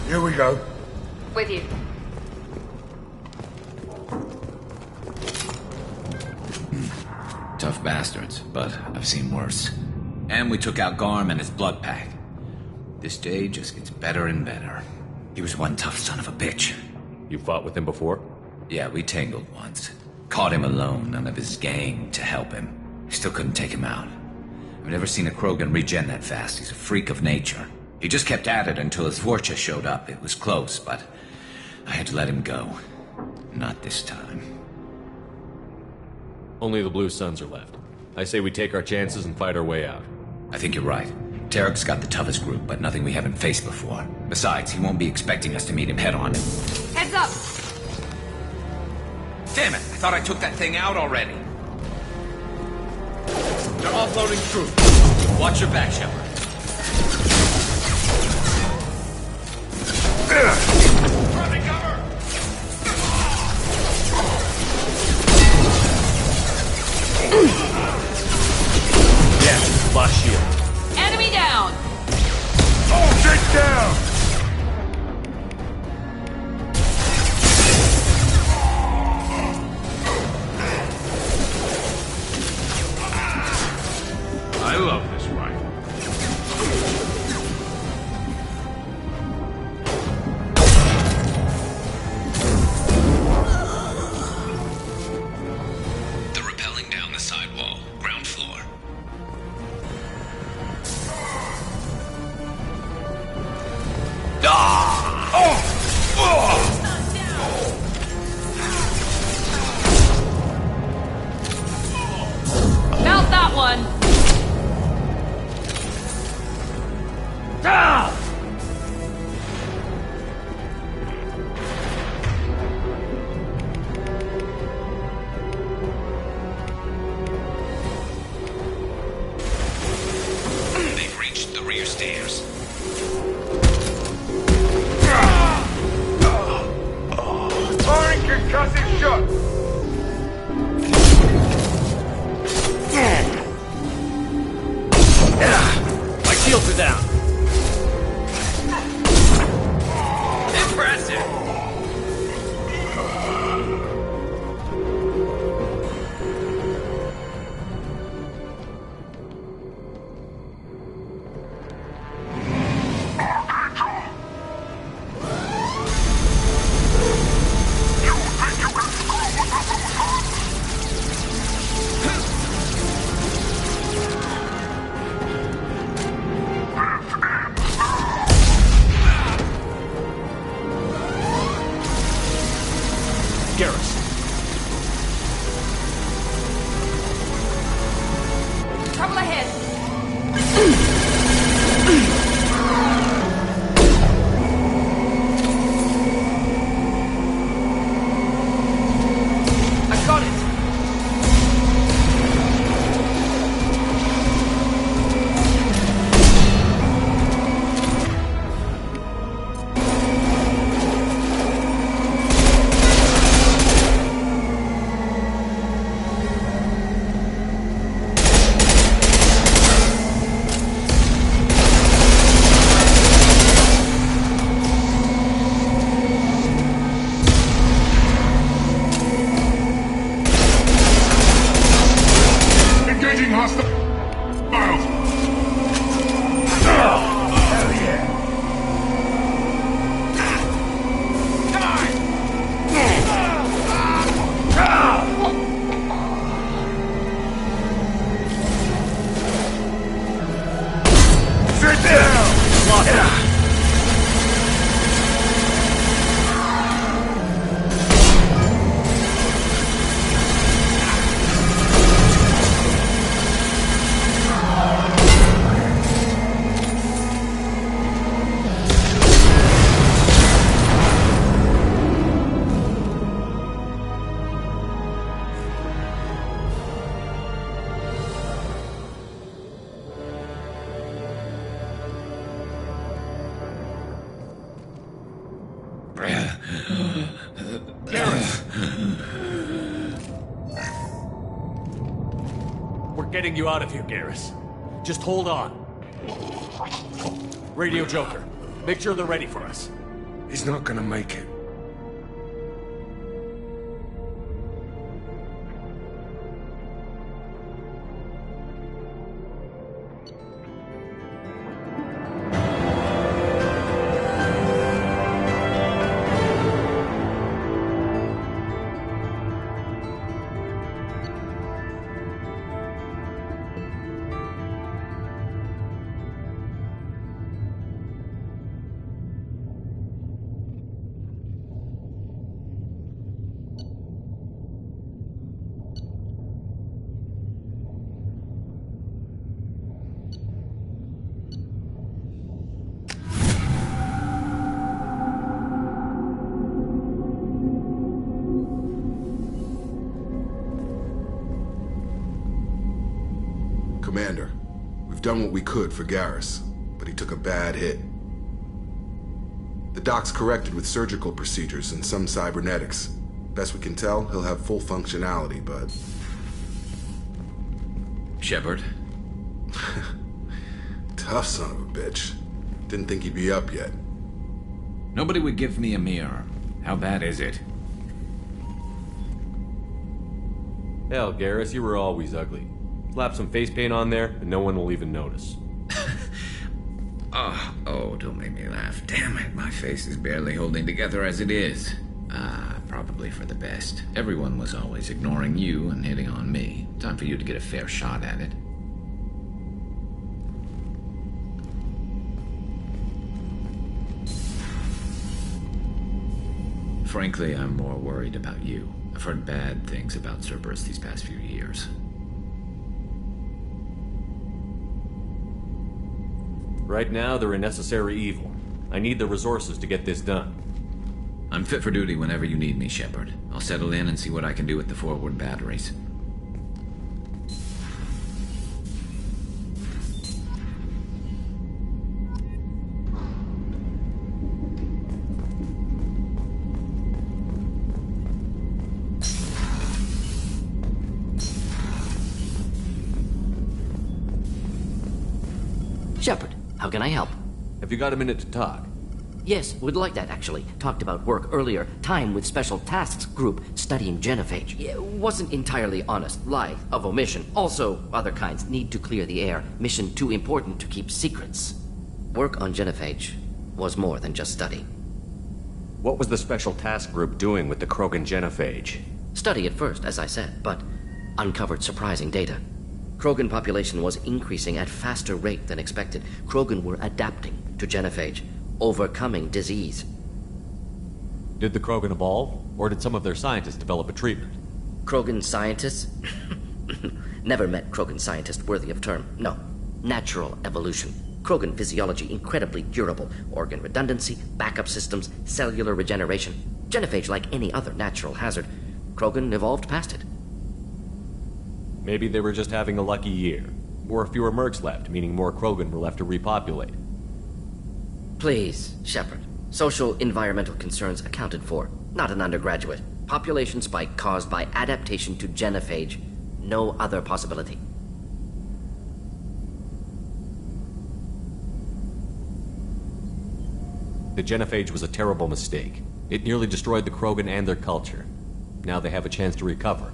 Here we go. With you. Tough bastards, but I've seen worse. And we took out Garm and his blood pack. This day just gets better and better. He was one tough son of a bitch. You fought with him before? Yeah, we tangled once. Caught him alone, none of his gang to help him. Still couldn't take him out. I've never seen a Krogan regen that fast. He's a freak of nature. He just kept at it until his Vorcha showed up. It was close, but I had to let him go. Not this time. Only the Blue Suns are left. I say we take our chances and fight our way out. I think you're right. Tarek's got the toughest group, but nothing we haven't faced before. Besides, he won't be expecting us to meet him head-on. Heads up! Damn it! I thought I took that thing out already. They're offloading troops. Watch your back, Shepard. Running cover! Yeah, lost shield. Enemy down! Oh, get down! I love this rifle. Concussive shot! My shields are down. Impressive! Trouble ahead. I got it. Engaging hostiles! Hell yeah! Sit down! Lost it. We're getting you out of here, Garrus. Just hold on. Radio Joker, make sure they're ready for us. He's not gonna make it. Commander, we've done what we could for Garrus, but he took a bad hit. The doc's corrected with surgical procedures and some cybernetics. Best we can tell, he'll have full functionality, but... Shepard? Tough son of a bitch. Didn't think he'd be up yet. Nobody would give me a mirror. How bad is it? Hell, Garrus, you were always ugly. Slap some face paint on there, and no one will even notice. Oh, don't make me laugh. Damn it, my face is barely holding together as it is. Probably for the best. Everyone was always ignoring you and hitting on me. Time for you to get a fair shot at it. Frankly, I'm more worried about you. I've heard bad things about Cerberus these past few years. Right now, they're a necessary evil. I need the resources to get this done. I'm fit for duty whenever you need me, Shepard. I'll settle in and see what I can do with the forward batteries. Shepard, how can I help? Have you got a minute to talk? Yes, would like that, actually. Talked about work earlier. Time with Special Tasks Group studying genophage. Wasn't entirely honest. Lie of omission. Also, other kinds. Need to clear the air. Mission too important to keep secrets. Work on genophage was more than just study. What was the Special Task Group doing with the Krogan genophage? Study at first, as I said, but uncovered surprising data. Krogan population was increasing at faster rate than expected. Krogan were adapting to genophage, overcoming disease. Did the Krogan evolve, or did some of their scientists develop a treatment? Krogan scientists? Never met Krogan scientist worthy of term. No. Natural evolution. Krogan physiology incredibly durable. Organ redundancy, backup systems, cellular regeneration. Genophage like any other natural hazard. Krogan evolved past it. Maybe they were just having a lucky year. Or fewer mercs left, meaning more Krogan were left to repopulate. Please, Shepard. Social environmental concerns accounted for. Not an undergraduate. Population spike caused by adaptation to genophage. No other possibility. The genophage was a terrible mistake. It nearly destroyed the Krogan and their culture. Now they have a chance to recover.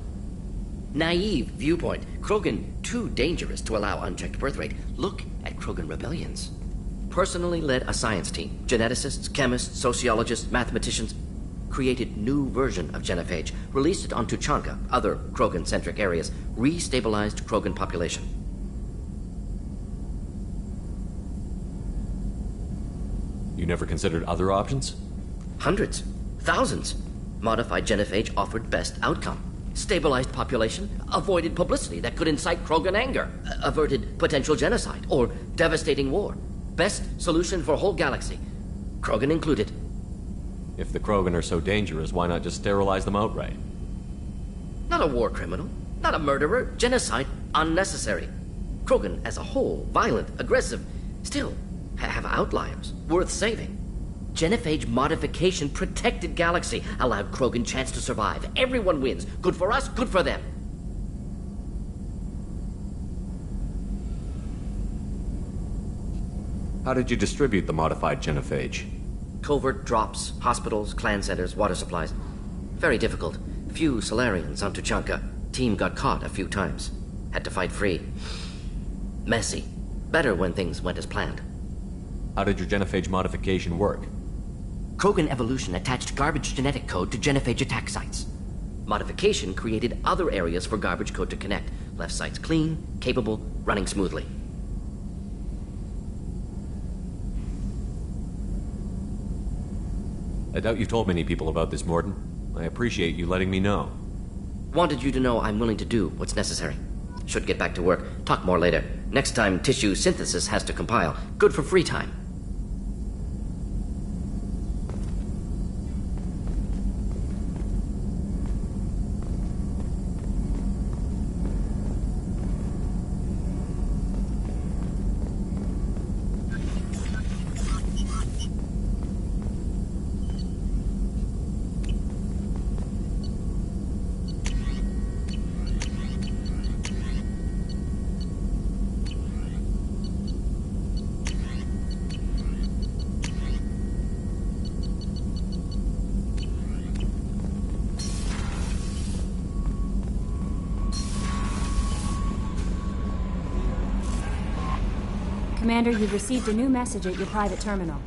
Naive viewpoint. Krogan too dangerous to allow unchecked birth rate. Look at Krogan rebellions. Personally led a science team. Geneticists, chemists, sociologists, mathematicians. Created new version of genophage. Released it on Tuchanka, other Krogan-centric areas. Restabilized Krogan population. You never considered other options? Hundreds. Thousands. Modified genophage offered best outcome. Stabilized population, avoided publicity that could incite Krogan anger, averted potential genocide or devastating war. Best solution for whole galaxy, Krogan included. If the Krogan are so dangerous, why not just sterilize them outright? Not a war criminal, not a murderer, genocide, unnecessary. Krogan as a whole, violent, aggressive, still have outliers, worth saving. Genophage modification protected galaxy, allowed Krogan chance to survive. Everyone wins. Good for us, good for them. How did you distribute the modified genophage? Covert drops, hospitals, clan centers, water supplies. Very difficult. Few Solarians on Tuchanka. Team got caught a few times. Had to fight free. Messy. Better when things went as planned. How did your genophage modification work? Krogan evolution attached garbage genetic code to genophage attack sites. Modification created other areas for garbage code to connect. Left sites clean, capable, running smoothly. I doubt you've told many people about this, Mordin. I appreciate you letting me know. Wanted you to know I'm willing to do what's necessary. Should get back to work. Talk more later. Next time tissue synthesis has to compile. Good for free time. Commander, you've received a new message at your private terminal.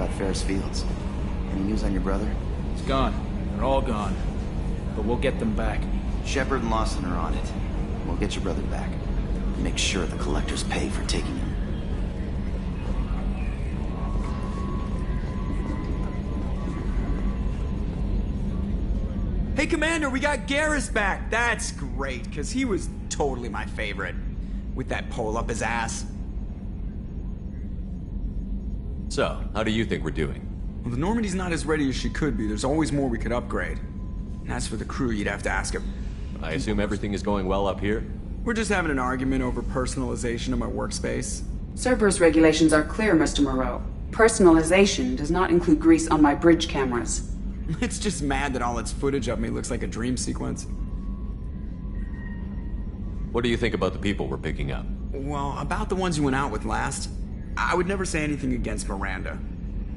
about Ferris Fields? Any news on your brother? He's gone. They're all gone. But we'll get them back. Shepard and Lawson are on it. We'll get your brother back. Make sure the collectors pay for taking him. Hey, Commander, we got Garrus back. That's great, because he was totally my favorite. With that pole up his ass. So, how do you think we're doing? Well, the Normandy's not as ready as she could be. There's always more we could upgrade. And as for the crew, you'd have to ask him. I assume everything is going well up here? We're just having an argument over personalization of my workspace. Cerberus regulations are clear, Mr. Moreau. Personalization does not include grease on my bridge cameras. It's just mad that all its footage of me looks like a dream sequence. What do you think about the people we're picking up? Well, about the ones you went out with last, I would never say anything against Miranda.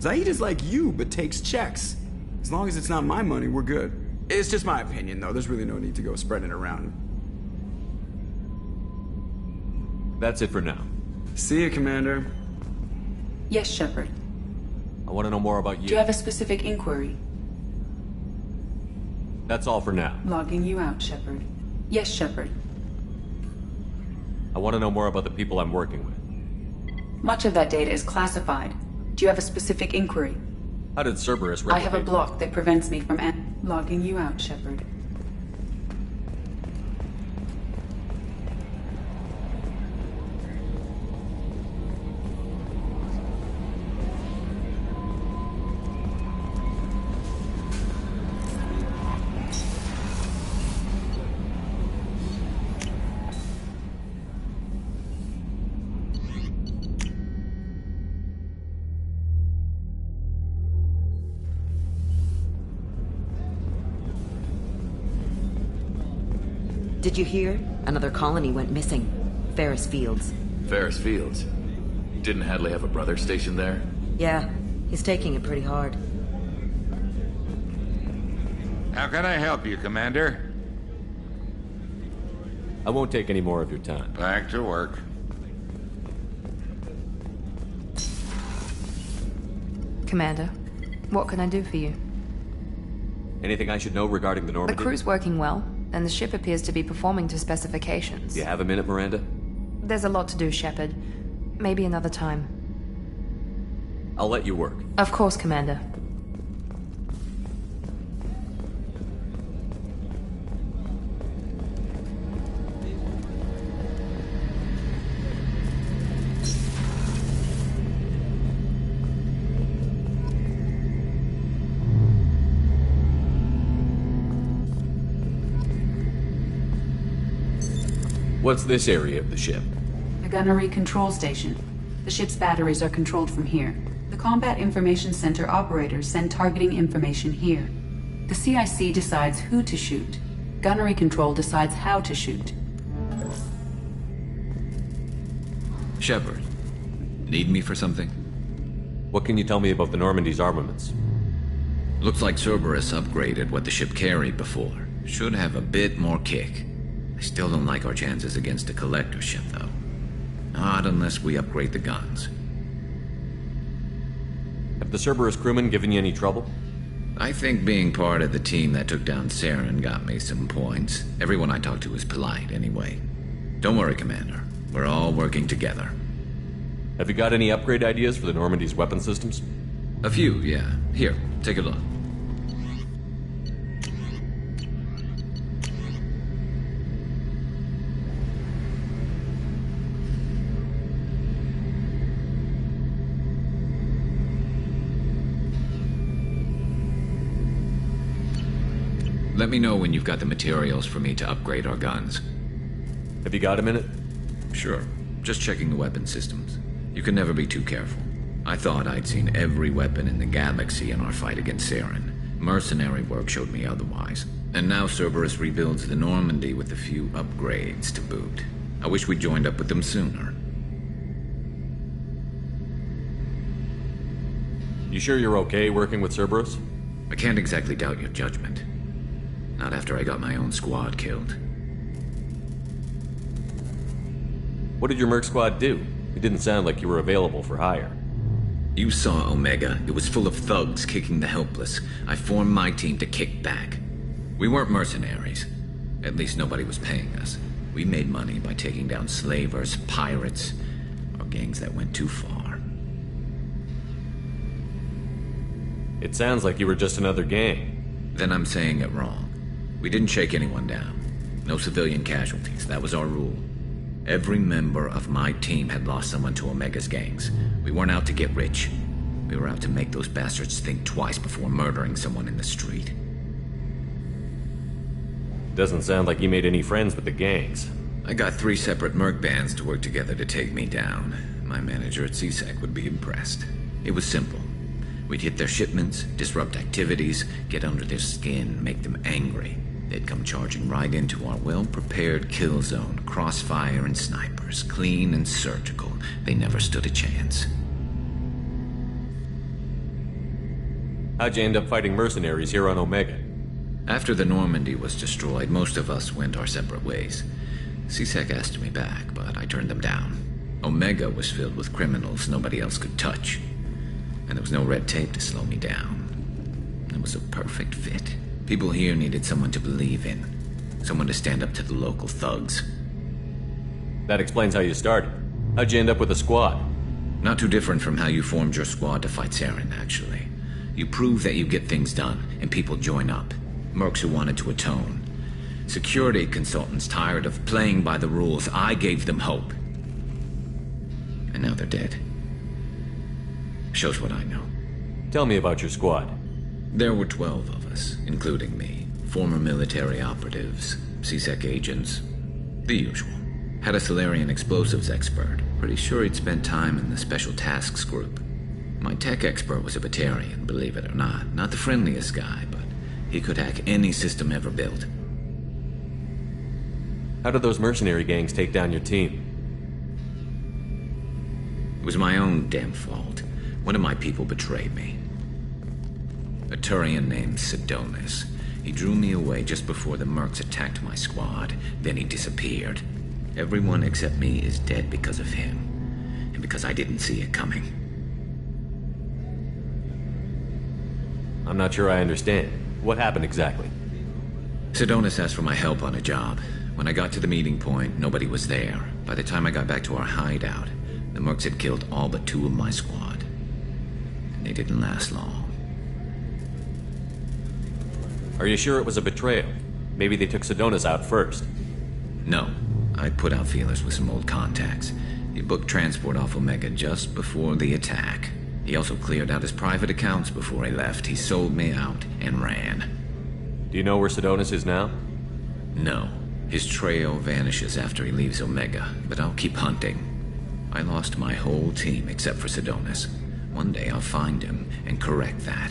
Zaid is like you, but takes checks. As long as it's not my money, we're good. It's just my opinion, though. There's really no need to go spreading it around. That's it for now. See you, Commander. Yes, Shepard. I want to know more about you. Do you have a specific inquiry? That's all for now. Logging you out, Shepard. Yes, Shepard. I want to know more about the people I'm working with. Much of that data is classified. Do you have a specific inquiry? How did Cerberus replicate? I have a block that prevents me from logging you out, Shepard. Did you hear? Another colony went missing. Ferris Fields. Ferris Fields? Didn't Hadley have a brother stationed there? Yeah, he's taking it pretty hard. How can I help you, Commander? I won't take any more of your time. Back to work. Commander, what can I do for you? Anything I should know regarding the Normandy? The crew's working well, and the ship appears to be performing to specifications. Do you have a minute, Miranda? There's a lot to do, Shepard. Maybe another time. I'll let you work. Of course, Commander. What's this area of the ship? The gunnery control station. The ship's batteries are controlled from here. The Combat Information Center operators send targeting information here. The CIC decides who to shoot. Gunnery control decides how to shoot. Shepard, need me for something? What can you tell me about the Normandy's armaments? Looks like Cerberus upgraded what the ship carried before. Should have a bit more kick. I still don't like our chances against a collector ship, though. Not unless we upgrade the guns. Have the Cerberus crewmen given you any trouble? I think being part of the team that took down Saren got me some points. Everyone I talked to was polite, anyway. Don't worry, Commander. We're all working together. Have you got any upgrade ideas for the Normandy's weapon systems? A few, yeah. Here, take a look. Let me know when you've got the materials for me to upgrade our guns. Have you got a minute? Sure. Just checking the weapon systems. You can never be too careful. I thought I'd seen every weapon in the galaxy in our fight against Saren. Mercenary work showed me otherwise. And now Cerberus rebuilds the Normandy with a few upgrades to boot. I wish we'd joined up with them sooner. You sure you're okay working with Cerberus? I can't exactly doubt your judgment. Not after I got my own squad killed. What did your merc squad do? It didn't sound like you were available for hire. You saw Omega. It was full of thugs kicking the helpless. I formed my team to kick back. We weren't mercenaries. At least nobody was paying us. We made money by taking down slavers, pirates, or gangs that went too far. It sounds like you were just another gang. Then I'm saying it wrong. We didn't shake anyone down. No civilian casualties. That was our rule. Every member of my team had lost someone to Omega's gangs. We weren't out to get rich. We were out to make those bastards think twice before murdering someone in the street. Doesn't sound like you made any friends with the gangs. I got 3 separate merc bands to work together to take me down. My manager at CSEC would be impressed. It was simple. We'd hit their shipments, disrupt activities, get under their skin, make them angry. They'd come charging right into our well-prepared kill zone, crossfire and snipers, clean and surgical. They never stood a chance. How'd you end up fighting mercenaries here on Omega? After the Normandy was destroyed, most of us went our separate ways. CSEC asked me back, but I turned them down. Omega was filled with criminals nobody else could touch. And there was no red tape to slow me down. It was a perfect fit. People here needed someone to believe in. Someone to stand up to the local thugs. That explains how you started. How'd you end up with a squad? Not too different from how you formed your squad to fight Saren, actually. You prove that you get things done, and people join up. Mercs who wanted to atone. Security consultants tired of playing by the rules. I gave them hope. And now they're dead. Shows what I know. Tell me about your squad. There were 12 of us, including me. Former military operatives, CSEC agents, the usual. Had a Solarian explosives expert. Pretty sure he'd spent time in the Special Tasks Group. My tech expert was a Batarian, believe it or not. Not the friendliest guy, but he could hack any system ever built. How did those mercenary gangs take down your team? It was my own damn fault. One of my people betrayed me. A Turian named Sidonis. He drew me away just before the mercs attacked my squad. Then he disappeared. Everyone except me is dead because of him. And because I didn't see it coming. I'm not sure I understand. What happened exactly? Sidonis asked for my help on a job. When I got to the meeting point, nobody was there. By the time I got back to our hideout, the mercs had killed all but 2 of my squad. And they didn't last long. Are you sure it was a betrayal? Maybe they took Sidonis out first. No. I put out feelers with some old contacts. He booked transport off Omega just before the attack. He also cleared out his private accounts before he left. He sold me out and ran. Do you know where Sidonis is now? No. His trail vanishes after he leaves Omega, but I'll keep hunting. I lost my whole team except for Sidonis. One day I'll find him and correct that.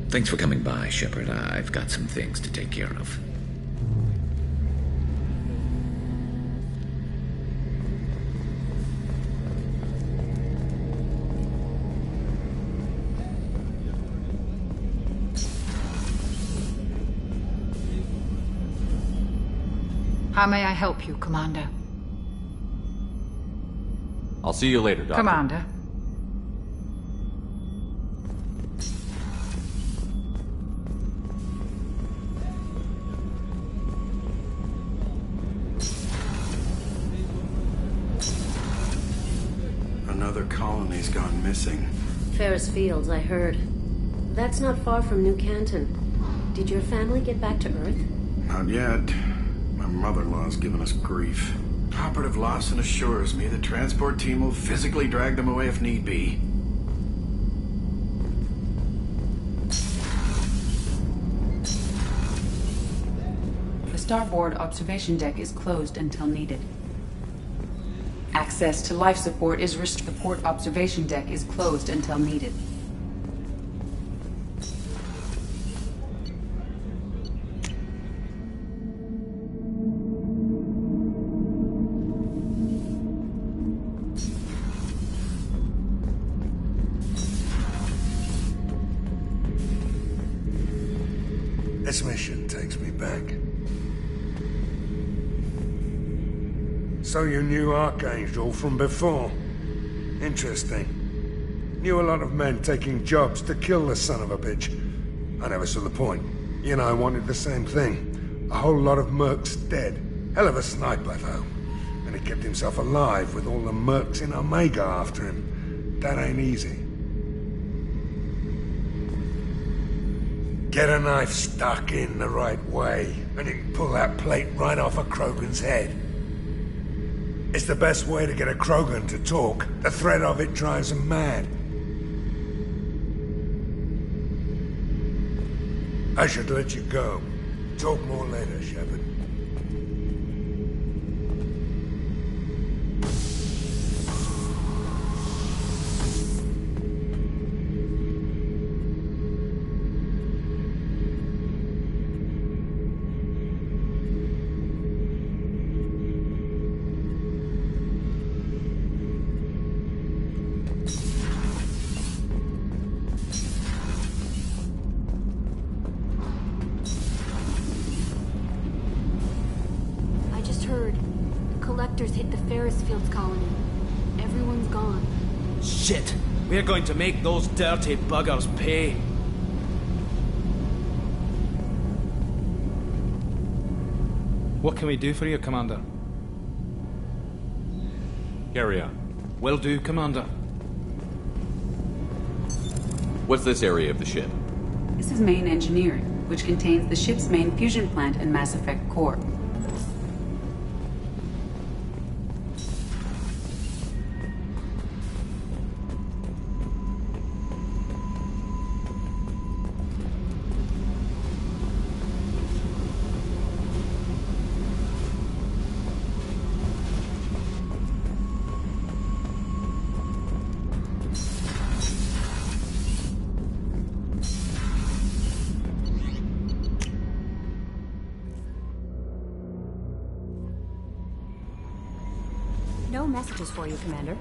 Thanks for coming by, Shepard. I've got some things to take care of. How may I help you, Commander? I'll see you later, Doctor. Commander. Another colony's gone missing. Ferris Fields, I heard. That's not far from New Canton. Did your family get back to Earth? Not yet. My mother-in-law's given us grief. Operative Lawson assures me the transport team will physically drag them away if need be. The starboard observation deck is closed until needed. Access to life support is restricted. The port observation deck is closed until needed. This mission takes me back. So you knew Archangel from before? Interesting. Knew a lot of men taking jobs to kill the son of a bitch. I never saw the point. He and I wanted the same thing. A whole lot of mercs dead. Hell of a sniper, though. And he kept himself alive with all the mercs in Omega after him. That ain't easy. Get a knife stuck in the right way, and you can pull that plate right off of Krogan's head. It's the best way to get a Krogan to talk. The threat of it drives him mad. I should let you go. Talk more later, Shepard. Hit the Ferris Fields colony. Everyone's gone. Shit! We're going to make those dirty buggers pay. What can we do for you, Commander? Carry on. Will do, Commander. What's this area of the ship? This is main engineering, which contains the ship's main fusion plant and Mass Effect core. No messages for you, Commander.